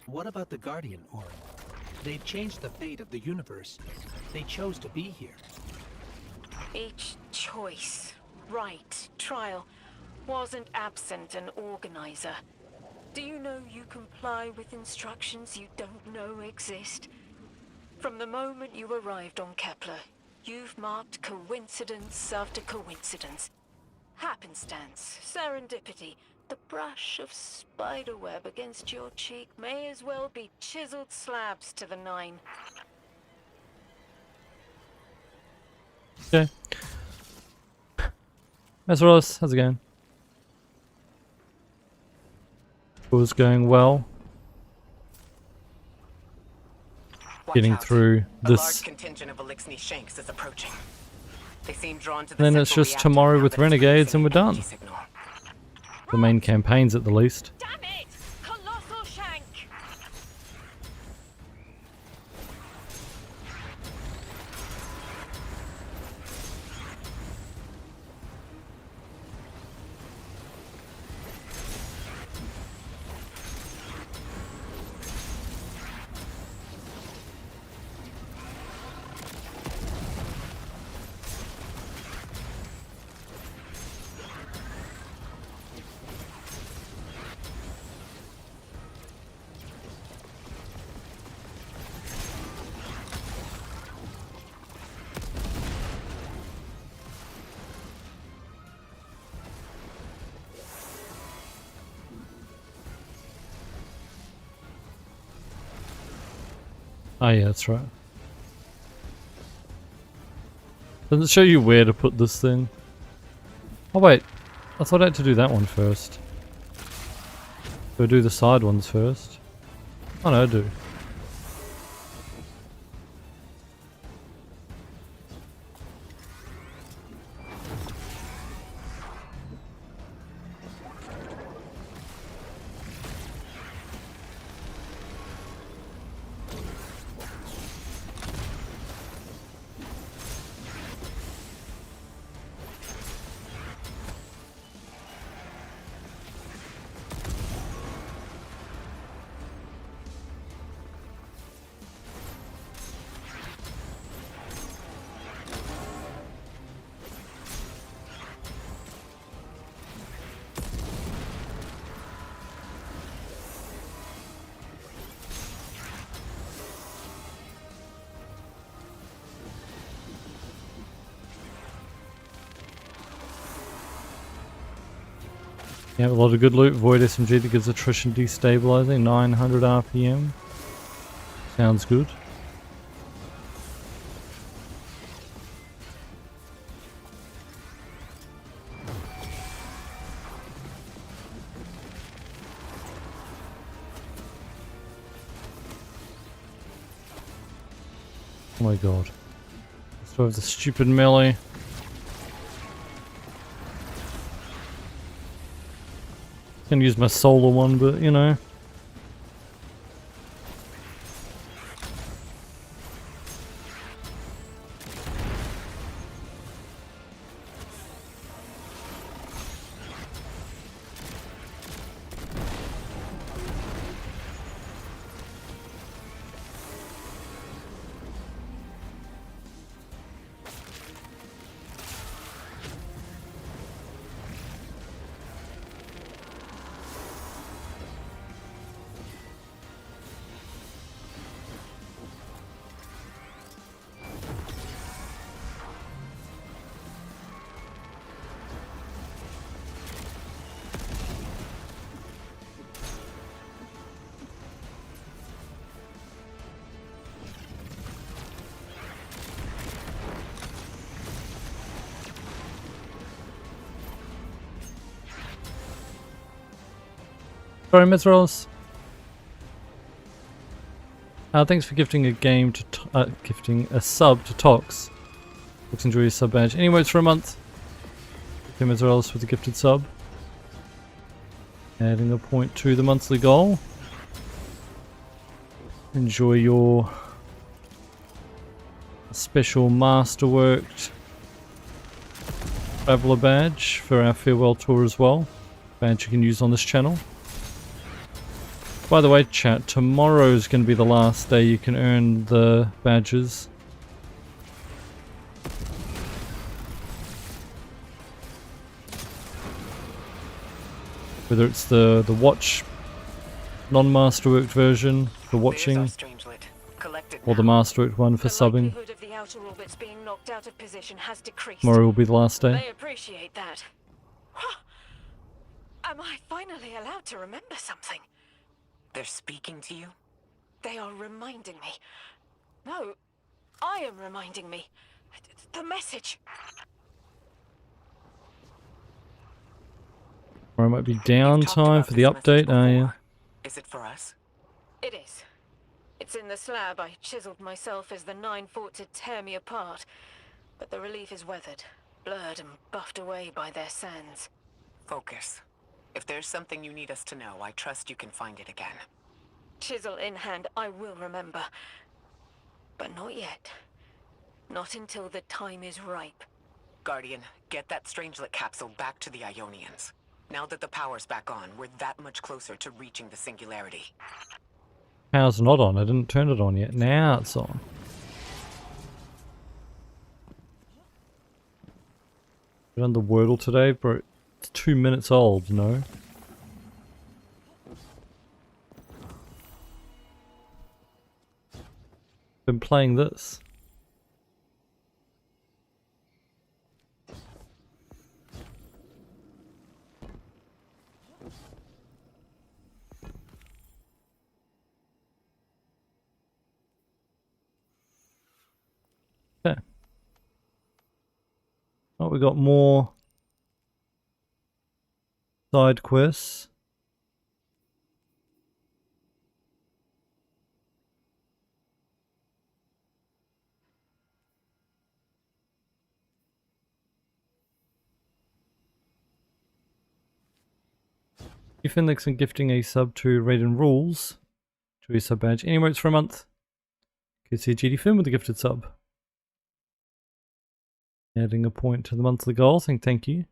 What about the Guardian orb? They've changed the fate of the universe. They chose to be here. Each choice, right, trial, wasn't absent an organizer. Do you know you comply with instructions you don't know exist? From the moment you arrived on Kepler, you've marked coincidence after coincidence. Happenstance, serendipity, the brush of spiderweb against your cheek may as well be chiseled slabs to the 9. Okay. That's Ross. How's it going? It was going well. Getting through A large this. contingent of Elixni Shanks is approaching. They seem drawn to the Then it's central just reactor tomorrow now with that it's Renegades and we're producing an done. energy signal. The main campaigns at the least. Damn it! Colossal Shank! Oh yeah, that's right. Does it show you where to put this thing? Oh wait, I thought I had to do that one first. Do I do the side ones first? Oh no, I do. Yeah, a lot of good loot. Void SMG that gives attrition destabilizing. 900 RPM. Sounds good. Oh my god. Still have the stupid melee. Can use my solar one, but you know. Sorry, Mithros. Thanks for gifting a game to gifting a sub to Tox. Looks enjoy your sub badge. Any votes for a month? Tim Mithros with a gifted sub. Adding a point to the monthly goal. Enjoy your special masterworked traveler badge for our farewell tour as well. Badge you can use on this channel. By the way, chat, tomorrow's going to be the last day you can earn the badges. Whether it's the watch non-masterworked version for watching, or the masterworked one for subbing. The likelihood of the outer orbits being knocked out of position has decreased. Tomorrow will be the last day. They appreciate that. Am I finally allowed to remember something? They're speaking to you? They are reminding me. No, I am reminding me. The message. Or it might be downtime for the update, yeah. Is it for us? It is. It's in the slab I chiseled myself as the Nine fought to tear me apart. But the relief is weathered, blurred and buffed away by their sands. Focus. If there's something you need us to know, I trust you can find it again. Chisel in hand, I will remember. But not yet. Not until the time is ripe. Guardian, get that Strangelet capsule back to the Ionians. Now that the power's back on, we're that much closer to reaching the singularity. Power's not on, I didn't turn it on yet. Now it's on. You done the Wordle today, bro? It's 2 minutes old, no? Been playing this. Okay. Oh, we got more side quests. Phoenix and gifting a sub to Raiden Rules to a sub badge. Any emotes for a month? Could see GD Finn with a gifted sub. Adding a point to the monthly goal, saying thank you.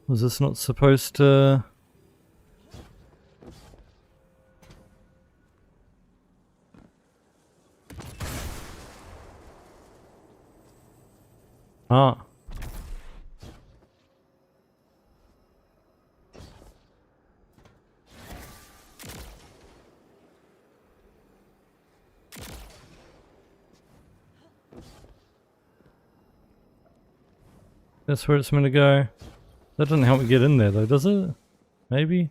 Was this not supposed to... Ah. That's where it's meant to go. That doesn't help me get in there though, does it? Maybe?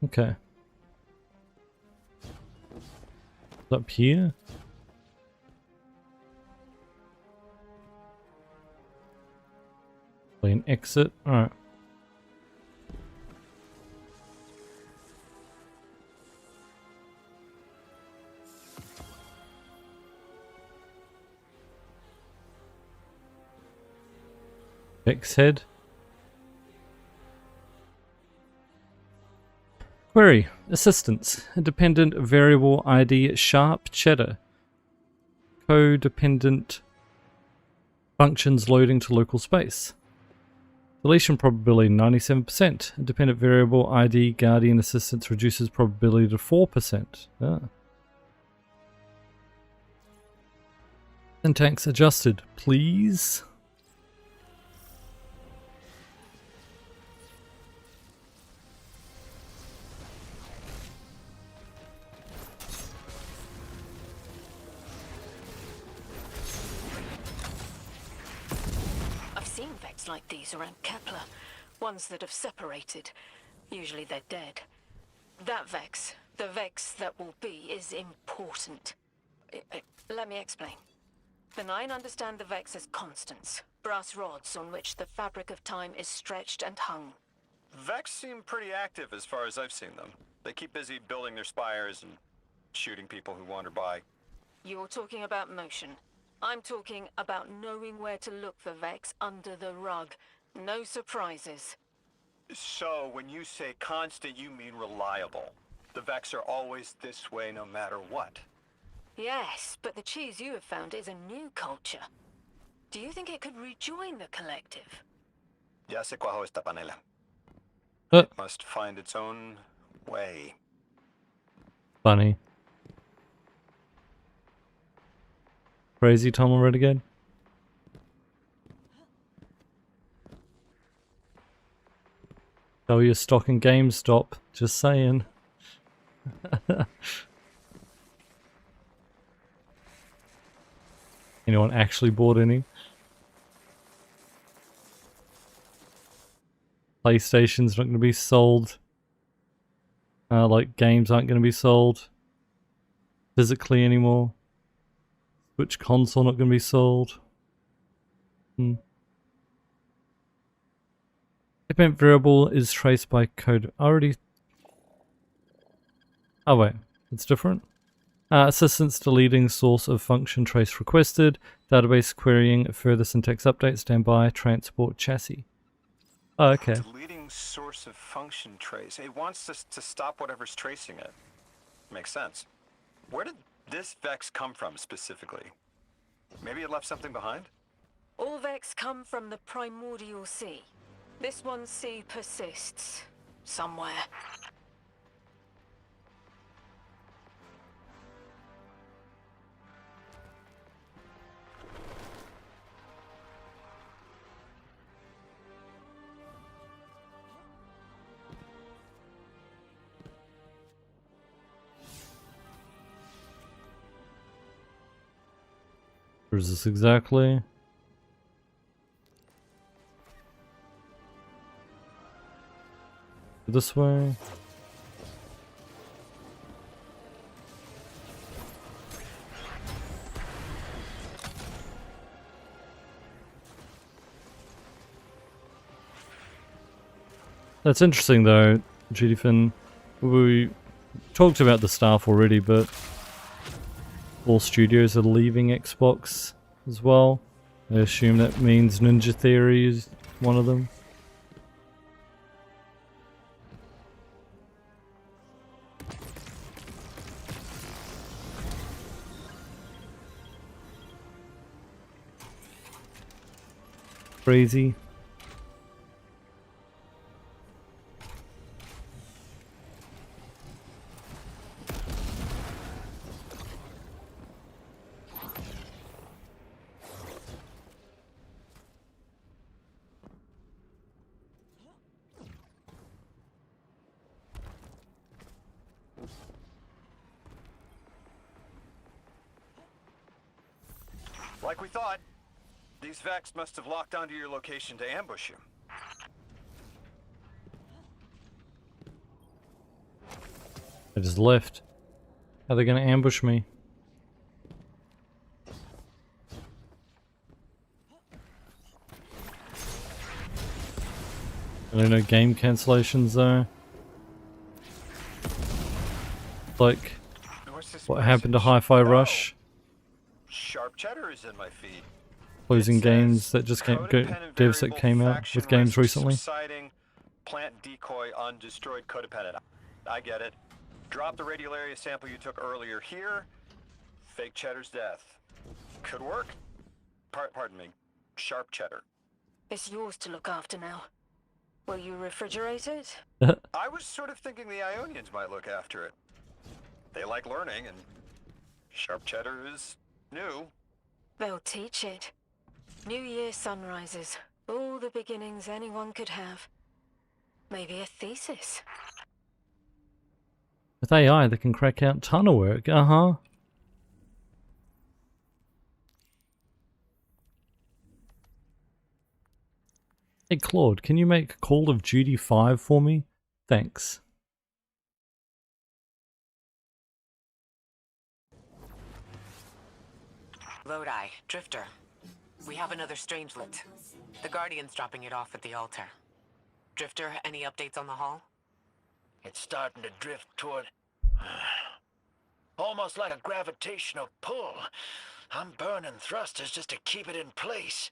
Okay. Up here? Play an exit. Alright. X head. Query. Assistance. Independent variable ID sharp cheddar. codependent functions loading to local space. Deletion probability 97%. Independent variable ID guardian assistance reduces probability to 4%. Ah. Syntax adjusted, please. I've seen Vex like these around Kepler. Ones that have separated. Usually they're dead. That Vex, the Vex that will be, is important. Let me explain. The Nine understand the Vex as constants. Brass rods on which the fabric of time is stretched and hung. Vex seem pretty active as far as I've seen them. They keep busy building their spires and shooting people who wander by. You're talking about motion. I'm talking about knowing where to look for Vex under the rug. No surprises. So, when you say constant, you mean reliable. The Vex are always this way no matter what. Yes, but the cheese you have found is a new culture. Do you think it could rejoin the collective? Ya se cuajó esta panela. Uh. It must find its own way. Funny. Crazy Tom and Renegade. Sell your stock in GameStop. Just saying. Anyone actually bought any? PlayStation's not going to be sold. Like games aren't going to be sold physically anymore. Switch console not going to be sold. Event variable is traced by code. Already. Oh wait, it's different. Assistance deleting source of function trace requested. Database querying further syntax update. Standby transport chassis. Oh, okay. Deleting source of function trace. It wants us to stop whatever's tracing it. Makes sense. Where did this Vex come from specifically? Maybe it left something behind? All Vex come from the primordial sea. This one's sea persists. Somewhere. Where is this exactly? This way? That's interesting though, GDFin. We talked about the staff already, but all studios are leaving Xbox as well. I assume that means Ninja Theory is one of them. Crazy. Like we thought, these Vex must have locked onto your location to ambush you. I just left. How are they gonna ambush me? I don't know, game cancellations though. Like, what happened to Hi-Fi Rush? Sharp cheddar is in my feed. Closing games that just came, devs that came out with games recently. Subsiding, plant decoy on destroyed codependent. I get it. Drop the radial area sample you took earlier here. Fake cheddar's death. Could work. Pardon me. Sharp cheddar. It's yours to look after now. Will you refrigerate it? I was sort of thinking the Ionians might look after it. They like learning, and sharp cheddar is new. They'll teach it. New Year sunrises. All the beginnings anyone could have. Maybe a thesis. With AI, they can crack out tunnel work. Uh-huh. Hey Claude, can you make Call of Duty 5 for me? Thanks. Lodi, Drifter. We have another Strangelet. The Guardian's dropping it off at the altar. Drifter, any updates on the Hall? It's starting to drift toward... almost like a gravitational pull. I'm burning thrusters just to keep it in place.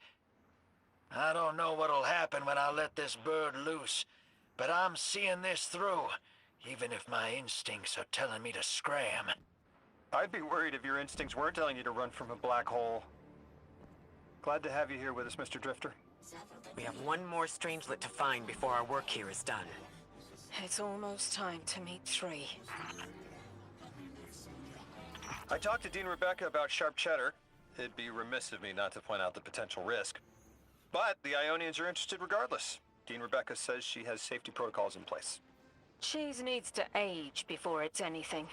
I don't know what'll happen when I let this bird loose, but I'm seeing this through, even if my instincts are telling me to scram. I'd be worried if your instincts weren't telling you to run from a black hole. Glad to have you here with us, Mr. Drifter. We have one more Strangelet to find before our work here is done. It's almost time to meet 3. I talked to Dean Rebecca about sharp cheddar. It'd be remiss of me not to point out the potential risk. But the Ionians are interested regardless. Dean Rebecca says she has safety protocols in place. Cheese needs to age before it's anything.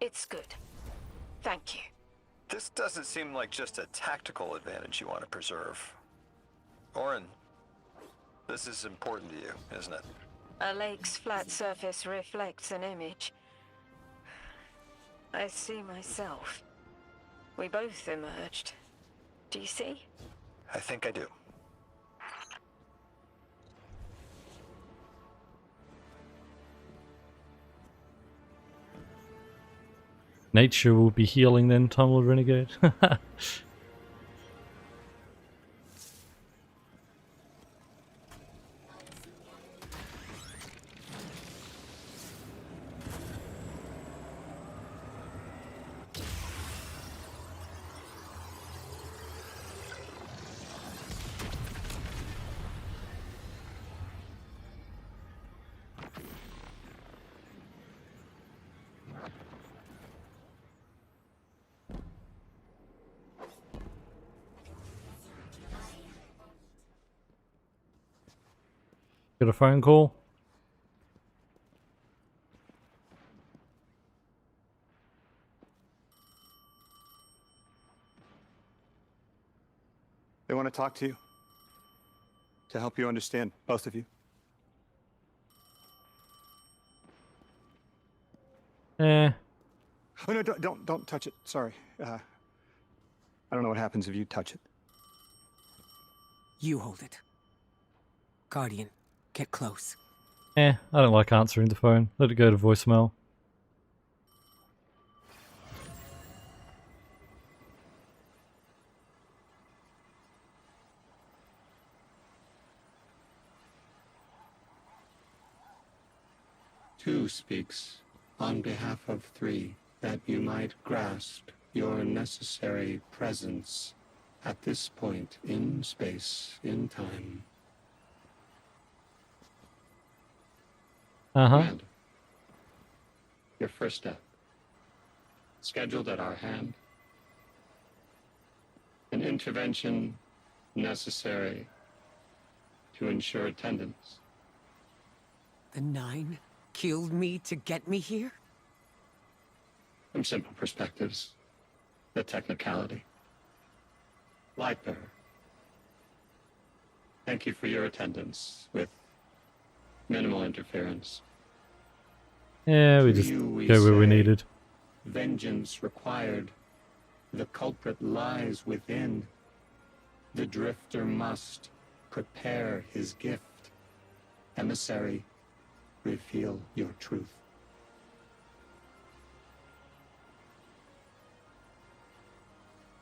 It's good. Thank you. This doesn't seem like just a tactical advantage you want to preserve. Orin, this is important to you, isn't it? A lake's flat surface reflects an image. I see myself. We both emerged. Do you see? I think I do. Nature will be healing then, Time Lord Renegade. Got a phone call? They want to talk to you. To help you understand, both of you. Eh. Oh no, don't touch it. Sorry. I don't know what happens if you touch it. You hold it. Guardian, get close. I don't like answering the phone. Let it go to voicemail. Two speaks on behalf of 3, that you might grasp your necessary presence at this point in space, in time. Commander, your first step, scheduled at our hand. An intervention necessary to ensure attendance. The 9 killed me to get me here? From simple perspectives, the technicality. Lightbearer, thank you for your attendance with minimal interference. Yeah, we just go where we needed. Vengeance required. The culprit lies within. The Drifter must prepare his gift. Emissary, reveal your truth.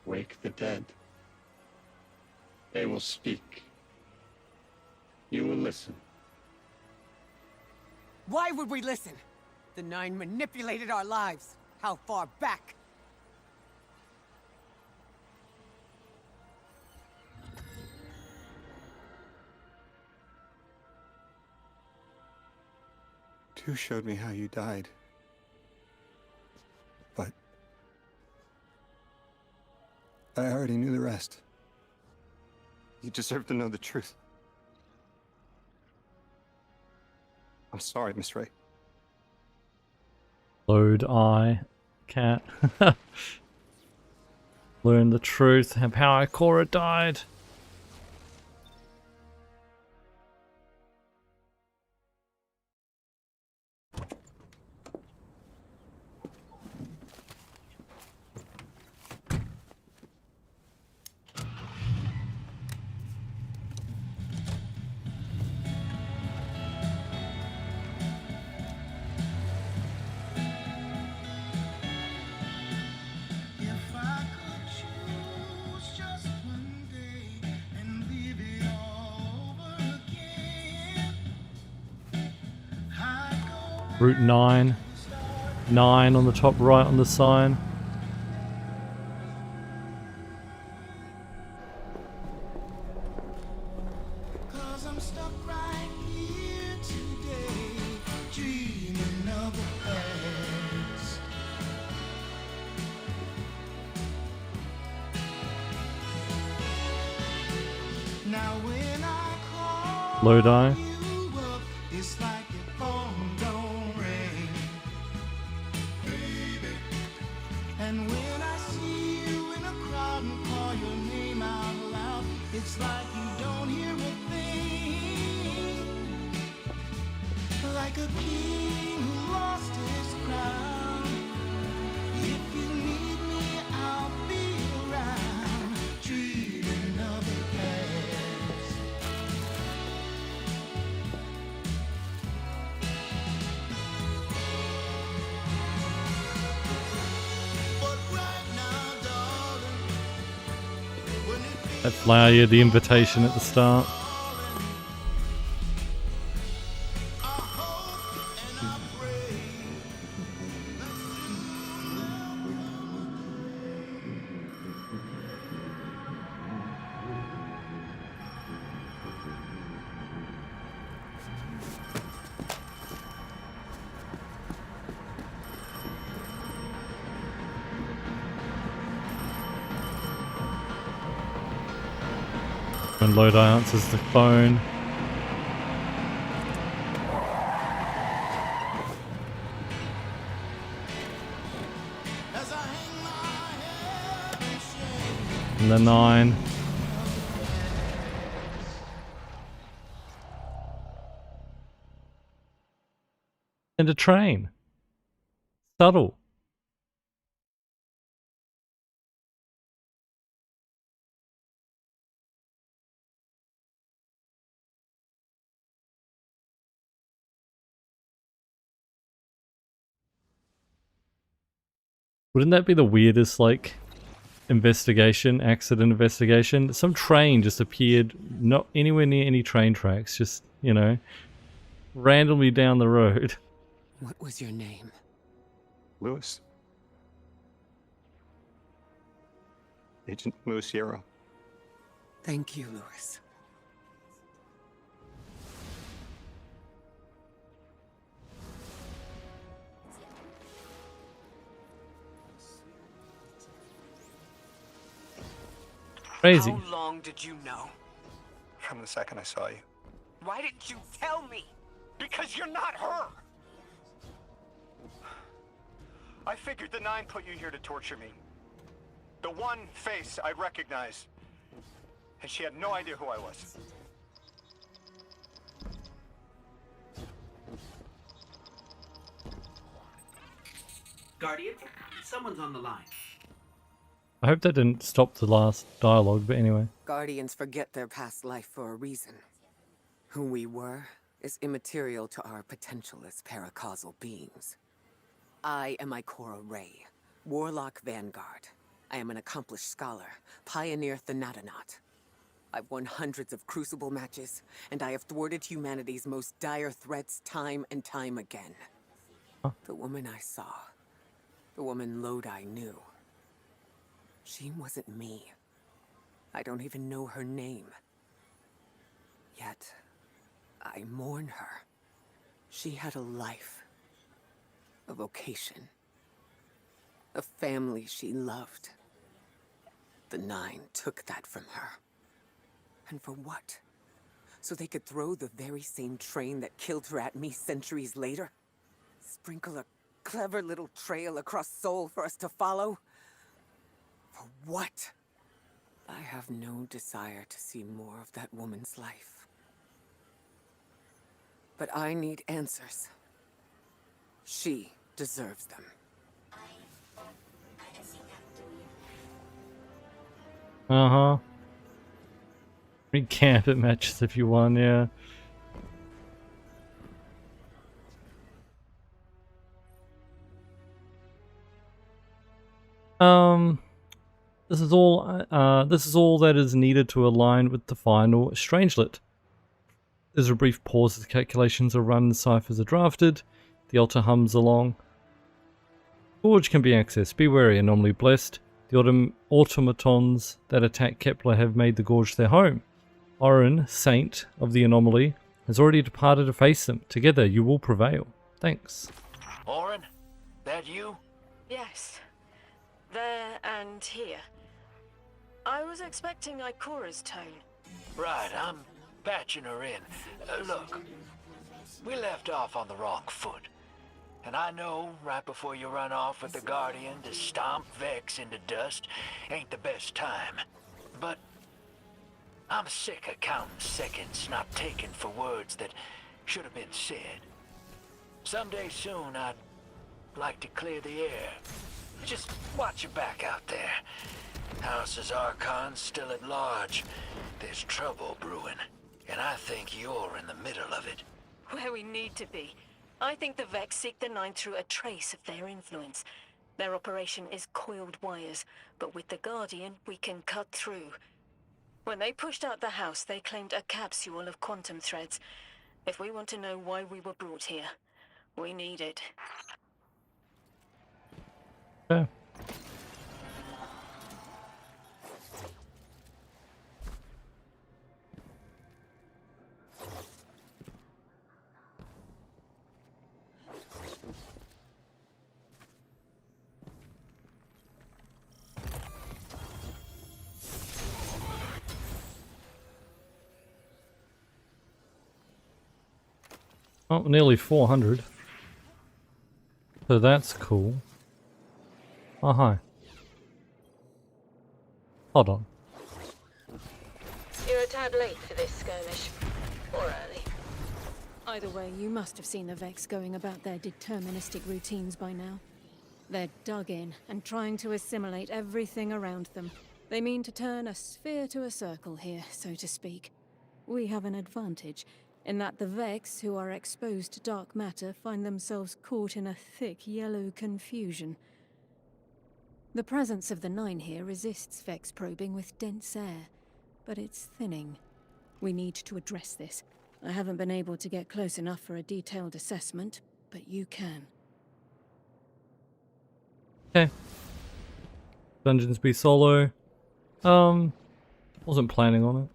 Wake the dead. They will speak. You will listen. Why would we listen? The 9 manipulated our lives. How far back? You showed me how you died. But I already knew the rest. You deserve to know the truth. I'm sorry, Miss Ray. Load eye, cat. Learn the truth of how Ikora died. Route 9. 9 on the top right on the sign. Lodi. Let's allow you the invitation at the start. When Lodi answers the phone. And the 9. And a train. Subtle. Wouldn't that be the weirdest, like, accident investigation? Some train just appeared not anywhere near any train tracks, just, you know, randomly down the road. What was your name? Lewis. Agent Lewis Yarrow. Thank you, Lewis. Crazy. How long did you know? From the second I saw you. Why didn't you tell me? Because you're not her! I figured the 9 put you here to torture me. The one face I recognize. And she had no idea who I was. Guardian, someone's on the line. I hope that didn't stop the last dialogue, but anyway. Guardians forget their past life for a reason. Who we were is immaterial to our potential as paracausal beings. I am Ikora Ray, Warlock Vanguard. I am an accomplished scholar, pioneer Thanatonaut. I've won hundreds of Crucible matches, and I have thwarted humanity's most dire threats time and time again. The woman I saw, the woman Lodi knew, she wasn't me. I don't even know her name. Yet, I mourn her. She had a life, a vocation, a family she loved. The Nine took that from her. And for what? So they could throw the very same train that killed her at me centuries later? Sprinkle a clever little trail across Seoul for us to follow? For what? I have no desire to see more of that woman's life. But I need answers. She deserves them. Uh-huh. Recamp at matches if you want, yeah. This is all that is needed to align with the final Strangelet. There's a brief pause as the calculations are run and ciphers are drafted. The altar hums along. Gorge can be accessed. Be wary, anomaly blessed. The automatons that attack Kepler have made the Gorge their home. Orin, Saint of the Anomaly, has already departed to face them. Together you will prevail. Thanks. Orin? That you? Yes. There and here. I was expecting Ikora's tone. Right, I'm patching her in. Look, we left off on the wrong foot. And I know right before you run off with the Guardian to stomp Vex into dust ain't the best time. But I'm sick of counting seconds not taken for words that should have been said. Someday soon I'd like to clear the air. Just watch your back out there. House's Archon's still at large. There's trouble brewing, and I think you're in the middle of it. Where we need to be. I think the Vex seek the Nine through a trace of their influence. Their operation is coiled wires, but with the Guardian, we can cut through. When they pushed out the house, they claimed a capsule of quantum threads. If we want to know why we were brought here, we need it. Yeah. Oh, nearly 400. So that's cool. Oh, hi. Hold on. You're a tad late for this skirmish. Or early. Either way, you must have seen the Vex going about their deterministic routines by now. They're dug in and trying to assimilate everything around them. They mean to turn a sphere to a circle here, so to speak. We have an advantage, in that the Vex, who are exposed to dark matter, find themselves caught in a thick yellow confusion. The presence of the Nine here resists Vex probing with dense air, but it's thinning. We need to address this. I haven't been able to get close enough for a detailed assessment, but you can. Okay. Dungeons be solo. Wasn't planning on it.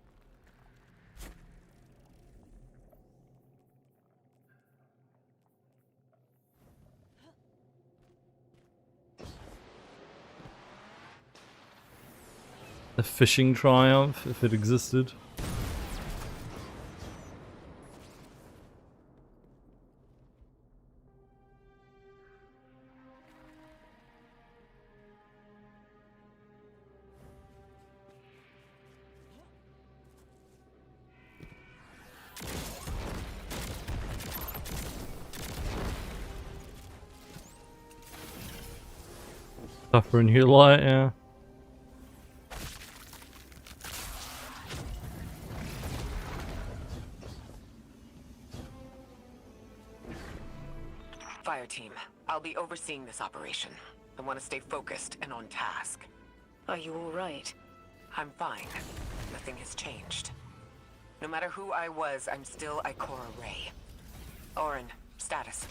A fishing triumph, if it existed. Tougher in here light, yeah. Fire team, I'll be overseeing this operation. I want to stay focused and on task. Are you all right? I'm fine. Nothing has changed. No matter who I was, I'm still Ikora Rey. Orin, status.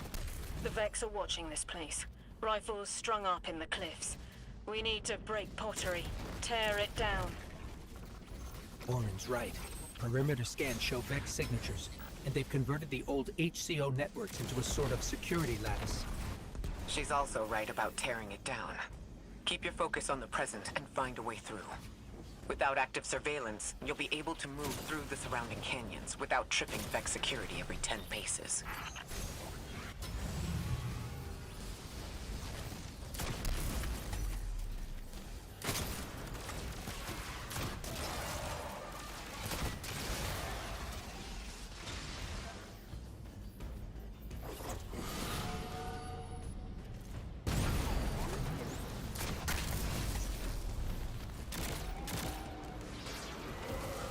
The Vex are watching this place. Rifles strung up in the cliffs. We need to break pottery. Tear it down. Orin's right. Perimeter scans show Vex signatures. And they've converted the old HCO networks into a sort of security lattice. She's also right about tearing it down. Keep your focus on the present and find a way through. Without active surveillance, you'll be able to move through the surrounding canyons without tripping Vex security every 10 paces.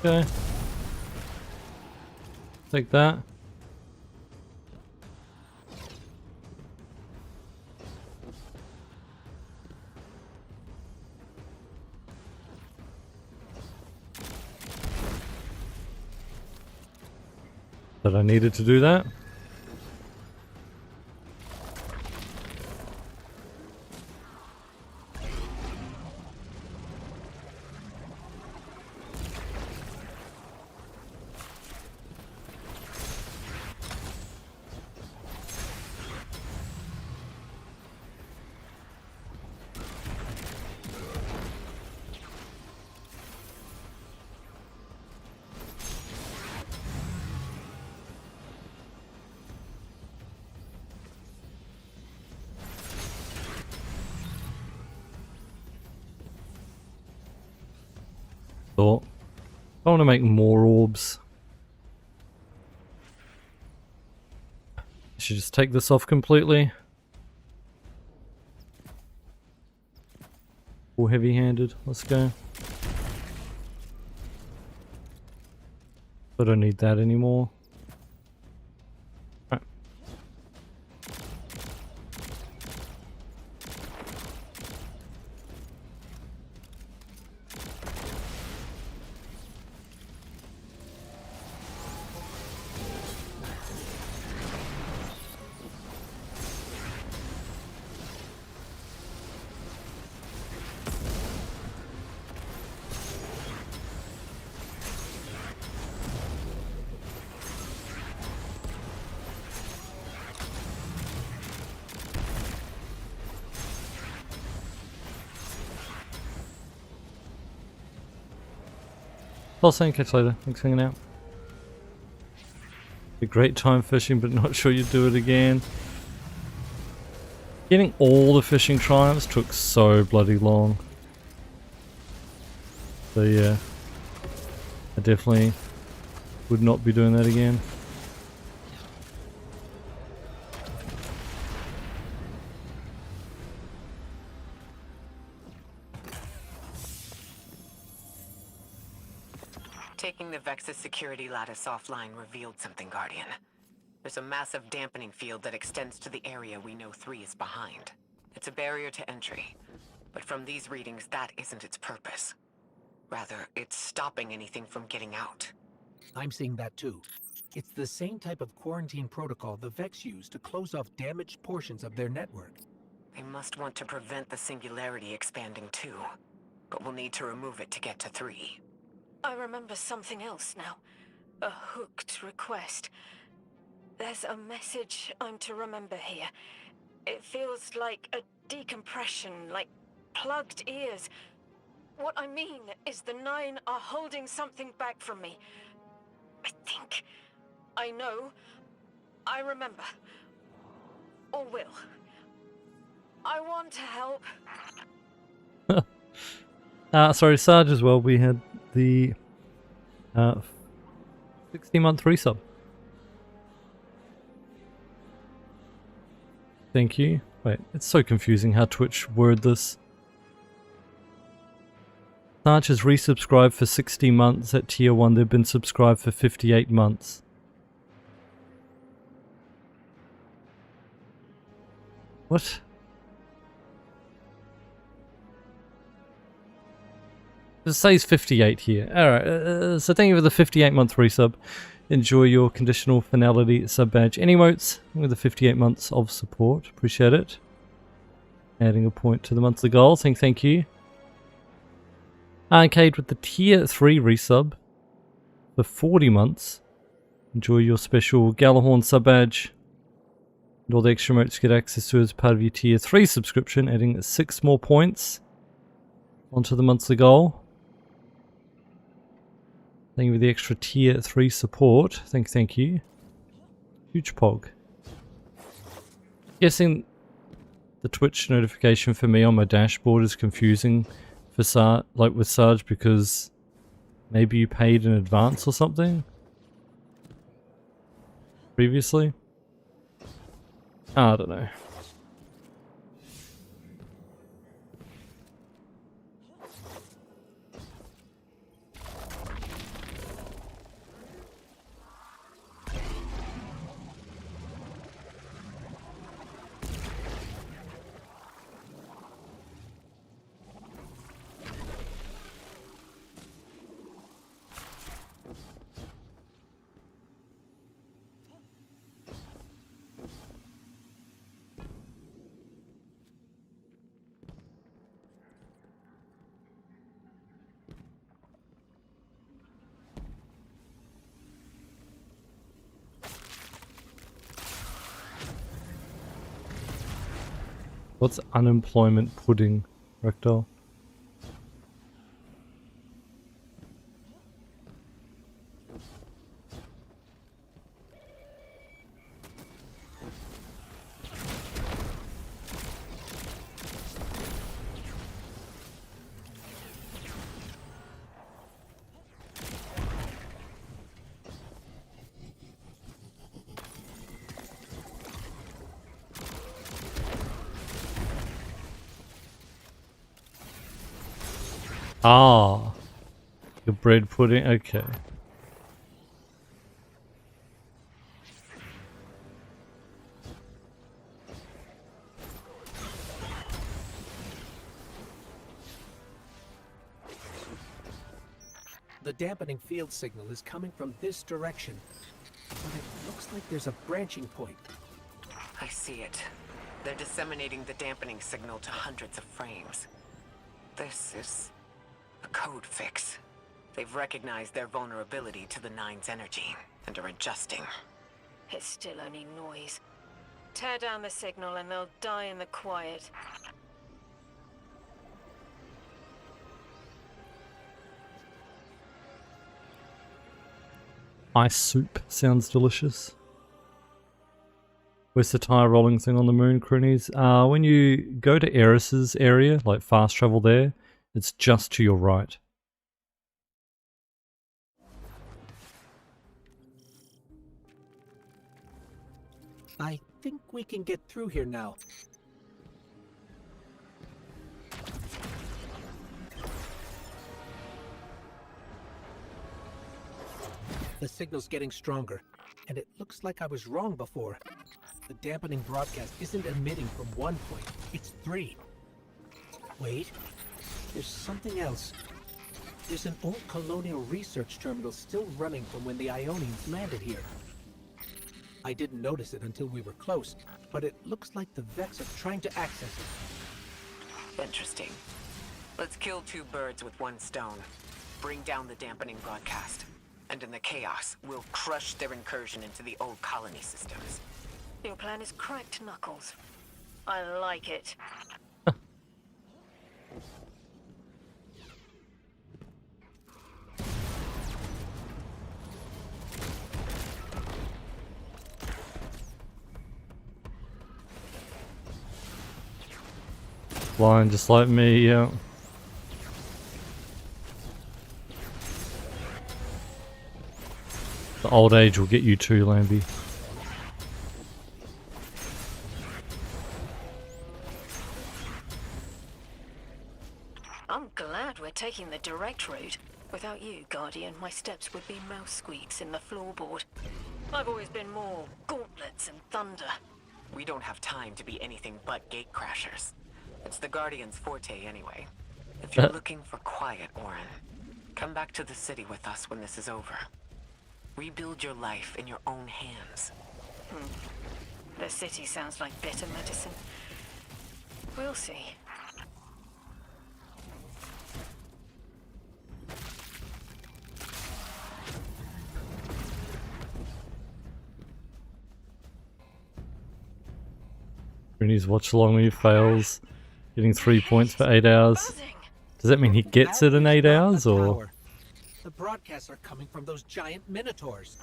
Okay. Take that. That I needed to do that. Thought. I want to make more orbs. I should just take this off completely. All heavy-handed. Let's go. I don't need that anymore. Right. I'll say catch later. Thanks for hanging out. A great time fishing, but not sure you'd do it again. Getting all the fishing triumphs took so bloody long. So yeah, I definitely would not be doing that again. Taking the Vex's security lattice offline revealed something, Guardian. There's a massive dampening field that extends to the area we know 3 is behind. It's a barrier to entry, but from these readings, that isn't its purpose. Rather, it's stopping anything from getting out. I'm seeing that too. It's the same type of quarantine protocol the Vex use to close off damaged portions of their network. They must want to prevent the singularity expanding too, but we'll need to remove it to get to 3. I remember something else now. A hooked request. There's a message I'm to remember here. It feels like a decompression, like plugged ears. What I mean is the 9 are holding something back from me. I think. I know. I remember. Or will. I want to help. Sorry, Sarge as well. We had the 60-month resub. Thank you. Wait, it's so confusing how Twitch word this. Sarge has resubscribed for 60 months at tier 1. They've been subscribed for 58 months. What? It says 58 here. Alright, so thank you for the 58-month resub. Enjoy your conditional finality sub badge and emotes with the 58 months of support. Appreciate it. Adding a point to the monthly goal. Thank you. Arcade with the tier 3 resub for 40 months. Enjoy your special Galahorn sub badge. And all the extra emotes you get access to as part of your tier 3 subscription, adding 6 more points onto the monthly goal. Thank you for the extra tier 3 support. Thank you. Huge pog. Guessing the Twitch notification for me on my dashboard is confusing for with Sarge because maybe you paid in advance or something previously. I don't know. What's unemployment pudding, Rectal? Ah, your bread pudding, okay. The dampening field signal is coming from this direction, but it looks like there's a branching point. I see it. They're disseminating the dampening signal to hundreds of frames. This is a code fix. They've recognized their vulnerability to the Nine's energy and are adjusting. It's still only noise. Tear down the signal and they'll die in the quiet. Ice soup sounds delicious. Where's the tire rolling thing on the moon, Cronies? When you go to Eris's area, like fast travel there, it's just to your right. I think we can get through here now. The signal's getting stronger, and it looks like I was wrong before. The dampening broadcast isn't emitting from one point, it's 3. Wait, there's something else. There's an old colonial research terminal still running from when the Ionians landed here. I didn't notice it until we were close, but it looks like the Vex are trying to access it. Interesting. Let's kill 2 birds with 1 stone. Bring down the dampening broadcast. And in the chaos, we'll crush their incursion into the old colony systems. Your plan is cracked, Knuckles. I like it. Blind just like me, yeah. The old age will get you too, Lambie. I'm glad we're taking the direct route. Without you, Guardian, my steps would be mouse squeaks in the floorboard. I've always been more gauntlets and thunder. We don't have time to be anything but gatecrashers. It's the Guardian's forte anyway. If you're looking for quiet, Orin, come back to the city with us when this is over. Rebuild your life in your own hands. The city sounds like bitter medicine. We'll see. Rooney's watch along when he fails, getting 3 points for 8 hours. Does that mean he gets it in 8 hours, or? The broadcasts are coming from those giant minotaurs.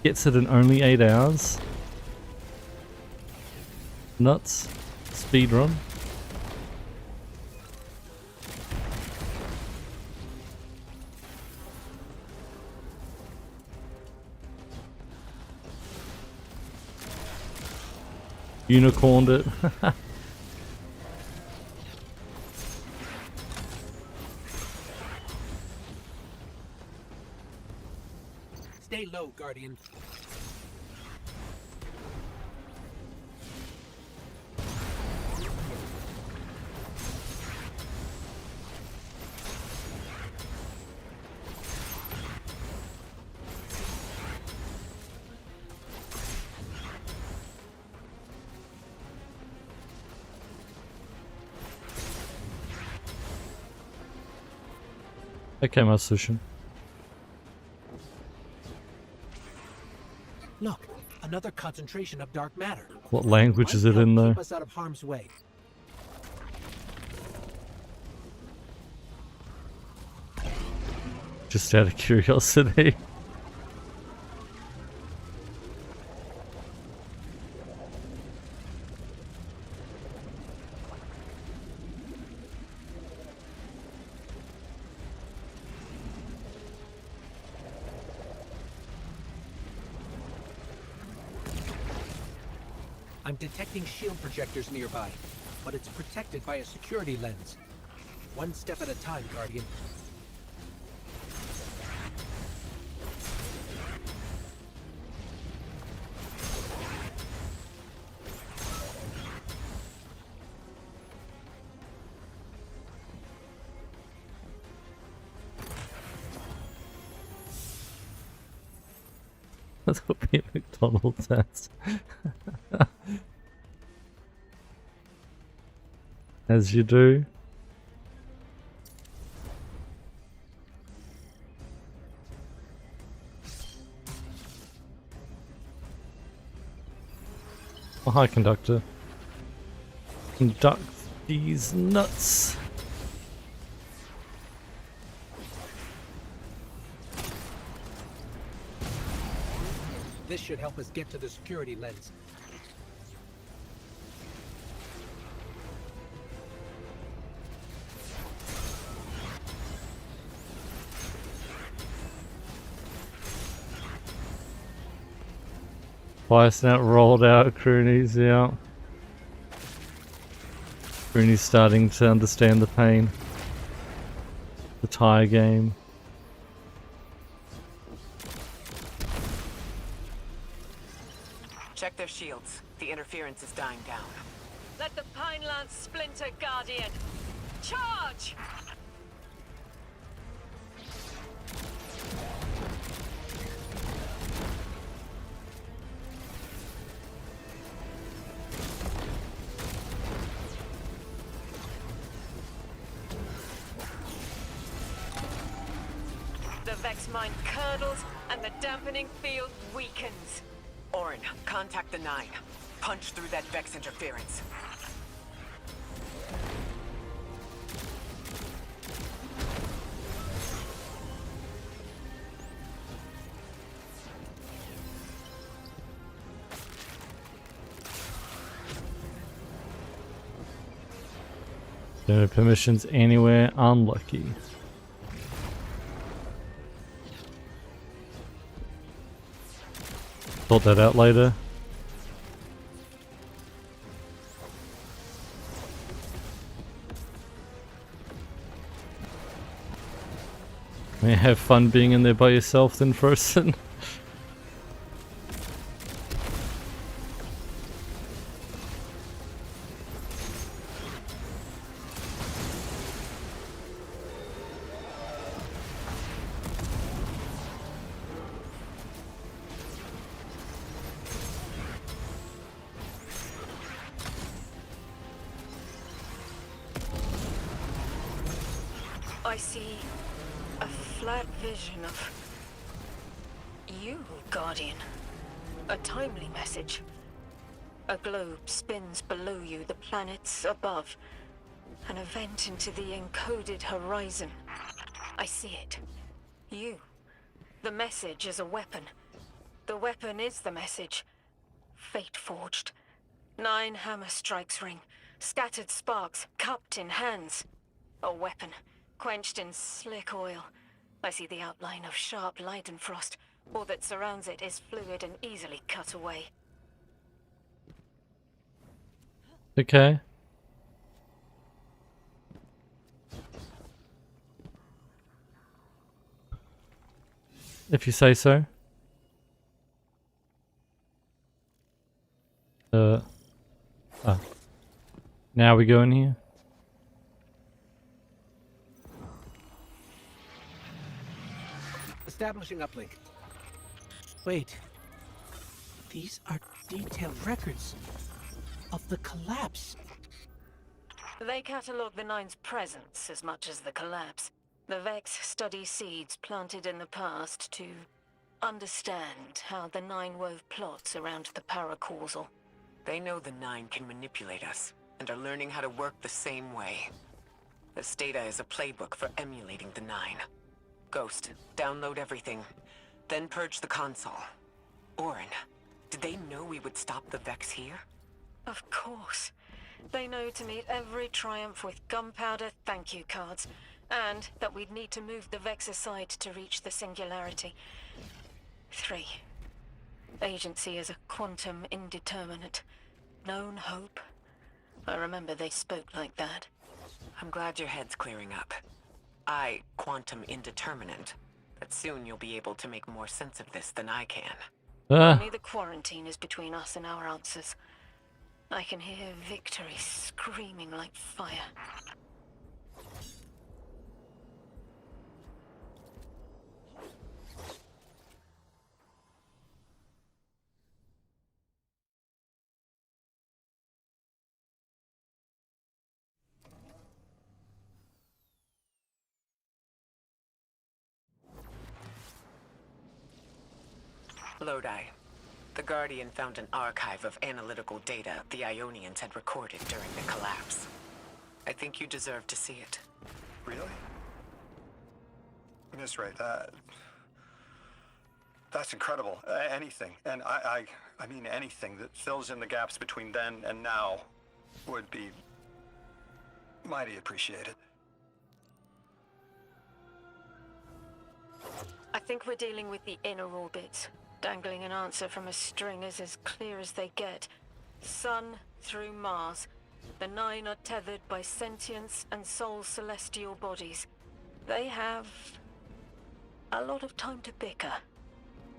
Gets it in only 8 hours? Nuts. Speedrun. Unicorned it. Stay low, Guardian. Okay, Masution. Look, another concentration of dark matter. What language is it in though? Keep us out of harm's way. Just out of curiosity. I'm detecting shield projectors nearby, but it's protected by a security lens. One step at a time, Guardian. That would be a McDonald's ass. As you do. Oh, hi, conductor. Conduct these nuts. This should help us get to the security lens. Twice now rolled out, Crooney's out. Crooney's starting to understand the pain. The tire game. Check their shields. The interference is dying down. Let the Pine Lance splinter, Guardian. Charge! The Vex mine curdles and the dampening field weakens. Orin, contact the 9. Punch through that Vex interference. No permissions anywhere, unlucky. Sort that out later. May have fun being in there by yourself then, Frozen. I see a flat vision of You, Guardian. A timely message. A globe spins below you, the planets above. An event into the encoded horizon. I see it. You. The message is a weapon. The weapon is the message. Fate forged. 9 hammer strikes ring. Scattered sparks, cupped in hands. A weapon, quenched in slick oil. I see the outline of sharp light and frost. All that surrounds it is fluid and easily cut away. Okay. If you say so. Now we go in here. Establishing uplink. Wait. These are detailed records of the collapse. They catalog the Nine's presence as much as the collapse. The Vex study seeds planted in the past to understand how the Nine wove plots around the paracausal. They know the Nine can manipulate us, and are learning how to work the same way. This data is a playbook for emulating the Nine. Ghost, download everything, then purge the console. Orin, did they know we would stop the Vex here? Of course. They know to meet every triumph with gunpowder thank you cards, and that we'd need to move the Vex aside to reach the singularity. 3. Agency is a quantum indeterminate. Known hope. I remember they spoke like that. I'm glad your head's clearing up. Quantum indeterminate. But soon you'll be able to make more sense of this than I can. Only the quarantine is between us and our answers. I can hear victory screaming like fire. Lodi. The Guardian found an archive of analytical data the Ionians had recorded during the collapse. I think you deserve to see it. Really? Miss Ray, that's incredible. Anything, and I mean anything that fills in the gaps between then and now would be mighty appreciated. I think we're dealing with the inner orbits. Dangling an answer from a string is as clear as they get. Sun through Mars. The Nine are tethered by sentience and soul celestial bodies. They have a lot of time to bicker.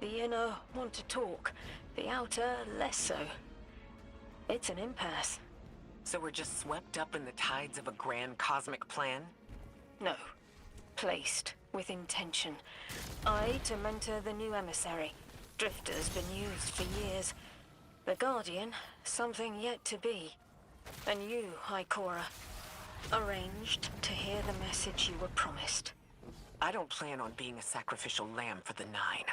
The inner want to talk, the outer less so. It's an impasse. So we're just swept up in the tides of a grand cosmic plan? No. Placed with intention. I to mentor the new emissary. Drifter's been used for years. The Guardian, something yet to be. And you, Ikora, arranged to hear the message you were promised. I don't plan on being a sacrificial lamb for the Nine.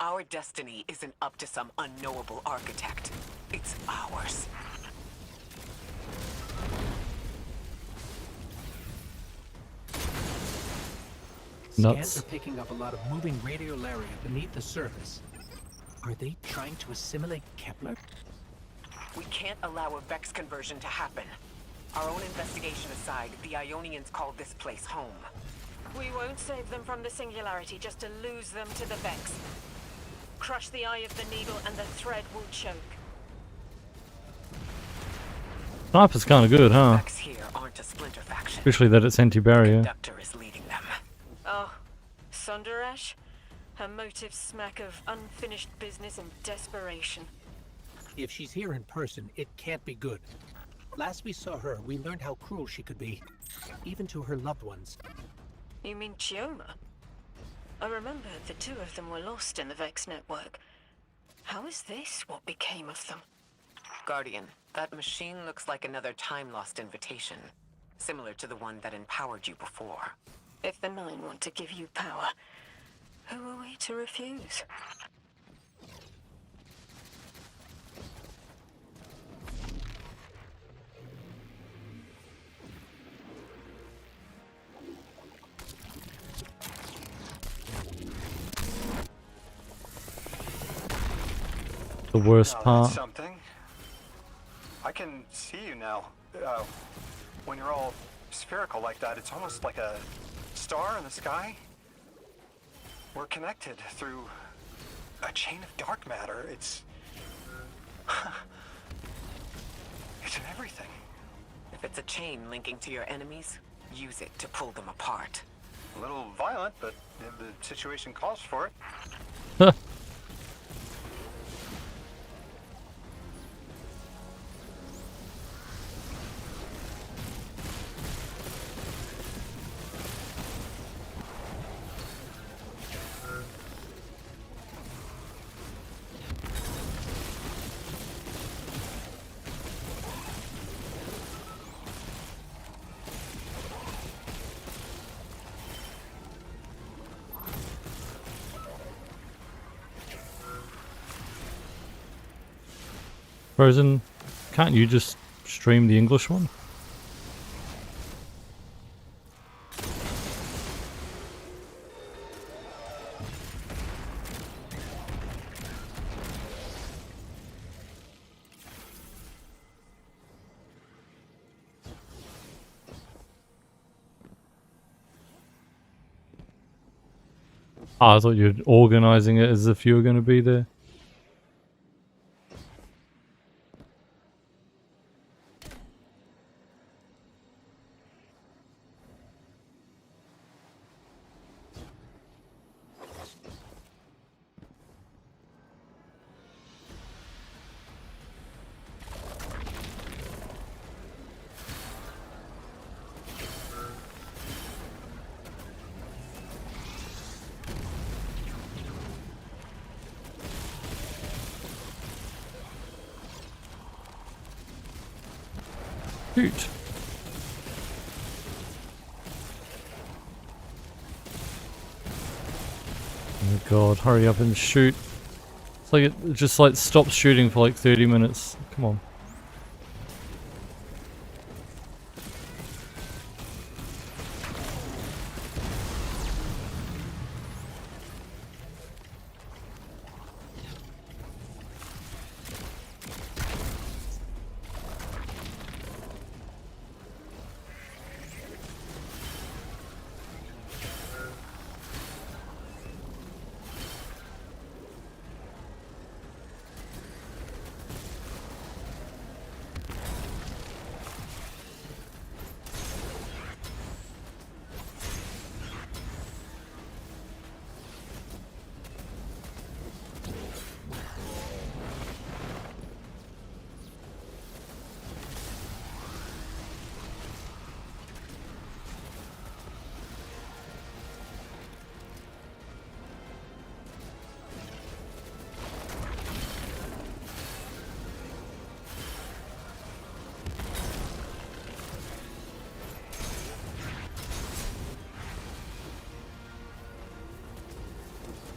Our destiny isn't up to some unknowable architect. It's ours. Scans are picking up a lot of moving radiolaria beneath the surface. Are they trying to assimilate Kepler? We can't allow a Vex conversion to happen. Our own investigation aside, the Ionians called this place home. We won't save them from the singularity just to lose them to the Vex. Crush the eye of the needle and the thread will choke. Sniper's kind of good, huh? Vex here aren't a splinter faction. Especially that it's anti-barrier. Conductor is leading them. Oh, Sundarash? Her motives smack of unfinished business and desperation. If she's here in person, it can't be good. Last we saw her, we learned how cruel she could be, even to her loved ones. You mean Chioma? I remember the two of them were lost in the Vex network. How is this what became of them? Guardian, that machine looks like another time-lost invitation. Similar to the one that empowered you before. If the Nine want to give you power, Who are we to refuse? The worst Now, part. that's something. I can see you now. When you're all spherical like that, it's almost like a star in the sky. We're connected through a chain of dark matter. It's in everything. If it's a chain linking to your enemies, use it to pull them apart. A little violent, but if the situation calls for it. Frozen, can't you just stream the English one? Oh, I thought you were organizing it as if you were going to be there. Shoot. Oh god, hurry up and shoot. It's like it just like stops shooting for like 30 minutes. Come on.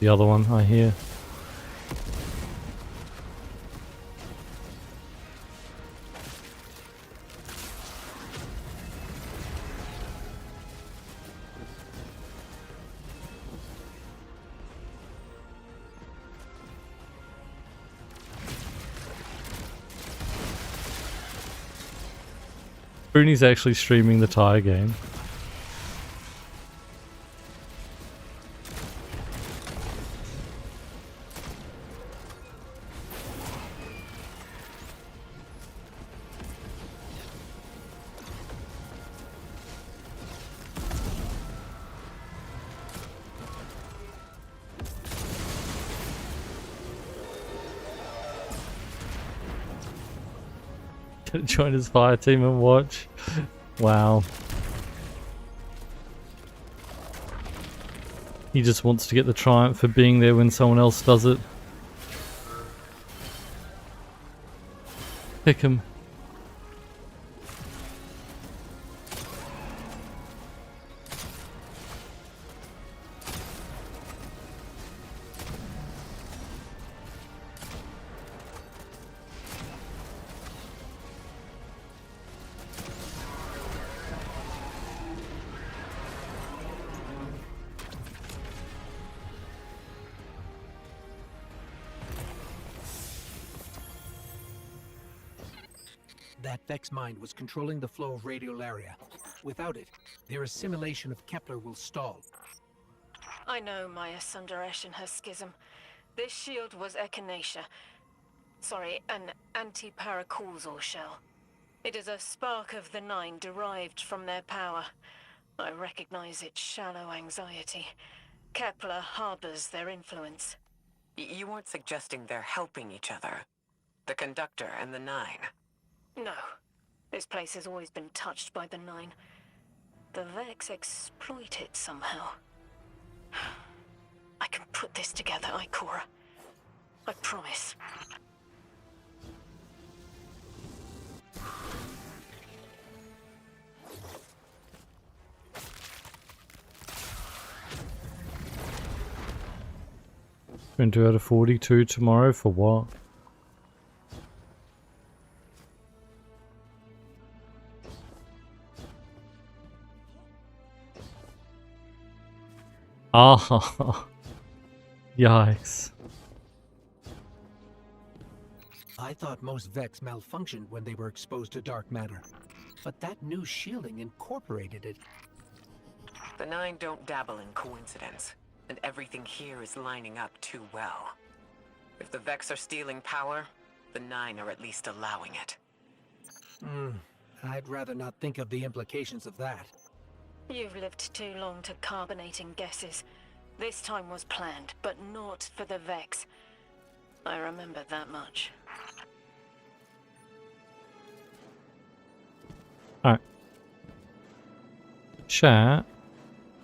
The other one, I hear. Bruni's actually streaming the tire game. Join his fire team and watch. Wow. He just wants to get the triumph for being there when someone else does it. Pick him. That Vex mind was controlling the flow of radiolaria. Without it, their assimilation of Kepler will stall. I know Maya Sundaresh and her schism. This shield was echinacea. Sorry, an anti-paracausal shell. It is a spark of the Nine derived from their power. I recognize its shallow anxiety. Kepler harbors their influence. You weren't suggesting they're helping each other? The Conductor and the Nine? No. This place has always been touched by the Nine. The Vex exploit it somehow. I can put this together, Ikora. I promise. Been 2 out of 42 tomorrow for what? Ah, yikes. I thought most Vex malfunctioned when they were exposed to dark matter. But that new shielding incorporated it. The Nine don't dabble in coincidence, and everything here is lining up too well. If the Vex are stealing power, the Nine are at least allowing it. I'd rather not think of the implications of that. You've lived too long to carbonating guesses. This time was planned, but not for the Vex. I remember that much. Alright. Chat.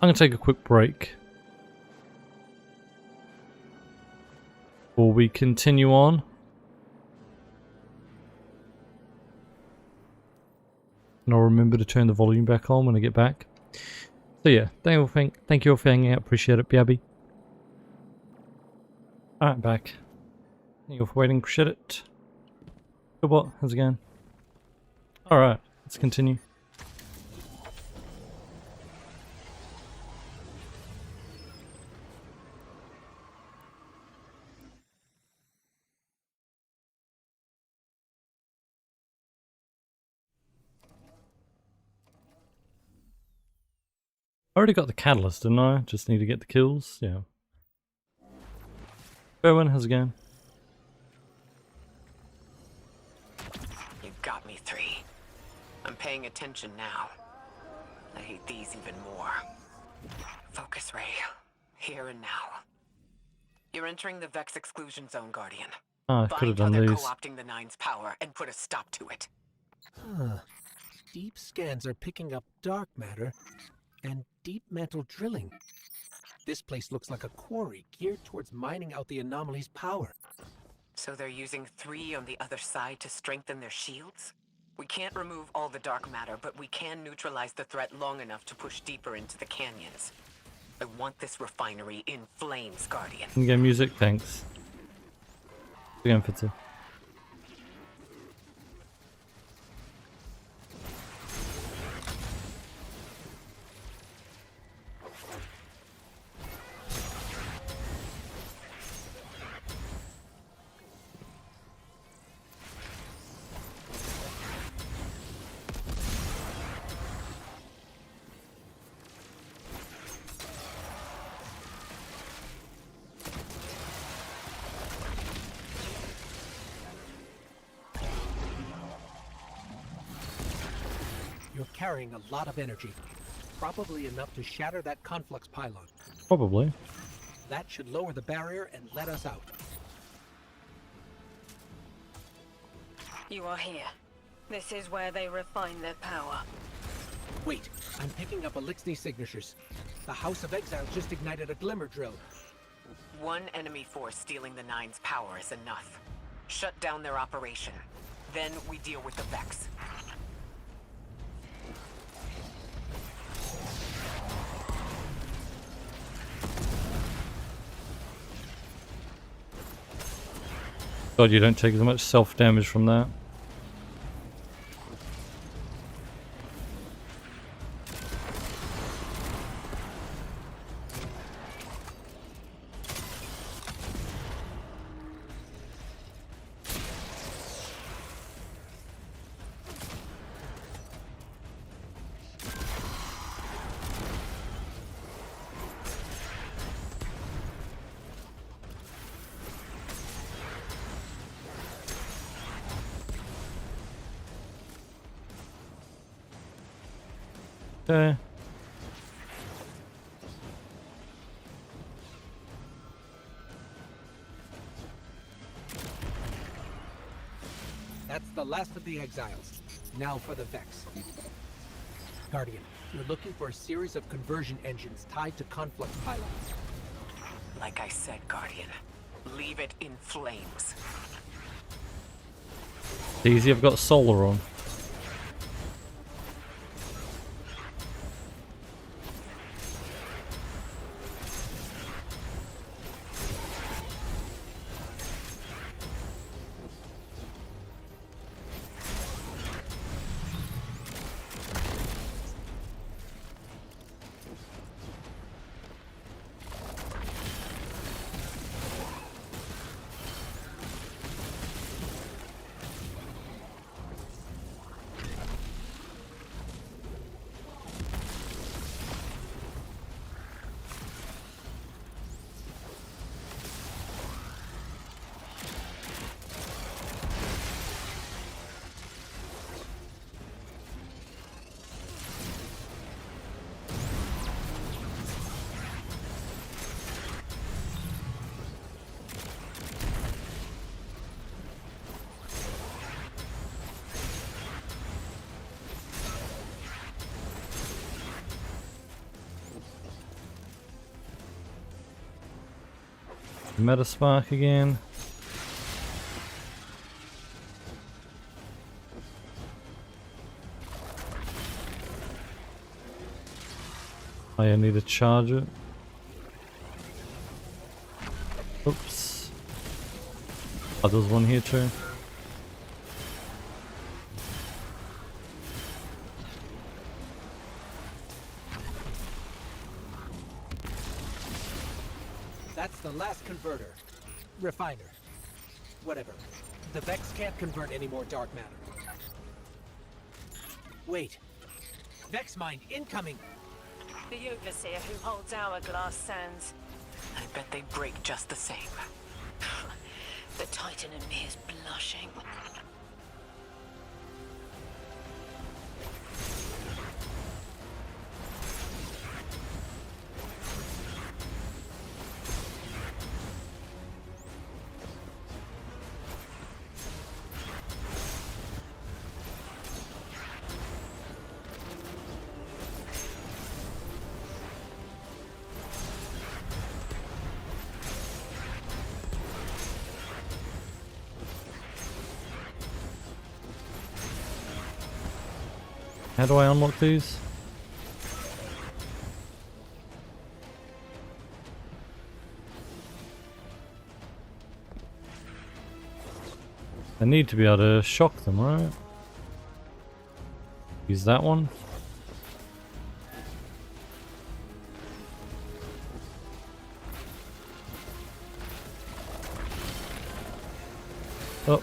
I'm going to take a quick break. Before we continue on. And I'll remember to turn the volume back on when I get back. So yeah, thank you all for hanging out. Appreciate it, Biabi. Alright, back. Thank you all for waiting. Appreciate it. Good what? How's it going? Alright, let's continue. I already got the catalyst, didn't I? Just need to get the kills. Yeah. Owen, how's it going? You got me, 3. I'm paying attention now. I hate these even more. Focus ray. Here and now. You're entering the Vex exclusion zone, Guardian. Ah, I could have done Find how they're these. co-opting the Nine's power and put a stop to it. Deep scans are picking up dark matter and deep mantle drilling. This place looks like a quarry geared towards mining out the anomaly's power. So they're using 3 on the other side to strengthen their shields? We can't remove all the dark matter, but we can neutralize the threat long enough to push deeper into the canyons. I want this refinery in flames, Guardian. In-game music, thanks. Again, Fitzy. You're carrying a lot of energy. Probably enough to shatter that conflux pylon. Probably. That should lower the barrier and let us out. You are here. This is where they refine their power. Wait, I'm picking up Elixni signatures. The House of Exile just ignited a glimmer drill. One enemy force stealing the Nine's power is enough. Shut down their operation. Then we deal with the Vex. God, you don't take as much self-damage from that. Okay. That's the last of the exiles. Now for the Vex. Guardian, you're looking for a series of conversion engines tied to conflict pylons. Like I said, Guardian, leave it in flames. Easy, I've got solar on. Metaspark again. I need to charge it. Oops. Oh, there's one here too. That's the last converter. Refiner. Whatever. The Vex can't convert any more dark matter. Wait. Vex mind incoming! The overseer who holds Hourglass Sands. I bet they break just the same. The Titan in me is blushing. How do I unlock these? I need to be able to shock them, right? Use that one. Oh.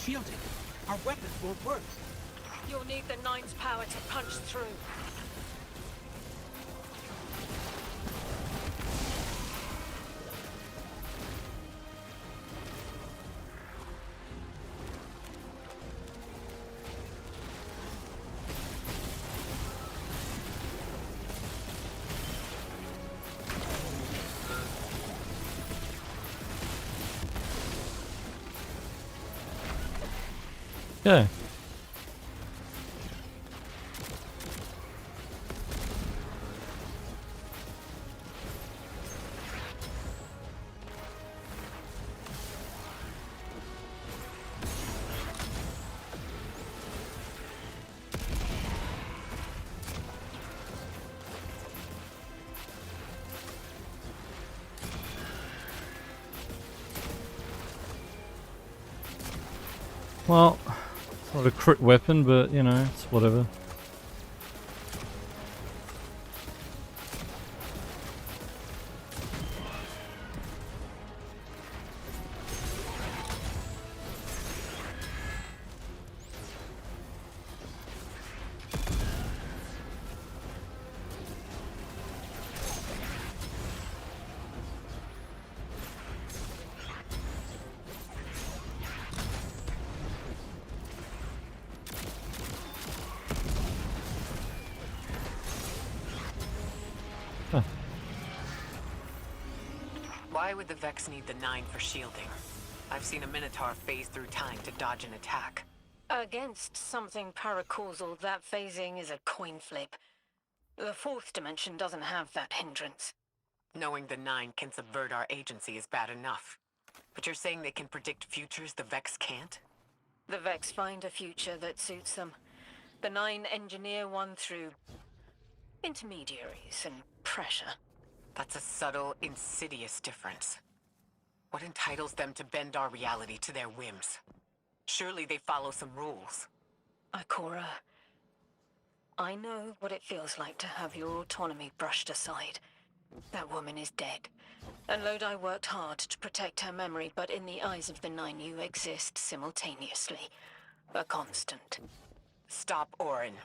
Shielding! Our weapons won't work! You'll need the Nine's power to punch through. Okay. Well, it's not a crit weapon, but you know, it's whatever. Why would the Vex need the 9 for shielding? I've seen a Minotaur phase through time to dodge an attack. Against something paracausal, that phasing is a coin flip. The 4th dimension doesn't have that hindrance. Knowing the 9 can subvert our agency is bad enough. But you're saying they can predict futures the Vex can't? The Vex find a future that suits them. The 9 engineer one through intermediaries and pressure. That's a subtle, insidious difference. What entitles them to bend our reality to their whims? Surely they follow some rules. Ikora, I know what it feels like to have your autonomy brushed aside. That woman is dead. And Lodi worked hard to protect her memory, but in the eyes of the 9, you exist simultaneously. A constant. Stop, Orin.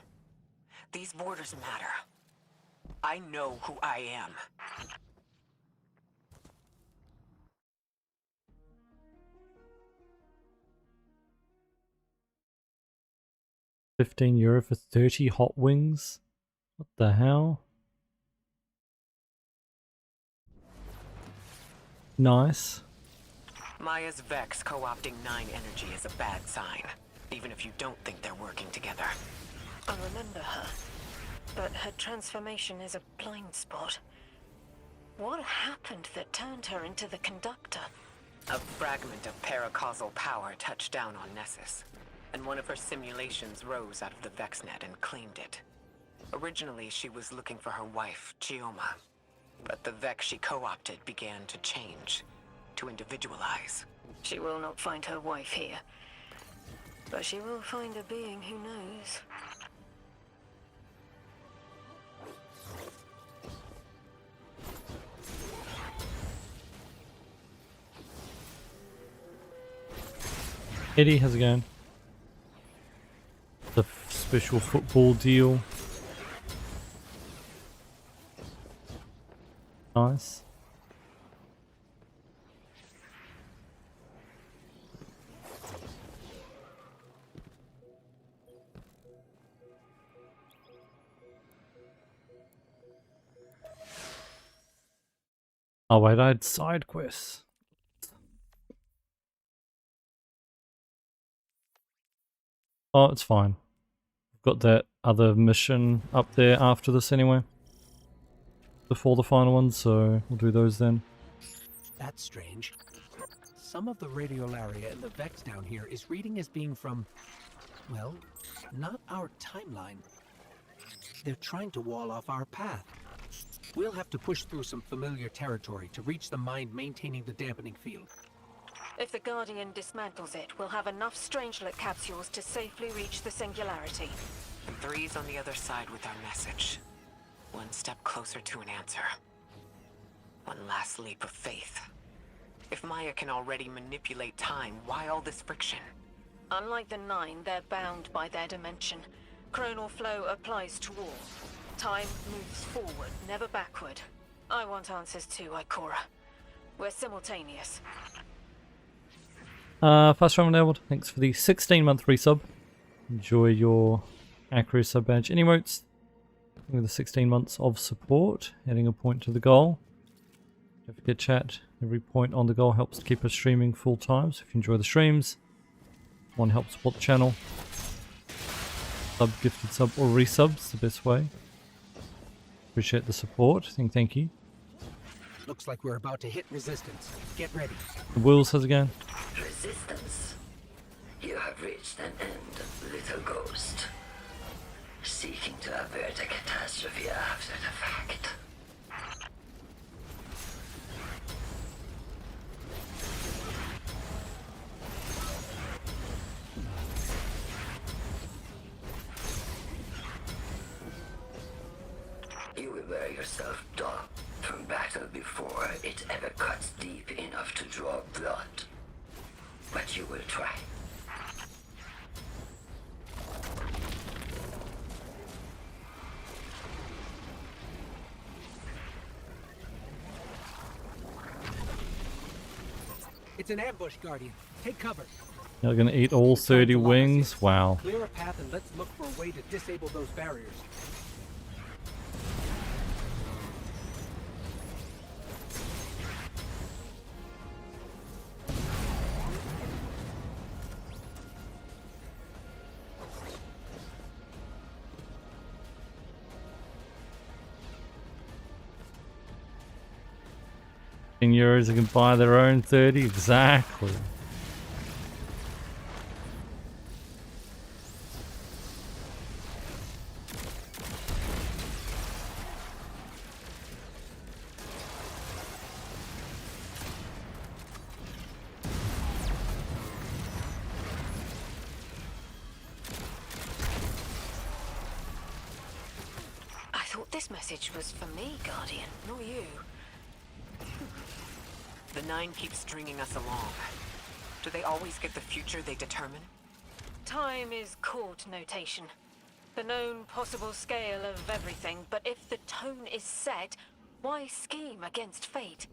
These borders matter. I know who I am. €15 for 30 hot wings? What the hell? Nice. Maya's Vex co-opting 9 energy is a bad sign, even if you don't think they're working together. I remember her, but her transformation is a blind spot. What happened that turned her into the conductor? A fragment of paracausal power touched down on Nessus, and one of her simulations rose out of the VexNet and claimed it. Originally, she was looking for her wife, Chioma, but the Vex she co-opted began to change, to individualize. She will not find her wife here, but she will find a being who knows. Eddie, how's it going? The special football deal. Nice. Oh wait, I had side quests. Oh, it's fine. I've got that other mission up there after this anyway. Before the final one, so we'll do those then. That's strange. Some of the radiolaria in the Vex down here is reading as being from, well, not our timeline. They're trying to wall off our path. We'll have to push through some familiar territory to reach the mine maintaining the dampening field. If the Guardian dismantles it, we'll have enough Strangelet capsules to safely reach the Singularity. And 3's on the other side with our message. One step closer to an answer. One last leap of faith. If Maya can already manipulate time, why all this friction? Unlike the 9, they're bound by their dimension. Chronal flow applies to all. Time moves forward, never backward. I want answers too, Ikora. We're simultaneous. Fast Travel Enabled, thanks for the 16-month resub. Enjoy your Acro sub badge. Any emotes? With the 16 months of support, adding a point to the goal. Don't forget chat, every point on the goal helps to keep us streaming full time, so if you enjoy the streams, one helps support the channel. Sub, gifted sub, or resubs, the best way. Appreciate the support, thank you. Looks like we're about to hit resistance. Get ready. The Wills, how's it going? Resistance. You have reached an end, little ghost. Seeking to avert a catastrophe after the fact. You will wear yourself down from battle before it ever cuts deep enough to draw blood. But you will try. It's an ambush, Guardian. Take cover. You're gonna eat all 30 wings? Wow. Clear a path and let's look for a way to disable those barriers. €10 they can buy their own 30. Exactly. I thought this message was for me, Guardian, not you. The Nine keep stringing us along. Do they always get the future they determine? Time is court notation. The known possible scale of everything, but if the tone is set, why scheme against fate?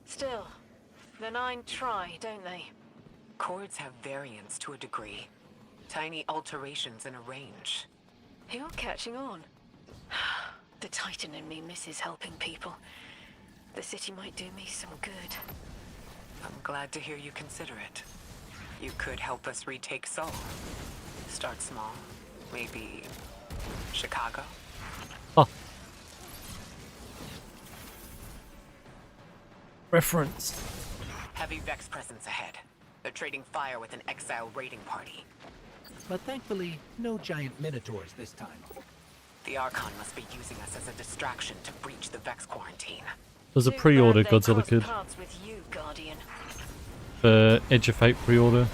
Still, the Nine try, don't they? Chords have variance to a degree. Tiny alterations in a range. You're catching on. The Titan in me misses helping people. The city might do me some good. I'm glad to hear you consider it. You could help us retake Seoul. Start small. Maybe Chicago? Oh. Reference. Heavy Vex presence ahead. They're trading fire with an exile raiding party. But thankfully, no giant minotaurs this time. The Archon must be using us as a distraction to breach the Vex quarantine. There's a pre-order Godzilla Kid. With you, Guardian. Edge of Fate pre-order.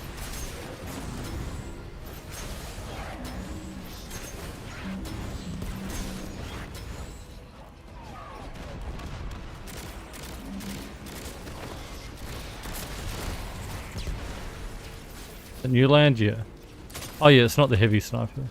The new land, yeah. Oh yeah, it's not the heavy sniper.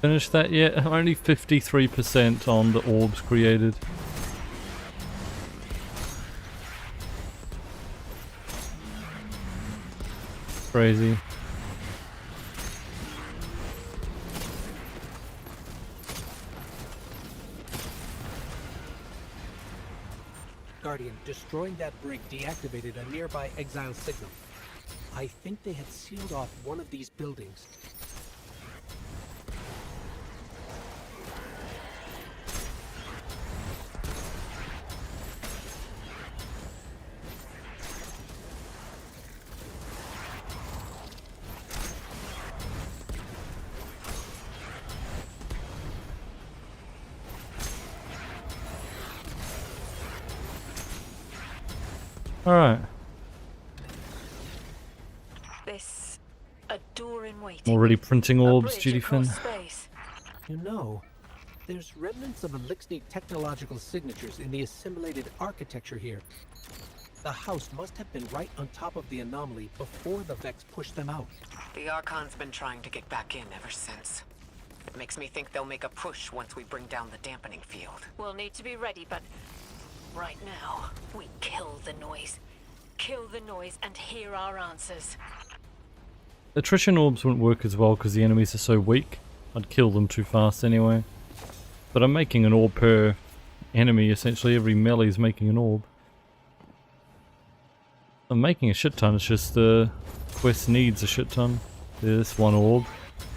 Finished that yet? I'm only 53% on the orbs created. Crazy. Guardian, destroying that brig deactivated a nearby exile signal. I think they had sealed off one of these buildings. Alright. This a door in waiting. Already printing orbs, Judy Finn. You know, there's remnants of Elixir technological signatures in the assimilated architecture here. The house must have been right on top of the anomaly before the Vex pushed them out. The Archon's been trying to get back in ever since. It makes me think they'll make a push once we bring down the dampening field. We'll need to be ready, but right now, we kill the noise. Kill the noise and hear our answers. Attrition orbs wouldn't work as well because the enemies are so weak. I'd kill them too fast anyway. But I'm making an orb per enemy, essentially. Every melee is making an orb. I'm making a shit ton, it's just the quest needs a shit ton. There's one orb.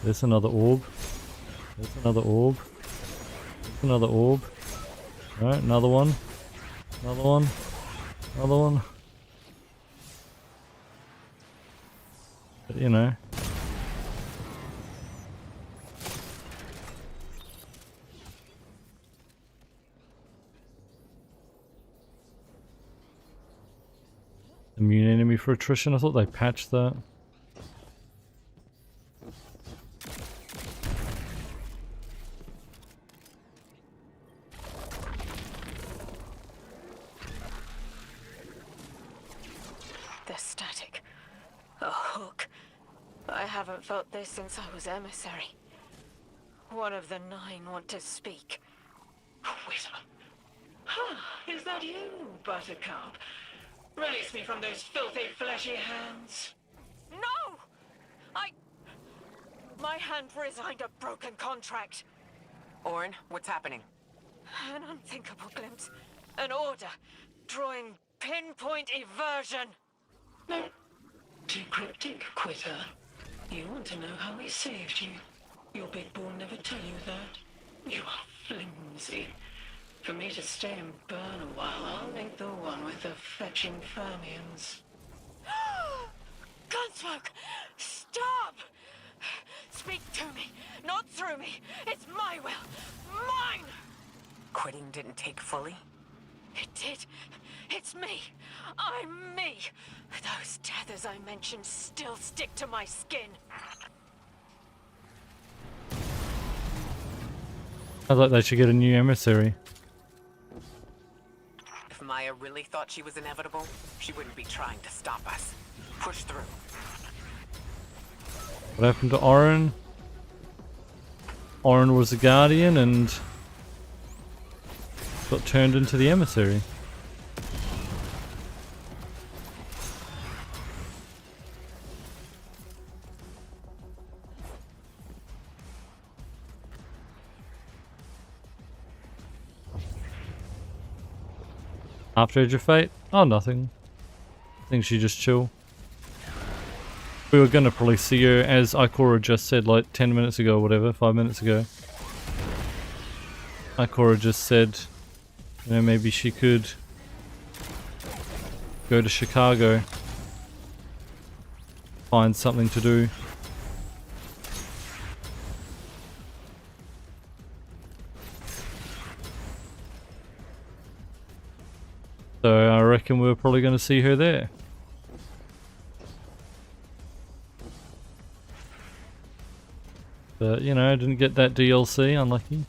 There's another orb. There's another orb. There's another orb. Alright, another one. Another one. Another one. But you know. Immune enemy for attrition? I thought they patched that. The static. A hook. I haven't felt this since I was emissary. One of the 9 want to speak. Whittle. Huh, is that you, Buttercup? Release me from those filthy, fleshy hands. No! My hand resigned a broken contract. Orin, what's happening? An unthinkable glimpse. An order. Drawing pinpoint eversion. No. Too cryptic, quitter. You want to know how we saved you. Your big ball never tell you that. You are flimsy. For me to stay and burn a while, I'll make the one with the fetching Fermions. Gunsmoke! Stop! Speak to me, not through me. It's my will. Mine! Quitting didn't take fully? It did. It's me. I'm me. Those tethers I mentioned still stick to my skin. I thought they should get a new emissary. If Maya really thought she was inevitable, she wouldn't be trying to stop us. Push through. What happened to Orin? Orin was a guardian and got turned into the emissary. After Edge of Fate? Oh, nothing. I think she just chill. We were gonna probably see her, as Ikora just said like 10 minutes ago or whatever, 5 minutes ago. Ikora just said, you know, maybe she could go to Chicago. Find something to do. So I reckon we're probably going to see her there. But, you know, I didn't get that DLC, unlucky.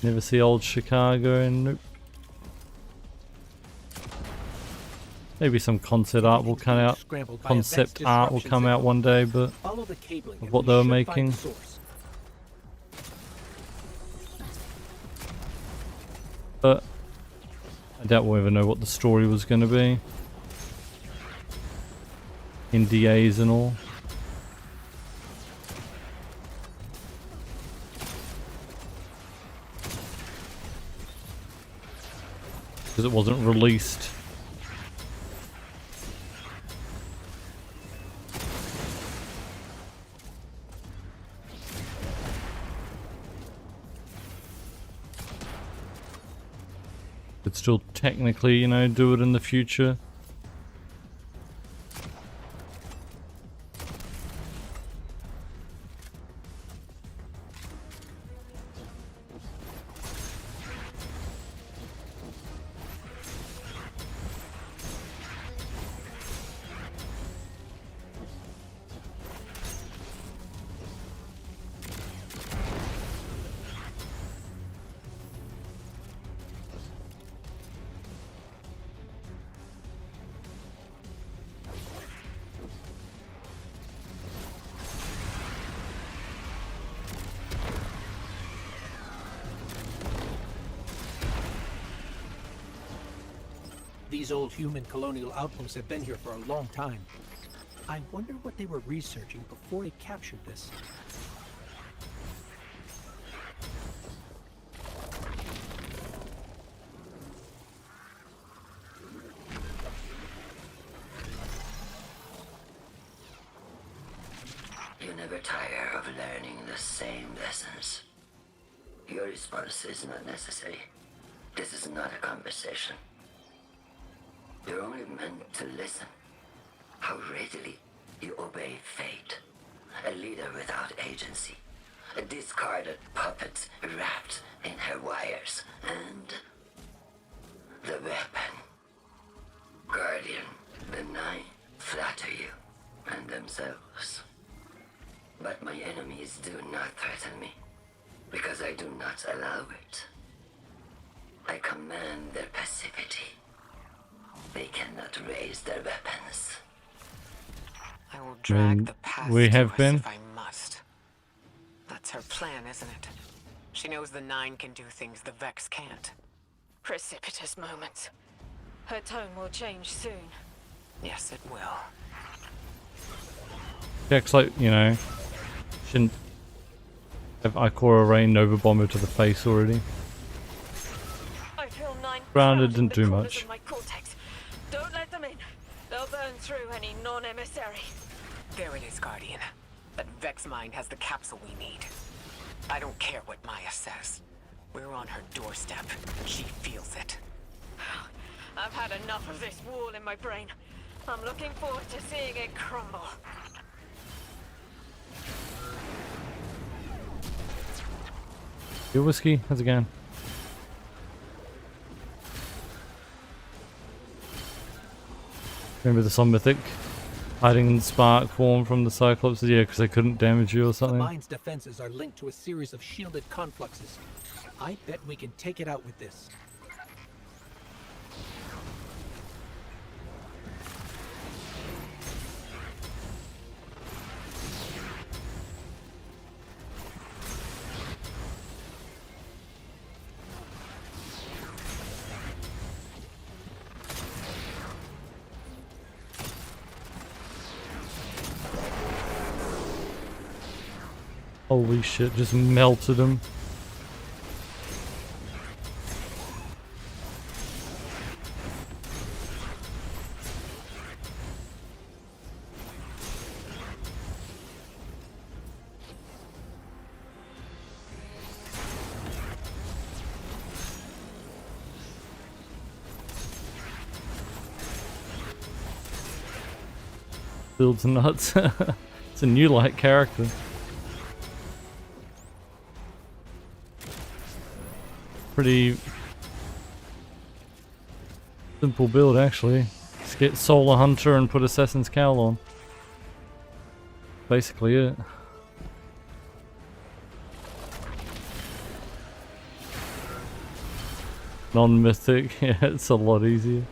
Never see old Chicago, and nope. Maybe some concept art will come out. Concept art will come out one day, but of what they were making. But I doubt we'll ever know what the story was going to be. NDAs and all. Because it wasn't released. Could still technically, you know, do it in the future. These old human colonial outposts have been here for a long time. I wonder what they were researching before they captured this. You never tire of learning the same lessons. Your response is not necessary. This is not a conversation. You're only meant to listen. How readily you obey fate. A leader without agency. A discarded puppet wrapped in her wires. And the weapon. Guardian, the Nine flatter you and themselves. But my enemies do not threaten me, because I do not allow it. I command their passivity. They cannot raise their weapons. I will drag the past we have to us been. if I must. That's That's her plan, isn't it? She knows the Nine can do things the Vex can't. Precipitous moments. Her tone will change soon. Yes, it will. Jack's like, you know, shouldn't have Ikora rain Nova Bomber to the face already. I feel 9 Grounded didn't the do corners much. of my cortex. Don't let them in. They'll burn through any non-emissary. There it is, Guardian. That Vex mind has the capsule we need. I don't care what Maya says. We're on her doorstep. She feels it. I've had enough of this wall in my brain. I'm looking forward to seeing it crumble. Your whiskey, how's it going? Remember the Sun Mythic? Hiding in spark form from the Cyclops? Yeah, because they couldn't damage you or The something. mine's defenses are linked to a series of shielded confluxes. I bet we can take it out with this. Holy shit, just melted him. Builds nuts. It's a new light character. Pretty simple build actually. Just get Solar Hunter and put Assassin's Cowl on. Basically it. Non-mythic, yeah, it's a lot easier.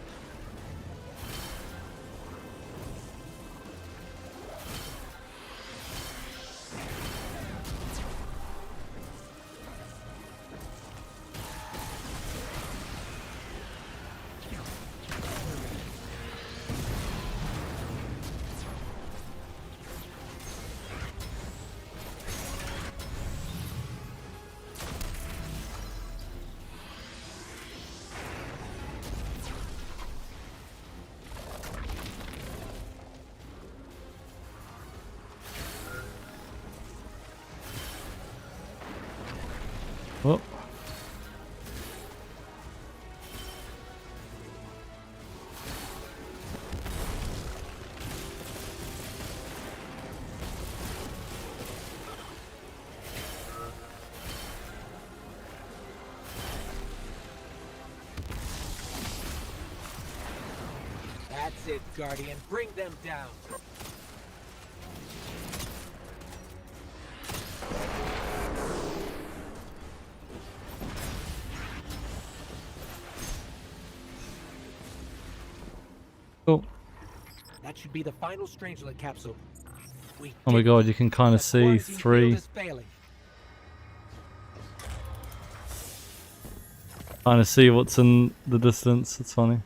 Oh. That's it, Guardian. Bring them down. Oh. That should be the final Strangelet capsule. We Oh my did god, you can kind of it. see Quarantine field 3. is failing. Kind of see what's in the distance. It's funny.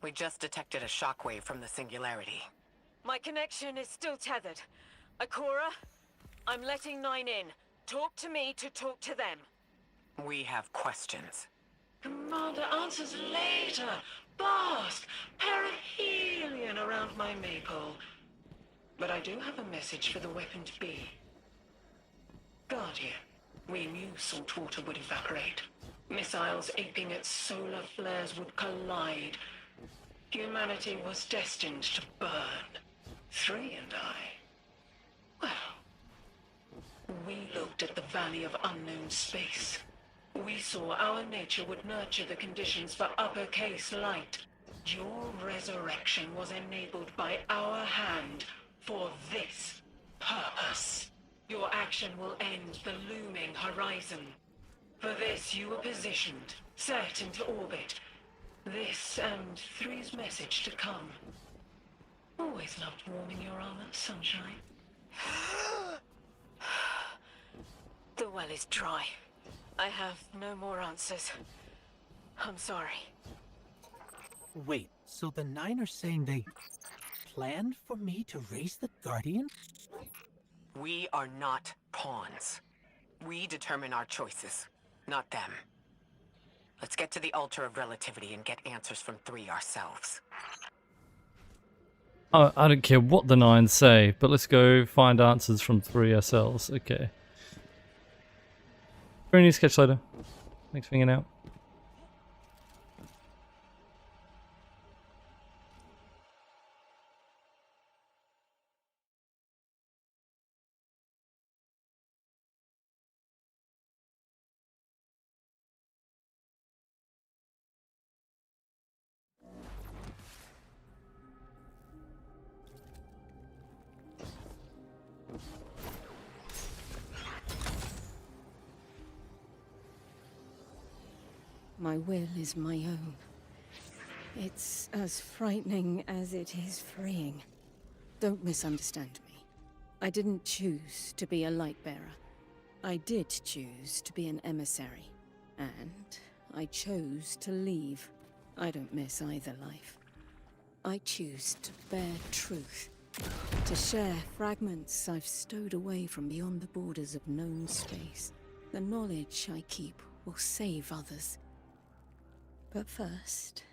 We just detected a shockwave from the Singularity. My connection is still tethered. Ikora, I'm letting 9 in. Talk to me to talk to them. We have questions. Commander, answers later. Boss, perihelion around my maypole. But I do have a message for the weapon to be. Guardian, we knew saltwater would evaporate. Missiles aping at solar flares would collide. Humanity was destined to burn. 3 and I. Well, we looked at the Valley of Unknown Space. We saw our nature would nurture the conditions for uppercase light. Your resurrection was enabled by our hand for this purpose. Your mission will end the looming horizon. For this, you were positioned, set into orbit. This and Three's message to come. Always loved warming your armor, Sunshine. The well is dry. I have no more answers. I'm sorry. Wait, so the Nine are saying they planned for me to raise the Guardian? We are not pawns. We determine our choices, not them. Let's get to the Altar of Relativity and get answers from Three ourselves. I don't care what the Nines say, but let's go find answers from Three ourselves. Okay. Very news, catch you later. Thanks for hanging out. My will is my own. It's as frightening as it is freeing. Don't misunderstand me. I didn't choose to be a light bearer. I did choose to be an emissary. And I chose to leave. I don't miss either life. I choose to bear truth. To share fragments I've stowed away from beyond the borders of known space. The knowledge I keep will save others. But first,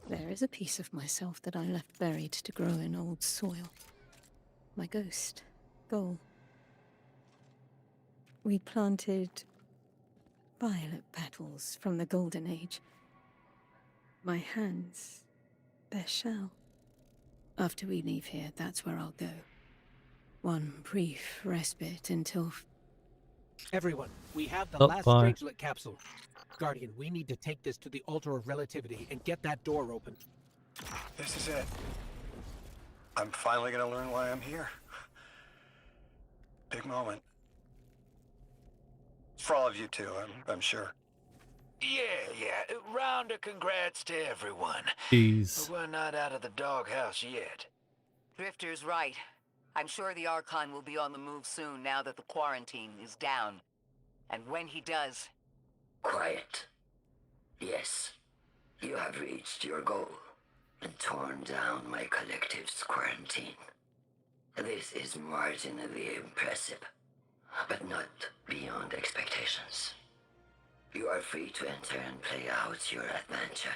there is a piece of myself that I left buried to grow in old soil. My ghost, Gol. We planted violet petals from the Golden Age. My hands bear shell. After we leave here, that's where I'll go. One brief respite until... Everyone, we have the Oh, last bye. Strangelet capsule. Guardian, we need to take this to the Altar of Relativity and get that door open. This is it. I'm finally gonna learn why I'm here. Big moment. For all of you too, I'm sure. Yeah. Round of congrats to everyone. Jeez. But we're not out of the doghouse yet. Drifter's right. I'm sure the Archon will be on the move soon now that the quarantine is down. And when he does... Quiet. Yes, you have reached your goal and torn down my collective's quarantine. This is marginally impressive, but not beyond expectations. You are free to enter and play out your adventure.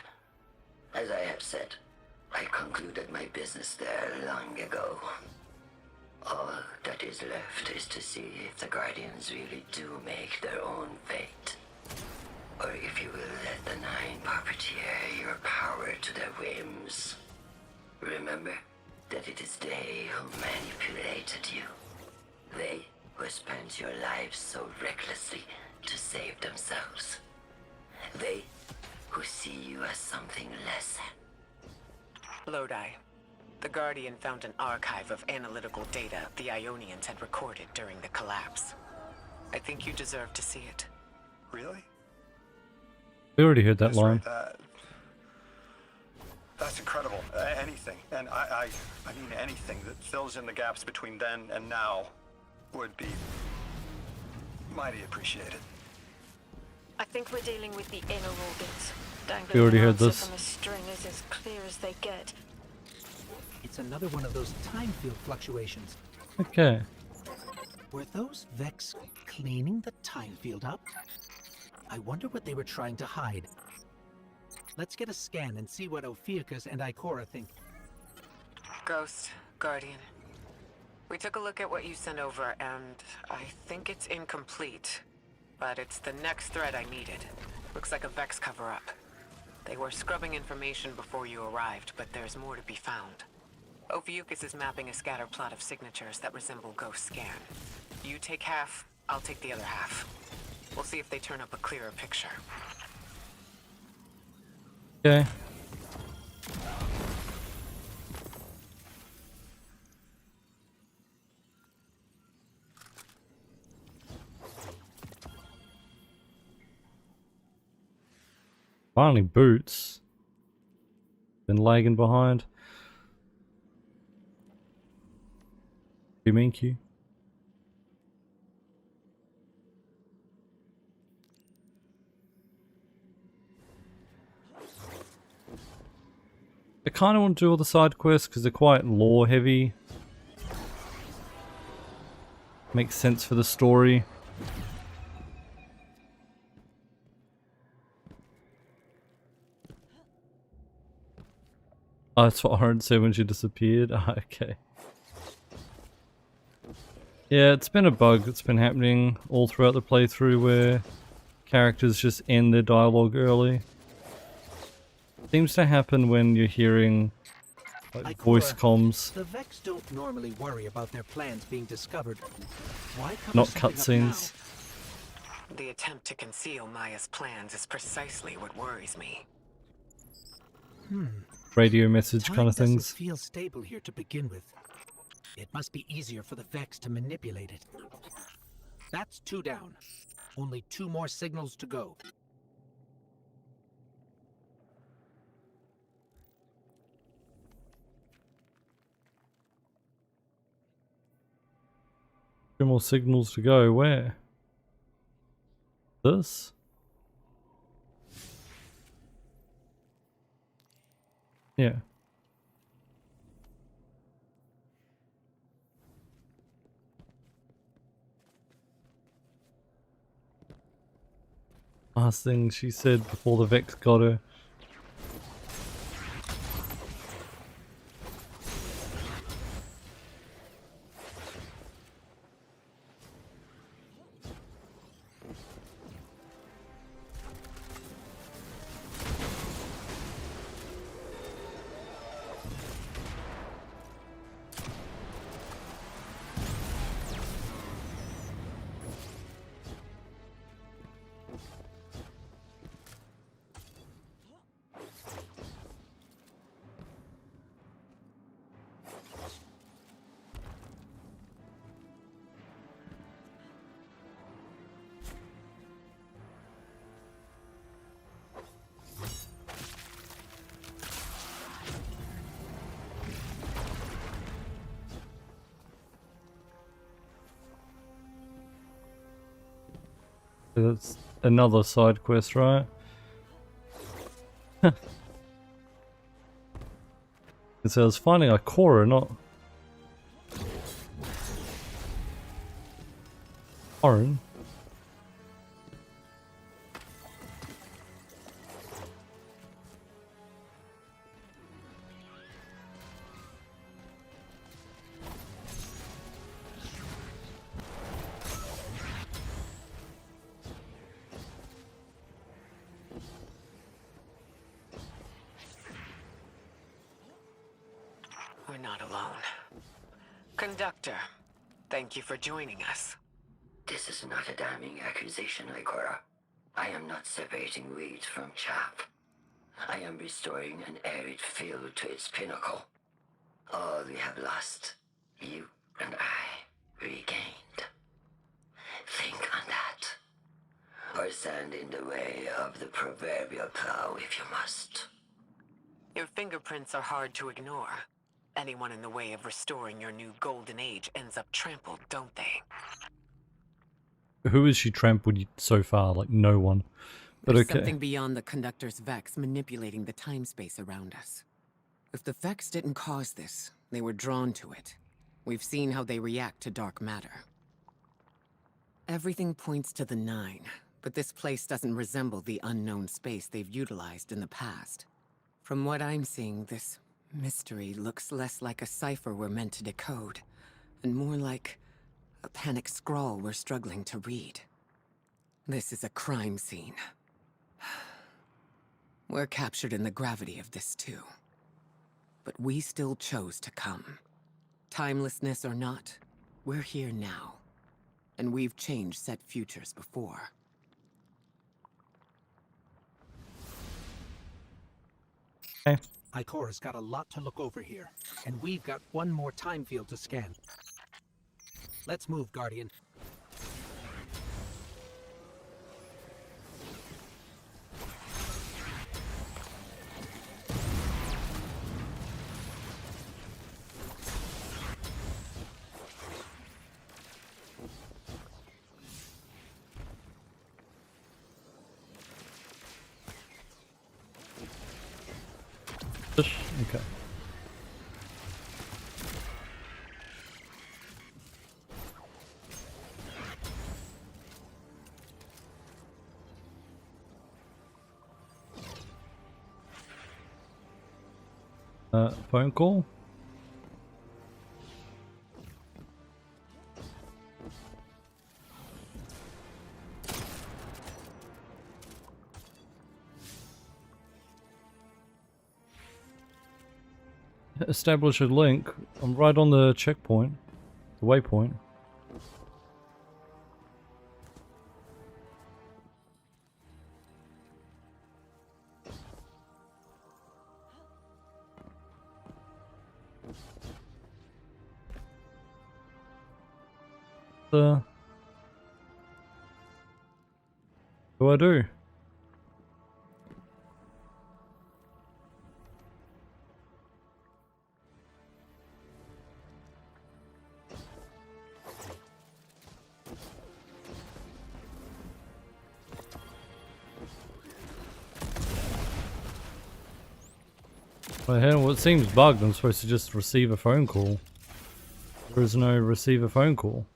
As I have said, I concluded my business there long ago. All that is left is to see if the Guardians really do make their own fate. Or if you will let the Nine puppeteer your power to their whims. Remember that it is they who manipulated you. They who spent your lives so recklessly to save themselves. They who see you as something less. Lodi, the Guardian found an archive of analytical data the Ionians had recorded during the collapse. I think you deserve to see it. Really? We already heard that That's line. right, that's incredible. Anything, and I mean anything that fills in the gaps between then and now would be mighty appreciated. I think we're dealing with the inner orbits. Dangling We already an heard answer this. from a string is as clear as they get. It's another one of those time field fluctuations. Okay. Were those Vex cleaning the time field up? I wonder what they were trying to hide. Let's get a scan and see what Ophiuchus and Ikora think. Ghost, Guardian. We took a look at what you sent over, and I think it's incomplete. But it's the next thread I needed. Looks like a Vex cover-up. They were scrubbing information before you arrived, but there's more to be found. Ophiuchus is mapping a scatter plot of signatures that resemble Ghost Scan. You take half, I'll take the other half. We'll see if they turn up a clearer picture. Okay. Finally, boots. Been lagging behind. You mean Q? I kind of want to do all the side quests because they're quite lore heavy. Makes sense for the story. Oh, that's what Oren said when she disappeared. Oh, okay. Yeah, it's been a bug that's been happening all throughout the playthrough where characters just end their dialogue early. Seems to happen when you're hearing like, voice comms. The Vex don't normally worry about their plans being discovered. Why cover Not something up cutscenes. now? The attempt to conceal Maya's plans is precisely what worries me. Radio message Time kind of things. doesn't feel stable here to begin with. It must be easier for the Vex to manipulate it. That's 2 down. Only 2 more signals to go. Two more signals to go. Where? This? Yeah. Last thing she said before the Vex got her. That's another side quest, right? It says finding Ikora, not Oren. We're not alone. Conductor, thank you for joining us. This is not a damning accusation, Ikora. I am not separating weeds from chaff. I am restoring an arid field to its pinnacle. All we have lost, you and I regained. Think on that. Or stand in the way of the proverbial plow if you must. Your fingerprints are hard to ignore. Anyone in the way of restoring your new golden age ends up trampled, don't they? Who has she trampled so far? Like, no one. But There's okay. something beyond the Conductor's Vex manipulating the time-space around us. If the Vex didn't cause this, they were drawn to it. We've seen how they react to dark matter. Everything points to the Nine, but this place doesn't resemble the unknown space they've utilized in the past. From what I'm seeing, this mystery looks less like a cipher we're meant to decode, and more like a panic scrawl we're struggling to read. This is a crime scene. We're captured in the gravity of this too. But we still chose to come. Timelessness or not, we're here now. And we've changed set futures before. Okay. Ikora's got a lot to look over here, and we've got one more time field to scan. Let's move, Guardian. Fish? Okay. Phone call? Establish a link. I'm right on the checkpoint. The waypoint. What do I do? Well, it seems bugged. I'm supposed to just receive a phone call. There is no receive a phone call.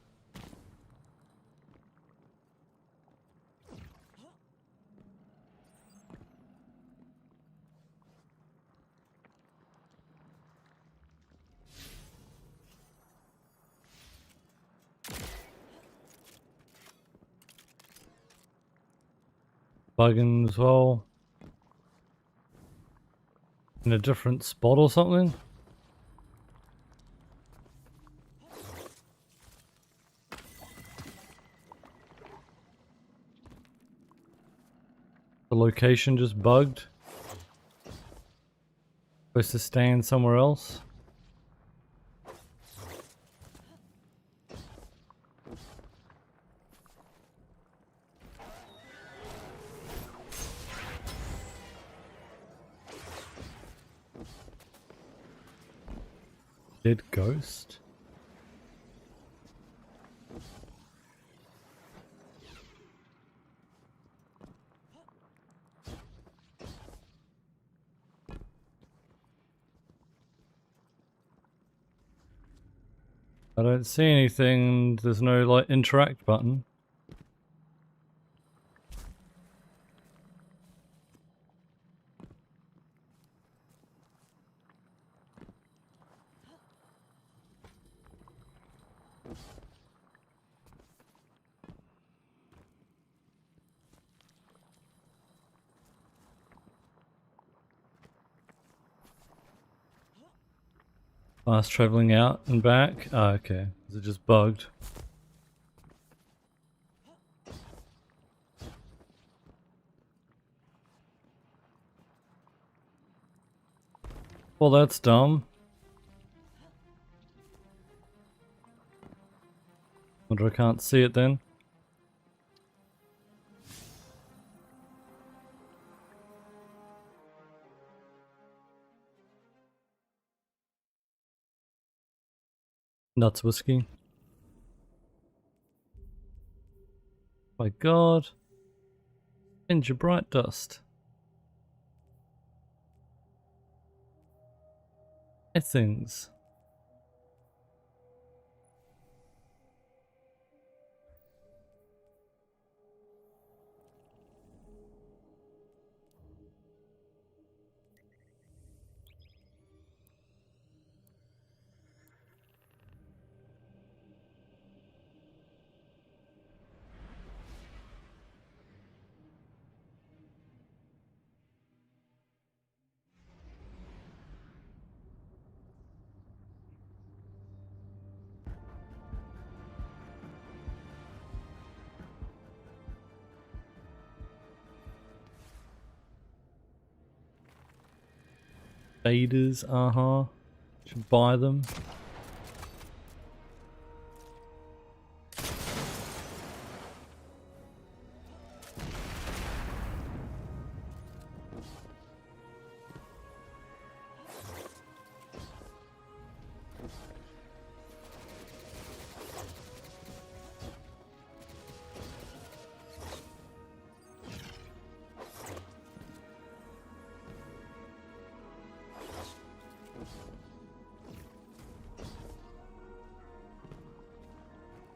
Bugging as well. In a different spot or something? The location just bugged. Supposed to stand somewhere else. Dead ghost? I don't see anything. There's no like interact button. Fast traveling out and back. Oh, okay. Is it just bugged? Well, that's dumb. Wonder I can't see it then. Nuts whiskey. My god. Ginger bright dust. Things. Faders, should buy them.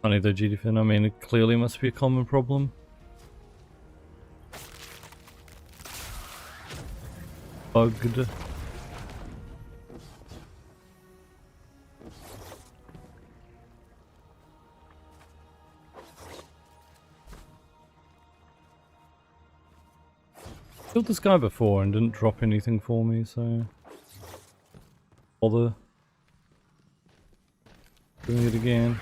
Funny though, GDFin. I mean, it clearly must be a common problem. Bugged. Killed this guy before and didn't drop anything for me, so bother doing it again.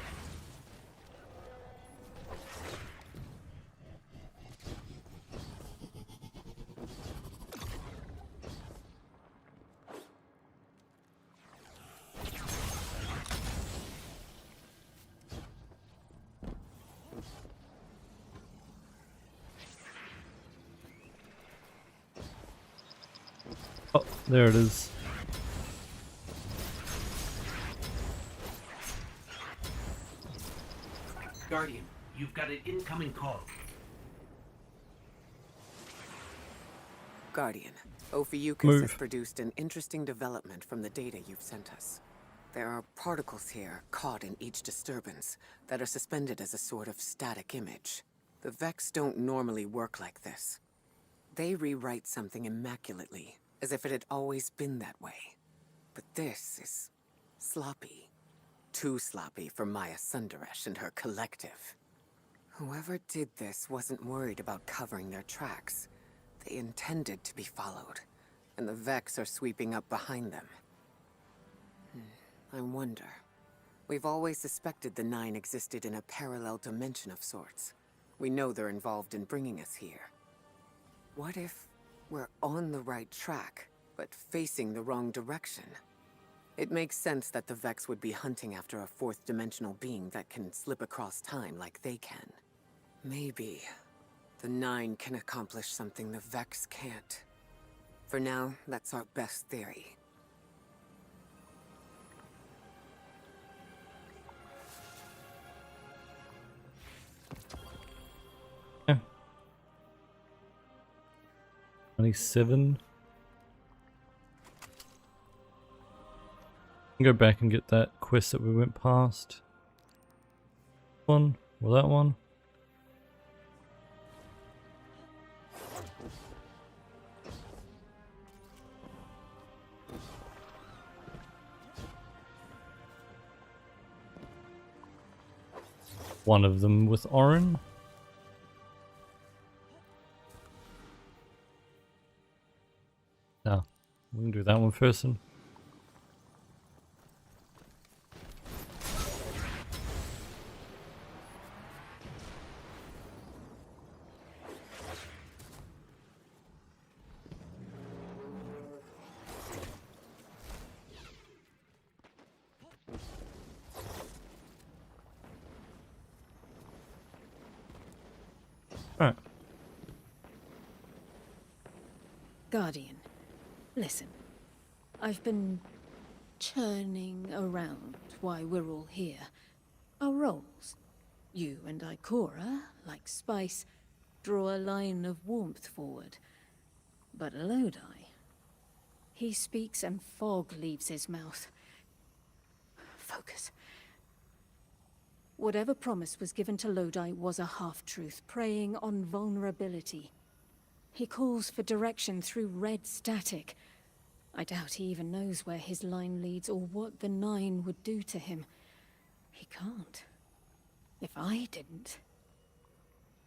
Oh, there it is. Guardian, you've got an incoming call. Guardian, Ophiuchus has produced an interesting development from the data you've sent us. There are particles here caught in each disturbance that are suspended as a sort of static image. The Vex don't normally work like this. They rewrite something immaculately, as if it had always been that way. But this is sloppy. Too sloppy for Maya Sundaresh and her collective. Whoever did this wasn't worried about covering their tracks. They intended to be followed, and the Vex are sweeping up behind them. I wonder. We've always suspected the Nine existed in a parallel dimension of sorts. We know they're involved in bringing us here. What if we're on the right track, but facing the wrong direction? It makes sense that the Vex would be hunting after a fourth-dimensional being that can slip across time like they can. Maybe the Nine can accomplish something the Vex can't. For now, that's our best theory. Yeah. 27. Go back and get that quest that we went past. One or that one. One of them with Orin. No, we can do that one first. And Alright. Guardian, listen. I've been churning around why we're all here. Our roles. You and Ikora, like Spice, draw a line of warmth forward. But Lodi, he speaks and fog leaves his mouth. Focus. Whatever promise was given to Lodi was a half-truth, preying on vulnerability. He calls for direction through red static. I doubt he even knows where his line leads or what the Nine would do to him. He can't. If I didn't.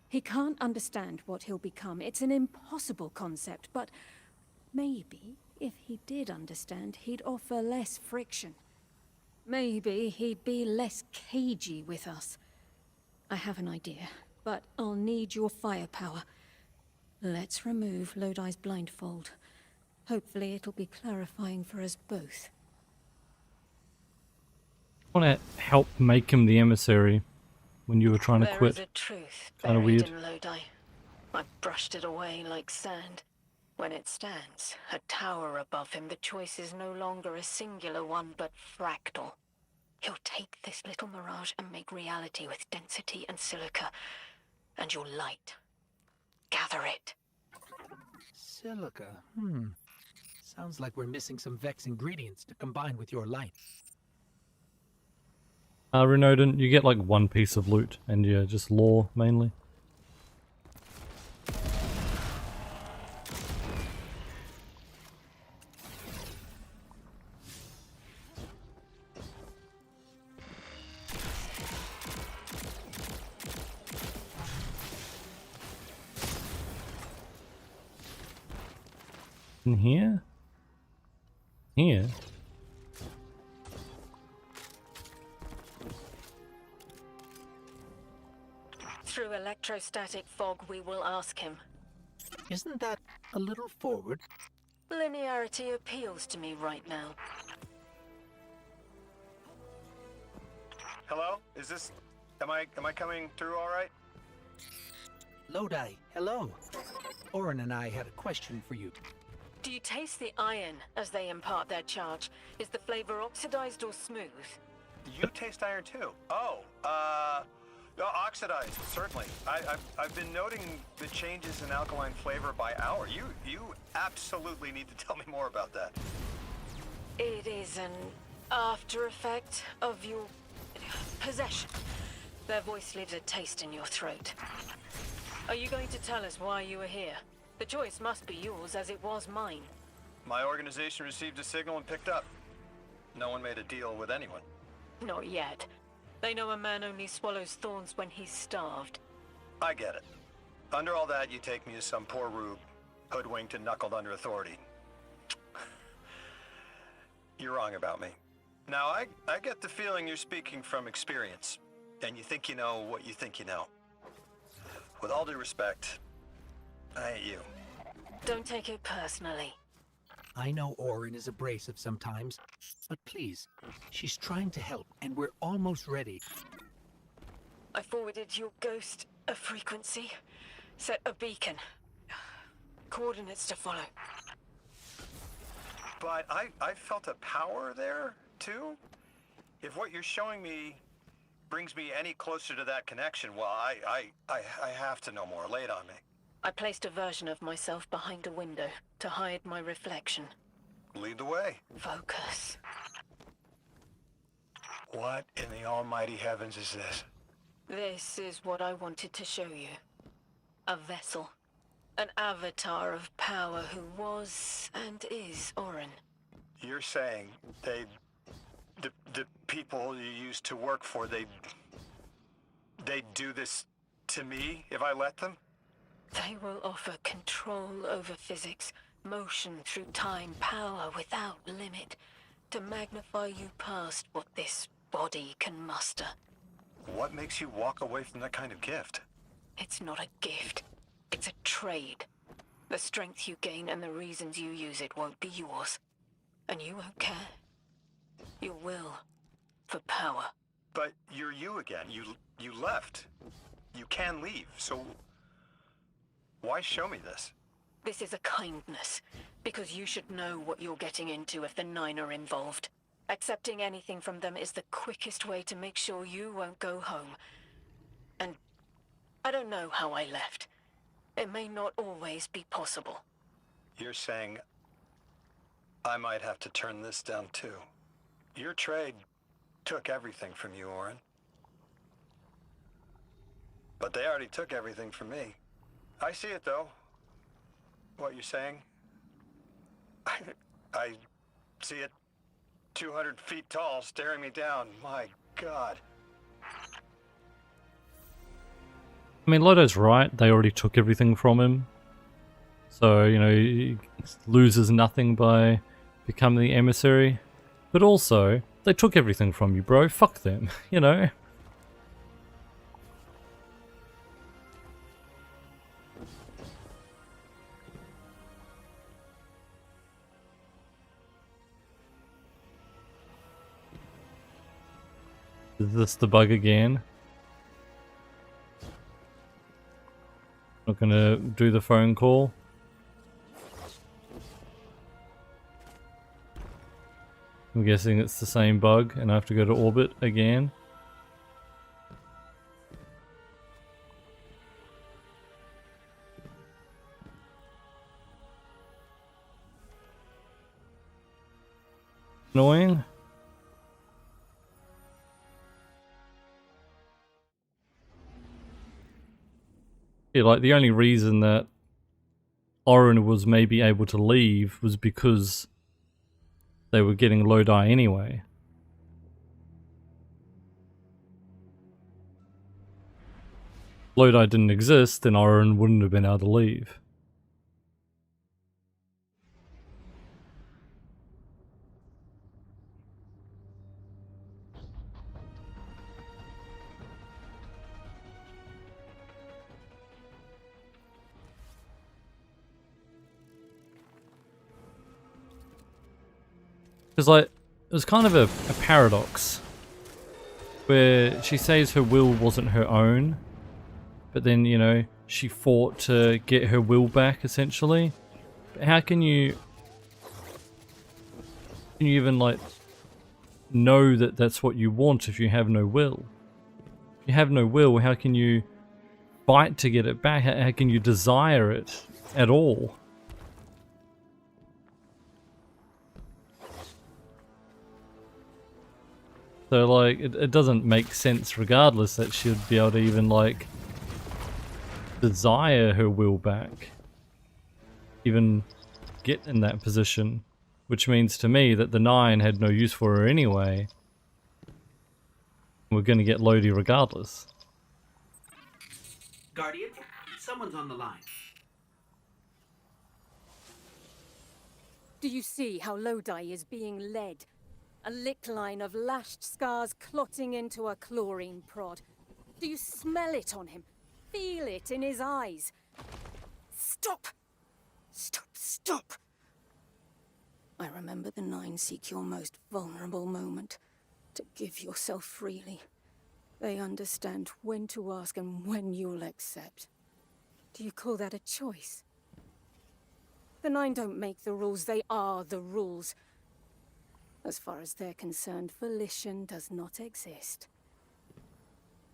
He can't understand what he'll become. It's an impossible concept, but maybe if he did understand, he'd offer less friction. Maybe he'd be less cagey with us. I have an idea, but I'll need your firepower. Let's remove Lodi's blindfold. Hopefully it'll be clarifying for us both. I want to help make him the emissary when you were trying to quit. There is a truth Kind of buried weird. in Lodi. I brushed it away like sand. When it stands, a tower above him, the choice is no longer a singular one, but fractal. He'll take this little mirage and make reality with density and silica. And your light. Gather it. Silica, Sounds like we're missing some Vex ingredients to combine with your light. Renodin, you get like one piece of loot, and yeah, just lore mainly. In here? Here? Through electrostatic fog, we will ask him. Isn't that a little forward? Linearity appeals to me right now. Hello? Is this... Am I coming through all right? Lodi, hello. Orin and I had a question for you. Do you taste the iron as they impart their charge? Is the flavor oxidized or smooth? You taste iron too. Oh, no, oxidized, certainly. I've been noting the changes in alkaline flavor by hour. You absolutely need to tell me more about that. It is an after effect of your possession. Their voice leaves a taste in your throat. Are you going to tell us why you were here? The choice must be yours, as it was mine. My organization received a signal and picked up. No one made a deal with anyone. Not yet. They know a man only swallows thorns when he's starved. I get it. Under all that, you take me as some poor rube, hoodwinked and knuckled under authority. You're wrong about me. Now, I get the feeling you're speaking from experience, and you think you know what you think you know. With all due respect, I ain't you. Don't take it personally. I know Orin is abrasive sometimes, but please, she's trying to help, and we're almost ready. I forwarded your ghost a frequency. Set a beacon. Coordinates to follow. But I felt a power there, too? If what you're showing me brings me any closer to that connection, well, I have to know more. Lay it on me. I placed a version of myself behind a window to hide my reflection. Lead the way. Focus. What in the almighty heavens is this? This is what I wanted to show you. A vessel. An avatar of power who was and is Orin. You're saying the people you used to work for, they'd do this to me if I let them? They will offer control over physics, motion through time, power without limit, to magnify you past what this body can muster. What makes you walk away from that kind of gift? It's not a gift. It's a trade. The strength you gain and the reasons you use it won't be yours. And you won't care. You will. For power. But you're you again. You left. You can leave, so... Why show me this? This is a kindness, because you should know what you're getting into if the Nine are involved. Accepting anything from them is the quickest way to make sure you won't go home. And I don't know how I left. It may not always be possible. You're saying I might have to turn this down too. Your trade took everything from you, Orin. But they already took everything from me. I see it, though. What you're saying. I see it 200 feet tall, staring me down. My God. I mean, Lodo's right. They already took everything from him. So, you know, he loses nothing by becoming the emissary. But also, they took everything from you, bro. Fuck them, you know? Is this the bug again? Not gonna do the phone call. I'm guessing it's the same bug and I have to go to orbit again. Annoying. Yeah, like the only reason that Orin was maybe able to leave was because they were getting Lodi anyway. If Lodi didn't exist, then Orin wouldn't have been able to leave. Because, like, it was kind of a paradox where she says her will wasn't her own, but then, you know, she fought to get her will back, essentially. But how can you even, like, know that that's what you want if you have no will? If you have no will, how can you fight to get it back? How can you desire it at all? So, like, it doesn't make sense regardless that she'd be able to even, like, desire her will back. Even get in that position. Which means to me that the 9 had no use for her anyway. We're gonna get Lodi regardless. Guardian, someone's on the line. Do you see how Lodi is being led? A lick line of lashed scars clotting into a chlorine prod. Do you smell it on him? Feel it in his eyes? Stop! Stop! Stop! I remember the 9 seek your most vulnerable moment, to give yourself freely. They understand when to ask and when you'll accept. Do you call that a choice? The 9 don't make the rules, they are the rules. As far as they're concerned, volition does not exist.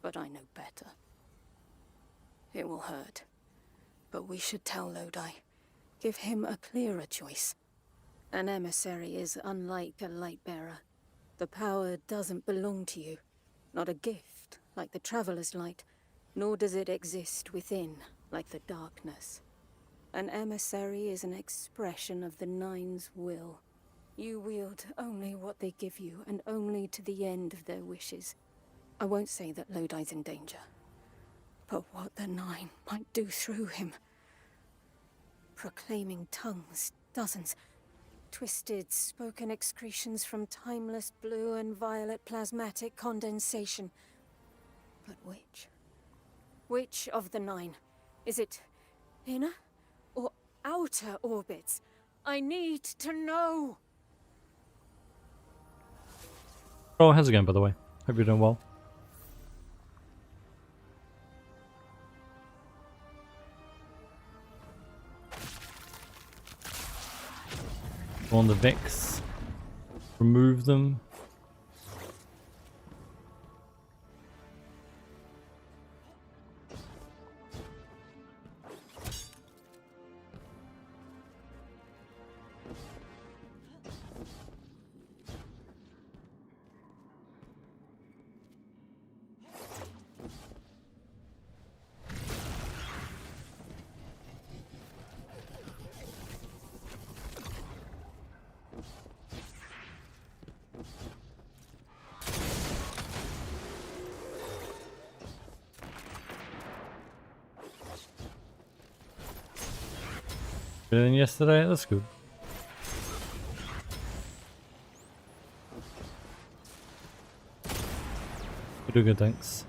But I know better. It will hurt. But we should tell Lodi. Give him a clearer choice. An emissary is unlike a light-bearer. The power doesn't belong to you. Not a gift, like the Traveler's Light. Nor does it exist within, like the darkness. An emissary is an expression of the 9's will. You wield only what they give you, and only to the end of their wishes. I won't say that Lodi's in danger, but what the 9 might do through him. Proclaiming tongues, dozens, twisted, spoken excretions from timeless blue and violet plasmatic condensation. But which? Which of the 9? Is it inner or outer orbits? I need to know! Oh, how's it going, by the way? Hope you're doing well. Go on the Vex. Remove them. Better than yesterday? That's good. You do good, thanks.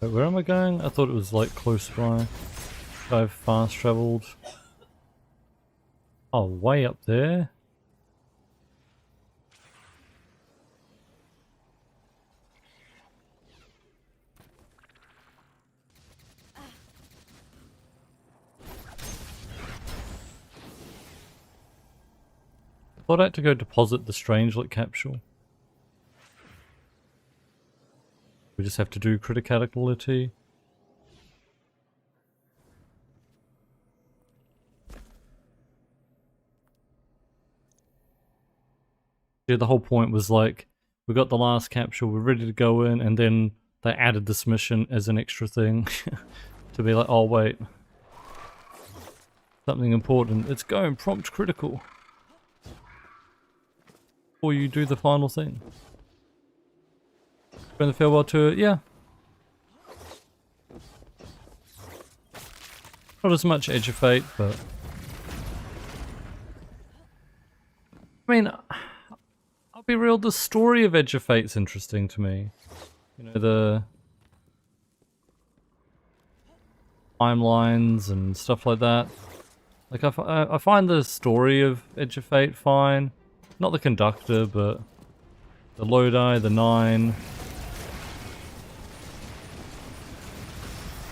Wait, where am I going? I thought it was like close by. I've fast traveled. Oh, way up there. Thought I had to go deposit the Strangelet capsule. We just have to do criticality. Yeah, the whole point was like, we got the last capsule, we're ready to go in, and then they added this mission as an extra thing to be like, oh wait, something important, it's going prompt critical before you do the final thing. From the farewell tour, yeah. Not as much Edge of Fate, but I mean, I'll be real, the story of Edge of Fate's interesting to me. You know, the timelines and stuff like that. Like, I find the story of Edge of Fate fine. Not the conductor, but the Lodi, the Nine.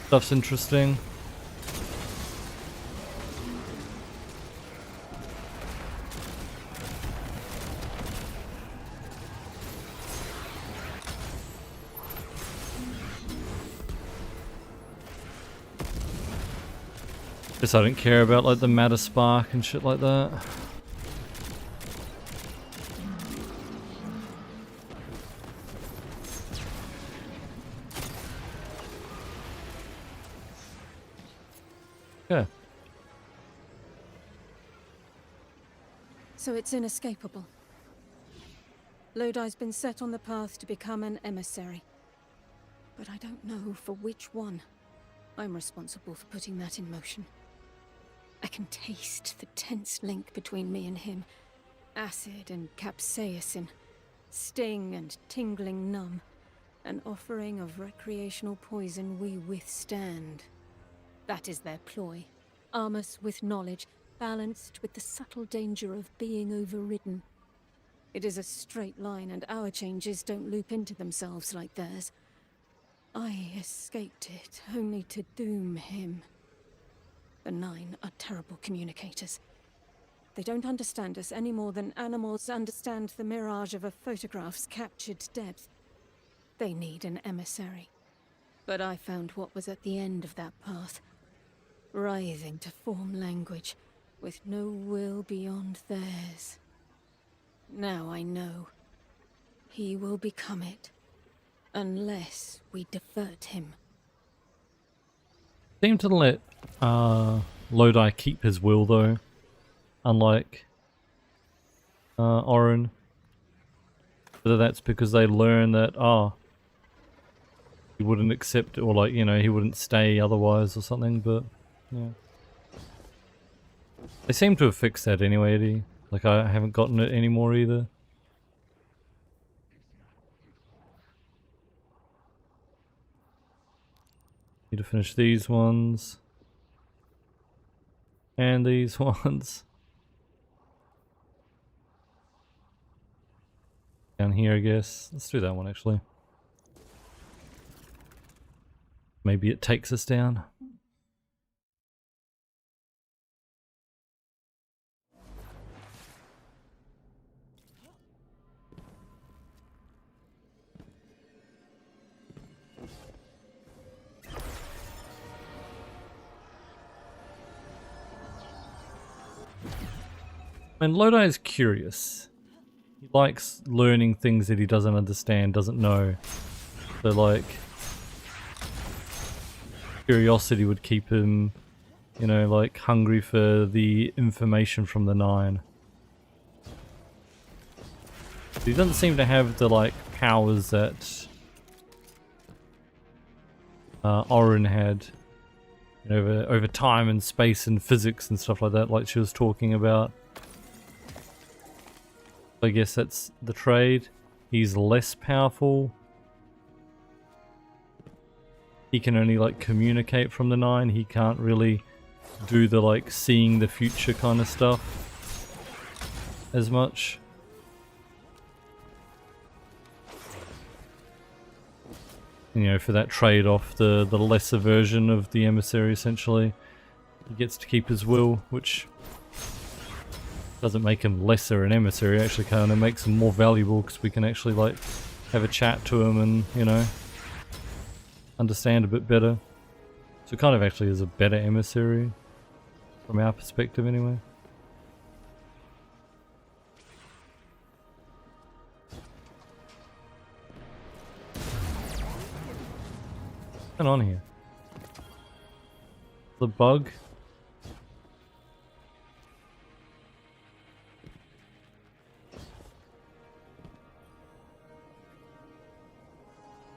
Stuff's interesting. Guess I don't care about like the matter spark and shit like that. Yeah. So it's inescapable. Lodi's been set on the path to become an emissary. But I don't know for which one. I'm responsible for putting that in motion. I can taste the tense link between me and him. Acid and capsaicin. Sting and tingling numb. An offering of recreational poison we withstand. That is their ploy. Arm us with knowledge, balanced with the subtle danger of being overridden. It is a straight line, and our changes don't loop into themselves like theirs. I escaped it, only to doom him. The Nine are terrible communicators. They don't understand us any more than animals understand the mirage of a photograph's captured depth. They need an emissary. But I found what was at the end of that path. Writhing to form language, with no will beyond theirs. Now I know. He will become it. Unless we divert him. Seem to let Lodi keep his will though, unlike Orin. Whether that's because they learn that he wouldn't accept it, or like, you know, he wouldn't stay otherwise or something, but yeah. They seem to have fixed that anyway, Eddie. Like, I haven't gotten it anymore either. Need to finish these ones. And these ones. Down here, I guess. Let's do that one, actually. Maybe it takes us down. And Lodi is curious. He likes learning things that he doesn't understand, doesn't know. So like, curiosity would keep him, you know, like hungry for the information from the Nine. But he doesn't seem to have the like powers that Orin had, you know, over time and space and physics and stuff like that, like she was talking about. I guess that's the trade. He's less powerful. He can only like communicate from the Nine. He can't really do the like seeing the future kind of stuff as much. You know, for that trade-off, the lesser version of the emissary, essentially. He gets to keep his will, which doesn't make him lesser an emissary, actually kind of makes him more valuable, because we can actually like have a chat to him and, you know, understand a bit better. So kind of actually is a better emissary, from our perspective anyway. going on here? The bug?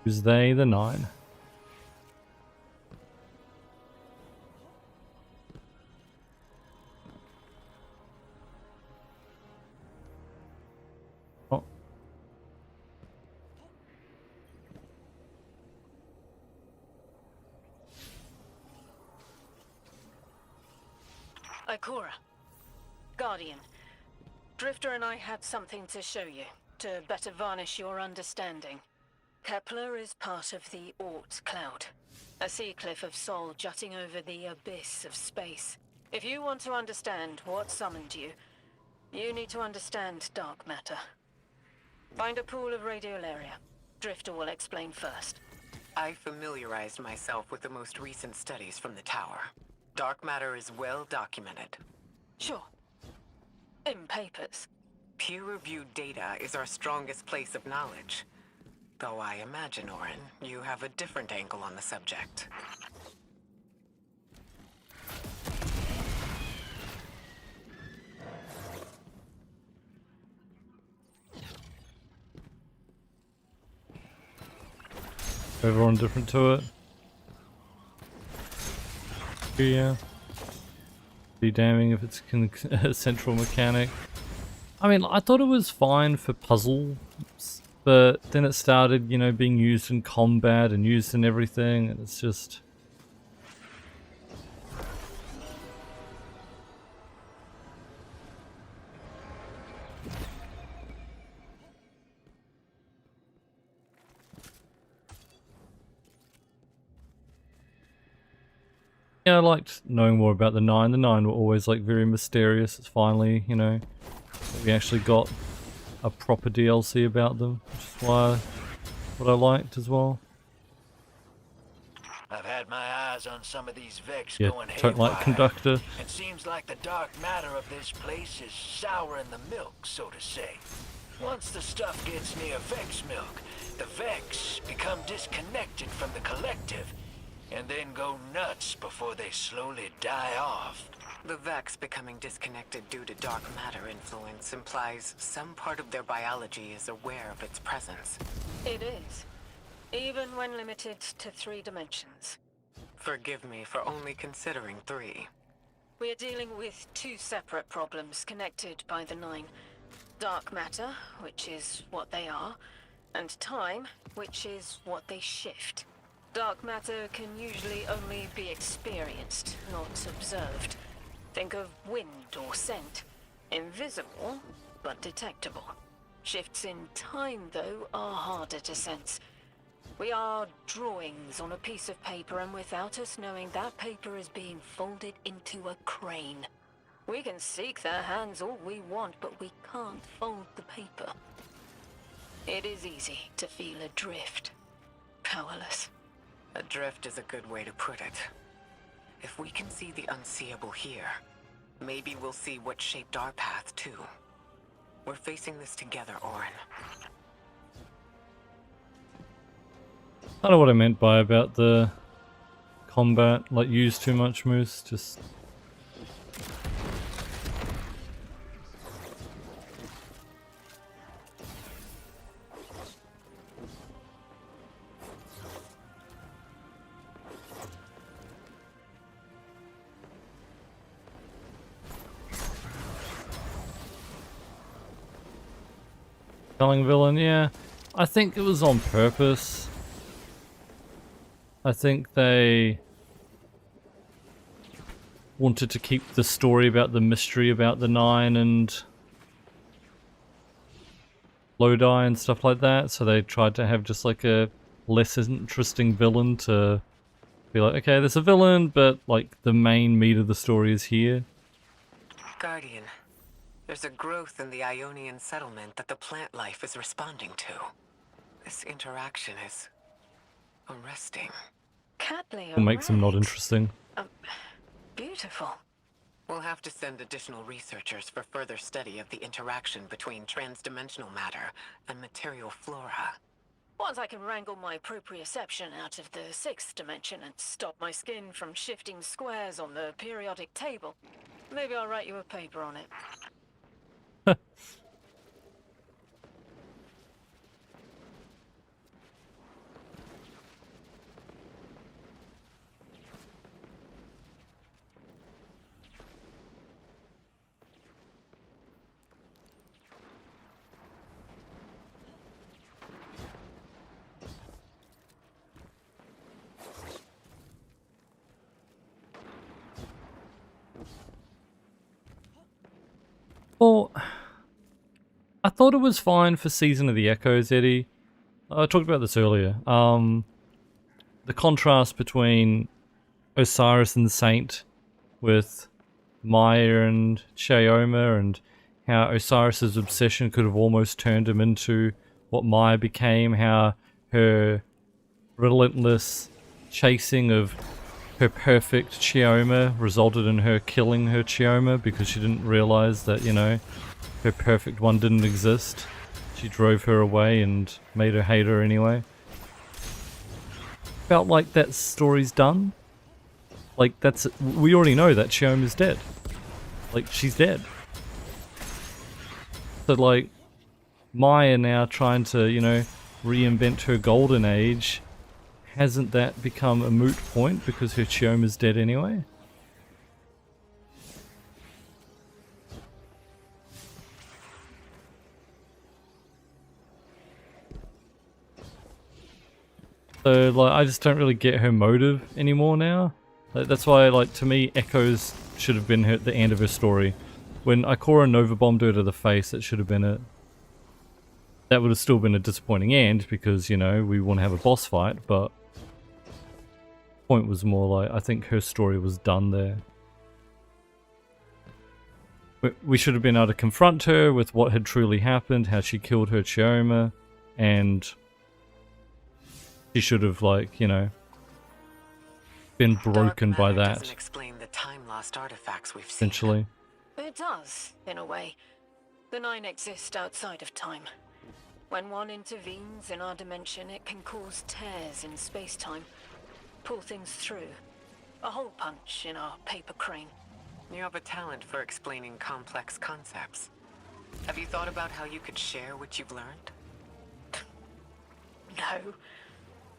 Who's they? The 9. Oh. Ikora, Guardian, Drifter and I had something to show you, to better varnish your understanding. Kepler is part of the Oort Cloud, a sea cliff of Sol jutting over the abyss of space. If you want to understand what summoned you, you need to understand dark matter. Find a pool of radiolaria. Drifter will explain first. I familiarized myself with the most recent studies from the tower. Dark matter is well documented. Sure. In papers. Peer-reviewed data is our strongest place of knowledge. Though I imagine, Orin, you have a different angle on the subject. Everyone different to it. Yeah. Be damning if it's a central mechanic. I mean, I thought it was fine for puzzles, but then it started, you know, being used in combat and used in everything, and it's just... Yeah, I liked knowing more about the 9. The 9 were always like very mysterious. It's finally, you know, we actually got a proper DLC about them, which is why what I liked as well. I've had my eyes on some of these Vex Yeah, going don't like haywire. Conductor. It seems like the dark matter of this place is souring the milk, so to say. Once the stuff gets near Vex milk, the Vex become disconnected from the collective, and then go nuts before they slowly die off. The Vex becoming disconnected due to dark matter influence implies some part of their biology is aware of its presence. It is. Even when limited to 3 dimensions. Forgive me for only considering 3. We are dealing with 2 separate problems connected by the 9. Dark matter, which is what they are, and time, which is what they shift. Dark matter can usually only be experienced, not observed. Think of wind or scent. Invisible, but detectable. Shifts in time, though, are harder to sense. We are drawings on a piece of paper, and without us knowing, that paper is being folded into a crane. We can seek their hands all we want, but we can't fold the paper. It is easy to feel adrift. Powerless. Adrift is a good way to put it. If we can see the unseeable here, maybe we'll see what shaped our path, too. We're facing this together, Orin. I don't know what I meant by about the combat, like use too much moose, just... Telling villain, yeah. I think it was on purpose. I think they wanted to keep the story about the mystery about the 9 and Lodi and stuff like that, so they tried to have just like a less interesting villain to be like, okay, there's a villain, but like the main meat of the story is here. Guardian, there's a growth in the Ionian settlement that the plant life is responding to. This interaction is arresting. Catleya, What makes them not interesting? beautiful. We'll have to send additional researchers for further study of the interaction between transdimensional matter and material flora. Once I can wrangle my proprioception out of the 6th dimension and stop my skin from shifting squares on the periodic table, maybe I'll write you a paper on it. Well, I thought it was fine for Season of the Echoes, Eddie. I talked about this earlier. The contrast between Osiris and the Saint with Maya and Cheoma, and how Osiris's obsession could have almost turned him into what Maya became, how her relentless chasing of her perfect Cheoma resulted in her killing her Cheoma because she didn't realize that, you know, her perfect one didn't exist. She drove her away and made her hate her anyway. Felt like that story's done. Like, we already know that Cheoma's dead. Like, she's dead. So, like, Maya now trying to, you know, reinvent her golden age, hasn't that become a moot point because her Cheoma's dead anyway? So, like, I just don't really get her motive anymore now. Like, that's why, like, to me, Echoes should have been the end of her story. When Ikora Nova bombed her to the face, that should have been it. That would have still been a disappointing end because, you know, we want to have a boss fight, but the point was more like, I think her story was done there. We should have been able to confront her with what had truly happened, how she killed her Cheoma, and she should have, like, you know, been broken by that. Doesn't explain the time-lost artifacts we've seen. Essentially. It does, in a way. The Nine exist outside of time. When one intervenes in our dimension, it can cause tears in space-time, pull things through. A hole punch in our paper crane. You have a talent for explaining complex concepts. Have you thought about how you could share what you've learned? No.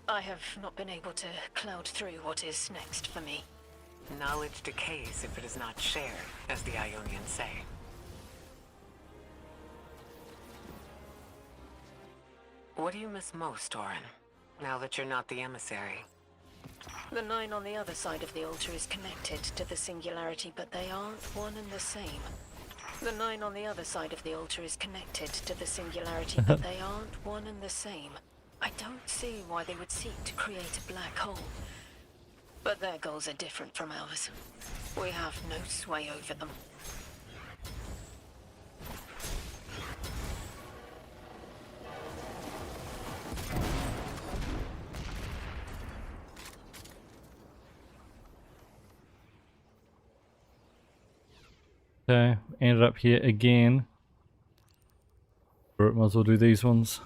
I have not been able to cloud through what is next for me. Knowledge decays if it is not shared, as the Ionians say. What do you miss most, Orin, now that you're not the emissary? The Nine on the other side of the altar is connected to the Singularity, but they aren't one and the same. The Nine on the other side of the altar is connected to the Singularity, but they aren't one and the same. I don't see why they would seek to create a black hole. But their goals are different from ours. We have no sway over them. Okay, ended up here again. Might as well do these ones.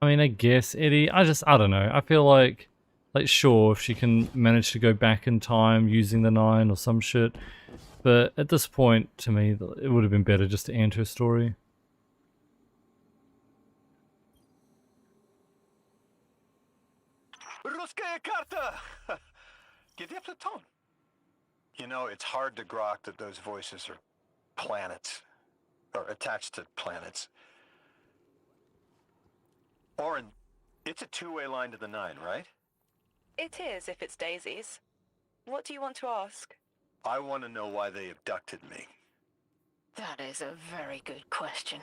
I mean, I guess, Eddie, I don't know. I feel like sure, if she can manage to go back in time using the Nine or some shit. But at this point, to me, it would have been better just to end her story. Ruskaya Karta! Где Platon? You know, it's hard to grok that those voices are planets. Or attached to planets. Orin, it's a two-way line to the Nine, right? It is, if it's Daisy's. What do you want to ask? I want to know why they abducted me. That is a very good question.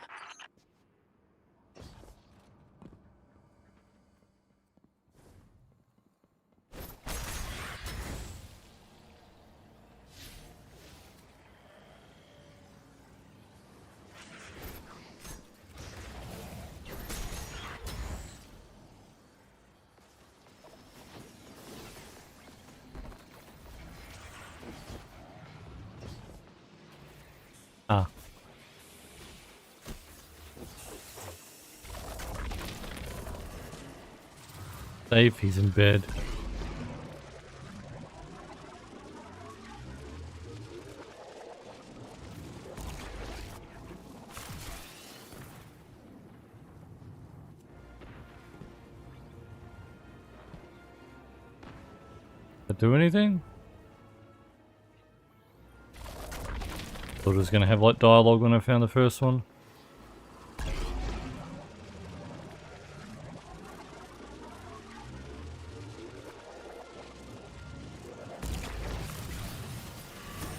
Safe, he's in bed. Did it do anything? Thought it was gonna have like dialogue when I found the first one.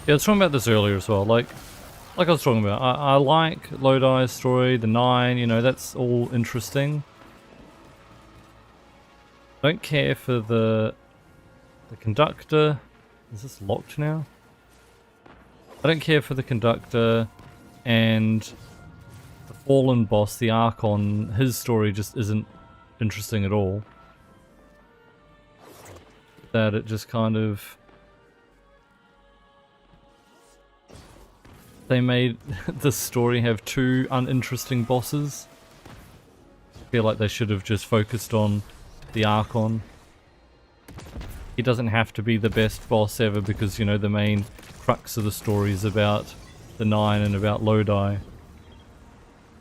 Yeah, I was talking about this earlier as well. Like I was talking about, I like Lodi's story, the 9, you know, that's all interesting. I don't care for the conductor. Is this locked now? I don't care for the conductor and the fallen boss, the Archon. His story just isn't interesting at all. That it just kind of... They made the story have 2 uninteresting bosses. I feel like they should have just focused on the Archon. He doesn't have to be the best boss ever because, you know, the main crux of the story is about the 9 and about Lodi.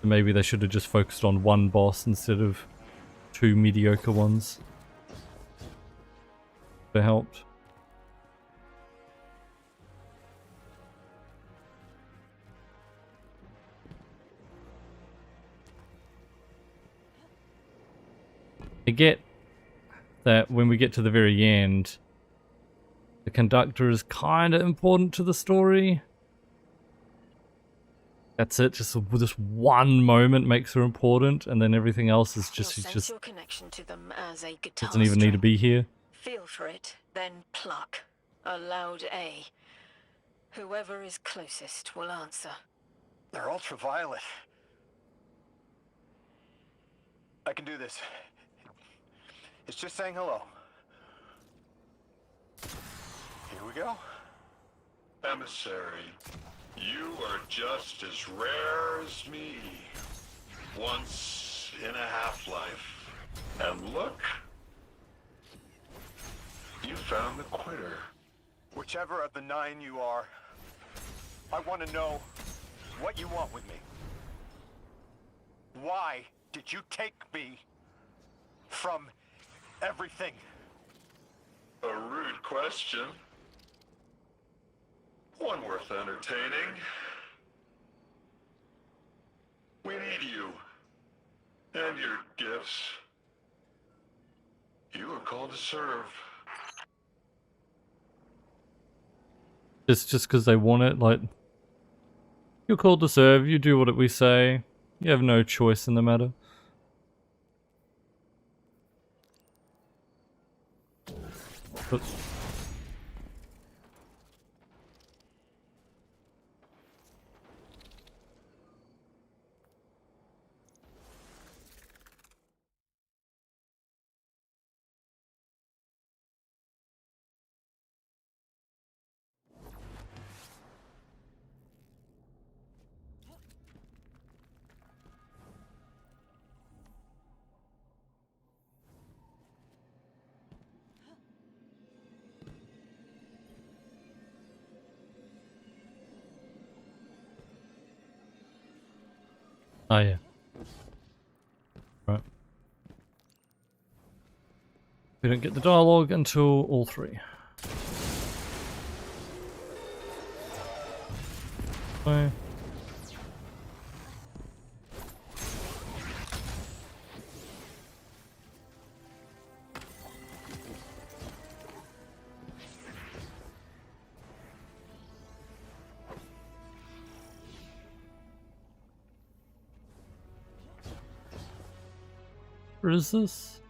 Maybe they should have just focused on one boss instead of 2 mediocre ones. That helped. I get that when we get to the very end, the conductor is kind of important to the story. That's it, just this one moment makes her important, and then everything else is just, Sense your connection to them as a guitar doesn't even need to be here. Feel for it, then pluck. A loud A. Whoever is closest will answer. They're ultraviolet. I can do this. It's just saying hello. Here we go. Emissary, you are just as rare as me. Once in a half-life. And look, you found the quitter. Whichever of the 9 you are, I want to know what you want with me. Why did you take me from everything? A rude question. One worth entertaining. We need you. And your gifts. You are called to serve. It's just because they want it, like... You're called to serve, you do what we say. You have no choice in the matter. Oops. Oh yeah. Right. We don't get the dialogue until all 3. Okay. Where is this?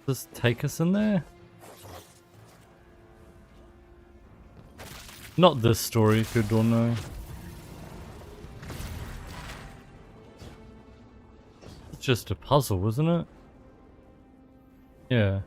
Does this take us in there? Not this story, if you don't know. It's just a puzzle, isn't it? Yeah.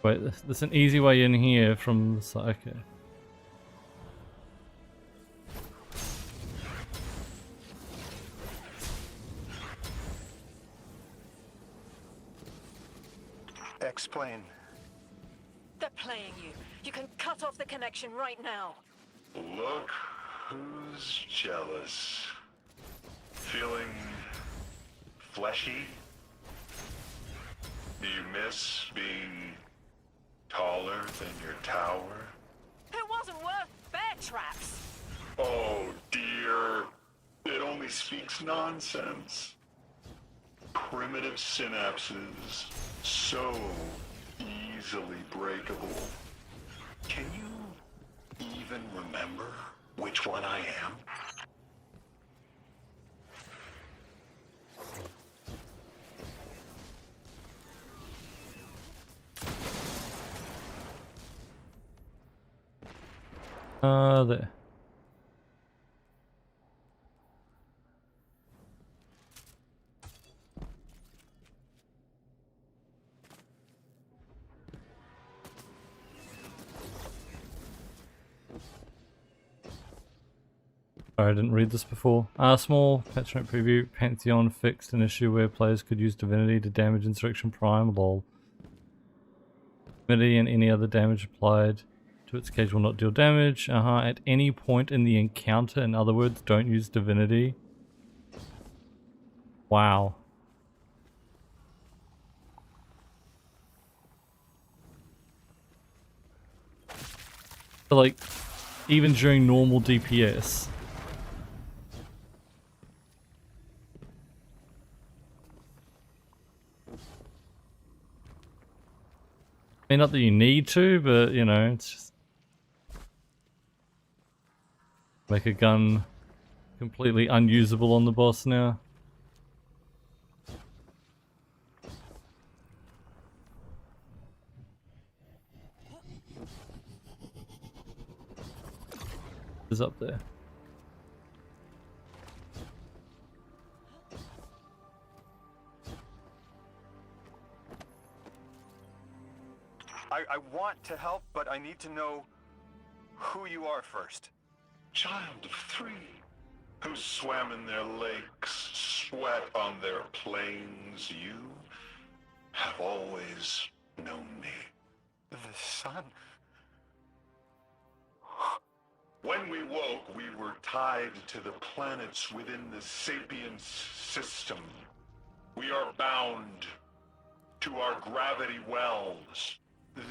Wait, there's an easy way in here from the side. Okay. Explain. They're playing you. You can cut off the connection right now. Look who's jealous. Feeling fleshy? Do you miss being taller than your tower? It wasn't worth bear traps. Oh dear, it only speaks nonsense. Primitive synapses, so easily breakable. Can you even remember which one I am? There. Sorry, I didn't read this before. Small patch note preview. Pantheon fixed an issue where players could use Divinity to damage Insurrection Prime. Lol. Divinity and any other damage applied to its cage will not deal damage. At any point in the encounter, in other words, don't use Divinity. Wow. So, like, even during normal DPS. I mean, not that you need to, but, you know, it's just... make a gun completely unusable on the boss now. Is up there. I want to help, but I need to know who you are first. Child of 3, who swam in their lakes, sweat on their plains, you have always known me. The sun? When we woke, we were tied to the planets within the Sapience system. We are bound to our gravity wells.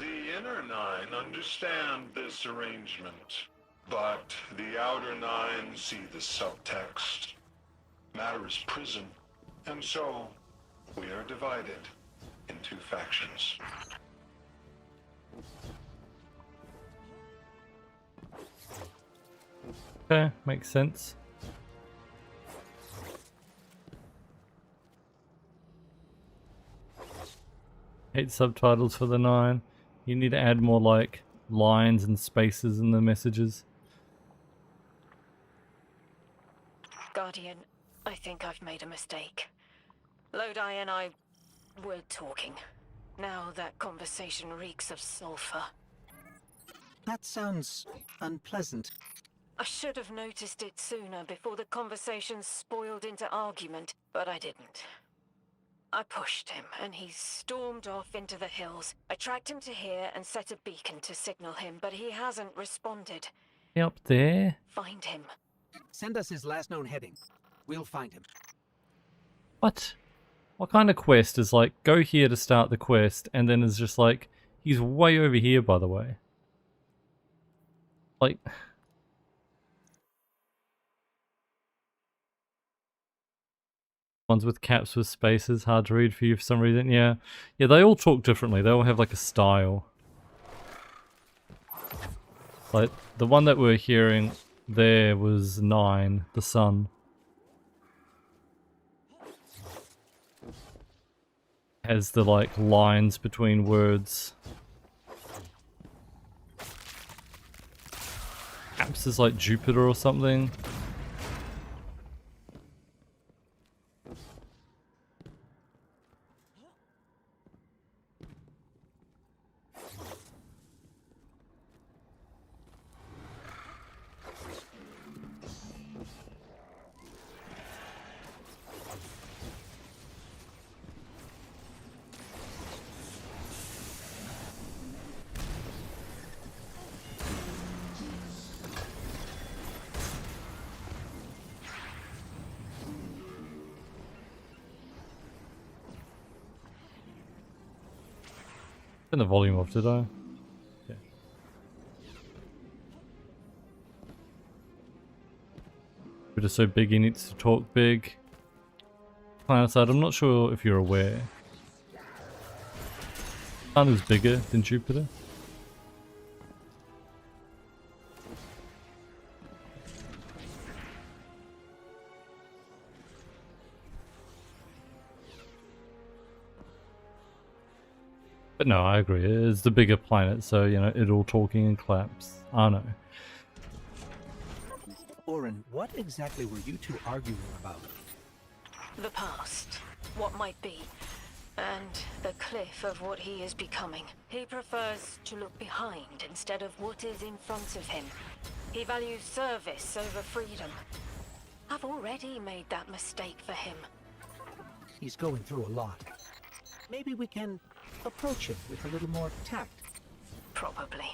The Inner 9 understand this arrangement, but the Outer 9 see the subtext. Matter is prison, and so we are divided into factions. Okay, makes sense. Hate subtitles for the 9. You need to add more like lines and spaces in the messages. Guardian, I think I've made a mistake. Lodi and I were talking. Now that conversation reeks of sulfur. That sounds unpleasant. I should have noticed it sooner before the conversation spoiled into argument, but I didn't. I pushed him, and he stormed off into the hills. I tracked him to here and set a beacon to signal him, but he hasn't responded. Up there? Find him. Send us his last known heading. We'll find him. What? What kind of quest is like, go here to start the quest, and then is just like, he's way over here, by the way. Like... ones with caps with spaces, hard to read for you for some reason. Yeah, they all talk differently. They all have like a style. Like the one that we're hearing there was 9, the sun. Has the like lines between words. Caps is like Jupiter or something. Turn the volume off, did I? Yeah. But it's so big he needs to talk big. Planetside, I'm not sure if you're aware. Sun is bigger than Jupiter. But no, I agree. It's the bigger planet, so, you know, it all talking and claps. I know. Orin, what exactly were you two arguing about? The past, what might be, and the cliff of what he is becoming. He prefers to look behind instead of what is in front of him. He values service over freedom. I've already made that mistake for him. He's going through a lot. Maybe we can approach him with a little more tact. Probably.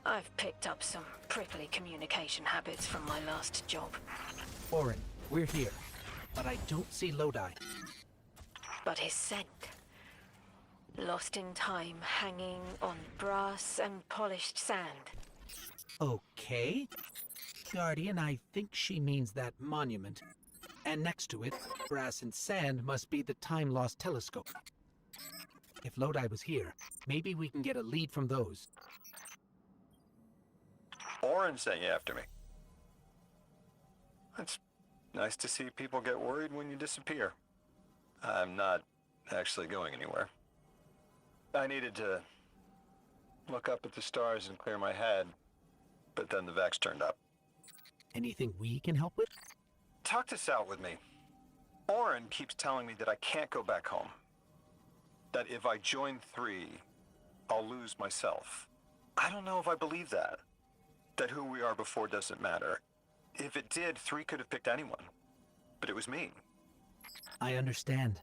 I've picked up some prickly communication habits from my last job. Orin, we're here, but I don't see Lodi. But his scent. Lost in time, hanging on brass and polished sand. Okay. Guardian, I think she means that monument. And next to it, brass and sand must be the time-lost telescope. If Lodi was here, maybe we can get a lead from those. Orin sent you after me. It's nice to see people get worried when you disappear. I'm not actually going anywhere. I needed to look up at the stars and clear my head, but then the Vex turned up. Anything we can help with? Talk this out with me. Orin keeps telling me that I can't go back home. That if I join 3, I'll lose myself. I don't know if I believe that. That who we are before doesn't matter. If it did, 3 could have picked anyone. But it was me. I understand.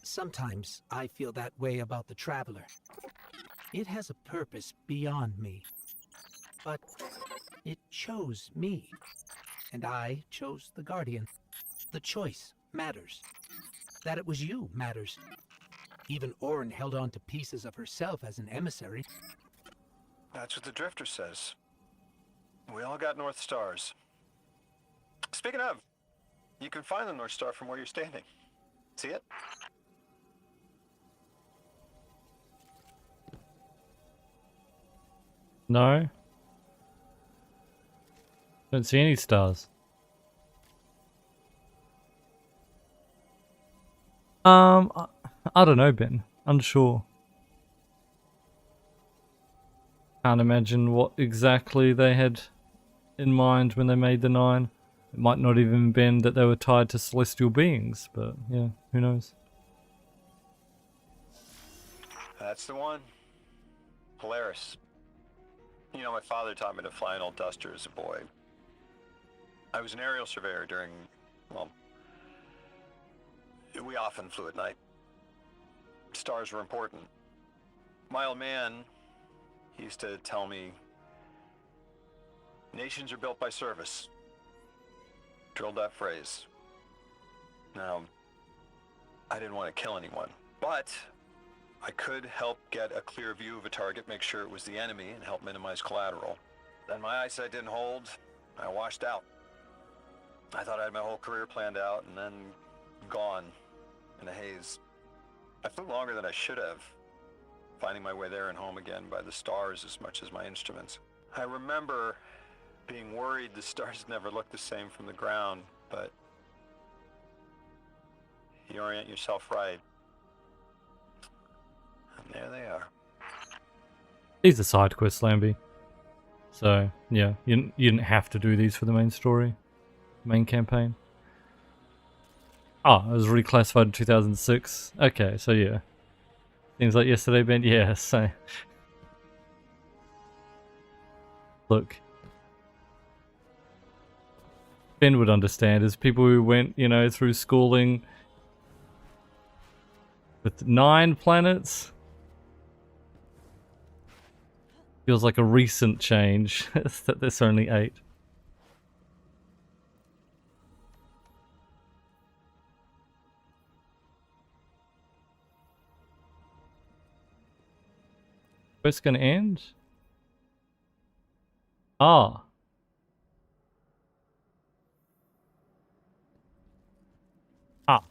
Sometimes I feel that way about the Traveler. It has a purpose beyond me. But it chose me. And I chose the Guardian. The choice matters. That it was you matters. Even Orin held on to pieces of herself as an emissary. That's what the Drifter says. We all got North Stars. Speaking of, you can find the North Star from where you're standing. See it? No. Don't see any stars. I don't know, Ben. Unsure. Can't imagine what exactly they had in mind when they made the 9. It might not even been that they were tied to celestial beings, but yeah, who knows? That's the one. Polaris. You know, my father taught me to fly an old Duster as a boy. I was an aerial surveyor during, well, we often flew at night. Stars were important. My old man, he used to tell me, nations are built by service. Drilled that phrase. Now, I didn't want to kill anyone, but I could help get a clear view of a target, make sure it was the enemy, and help minimize collateral. Then my eyesight didn't hold. I washed out. I thought I had my whole career planned out, and then gone in a haze. I flew longer than I should have, finding my way there and home again by the stars as much as my instruments. I remember being worried the stars never look the same from the ground, but you orient yourself right, and there they are. These are side quests, Lambie. So, yeah, you didn't have to do these for the main story, main campaign. Oh, it was reclassified in 2006. Okay, so yeah. Seems like yesterday, Ben. Yeah, so. Look. Ben would understand, as people who went, you know, through schooling with 9 planets. Feels like a recent change that there's only 8. Quest gonna end? Ah. Ah.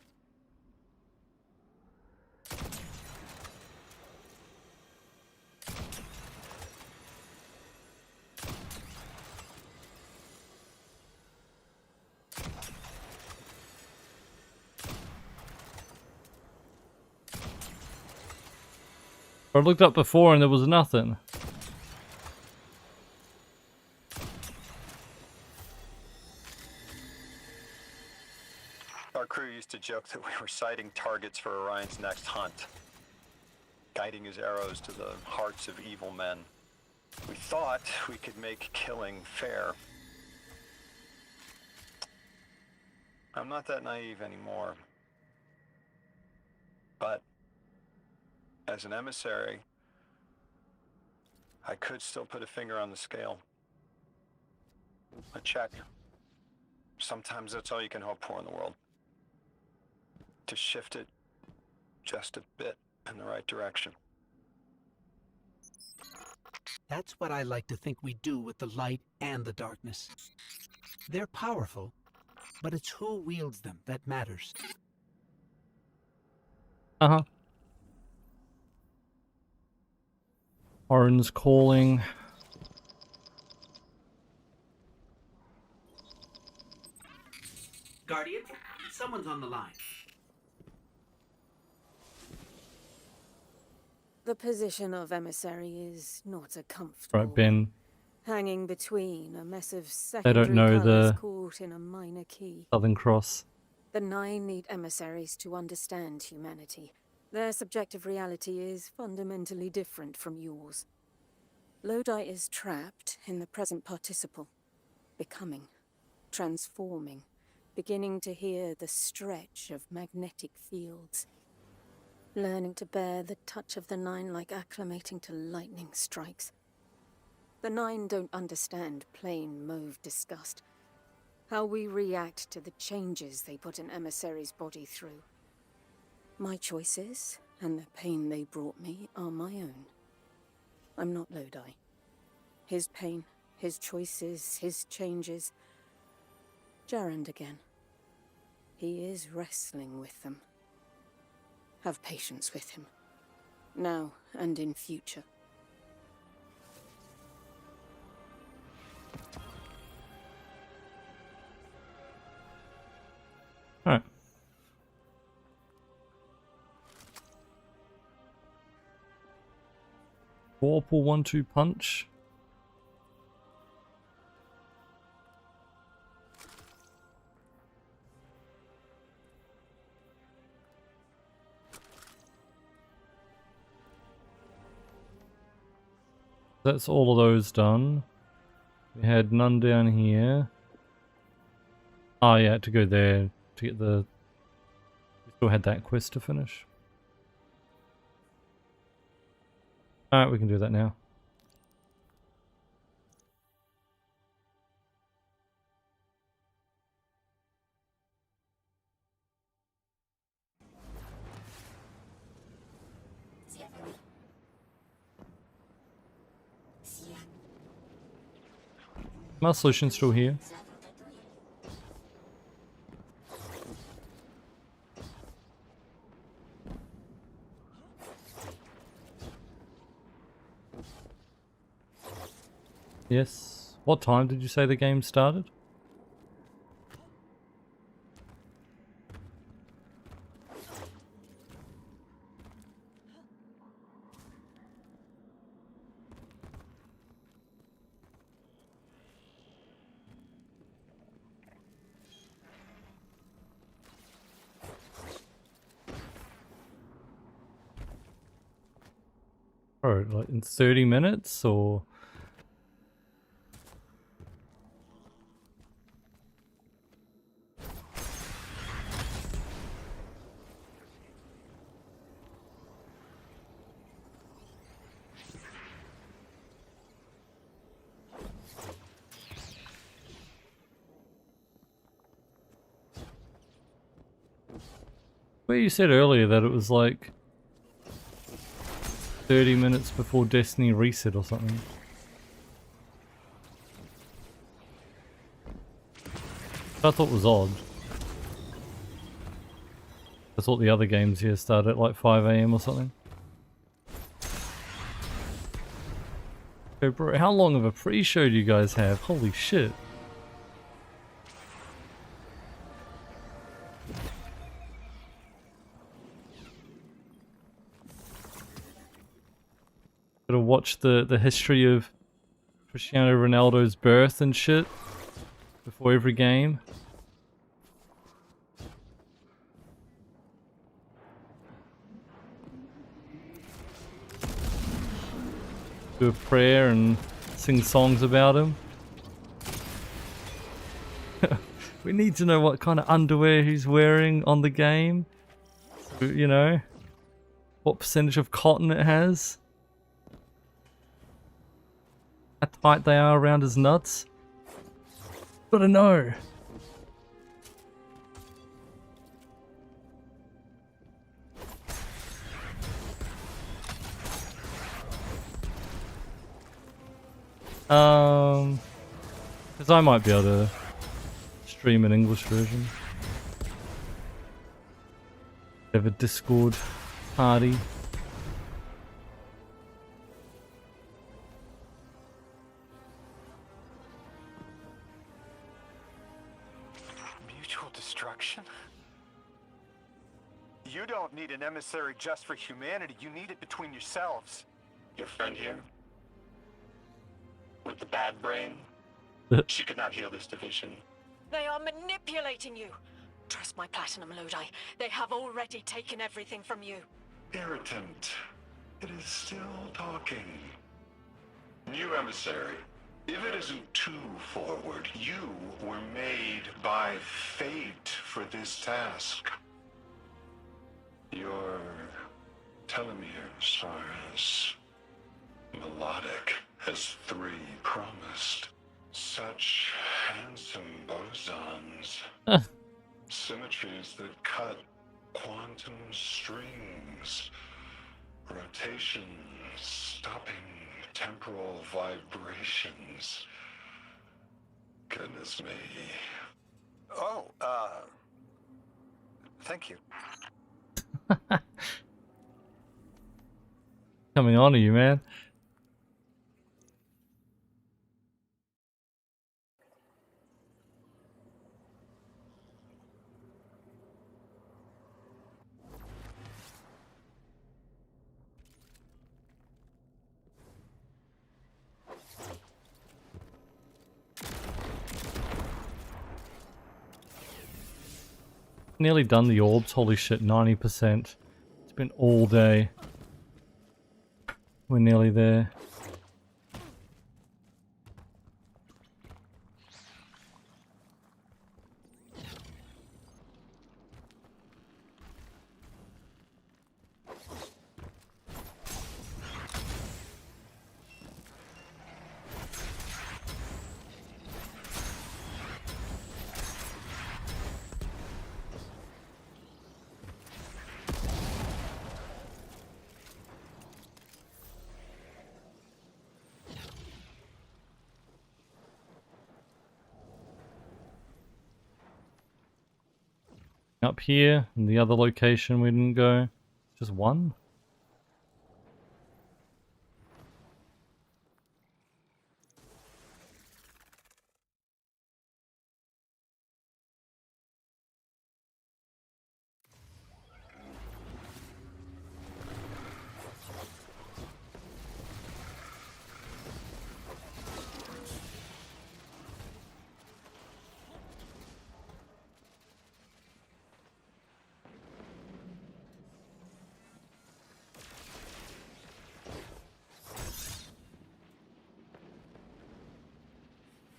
I looked up before and there was nothing. Our crew used to joke that we were sighting targets for Orion's next hunt, guiding his arrows to the hearts of evil men. We thought we could make killing fair. I'm not that naive anymore. But as an emissary, I could still put a finger on the scale. A check. Sometimes that's all you can hope for in the world. To shift it just a bit in the right direction. That's what I like to think we do with the light and the darkness. They're powerful, but it's who wields them that matters. Uh-huh. Orin's calling. Guardian, someone's on the line. The position of emissary is not a comfortable Right, Ben. hanging between a mess of They secondary don't know colours the caught in a minor key. Southern Cross. The Nine need emissaries to understand humanity. Their subjective reality is fundamentally different from yours. Lodi is trapped in the present participle, becoming, transforming, beginning to hear the stretch of magnetic fields. Learning to bear the touch of the Nine like acclimating to lightning strikes. The Nine don't understand plain mauve disgust. How we react to the changes they put an emissary's body through. My choices and the pain they brought me are my own. I'm not Lodi. His pain, his choices, his changes. Jarrand again. He is wrestling with them. Have patience with him, now and in future. Alright. Warple 1-2 punch. That's all of those done. We had none down here. Oh yeah, to go there to get the... We still had that quest to finish. Alright, we can do that now. My solution's still here. Yes. What time did you say the game started? Oh, like in 30 minutes or... Well, you said earlier that it was like 30 minutes before Destiny reset or something. I thought was odd. I thought the other games here started at like 5 AM or something. So bro, how long of a pre-show do you guys have? Holy shit. Gotta watch the history of Cristiano Ronaldo's birth and shit before every game. Do a prayer and sing songs about him. We need to know what kind of underwear he's wearing on the game. So, you know, what percentage of cotton it has. How tight they are around his nuts. Gotta know. Because I might be able to stream an English version. Have a Discord party. Mutual destruction? You don't need an emissary just for humanity. You need it between yourselves. Your friend here? With the bad brain? She could not heal this division. They are manipulating you. Trust my platinum Lodi. They have already taken everything from you. Irritant. It is still talking. New emissary. If it isn't too forward, you were made by fate for this task. Your telomeres are as melodic as 3 promised. Such handsome bosons. Symmetries that cut quantum strings. Rotations stopping temporal vibrations. Goodness me. Oh, thank you. Coming on to you, man. Nearly done the orbs, holy shit, 90%. It's been all day. We're nearly there. Up here, and the other location we didn't go. Just one?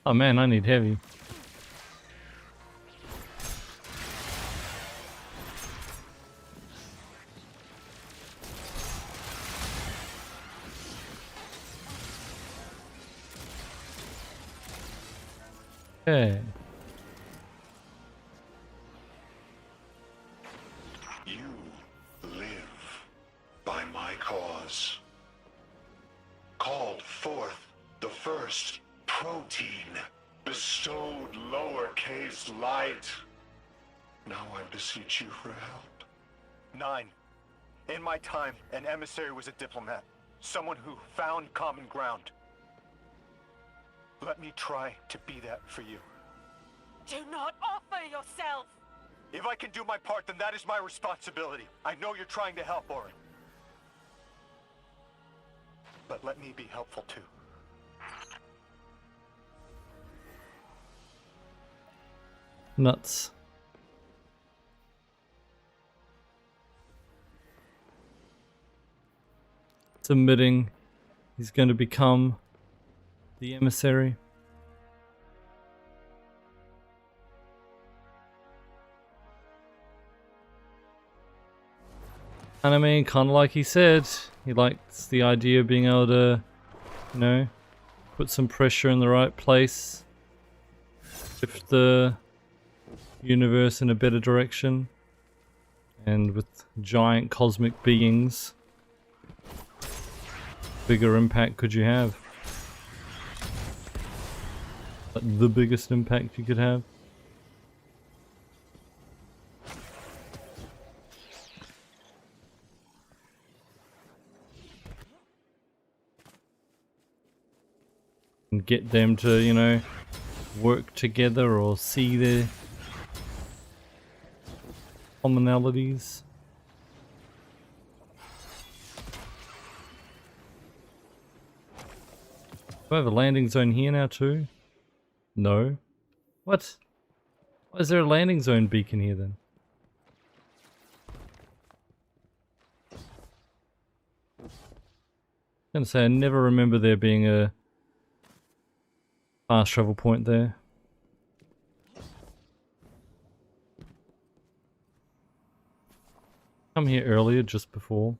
Oh man, I need heavy. Okay. You live by my cause. called forth the first protein, bestowed lowercase light. Now I beseech you for help. 9. In my time, an emissary was a diplomat. Someone who found common ground. Let me try to be that for you. Do not offer yourself! If I can do my part, then that is my responsibility. I know you're trying to help, Orin. But let me be helpful too. Nuts. Admitting he's going to become the emissary. And I mean, kind of like he said, he likes the idea of being able to, you know, put some pressure in the right place, shift the universe in a better direction, and with giant cosmic beings, bigger impact could you have? Like the biggest impact you could have? And get them to, you know, work together or see their commonalities. Do I have a landing zone here now too? No. What? Why is there a landing zone beacon here then? I'm gonna say I never remember there being a fast travel point there. Come here earlier, just before.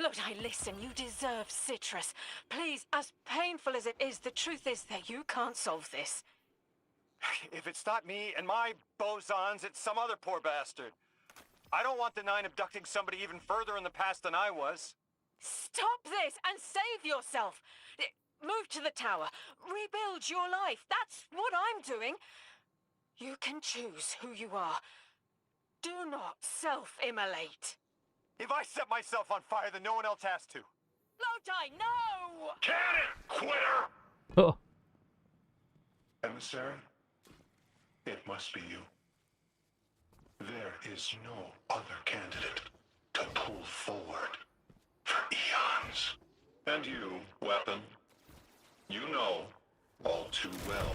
Lodi, listen, you deserve Citrus. Please, as painful as it is, the truth is that you can't solve this. If it's not me and my bosons, it's some other poor bastard. I don't want the 9 abducting somebody even further in the past than I was. Stop this and save yourself! Move to the tower. Rebuild your life. That's what I'm doing. You can choose who you are. Do not self-immolate. If I set myself on fire, then no one else has to. Lodi, no! Can it, quitter! Oh. Emissary, it must be you. There is no other candidate to pull forward for eons. And you, weapon, you know all too well.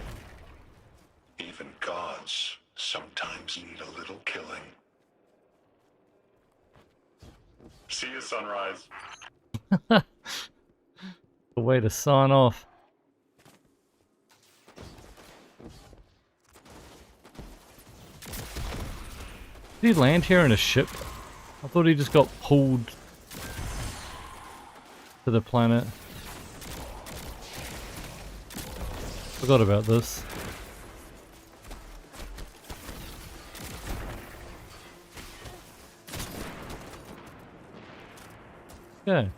Even gods sometimes need a little killing. See you, Sunrise. The way to sign off. Did he land here in a ship? I thought he just got pulled to the planet. Forgot about this. Okay.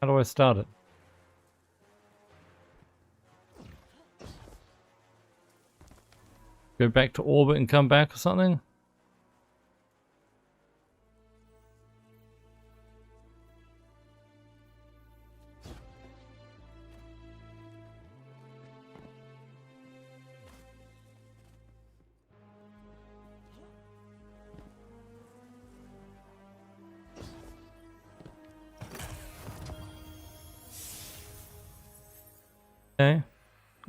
How do I start it? Go back to orbit and come back or something? Okay.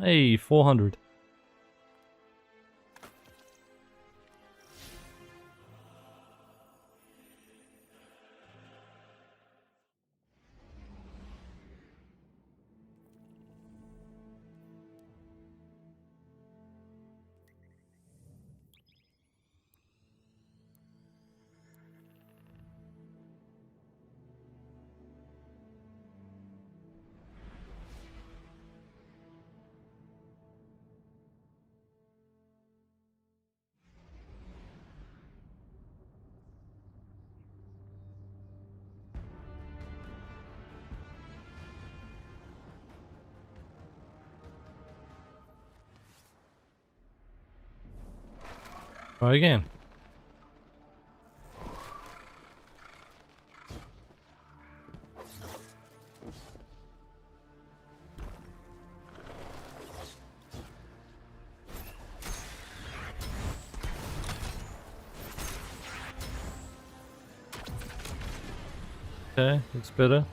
Hey, 400. Try again. Okay, looks better.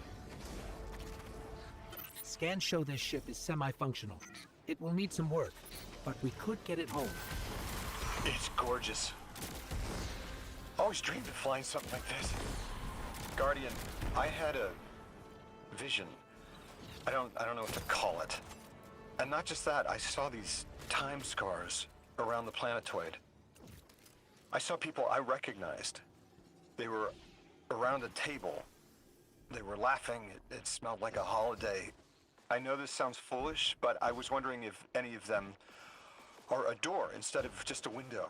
Scans show this ship is semi-functional. It will need some work, but we could get it home. It's gorgeous. Always dreamed of flying something like this. Guardian, I had a vision. I don't know what to call it. And not just that, I saw these time scars around the planetoid. I saw people I recognized. They were around a table. They were laughing. It smelled like a holiday. I know this sounds foolish, but I was wondering if any of them are a door instead of just a window.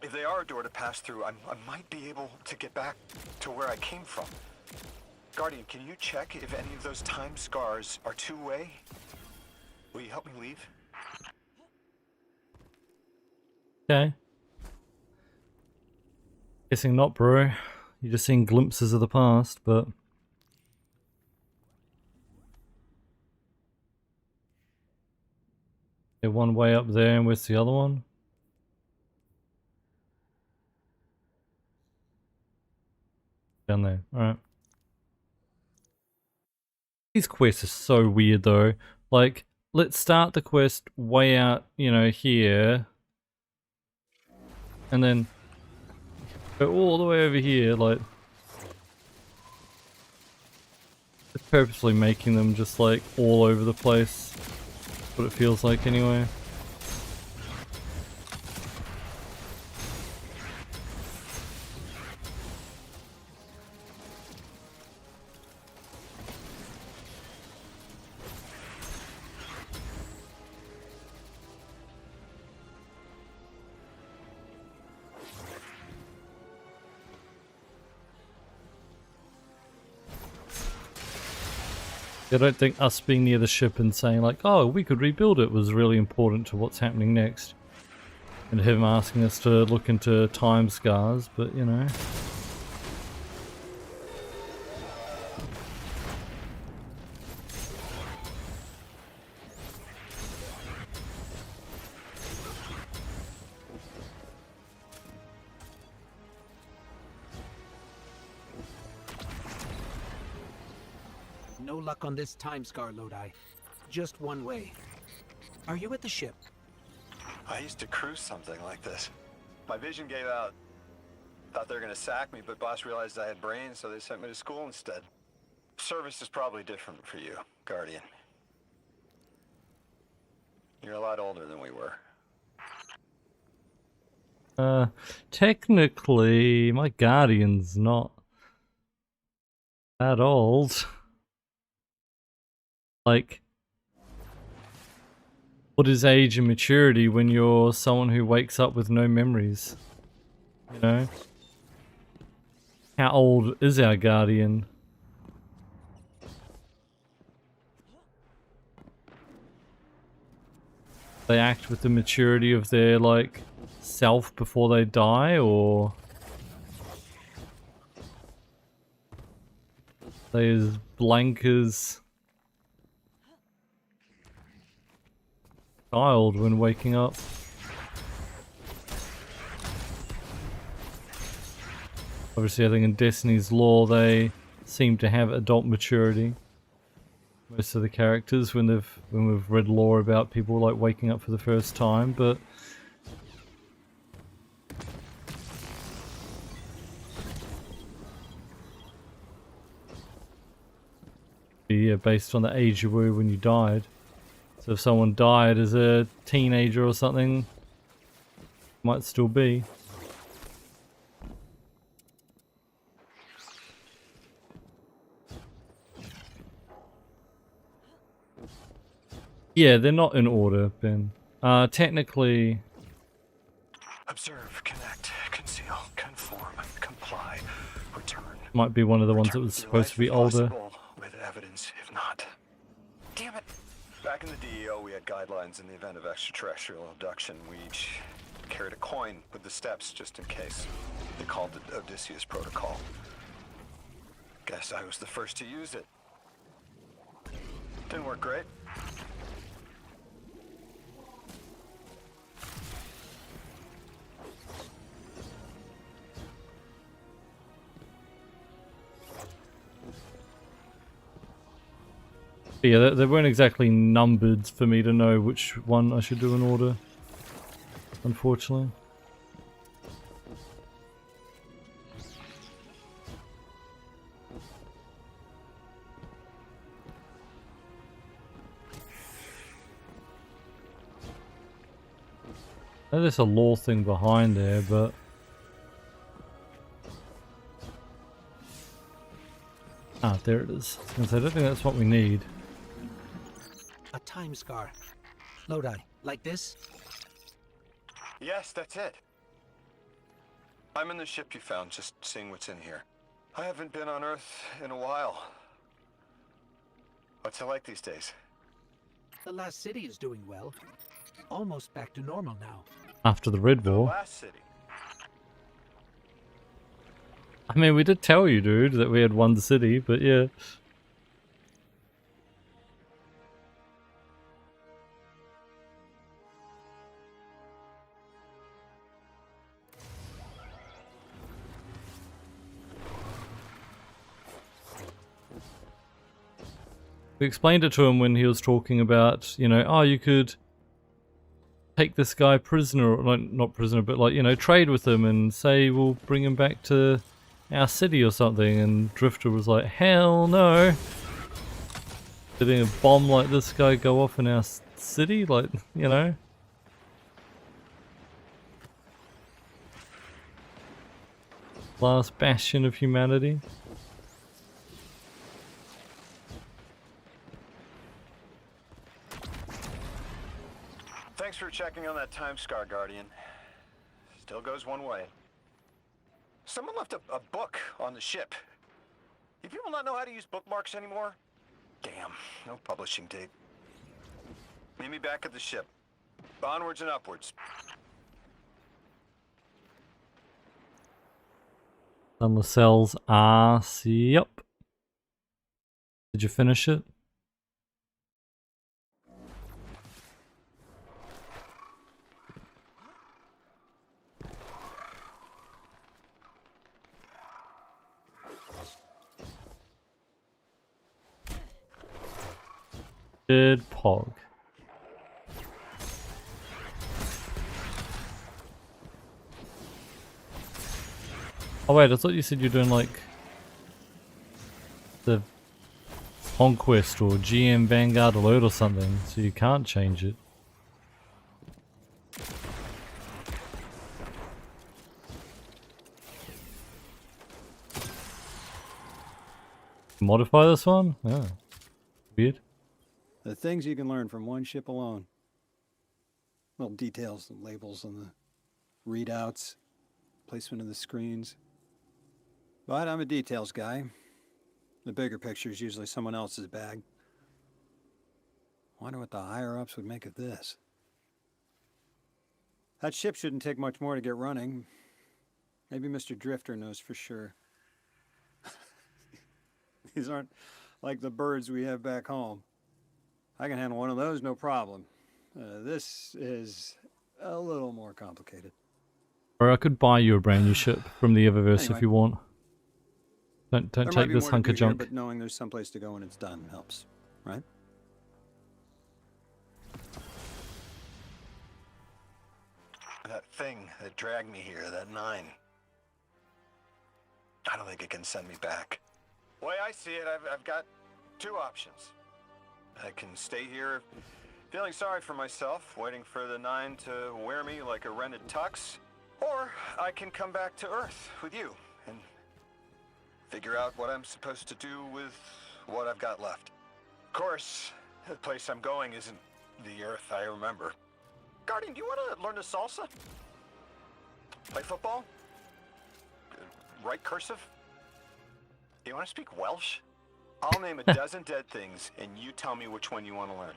If they are a door to pass through, I might be able to get back to where I came from. Guardian, can you check if any of those time scars are two-way? Will you help me leave? Okay. Guessing not, bro. You're just seeing glimpses of the past, but... Yeah, one way up there, and where's the other one? Down there, alright. These quests are so weird though. Like, let's start the quest way out, you know, here. And then go all the way over here, like... It's purposely making them just like all over the place. What it feels like anyway. I don't think us being near the ship and saying like, oh, we could rebuild it was really important to what's happening next. And him asking us to look into time scars, but you know. No luck on this time scar, Lodi. Just one way. Are you at the ship? I used to cruise something like this. My vision gave out. Thought they were gonna sack me, but boss realized I had brains, so they sent me to school instead. Service is probably different for you, Guardian. You're a lot older than we were. Technically, my Guardian's not that old. Like, what is age and maturity when you're someone who wakes up with no memories? You know? How old is our Guardian? They act with the maturity of their, like, self before they die, or... they as blank as... child when waking up. Obviously, I think in Destiny's lore they seem to have adult maturity. Most of the characters when we've read lore about people like waking up for the first time, but yeah, based on the age you were when you died. So if someone died as a teenager or something, might still be. Yeah, they're not in order, Ben. Technically... Observe, connect, conceal, conform, comply, return. Might be one of the ones that was supposed to be older. With evidence, if not. Damn it! Back in the DEO, we had guidelines in the event of extraterrestrial abduction. We each carried a coin with the steps just in case. They called it Odysseus Protocol. Guess I was the first to use it. Didn't work great. But yeah, they weren't exactly numbered for me to know which one I should do in order, unfortunately. I know there's a lore thing behind there, but... Ah, there it is. I don't think that's what we need. A time scar. Lodi, like this? Yes, that's it. I'm in the ship you found, just seeing what's in here. I haven't been on Earth in a while. What's it like these days? The last city is doing well. Almost back to normal now. After the Red War. The last city. I mean, we did tell you, dude, that we had won the city, but yeah. We explained it to him when he was talking about, you know, oh, you could take this guy prisoner, or like, not prisoner, but like, you know, trade with him and say we'll bring him back to our city or something. And Drifter was like, hell no. Letting a bomb like this guy go off in our city, like, you know. Last bastion of humanity. Thanks for checking on that time scar, Guardian. Still goes one way. Someone left a book on the ship. Do people not know how to use bookmarks anymore? Damn, no publishing date. Meet me back at the ship. Onwards and upwards. On Lascelles ass, yep. Did you finish it? Good pog. Oh wait, I thought you said you're doing like the Conquest or GM Vanguard Alert or something, so you can't change it. Modify this one? Oh, weird. The things you can learn from one ship alone. Little details, the labels on the readouts, placement of the screens. But I'm a details guy. The bigger picture is usually someone else's bag. Wonder what the higher-ups would make of this. That ship shouldn't take much more to get running. Maybe Mr. Drifter knows for sure. These aren't like the birds we have back home. I can handle one of those, no problem. This is a little more complicated. Or I could buy you a brand new ship from the Eververse Anyway. if you want. Don't There might take be this more to hunk do of here, junk. but knowing there's someplace to go when it's done helps, right? That thing that dragged me here, that 9. I don't think it can send me back. The way I see it, I've got 2 options. I can stay here feeling sorry for myself, waiting for the 9 to wear me like a rented tux. Or I can come back to Earth with you and figure out what I'm supposed to do with what I've got left. Of course, the place I'm going isn't the Earth I remember. Guardian, do you want to learn the salsa? Play football? Write cursive? Do you want to speak Welsh? I'll name a dozen dead things, and you tell me which one you want to learn.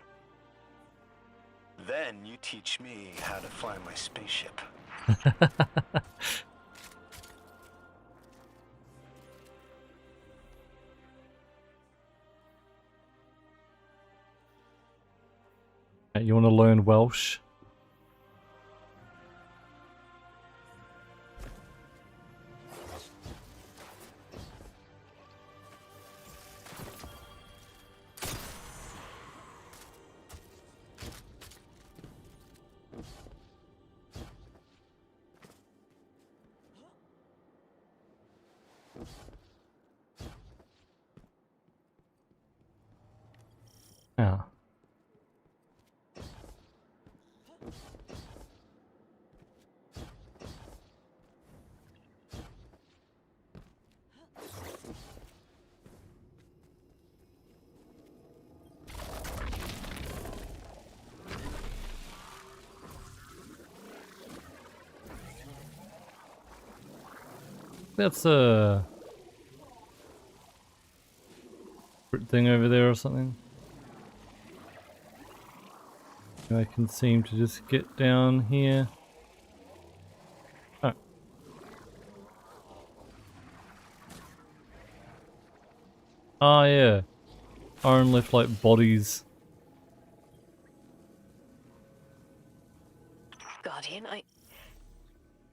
Then you teach me how to fly my spaceship. You want to learn Welsh? Yeah. That's a thing over there or something. I can seem to just get down here. Oh. Ah, yeah. Iron left like bodies. Guardian, I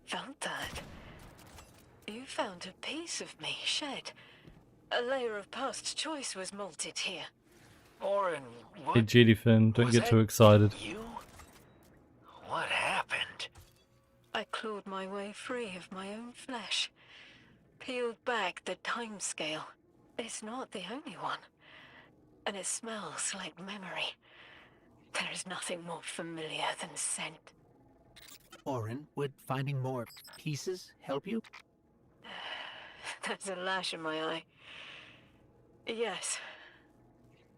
found that. You found a piece of me shed. A layer of past choice was molted here. Orin, what? Hey, GD Finn, don't get too excited. You? What happened? I clawed my way free of my own flesh. Peeled back the time scale. It's not the only one. And it smells like memory. There is nothing more familiar than scent. Orin, would finding more pieces help you? There's a lash in my eye. Yes.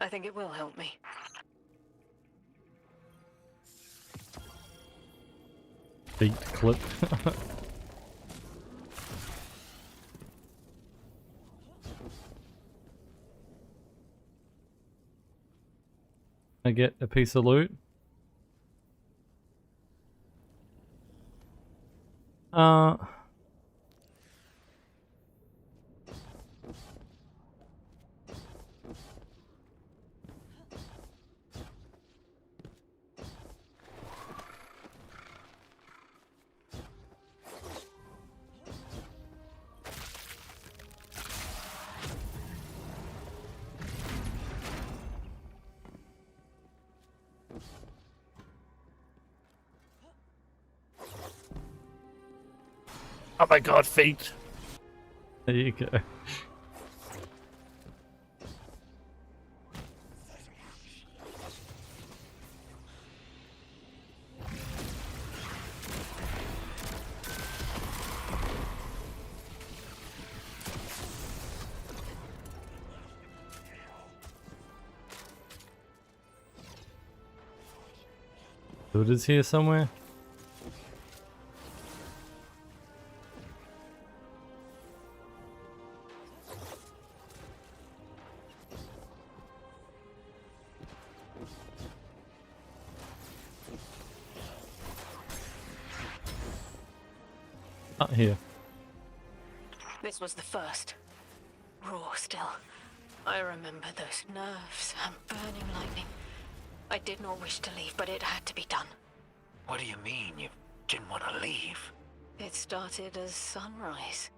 I think it will help me. Beat clip. I get a piece of loot. Oh my god, feet! There you go. So it is here somewhere? Here. This was the first. Raw still. I remember those nerves and burning lightning. I did not wish to leave, but it had to be done. What do you mean you didn't want to leave? It started as sunrise.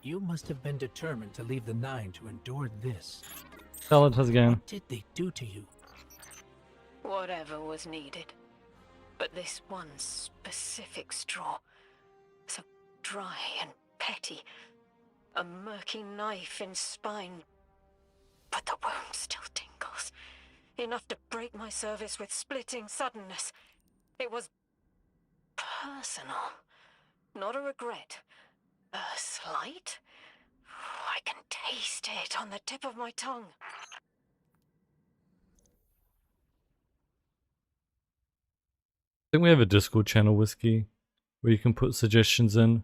You must have been determined to leave the Nine to endure this. Salad has again. What did they do to you? Whatever was needed. But this one specific straw. So dry and petty. A murky knife in spine. But the wound still tingles. Enough to break my service with splitting suddenness. It was personal. Not a regret. A slight? I can taste it on the tip of my tongue. I think we have a Discord channel, Whiskey, where you can put suggestions in.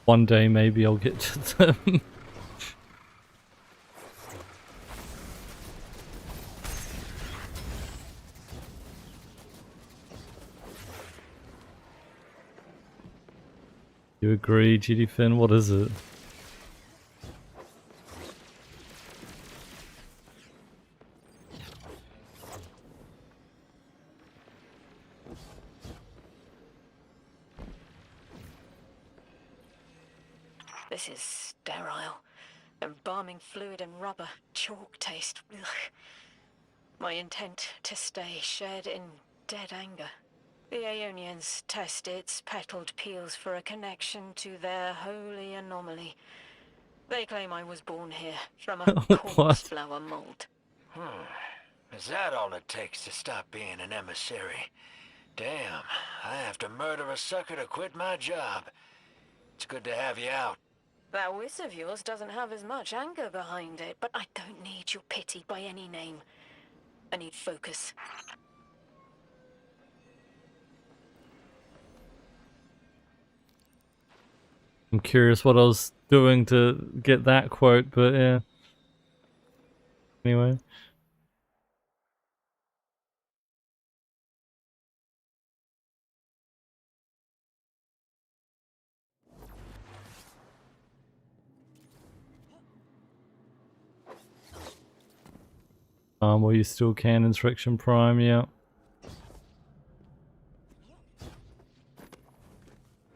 One day maybe I'll get to them. You agree, GD Finn? What is it? This is sterile. Embalming fluid and rubber. Chalk taste. Ugh. My intent to stay shared in dead anger. The Aeonians test its petaled peels for a connection to their holy anomaly. They claim I was born here from a corpse flower mold. Is that all it takes to stop being an emissary? Damn, I have to murder a sucker to quit my job. It's good to have you out. That whiz of yours doesn't have as much anger behind it, but I don't need your pity by any name. I need focus. I'm curious what I was doing to get that quote, but yeah. Anyway. Well, you still can Insurrection Prime, yeah.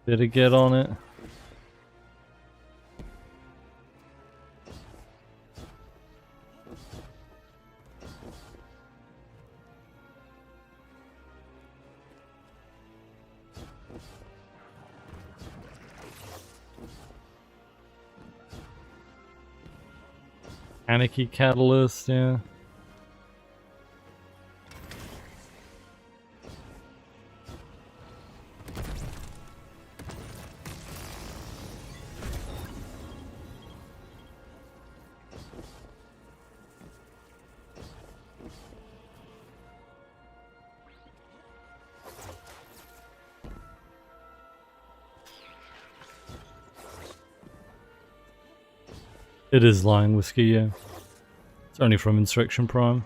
Better get on it. Anarchy Catalyst, yeah. It is Lion Whiskey, yeah. It's only from Insurrection Prime.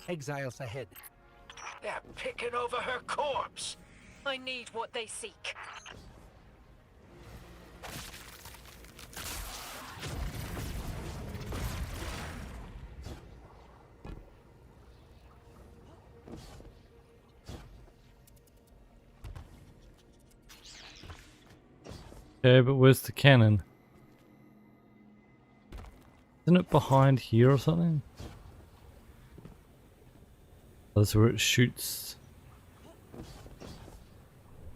Exiles ahead. They're picking over her corpse. I need what they seek. Okay, but where's the cannon? Isn't it behind here or something? That's where it shoots.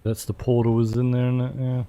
That's the portal was in there, isn't it? Yeah.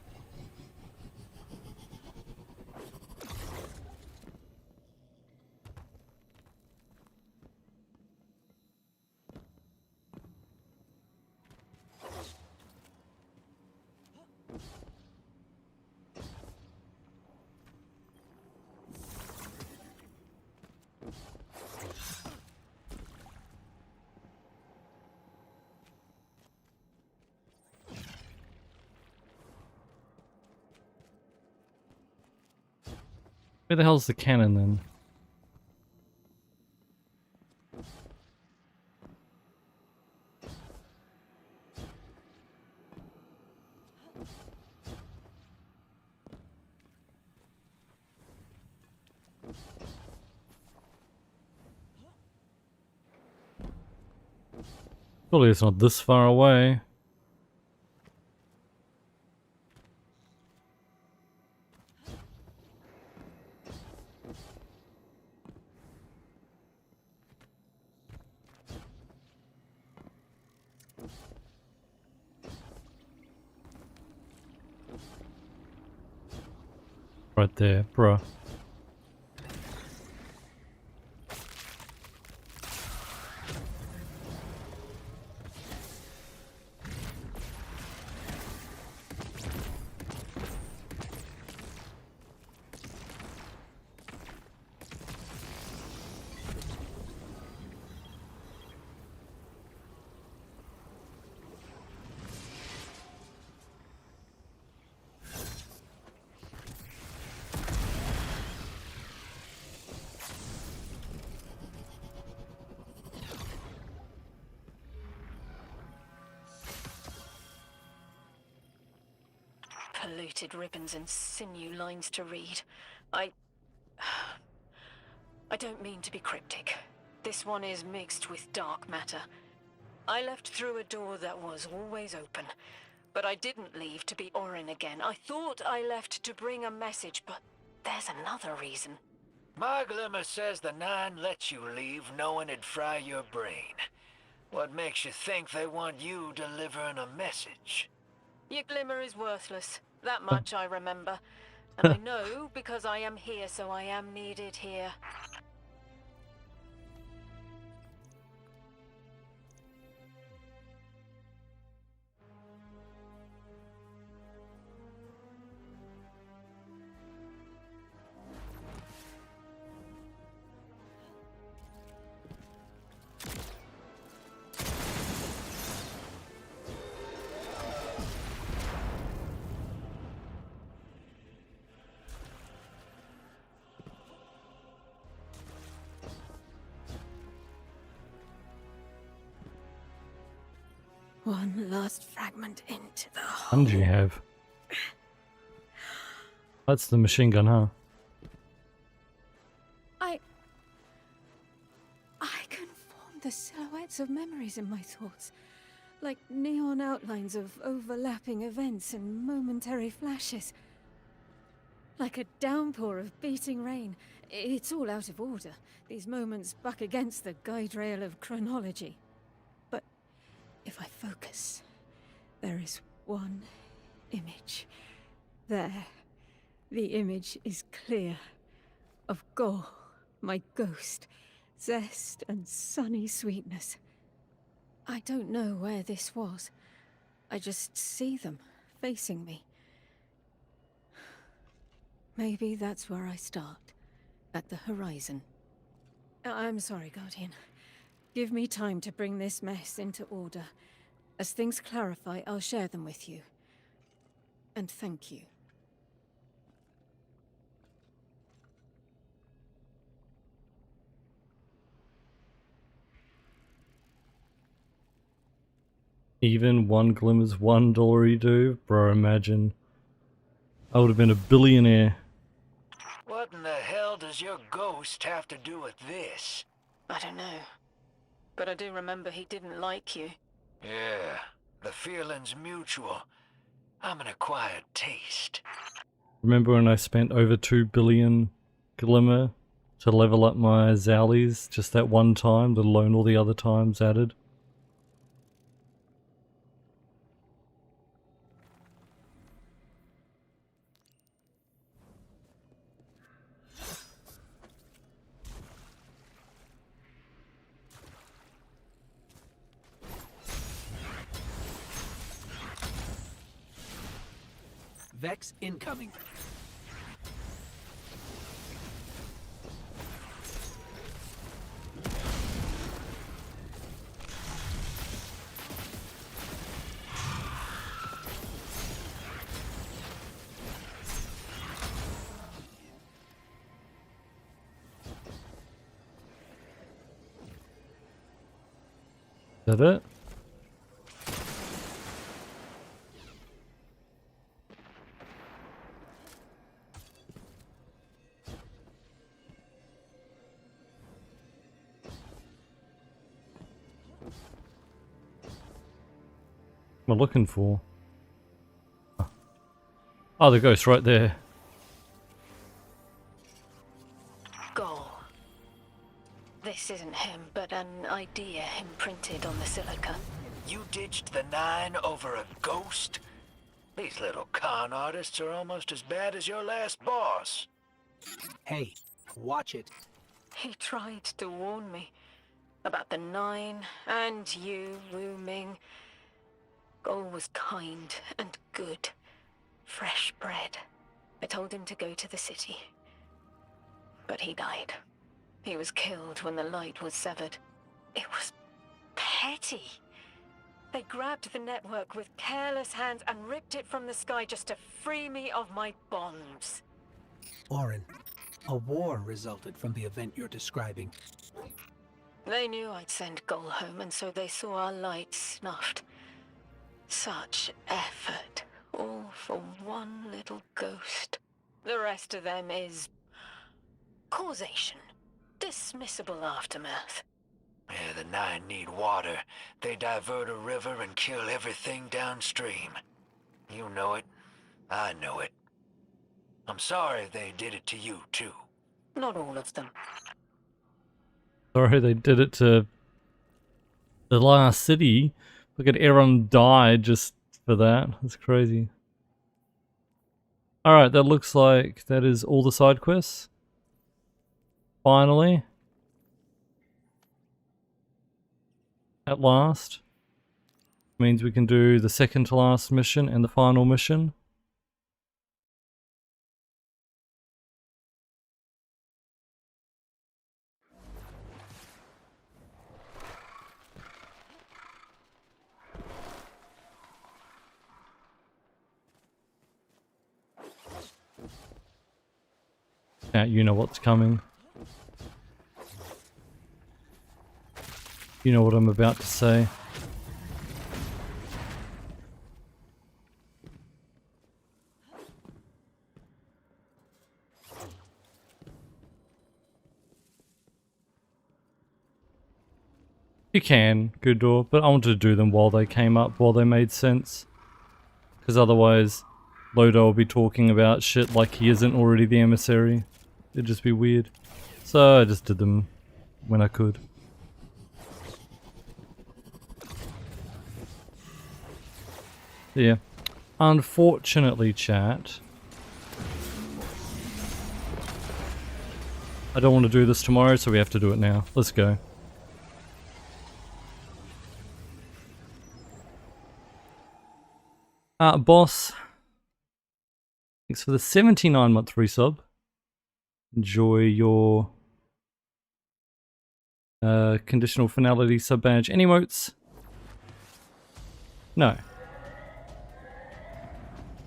Where the hell's the cannon then? Surely it's not this far away. Right there, bruh. convoluted ribbons and sinew lines to read. I don't mean to be cryptic. This one is mixed with dark matter. I left through a door that was always open, but I didn't leave to be Orin again. I thought I left to bring a message, but there's another reason. My Glimmer says the Nine lets you leave knowing it'd fry your brain. What makes you think they want you delivering a message? Your Glimmer is worthless. That much I remember. And I know because I am here, so I am needed here. One last fragment into the hole. How did you have? That's the machine gun, huh? I can form the silhouettes of memories in my thoughts, like neon outlines of overlapping events and momentary flashes. Like a downpour of beating rain. It's all out of order. These moments buck against the guide rail of chronology. But if I focus, there is one image. There. The image is clear. Of Gol, my ghost. Zest and sunny sweetness. I don't know where this was. I just see them, facing me. Maybe that's where I start. At the horizon. I'm sorry, Guardian. Give me time to bring this mess into order. As things clarify, I'll share them with you. And thank you. Even one Glimmer's $1 do? Bro, imagine. I would have been a billionaire. What in the hell does your ghost have to do with this? I don't know. But I do remember he didn't like you. Yeah, the feeling's mutual. I'm an acquired taste. Remember when I spent over 2 billion Glimmer to level up my Zowlies just that one time, let alone all the other times added? Vex incoming. Is that it? What am I looking for? Oh, the ghost right there. Gol. This isn't him, but an idea imprinted on the silica. You ditched the Nine over a ghost? These little con artists are almost as bad as your last boss. Hey, watch it. He tried to warn me about the Nine and you, Wu Ming. Gol was kind and good. Fresh bread. I told him to go to the city. But he died. He was killed when the light was severed. It was petty. They grabbed the network with careless hands and ripped it from the sky just to free me of my bonds. Orin, a war resulted from the event you're describing. They knew I'd send Gol home, and so they saw our light snuffed. Such effort All for one little ghost. The rest of them is causation. Dismissible aftermath. Yeah, the Nine need water. They divert a river and kill everything downstream. You know it. I know it. I'm sorry they did it to you, too. Not all of them. Sorry they did it to the last city. Look at everyone died just for that. That's crazy. Alright, that looks like that is all the side quests. Finally. At last. Means we can do the second to last mission and the final mission. Yeah, you know what's coming. You know what I'm about to say. You can, good door, but I wanted to do them while they came up, while they made sense. Because otherwise, Lodo will be talking about shit like he isn't already the emissary. It'd just be weird. So I just did them when I could. Yeah. Unfortunately, chat, I don't want to do this tomorrow, so we have to do it now. Let's go. Boss, thanks for the 79-month resub. Enjoy your conditional finality sub badge. Any emotes? No.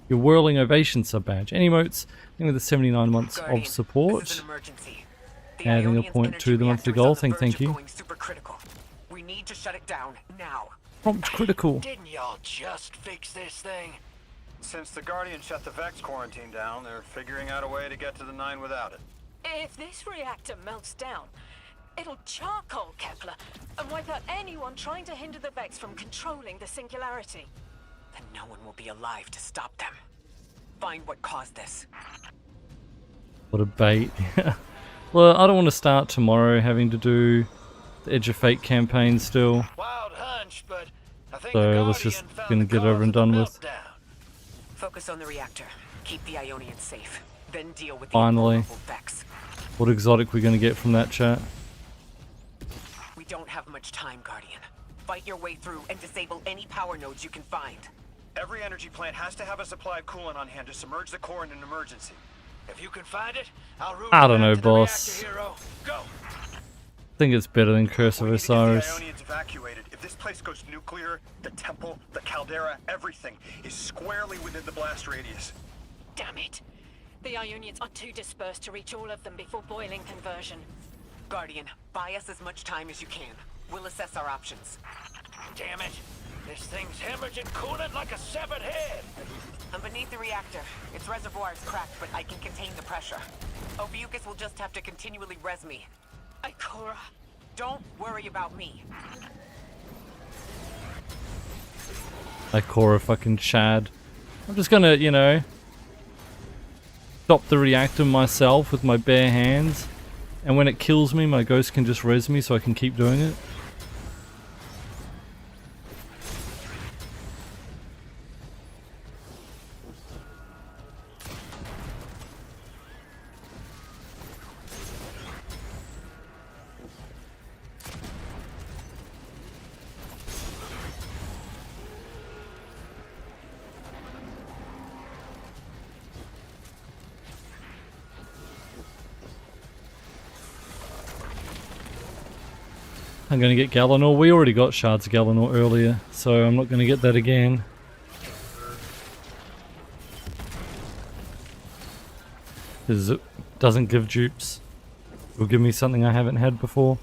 Your whirling ovation sub badge. Any emotes? I think with the 79 months Guardian, of support. This is an emergency. Adding a Ionian's point to energy the monthly reactor is goal. on the Thank verge you. of going supercritical. We need to shut it down now. Prompt critical. Didn't y'all just fix this thing? Since the Guardian shut the Vex quarantine down, they're figuring out a way to get to the Nine without it. If this reactor melts down, it'll charcoal Kepler and wipe out anyone trying to hinder the Vex from controlling the singularity. Then no one will be alive to stop them. Find what caused this. What a bait. Well, I don't want to start tomorrow having to do the Edge of Fate campaign still. Wild hunch, but I think So let's just gonna get over and done with. Focus on the reactor. Keep the Ionians safe. Then deal with the Finally. invulnerable Vex. What exotic we're gonna get from that chat? We don't have much time, Guardian. Fight your way through and disable any power nodes you can find. Every energy plant has to have a supply of coolant on hand to submerge the core in an emergency. If you can find it, I'll route I you don't back know, to the boss. reactor, hero. Go. I think it's better than Curse of We need to get the Osiris. Ionians evacuated. If this place goes nuclear, the temple, the caldera, everything is squarely within the blast radius. Damn it. The Ionians are too dispersed to reach all of them before boiling conversion. Guardian, buy us as much time as you can. We'll assess our options. Damn it. This thing's hemorrhaging coolant like a severed head. I'm beneath the reactor. Its reservoir is cracked, but I can contain the pressure. Ophiuchus will just have to continually res me. Ikora. Don't worry about me. Ikora fucking Chad. I'm just gonna, you know, stop the reactor myself with my bare hands. And when it kills me, my ghost can just res me so I can keep doing it. I'm gonna get Galanor. We already got Shards of Galanor earlier, so I'm not gonna get that again. Because it doesn't give dupes. It will give me something I haven't had before.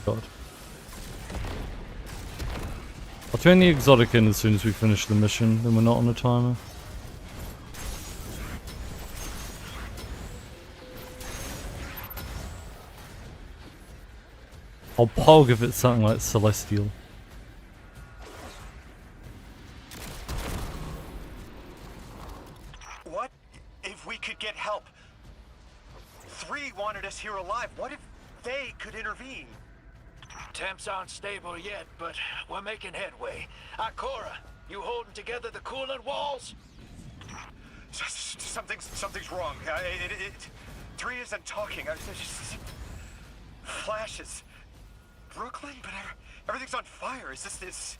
God. I'll turn the exotic in as soon as we finish the mission, then we're not on a timer. I'll pog if it's something like Celestial. What if we could get help? 3 wanted us here alive. What if they could intervene? Temps aren't stable yet, but we're making headway. Ikora, you holding together the coolant walls? Something's wrong. 3 isn't talking. Flashes. Brooklyn, but everything's on fire. Is this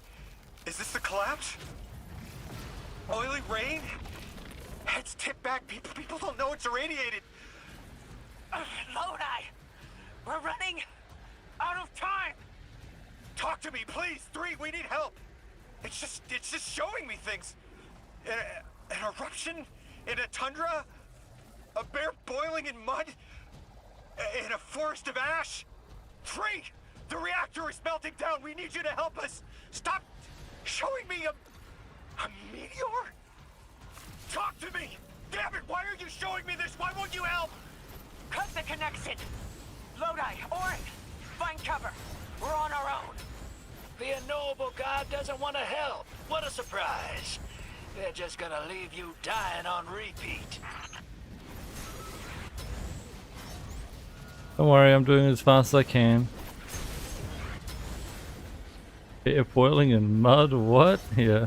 the collapse? Oily rain? Heads tipped back. People don't know it's irradiated. Lodi! We're running out of time! Talk to me, please! 3, we need help! It's just showing me things. An eruption in a tundra? A bear boiling in mud? In a forest of ash? 3! The reactor is melting down! We need you to help us! Stop showing me a meteor? Talk to me! Damn it, why are you showing me this? Why won't you help? Cut the connection! Lodi, Orin, find cover. We're on our own. The unknowable god doesn't want to help. What a surprise. They're just gonna leave you dying on repeat. Don't worry, I'm doing it as fast as I can. You're boiling in mud? What? Yeah.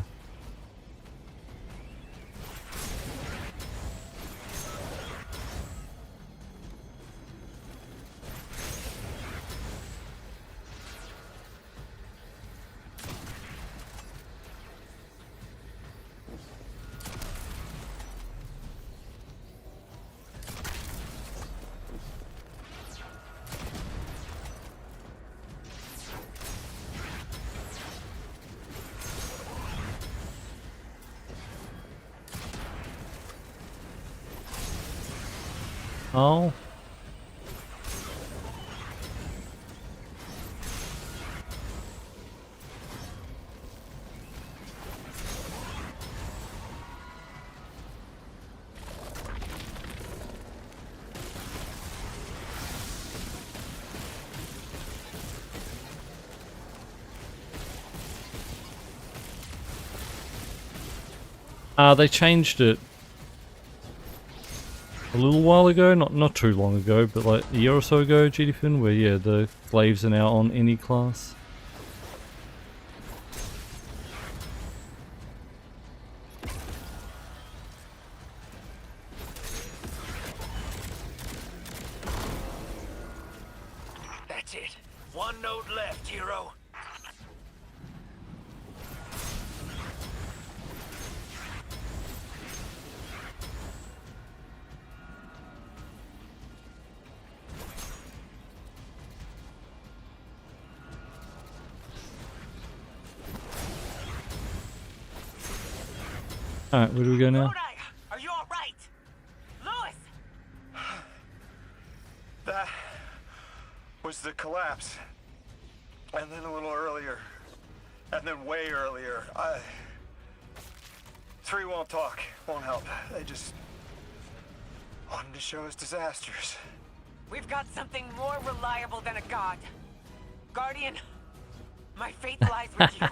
Oh. They changed it a little while ago, not too long ago, but like a year or so ago, GDFin, where yeah, the glaives are now on any class. That's it. One node left, hero. Alright, where do we go now? Are you alright? Lewis! That was the collapse. And then a little earlier. And then way earlier. 3 won't talk, won't help. They just wanted to show us disasters. We've got something more reliable than a god. Guardian, my faith lies with you.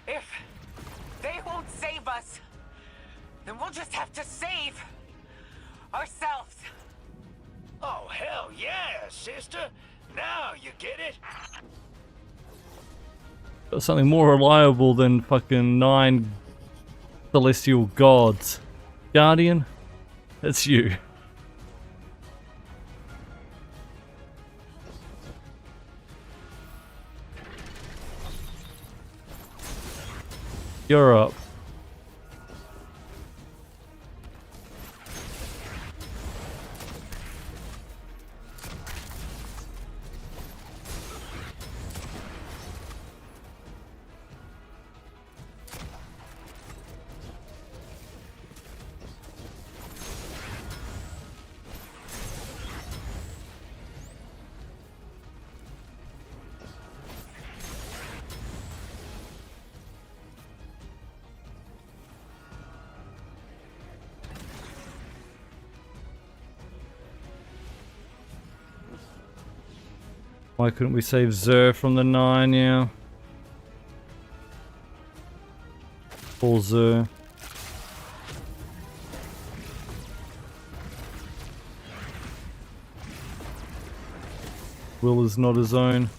If they won't save us, then we'll just have to save ourselves. Oh, hell yeah, sister. Now you get it. Got something more reliable than fucking 9 celestial gods. Guardian, it's you. You're up. Why couldn't we save Xur from the 9? Yeah. Full Xur. Will is not his own.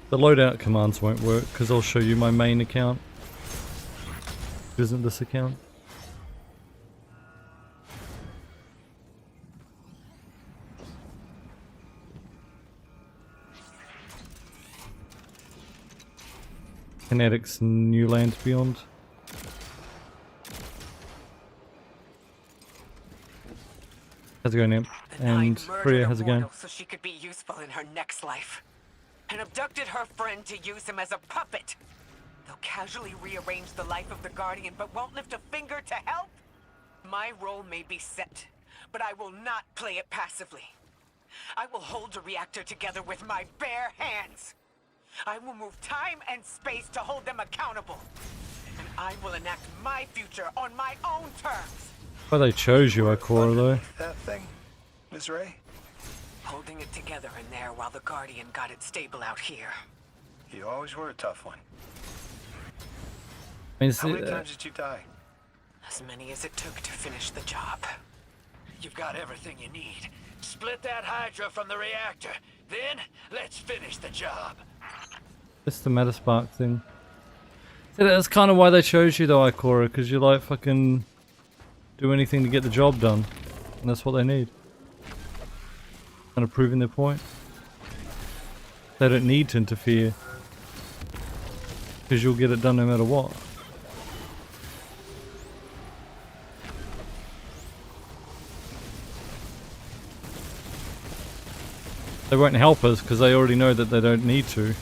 The loadout commands won't work because I'll show you my main account. Isn't this account? Kinetics New Lands Beyond. How's it going, Imp? And Priya, how's it going? So she could be useful in her next life. And abducted her friend to use him as a puppet. They'll casually rearrange the life of the Guardian, but won't lift a finger to help. My role may be set, but I will not play it passively. I will hold the reactor together with my bare hands. I will move time and space to hold them accountable. And I will enact my future on my own terms. Why they chose you, Ikora, though. That thing, Ms. Ray? Holding it together in there while the Guardian got it stable out here. You always were a tough one. I mean, how many times did you die? As many as it took to finish the job. You've got everything you need. Split that Hydra from the reactor. Then, let's finish the job. It's the Metaspark thing. So that's kind of why they chose you, though, Ikora, because you like fucking do anything to get the job done. And that's what they need. Kind of proving their point. They don't need to interfere. Because you'll get it done no matter what. They won't help us because they already know that they don't need to.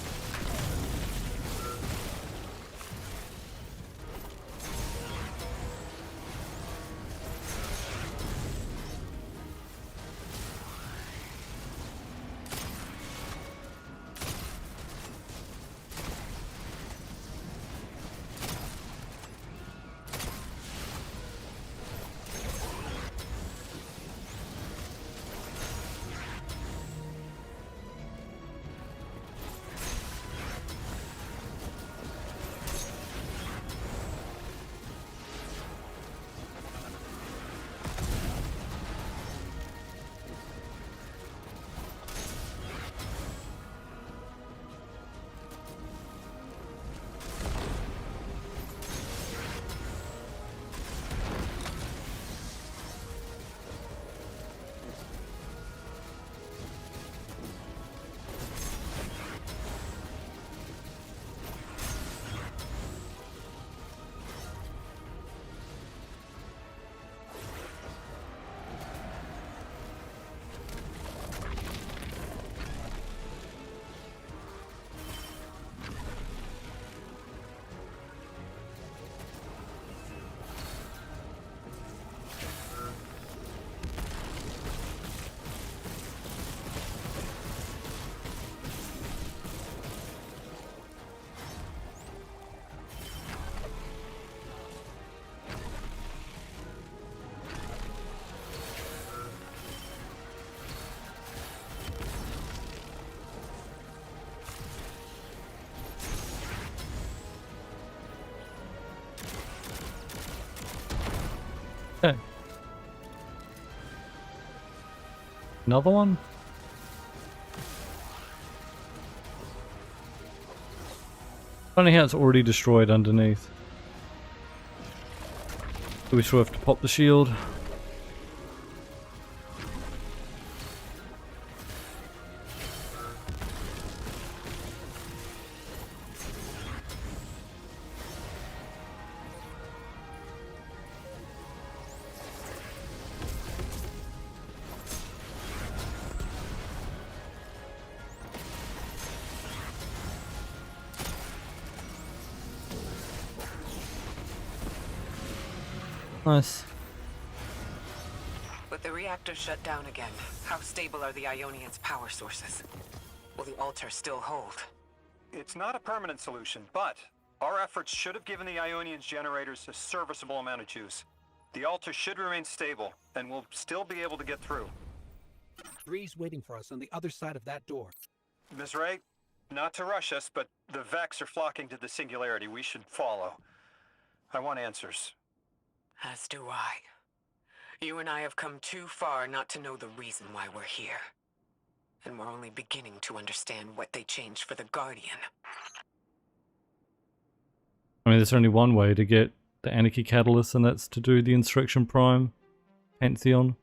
Okay. Another one? Funny how it's already destroyed underneath. Do we still have to pop the shield? Nice. With the reactor shut down again, how stable are the Ionians' power sources? Will the altar still hold? It's not a permanent solution, but our efforts should have given the Ionians generators a serviceable amount of juice. The altar should remain stable, and we'll still be able to get through. 3's waiting for us on the other side of that door. Ms. Ray, not to rush us, but the Vex are flocking to the Singularity. We should follow. I want answers. As do I. You and I have come too far not to know the reason why we're here. And we're only beginning to understand what they changed for the Guardian. I mean, there's only one way to get the Anarchy Catalyst, and that's to do the Insurrection Prime Pantheon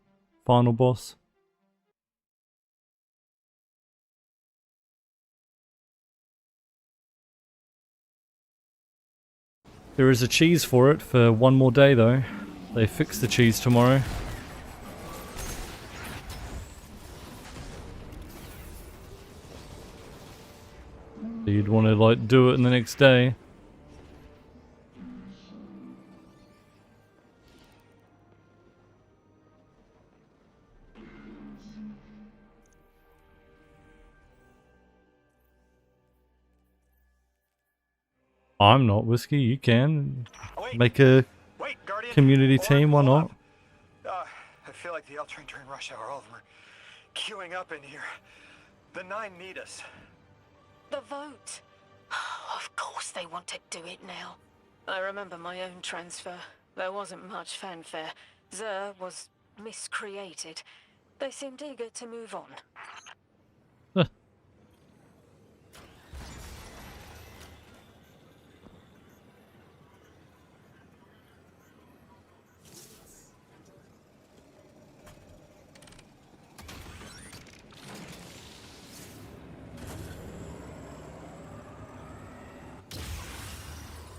final boss. There is a cheese for it for one more day though. They fix the cheese tomorrow. So you'd want to like do it in the next day. I'm not Whiskey, you can. Make a community team, why not? I feel like the L train during rush hour. All of them are queuing up in here. The 9 need us. The vote. Of course they want to do it now. I remember my own transfer. There wasn't much fanfare. Xur was miscreated. They seemed eager to move on.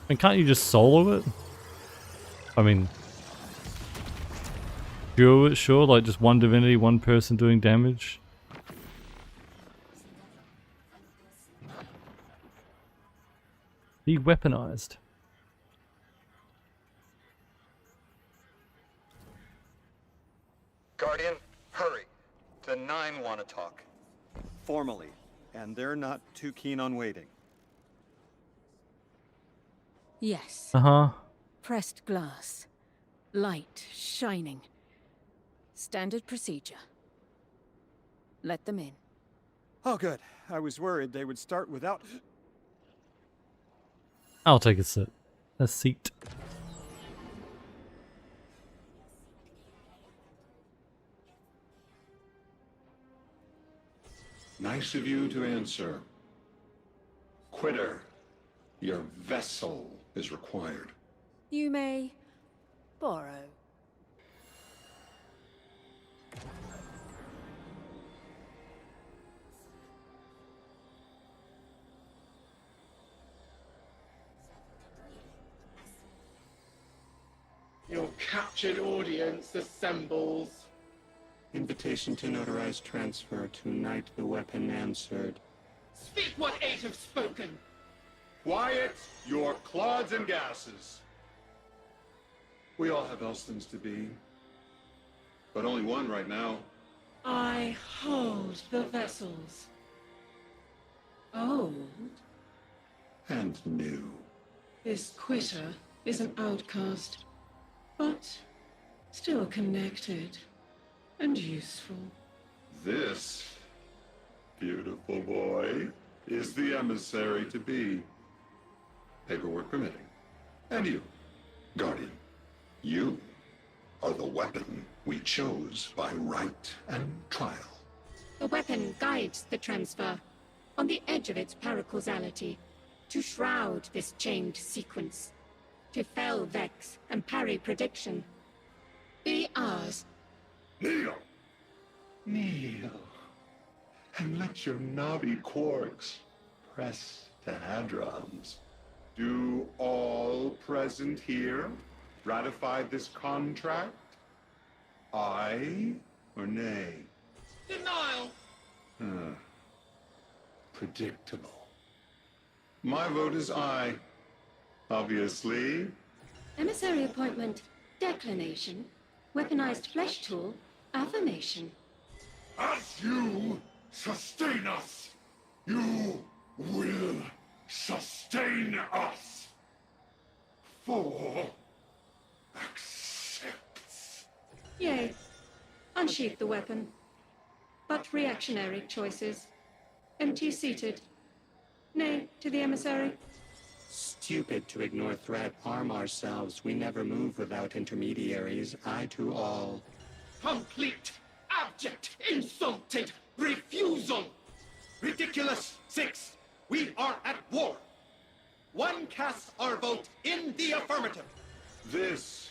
And can't you just solo it? I mean, duo it, sure, like just one divinity, one person doing damage. Be weaponized. Guardian, hurry. The 9 want to talk. Formally. And they're not too keen on waiting. Yes. Uh-huh. Pressed glass. Light shining. Standard procedure. Let them in. Oh, good. I was worried they would start without... I'll take a sit. A seat. Nice of you to answer. Quitter, your vessel is required. You may borrow. Your captured audience assembles. Invitation to notarize transfer. Tonight the weapon answered. Speak what 8 have spoken! Quiet your clods and gases. We all have Elstons to be, but only one right now. I hold the vessels. Old. And new. This quitter is an outcast, but still connected and useful. This beautiful boy is the emissary to be. Paperwork permitting. And you, Guardian, you are the weapon we chose by right and trial. The weapon guides the transfer, on the edge of its paracausality, to shroud this chained sequence, to fell Vex and parry prediction. Be ours. Kneel! Kneel. And let your knobby quarks press the hadrons. Do all present here ratify this contract? Aye or nay? Denial. Predictable. My vote is aye. Obviously. Emissary appointment, declination, weaponized flesh tool, affirmation. As you sustain us, you will sustain us. 4 accepts. Yea. Unsheath the weapon. But reactionary choices. Empty-seated. Nay to the emissary. Stupid to ignore threat, arm ourselves. We never move without intermediaries. I to all. Complete, abject, insulted refusal. Ridiculous. 6. We are at war. 1 casts our vote in the affirmative. This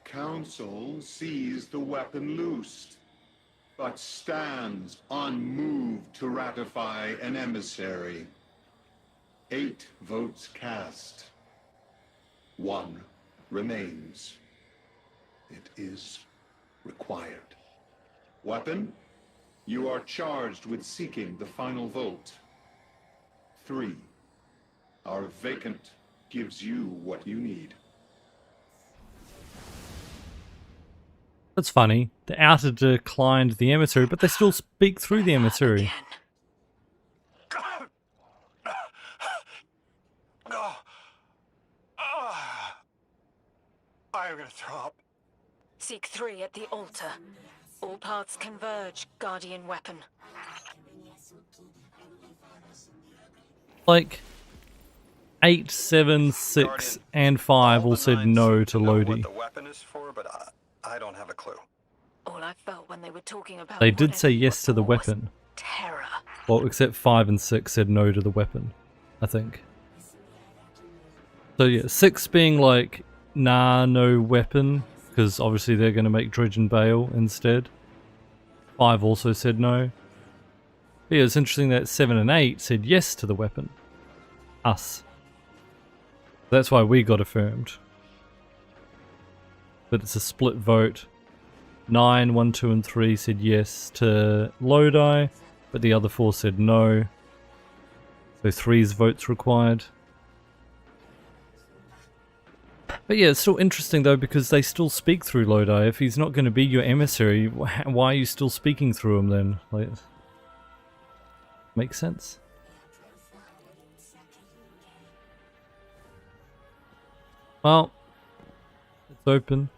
council sees the weapon loosed, but stands unmoved to ratify an emissary. 8 votes cast. 1 remains. It is required. Weapon, you are charged with seeking the final vote. 3. Our vacant gives you what you need. That's funny. The outer declined the emissary, but they still speak through the emissary. I'm gonna throw up. Seek 3 at the altar. All paths converge, Guardian weapon. Like 8, 7, 6, and 5 all said no to Lodi. What the weapon is for, but I don't have a clue. All I felt when they were talking about They did say yes to the weapon. terror. Well, except 5 and 6 said no to the weapon, I think. So yeah, 6 being like, nah, no weapon, because obviously they're going to make Dredge and Bale instead. 5 also said no. But yeah, it's interesting that 7 and 8 said yes to the weapon. Us. That's why we got affirmed. But it's a split vote. 9, 1, 2, and 3 said yes to Lodi, but the other 4 said no. So 3's votes required. But yeah, it's still interesting though, because they still speak through Lodi. If he's not going to be your emissary, why are you still speaking through him then? Like, makes sense. Well, it's open.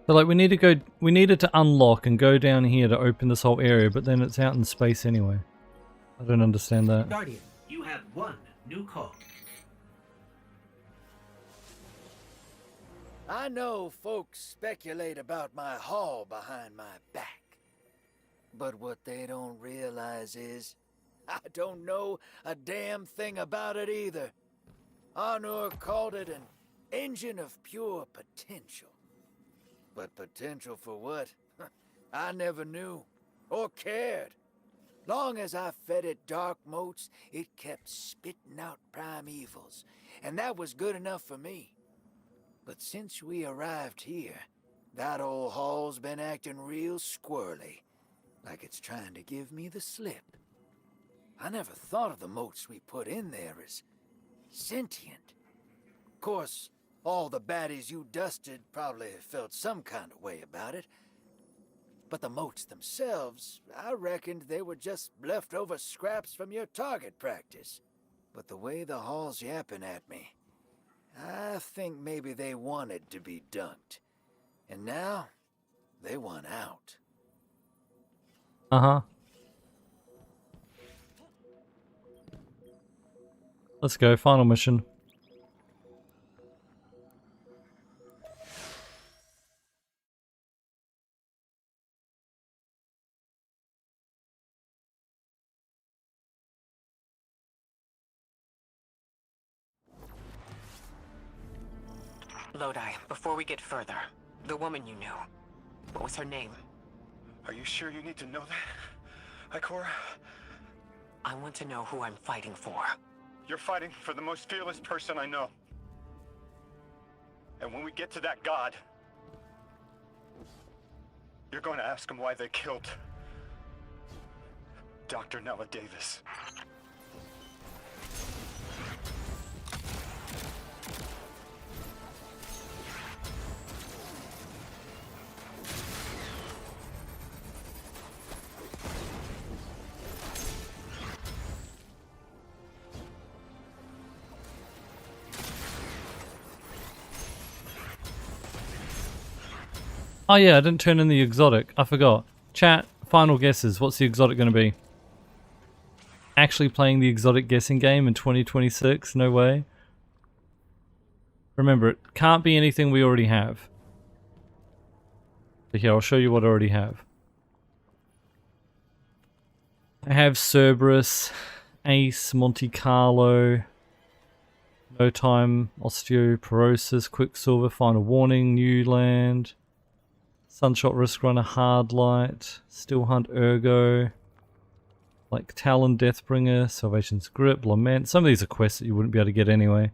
So like we needed to unlock and go down here to open this whole area, but then it's out in space anyway. I don't understand that. Guardian, you have 1 new call. I know folks speculate about my haul behind my back. But what they don't realize is, I don't know a damn thing about it either. Arnor called it an engine of pure potential. But potential for what? I never knew, or cared. Long as I fed it dark motes, it kept spitting out primevals, and that was good enough for me. But since we arrived here, that old hall's been acting real squirrely, like it's trying to give me the slip. I never thought of the motes we put in there as sentient. Of course, all the baddies you dusted probably felt some kind of way about it. But the motes themselves, I reckoned they were just leftover scraps from your target practice. But the way the hall's yapping at me, I think maybe they wanted to be dunked. And now, they want out. Uh-huh. Let's go, final mission. Lodi, before we get further, the woman you knew, what was her name? Are you sure you need to know that, Ikora? I want to know who I'm fighting for. You're fighting for the most fearless person I know. And when we get to that god, you're going to ask him why they killed Dr. Nella Davis. Oh yeah, I didn't turn in the exotic. I forgot. Chat, final guesses. What's the exotic going to be? Actually playing the exotic guessing game in 2026? No way. Remember, it can't be anything we already have. But here, I'll show you what I already have. I have Cerberus, Ace, Monte Carlo, No Time, Osteoporosis, Quicksilver, Final Warning, New Land, Sunshot, Risk Runner, Hard Light, Still Hunt, Ergo, like Talon, Deathbringer, Salvation's Grip, Lament. Some of these are quests that you wouldn't be able to get anyway.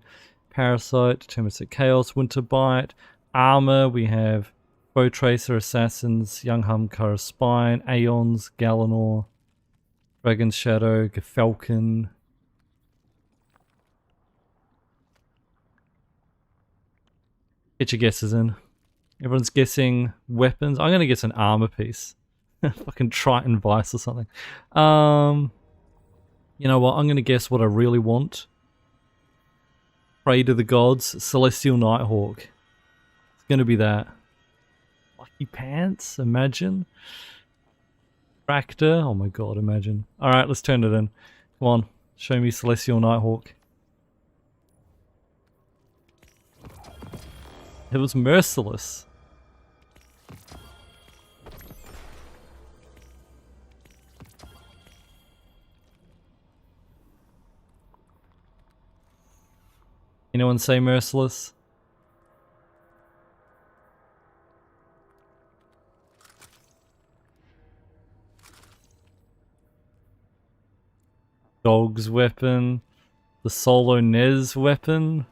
Parasite, Deterministic Chaos, Winterbite, Armor, we have Bow Tracer, Assassins, Young Humkara Spine, Aeons, Galanor, Dragon's Shadow, Gefalcon. Get your guesses in. Everyone's guessing weapons. I'm going to guess an armor piece. Fucking Triton Vice or something. You know what? I'm going to guess what I really want. Pray to the Gods, Celestial Nighthawk. It's going to be that. Lucky Pants, imagine. Tractor, oh my god, imagine. Alright, let's turn it in. Come on, show me Celestial Nighthawk. It was Merciless. Anyone say Merciless? Dog's weapon. The Solo Nez weapon.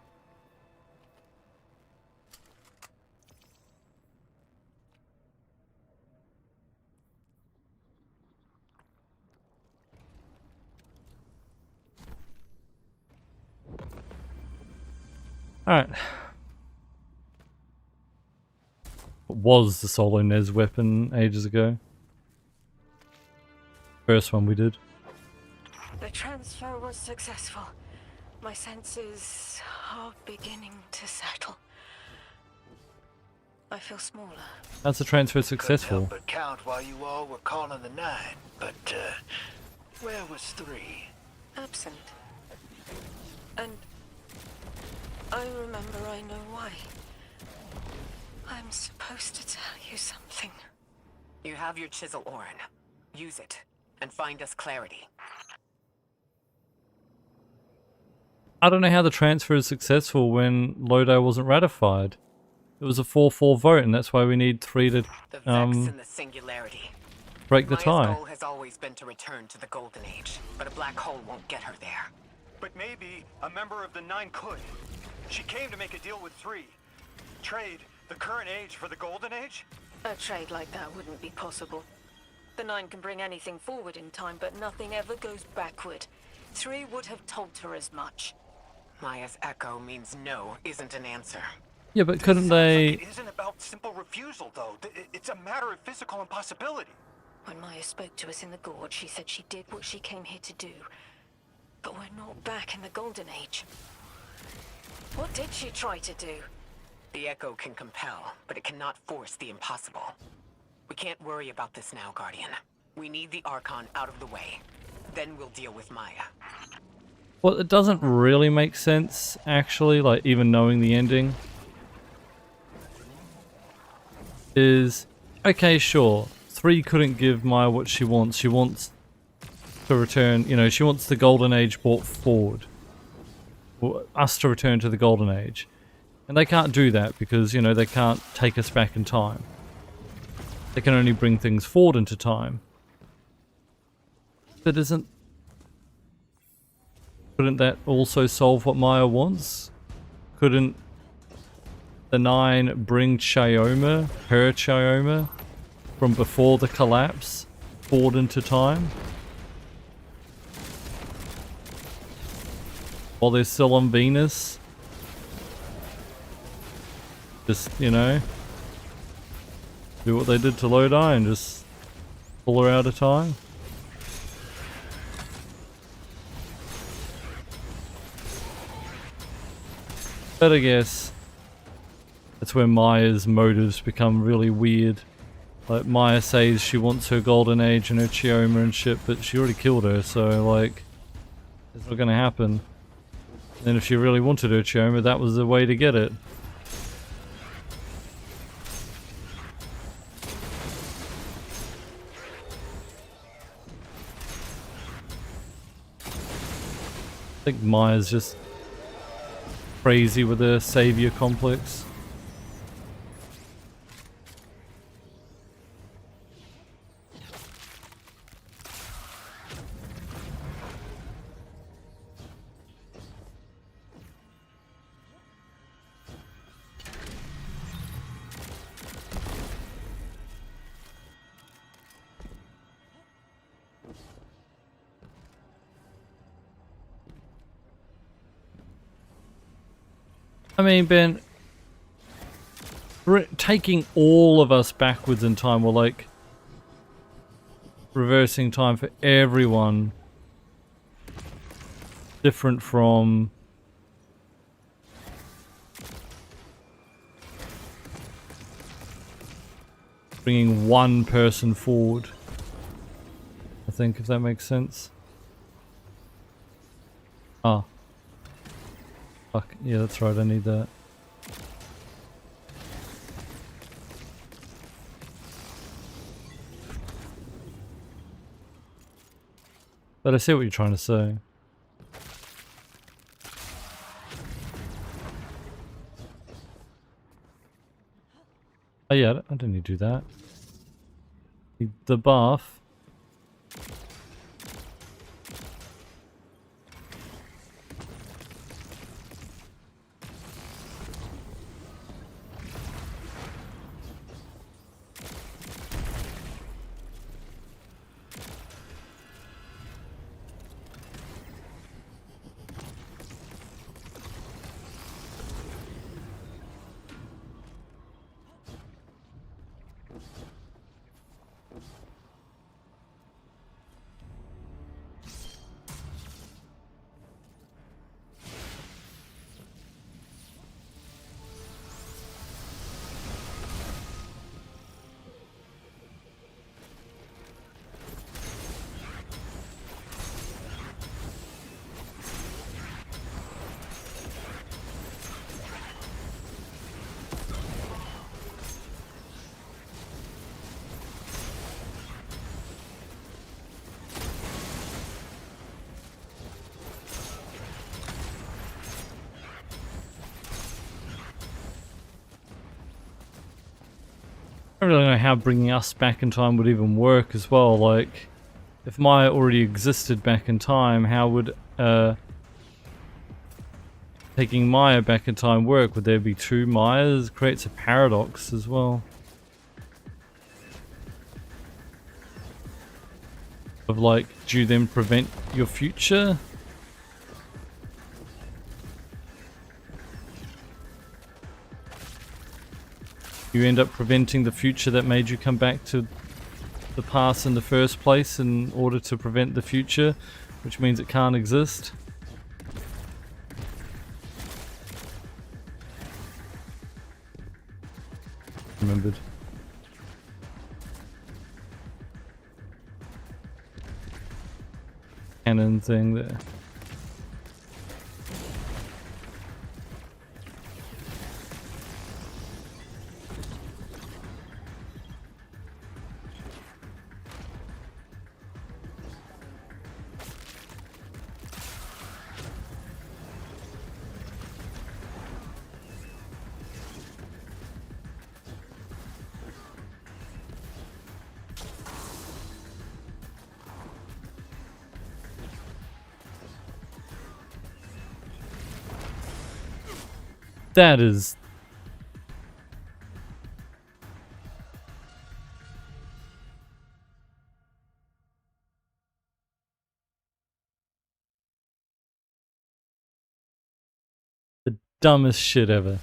Alright. What was the Solo Nez weapon ages ago? First one we did. The transfer was successful. My senses are beginning to settle. I feel smaller. That's a transfer successful. Couldn't help but count while you all were calling the 9, but where was 3? Absent. And I remember, I know why. I'm supposed to tell you something. You have your chisel, Orin. Use it, and find us clarity. I don't know how the transfer is successful when Lodi wasn't ratified. It was a 4-4 vote, and that's why we need 3 to The Vex and the Singularity. break the Maya's tie. goal has always been to return to the Golden Age, but a black hole won't get her there. But maybe a member of the 9 could. She came to make a deal with 3. Trade the current age for the Golden Age? A trade like that wouldn't be possible. The 9 can bring anything forward in time, but nothing ever goes backward. 3 would have told her as much. Maya's echo means no isn't an answer. Yeah, but couldn't they... It isn't about simple refusal, though. It's a matter of physical impossibility. When Maya spoke to us in the Gorge, she said she did what she came here to do. But we're not back in the Golden Age. What did she try to do? The echo can compel, but it cannot force the impossible. We can't worry about this now, Guardian. We need the Archon out of the way. Then we'll deal with Maya. Well, it doesn't really make sense, actually, like, even knowing the ending. Is, okay, sure, 3 couldn't give Maya what she wants. She wants to return, you know, she wants the Golden Age brought forward. Or us to return to the Golden Age. And they can't do that because, you know, they can't take us back in time. They can only bring things forward into time. But couldn't that also solve what Maya wants? Couldn't the 9 bring Chioma, her Chioma, from before the collapse, forward into time? While they're still on Venus? Just, you know, do what they did to Lodi and just pull her out of time? But I guess that's where Maya's motives become really weird. Like, Maya says she wants her Golden Age and her Chioma and shit, but she already killed her, so, like, it's not gonna happen. And if she really wanted her Chioma, that was the way to get it. I think Maya's just crazy with her savior complex. I mean, Ben, taking all of us backwards in time, or like reversing time for everyone, different from bringing one person forward. I think, if that makes sense. Ah. Fuck, yeah, that's right, I need that. But I see what you're trying to say. Oh yeah, I didn't need to do that. The bath. I don't really know how bringing us back in time would even work as well. Like, if Maya already existed back in time, how would taking Maya back in time work? Would there be 2 Mayas? It creates a paradox as well. Of like, do you then prevent your future? You end up preventing the future that made you come back to the past in the first place in order to prevent the future, which means it can't exist. Remembered. Canon thing there. That is... the dumbest shit ever.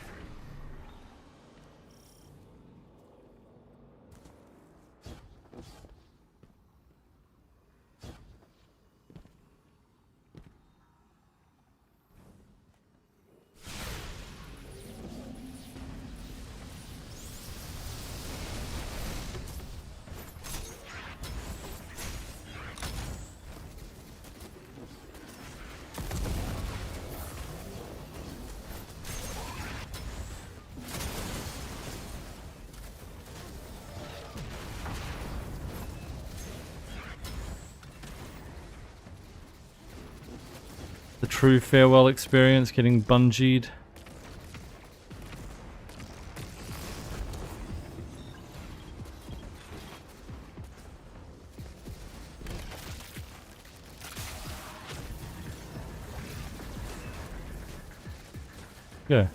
The true farewell experience, getting bungeed. Yeah.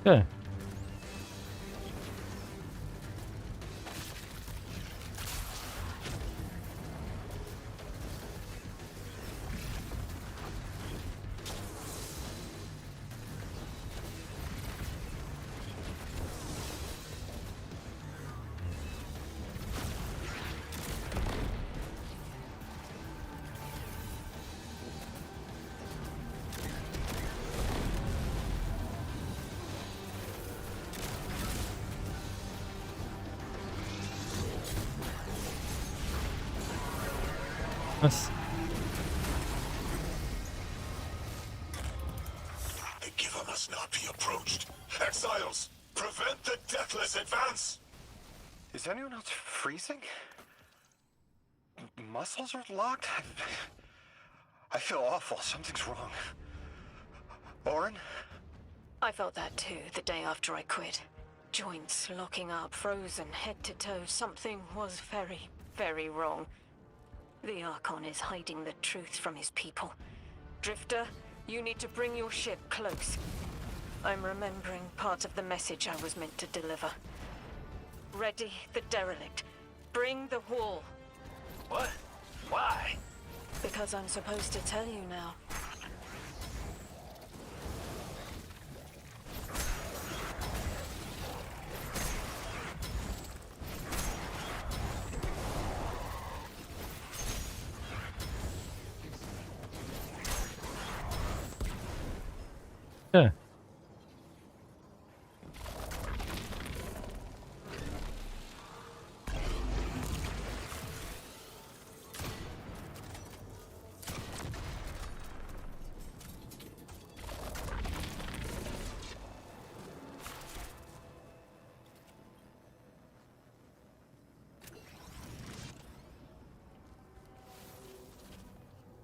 Okay. Nice. The giver must not be approached. Exiles, prevent the deathless advance! Is anyone else freezing? Muscles are locked? I feel awful. Something's wrong. Orin? I felt that too, the day after I quit. Joints locking up, frozen, head to toe. Something was very, very wrong. The Archon is hiding the truth from his people. Drifter, you need to bring your ship close. I'm remembering part of the message I was meant to deliver. Ready the derelict. Bring the wall. What? Why? Because I'm supposed to tell you now. Yeah.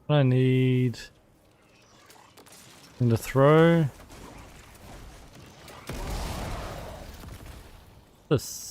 I need in the throw. This.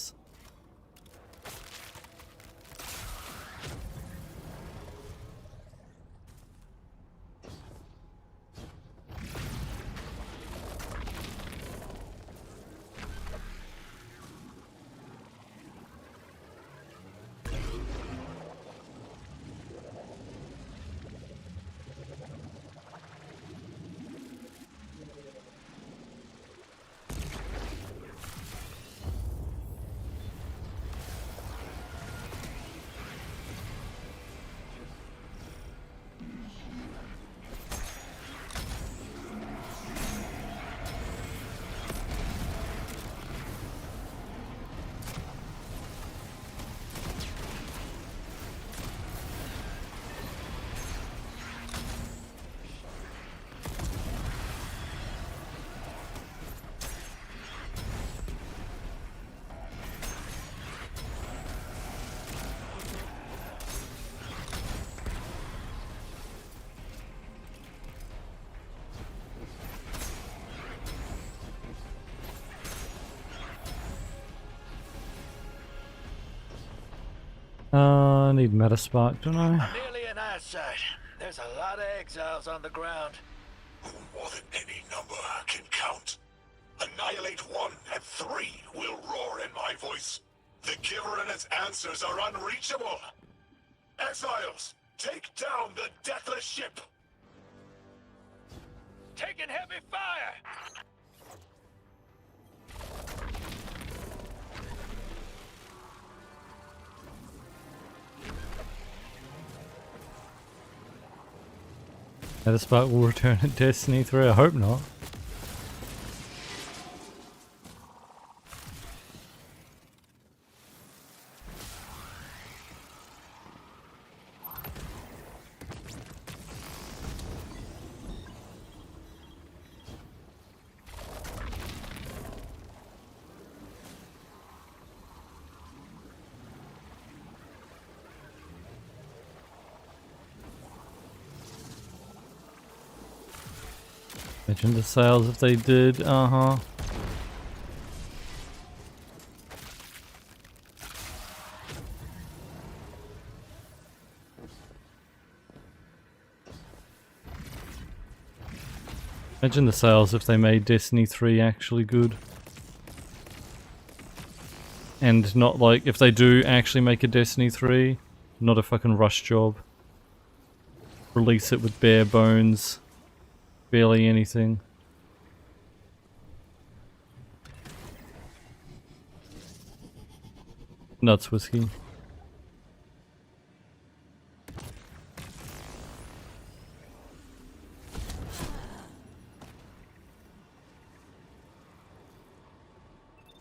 I need Metaspark, don't I? Nearly an eyesight. There's a lot of exiles on the ground. More than any number can count. Annihilate 1 and 3 will roar in my voice. The Giver and its answers are unreachable. Exiles, take down the deathless ship. Taking heavy fire! Metaspark will return at Destiny 3. I hope not. Imagine the sales if they did, Imagine the sales if they made Destiny 3 actually good. And not like, if they do actually make a Destiny 3, not a fucking rush job. Release it with bare bones. Barely anything. Nuts whiskey.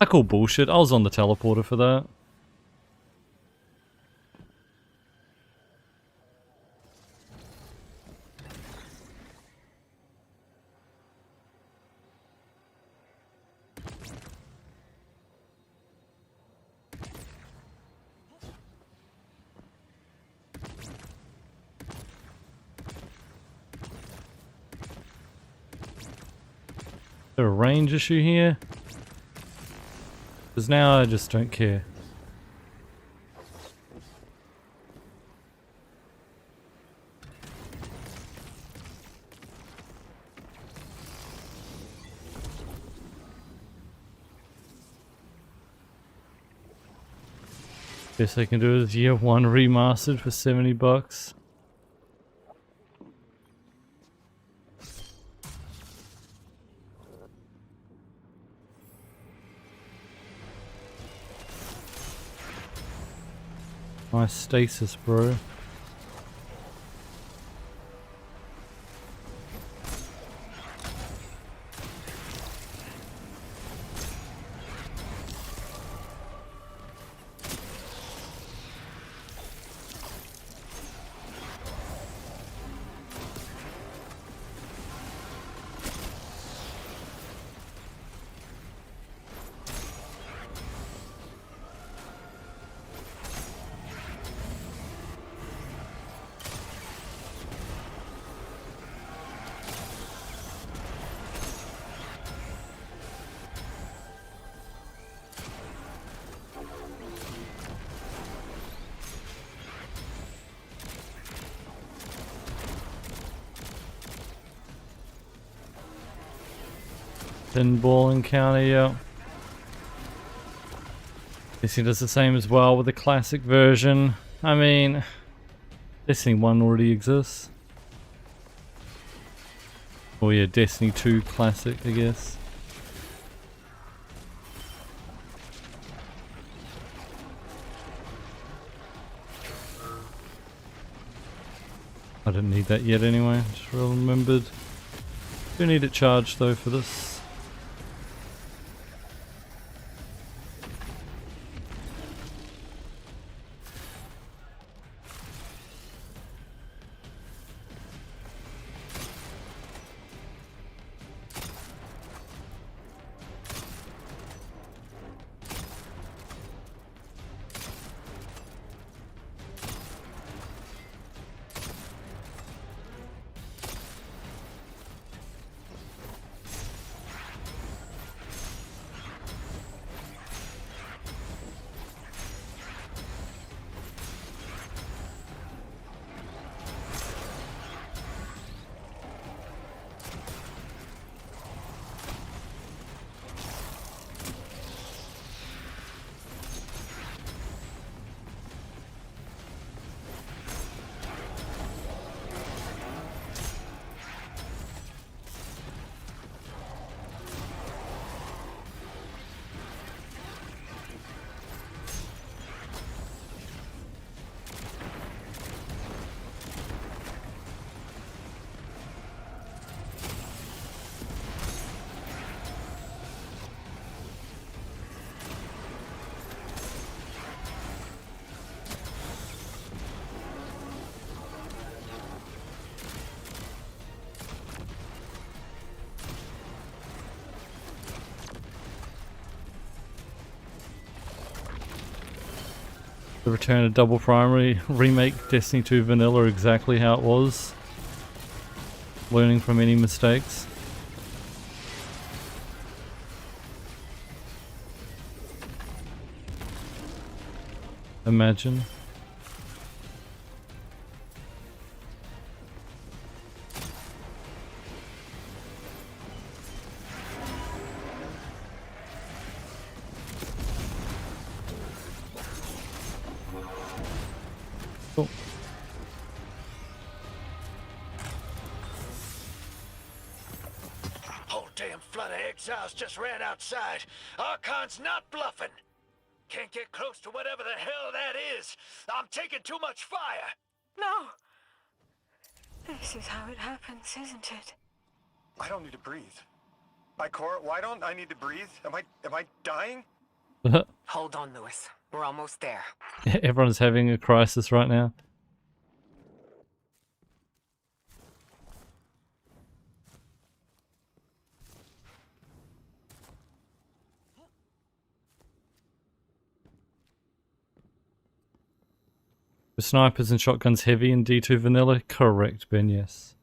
I call bullshit. I was on the teleporter for that. Is there a range issue here? Because now I just don't care. Guess I can do it as year 1 remastered for $70. Nice stasis, bro. Pinball encounter, yeah. Destiny does the same as well with the classic version. I mean, Destiny 1 already exists. Oh yeah, Destiny 2 classic, I guess. I didn't need that yet anyway, just remembered. Do need it charged though for this. The return of Double Primary, remake Destiny 2 Vanilla exactly how it was. Learning from any mistakes. Imagine. Cool. Whole damn flood of exiles just ran outside. Archon's not bluffing. Can't get close to whatever the hell that is. I'm taking too much fire. No! This is how it happens, isn't it? I don't need to breathe. Ikora, why don't I need to breathe? Am I dying? Hold on, Lewis. We're almost there. Everyone's having a crisis right now. With snipers and shotguns heavy in D2 Vanilla? Correct, Ben, yes.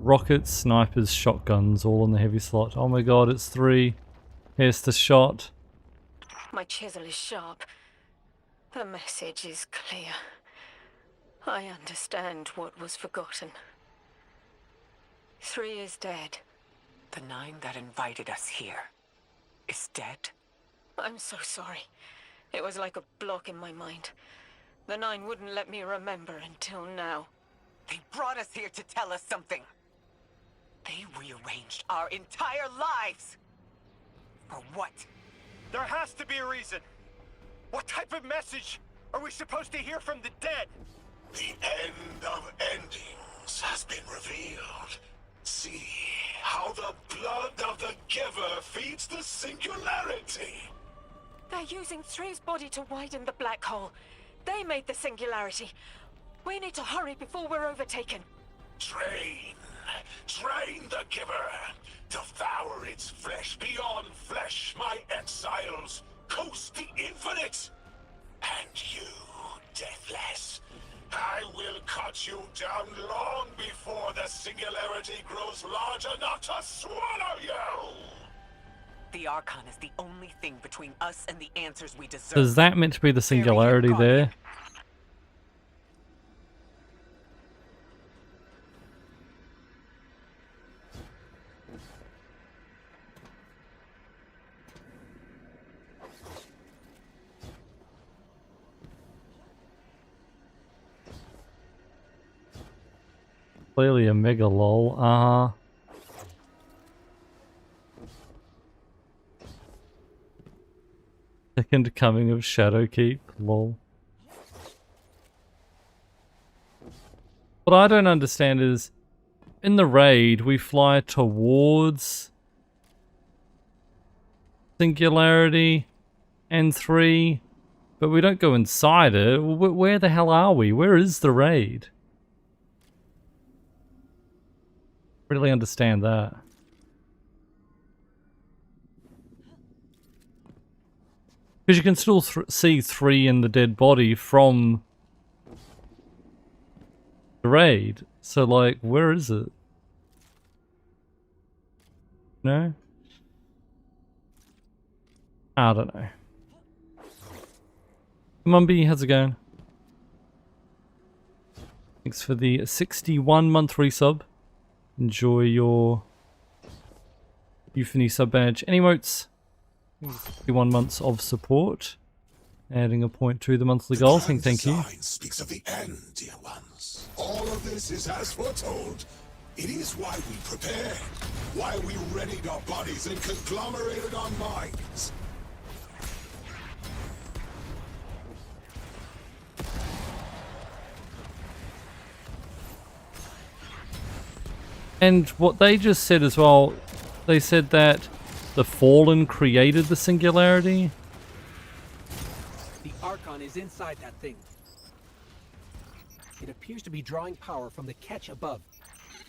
Rockets, snipers, shotguns, all in the heavy slot. Oh my god, it's 3. Here's the shot. My chisel is sharp. The message is clear. I understand what was forgotten. 3 is dead. The 9 that invited us here is dead? I'm so sorry. It was like a block in my mind. The 9 wouldn't let me remember until now. They brought us here to tell us something. They rearranged our entire lives. For what? There has to be a reason. What type of message are we supposed to hear from the dead? The end of endings has been revealed. See how the blood of the giver feeds the singularity. They're using 3's body to widen the black hole. They made the singularity. We need to hurry before we're overtaken. Train the giver. Devour its flesh beyond flesh, my exiles. Coast the infinite. And you, Deathless, I will cut you down long before the singularity grows large enough to swallow you. The Archon is the only thing between us and the answers we deserve. Is that meant to be the singularity there? clearly a mega lol. Second coming of Shadowkeep, lol. What I don't understand is, in the raid, we fly towards Singularity and 3, but we don't go inside it. Where the hell are we? Where is the raid? Really understand that. Because you can still see 3 in the dead body from the raid. So, like, where is it? No? I don't know. Mumby, how's it going? Thanks for the 61-month resub. Enjoy your Euphony sub badge. Any emotes? 61 months of support. Adding a point to the monthly goal. Thank you. Speaks of the end, dear ones. All of this is as foretold. It is why we prepared, why we readied our bodies and conglomerated our minds. And what they just said as well, they said that the Fallen created the Singularity. The Archon is inside that thing. It appears to be drawing power from the catch above.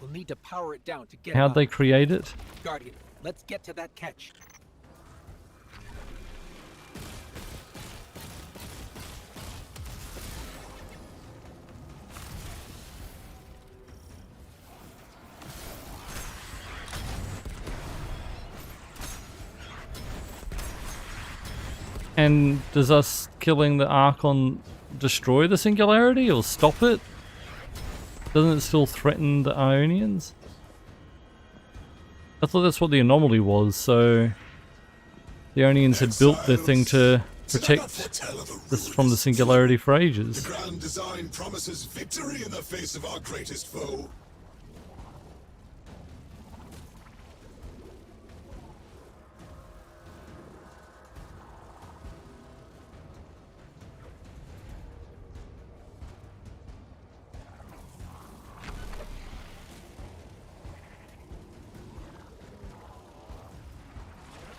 We'll need to power it down to get How'd up. they create it? Guardian, let's get to that catch. And does us killing the Archon destroy the Singularity or stop it? Doesn't it still threaten the Ionians? I thought that's what the anomaly was, so the Ionians had built their thing to protect this from the Singularity for ages. The grand design promises victory in the face of our greatest foe.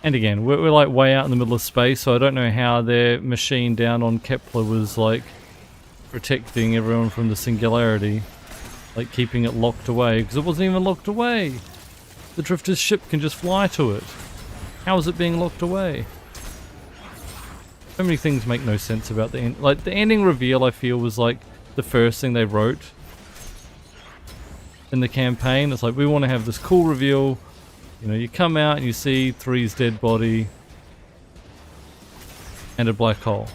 And again, we're like way out in the middle of space, so I don't know how their machine down on Kepler was like protecting everyone from the Singularity, like keeping it locked away, because it wasn't even locked away. The Drifter's ship can just fly to it. How is it being locked away? So many things make no sense about the end. Like the ending reveal, I feel was like the first thing they wrote in the campaign. It's like, we want to have this cool reveal. You know, you come out and you see 3's dead body and a black hole.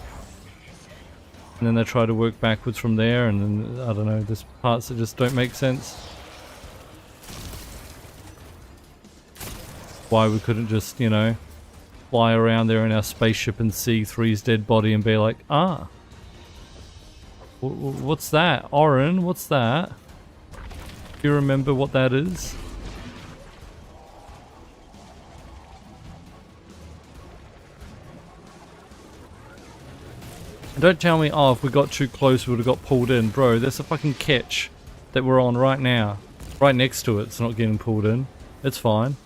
And then they try to work backwards from there, and then, I don't know, there's parts that just don't make sense. Why we couldn't just, you know, fly around there in our spaceship and see 3's dead body and be like, ah. What's that? Orin, what's that? Do you remember what that is? Don't tell me, oh, if we got too close we would have got pulled in. Bro, there's a fucking catch that we're on right now. Right next to it, it's not getting pulled in. It's fine.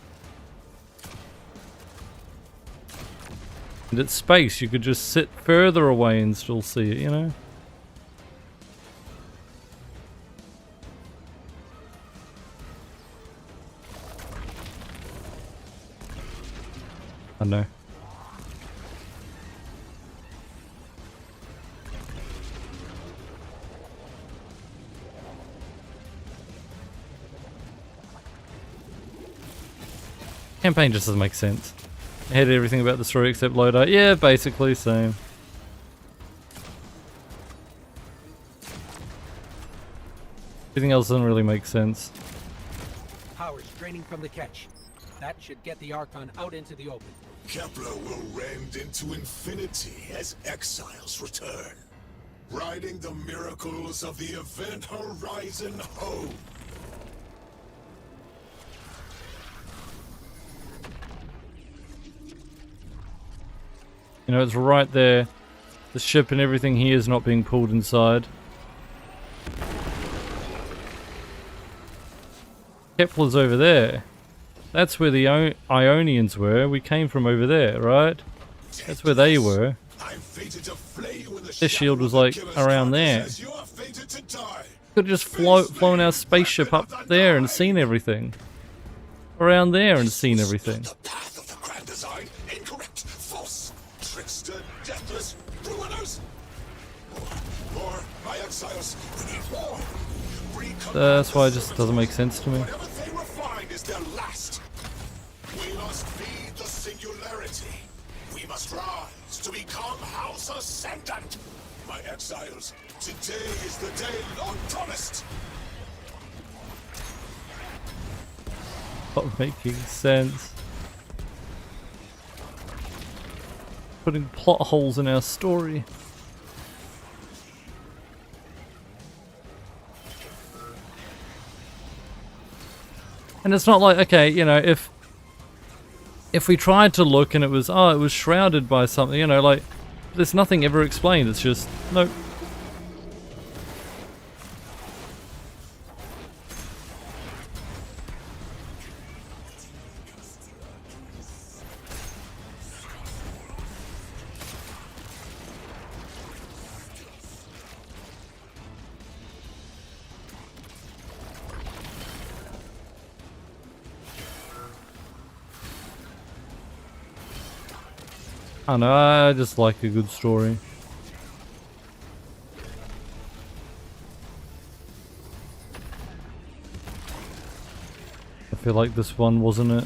And it's space, you could just sit further away and still see it, you know? I know. Campaign just doesn't make sense. I hated everything about the story except loadout. Yeah, basically same. Everything else doesn't really make sense. Power's draining from the catch. That should get the Archon out into the open. Kepler will rend into infinity as exiles return, riding the miracles of the Event Horizon home. You know, it's right there. The ship and everything here is not being pulled inside. Kepler's over there. That's where the Ionians were. We came from over there, right? That's where they were. This shield was like around there. Could have just flown our spaceship up there and seen everything. Around there and seen everything. That's why it just doesn't make sense to me. We must feed the singularity. We must rise to become House Ascendant. My exiles, today is the day Lord promised. Not making sense. Putting plot holes in our story. And it's not like, okay, you know, if we tried to look and it was, oh, it was shrouded by something, you know, like, there's nothing ever explained. It's just, nope. I know, I just like a good story. I feel like this one wasn't it.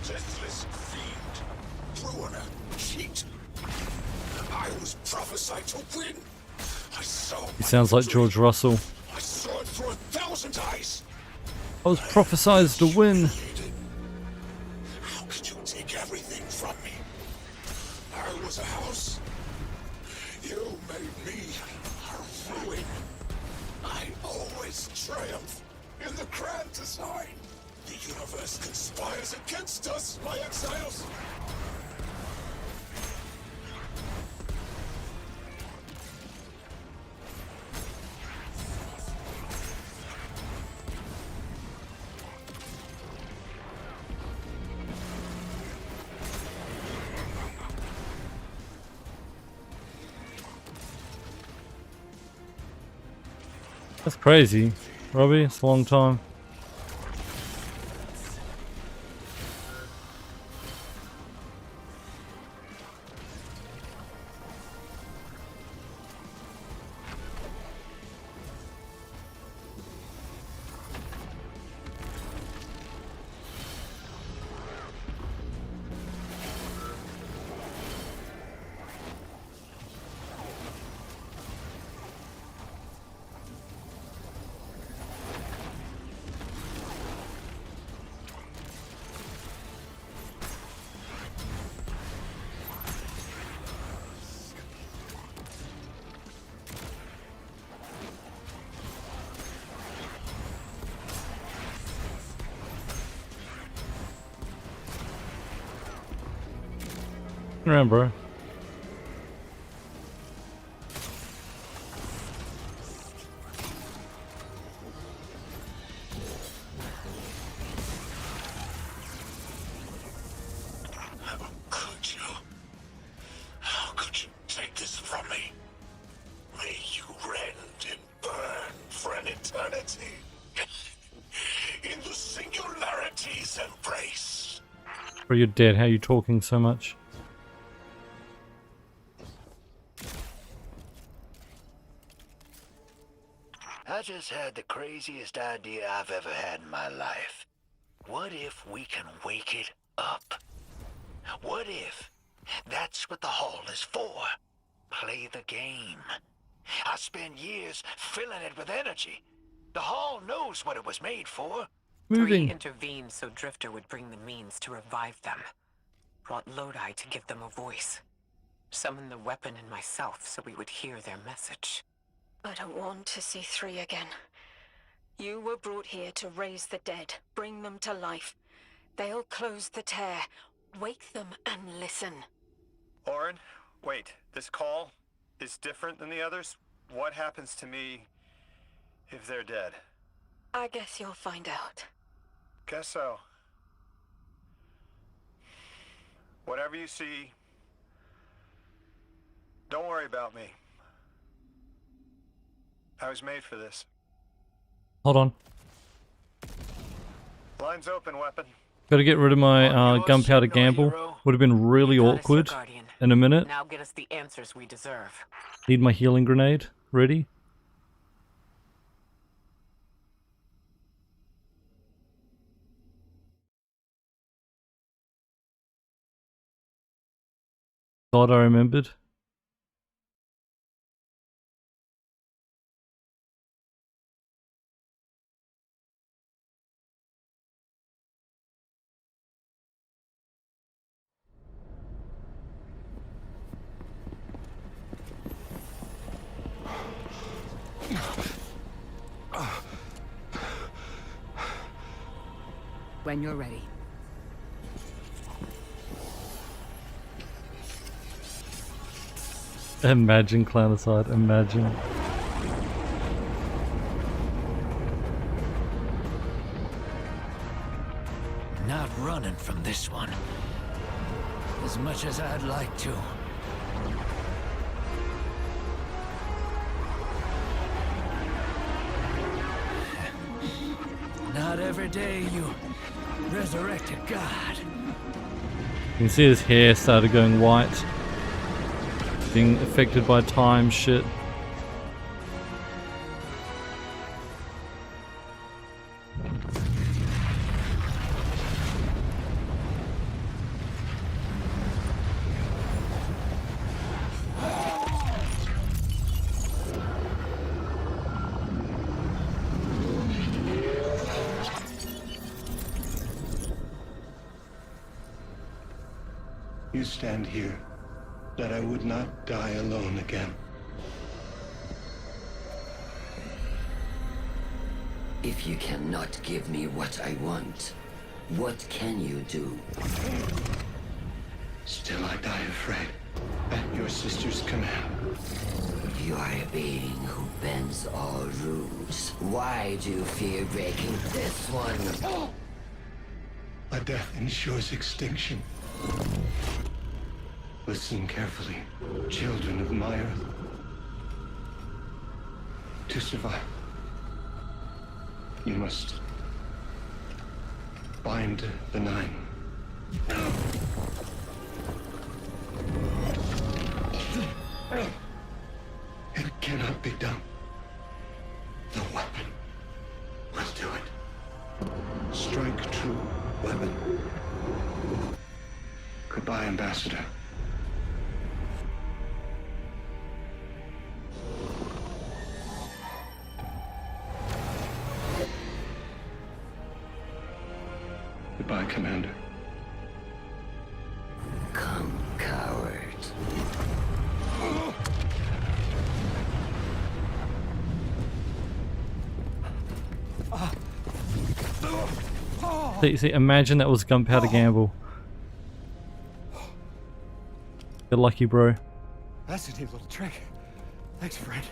Deathless fiend, ruiner, cheat. I was prophesied to win. I saw. He sounds like George Russell. I saw it through 1,000 eyes. I was prophesied to win. How could you take everything from me? I was a house. You made me a ruin. I always triumph in the grand design. The universe conspires against us, my exiles. That's crazy, Robbie. It's a long time. Remember. How could you take this from me? May you rend and burn for an eternity. In the singularity's embrace. Bro, you're dead. How are you talking so much? I just had the craziest idea I've ever had in my life. What if we can wake it up? What if that's what the hall is for? Play the game. I spent years filling it with energy. The hall knows what it was made for. Moving. 3 intervened so Drifter would bring the means to revive them. Brought Lodi to give them a voice. Summoned the weapon in myself so we would hear their message. I don't want to see 3 again. You were brought here to raise the dead, bring them to life. They'll close the tear, wake them and listen. Orin, wait, this call is different than the others? What happens to me if they're dead? I guess you'll find out. Guess so. Whatever you see, don't worry about me. I was made for this. Hold on. Line's open, weapon. Gotta get rid of my gunpowder gamble. Would have been really awkward in a minute. Now get us the answers we deserve. Need my healing grenade ready. Thought I remembered. When you're ready. Imagine Clanacide, imagine. Not running from this one. As much as I'd like to. Not every day you resurrect a god. You can see his hair started going white. Being affected by time shit. You stand here, that I would not die alone again. If you cannot give me what I want, what can you do? Still I die afraid, at your sister's command. You are a being who bends all rules. Why do you fear breaking this one? A death ensures extinction. Listen carefully, children of my earth. To survive, you must bind the Nine. It cannot be done. The weapon will do it. Strike true, weapon. Goodbye, Ambassador. Goodbye, Commander. Come, coward. See, imagine that was gunpowder gamble. You're lucky, bro. That's a neat little trick. Thanks, friend.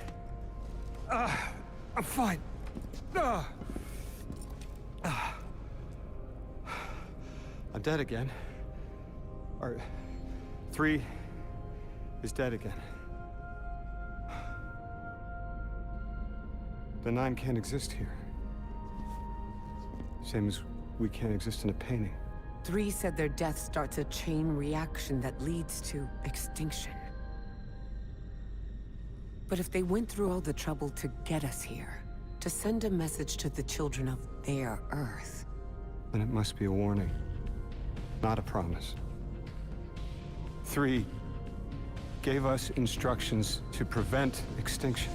I'm fine. I'm dead again. Or 3 is dead again. The 9 can't exist here. Same as we can't exist in a painting. 3 said their death starts a chain reaction that leads to extinction. But if they went through all the trouble to get us here, To send a message to the children of their Earth. Then it must be a warning, not a promise. 3 gave us instructions to prevent extinction.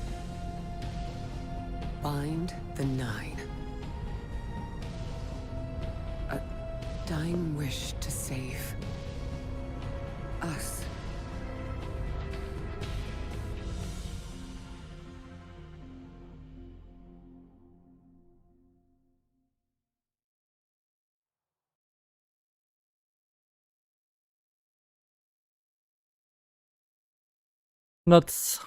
Find the 9. A dying wish to save us. Nuts.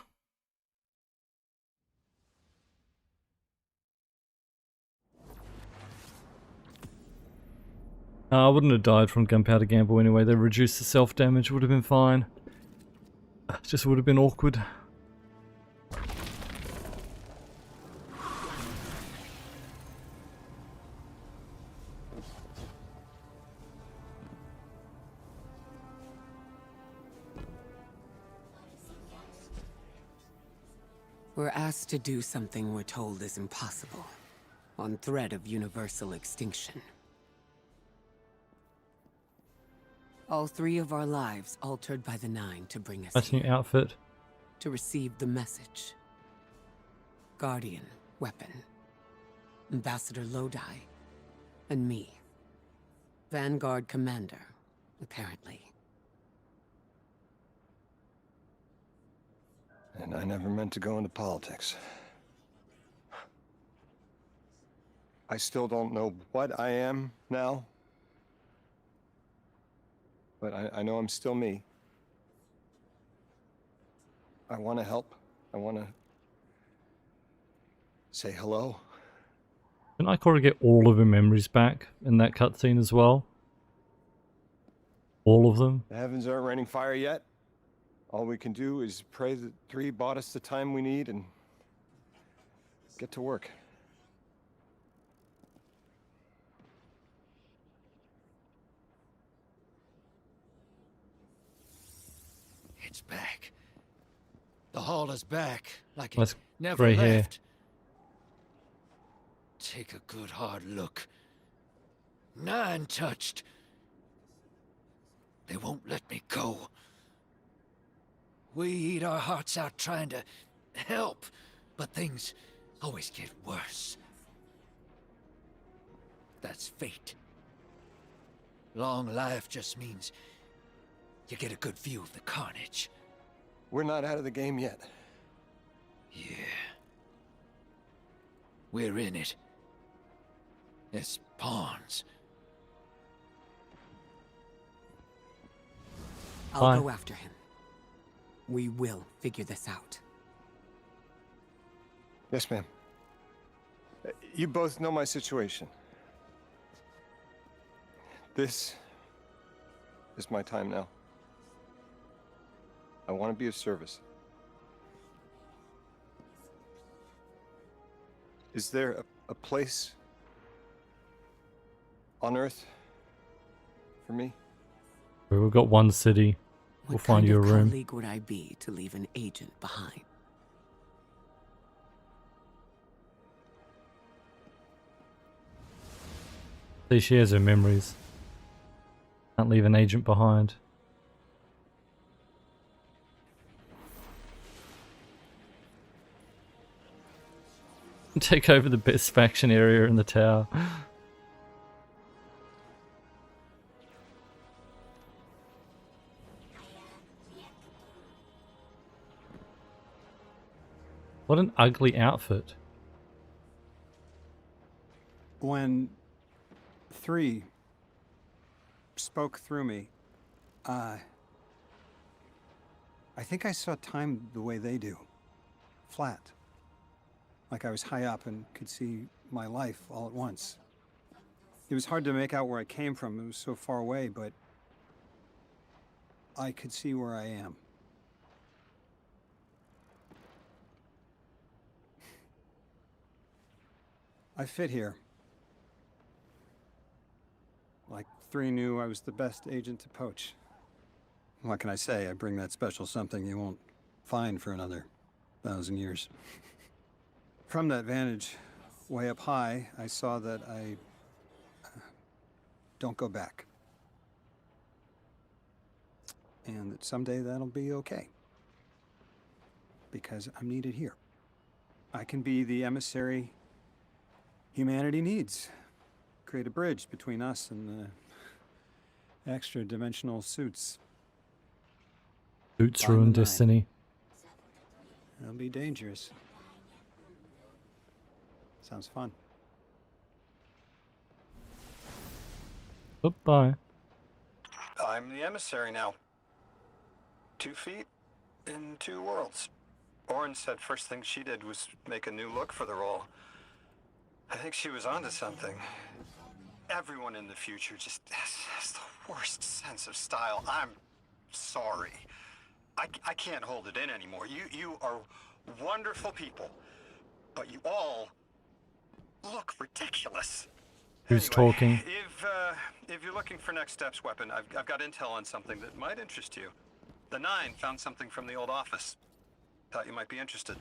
I wouldn't have died from Gunpowder Gamble anyway. They reduced the self-damage, would have been fine. Just would have been awkward. We're asked to do something we're told is impossible, on threat of universal extinction. All 3 of our lives altered by the 9 to bring us That's a here. new outfit. To receive the message. Guardian, weapon. Ambassador Lodi. And me. Vanguard commander, apparently. And I never meant to go into politics. I still don't know what I am now. But I know I'm still me. I want to help. I want to say hello. Didn't Ikora get all of her memories back in that cutscene as well? All of them? The heavens aren't raining fire yet. All we can do is pray that 3 bought us the time we need and get to work. It's back. The hall is back, like That's it never grey hair. left. Take a good hard look. 9 touched. They won't let me go. We eat our hearts out trying to help, but things always get worse. That's fate. Long life just means you get a good view of the carnage. We're not out of the game yet. Yeah. We're in it. As pawns. I'll go after him. We will figure this out. Yes, ma'am. You both know my situation. This is my time now. I want to be of service. Is there a place on Earth for me? We've got one city. We'll find you a What room. kind of colleague would I be to leave an agent behind? See, she has her memories. Can't leave an agent behind. Take over the best faction area in the tower. What an ugly outfit. When 3 spoke through me, I think I saw time the way they do. Flat. Like I was high up and could see my life all at once. It was hard to make out where I came from. It was so far away, but I could see where I am. I fit here. Like 3 knew I was the best agent to poach. What can I say? I bring that special something you won't find for another 1,000 years. From that vantage way up high, I saw that I don't go back. And that someday that'll be okay. Because I'm needed here. I can be the emissary humanity needs. Create a bridge between us and the extra-dimensional suits. Suits Find ruin the nine. destiny. It'll be dangerous. Sounds fun. Goodbye. I'm the emissary now. 2 feet in 2 worlds. Orin said first thing she did was make a new look for the role. I think she was onto something. Everyone in the future just has the worst sense of style. I'm sorry. I can't hold it in anymore. You are wonderful people, but you all look ridiculous. Who's Anyway, talking? If you're looking for next steps, Weapon, I've got intel on something that might interest you. The Nine found something from the old office. Thought you might be interested.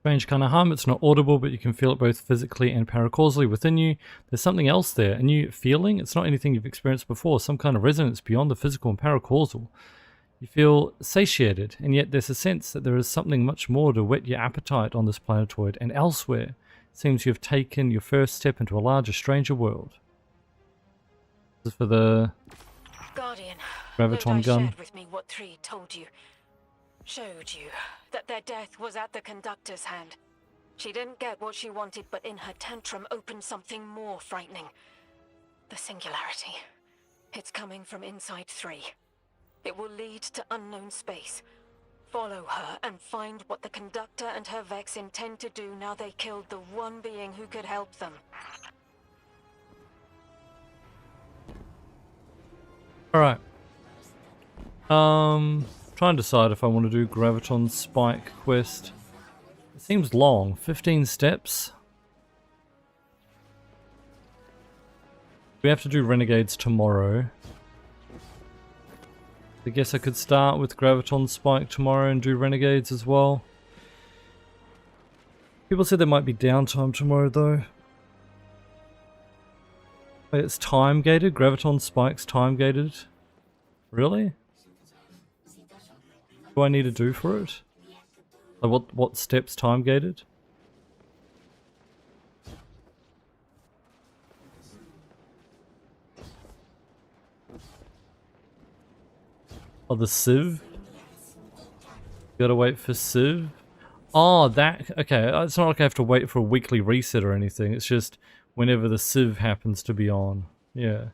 Strange kind of hum. It's not audible, but you can feel it both physically and paracausally within you. There's something else there, a new feeling. It's not anything you've experienced before, some kind of resonance beyond the physical and paracausal. You feel satiated, and yet there's a sense that there is something much more to whet your appetite on this planetoid and elsewhere. It seems you have taken your first step into a larger, stranger world. This is for the Guardian, graviton Lodi gun. shared with me what Three told you. Showed you that their death was at the conductor's hand. She didn't get what she wanted, but in her tantrum opened something more frightening. The singularity. It's coming from inside Three. It will lead to unknown space. Follow her and find what the conductor and her Vex intend to do now they killed the one being who could help them. Alright. Trying to decide if I want to do Graviton Spike quest. It seems long. 15 steps. We have to do Renegades tomorrow. I guess I could start with Graviton Spike tomorrow and do Renegades as well. People said there might be downtime tomorrow though. Wait, it's time gated? Graviton Spike's time gated? Really? What do I need to do for it? Like what steps time gated? Oh, the Civ? Gotta wait for Civ? Oh, that... Okay, it's not like I have to wait for a weekly reset or anything. It's just whenever the Civ happens to be on. Yeah.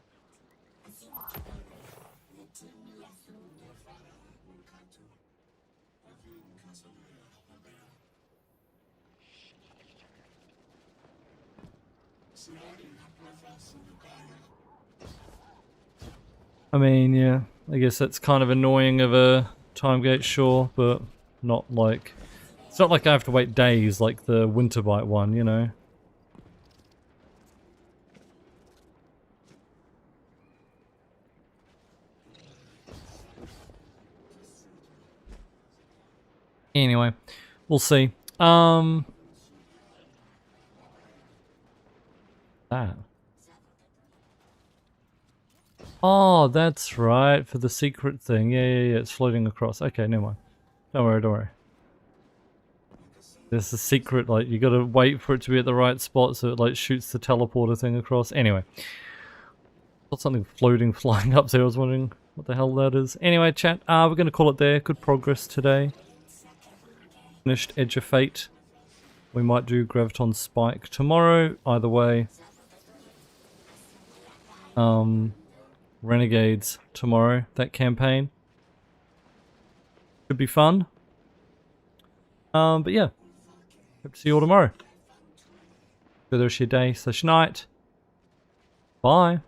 I mean, yeah. I guess that's kind of annoying of a time gate, sure, but not like... It's not like I have to wait days like the Winterbite one, you know? Anyway, we'll see. That. Oh, that's right, for the secret thing. Yeah, it's floating across. Okay, never mind. Don't worry. There's a secret, like, you gotta wait for it to be at the right spot so it, like, shoots the teleporter thing across. Anyway. Got something floating, flying up there. I was wondering what the hell that is. Anyway, chat, we're gonna call it there. Good progress today. Finished Edge of Fate. We might do Graviton Spike tomorrow. Either way. Renegades tomorrow, that campaign. Could be fun. But yeah. Hope to see you all tomorrow. Whether it's your day/night. Bye.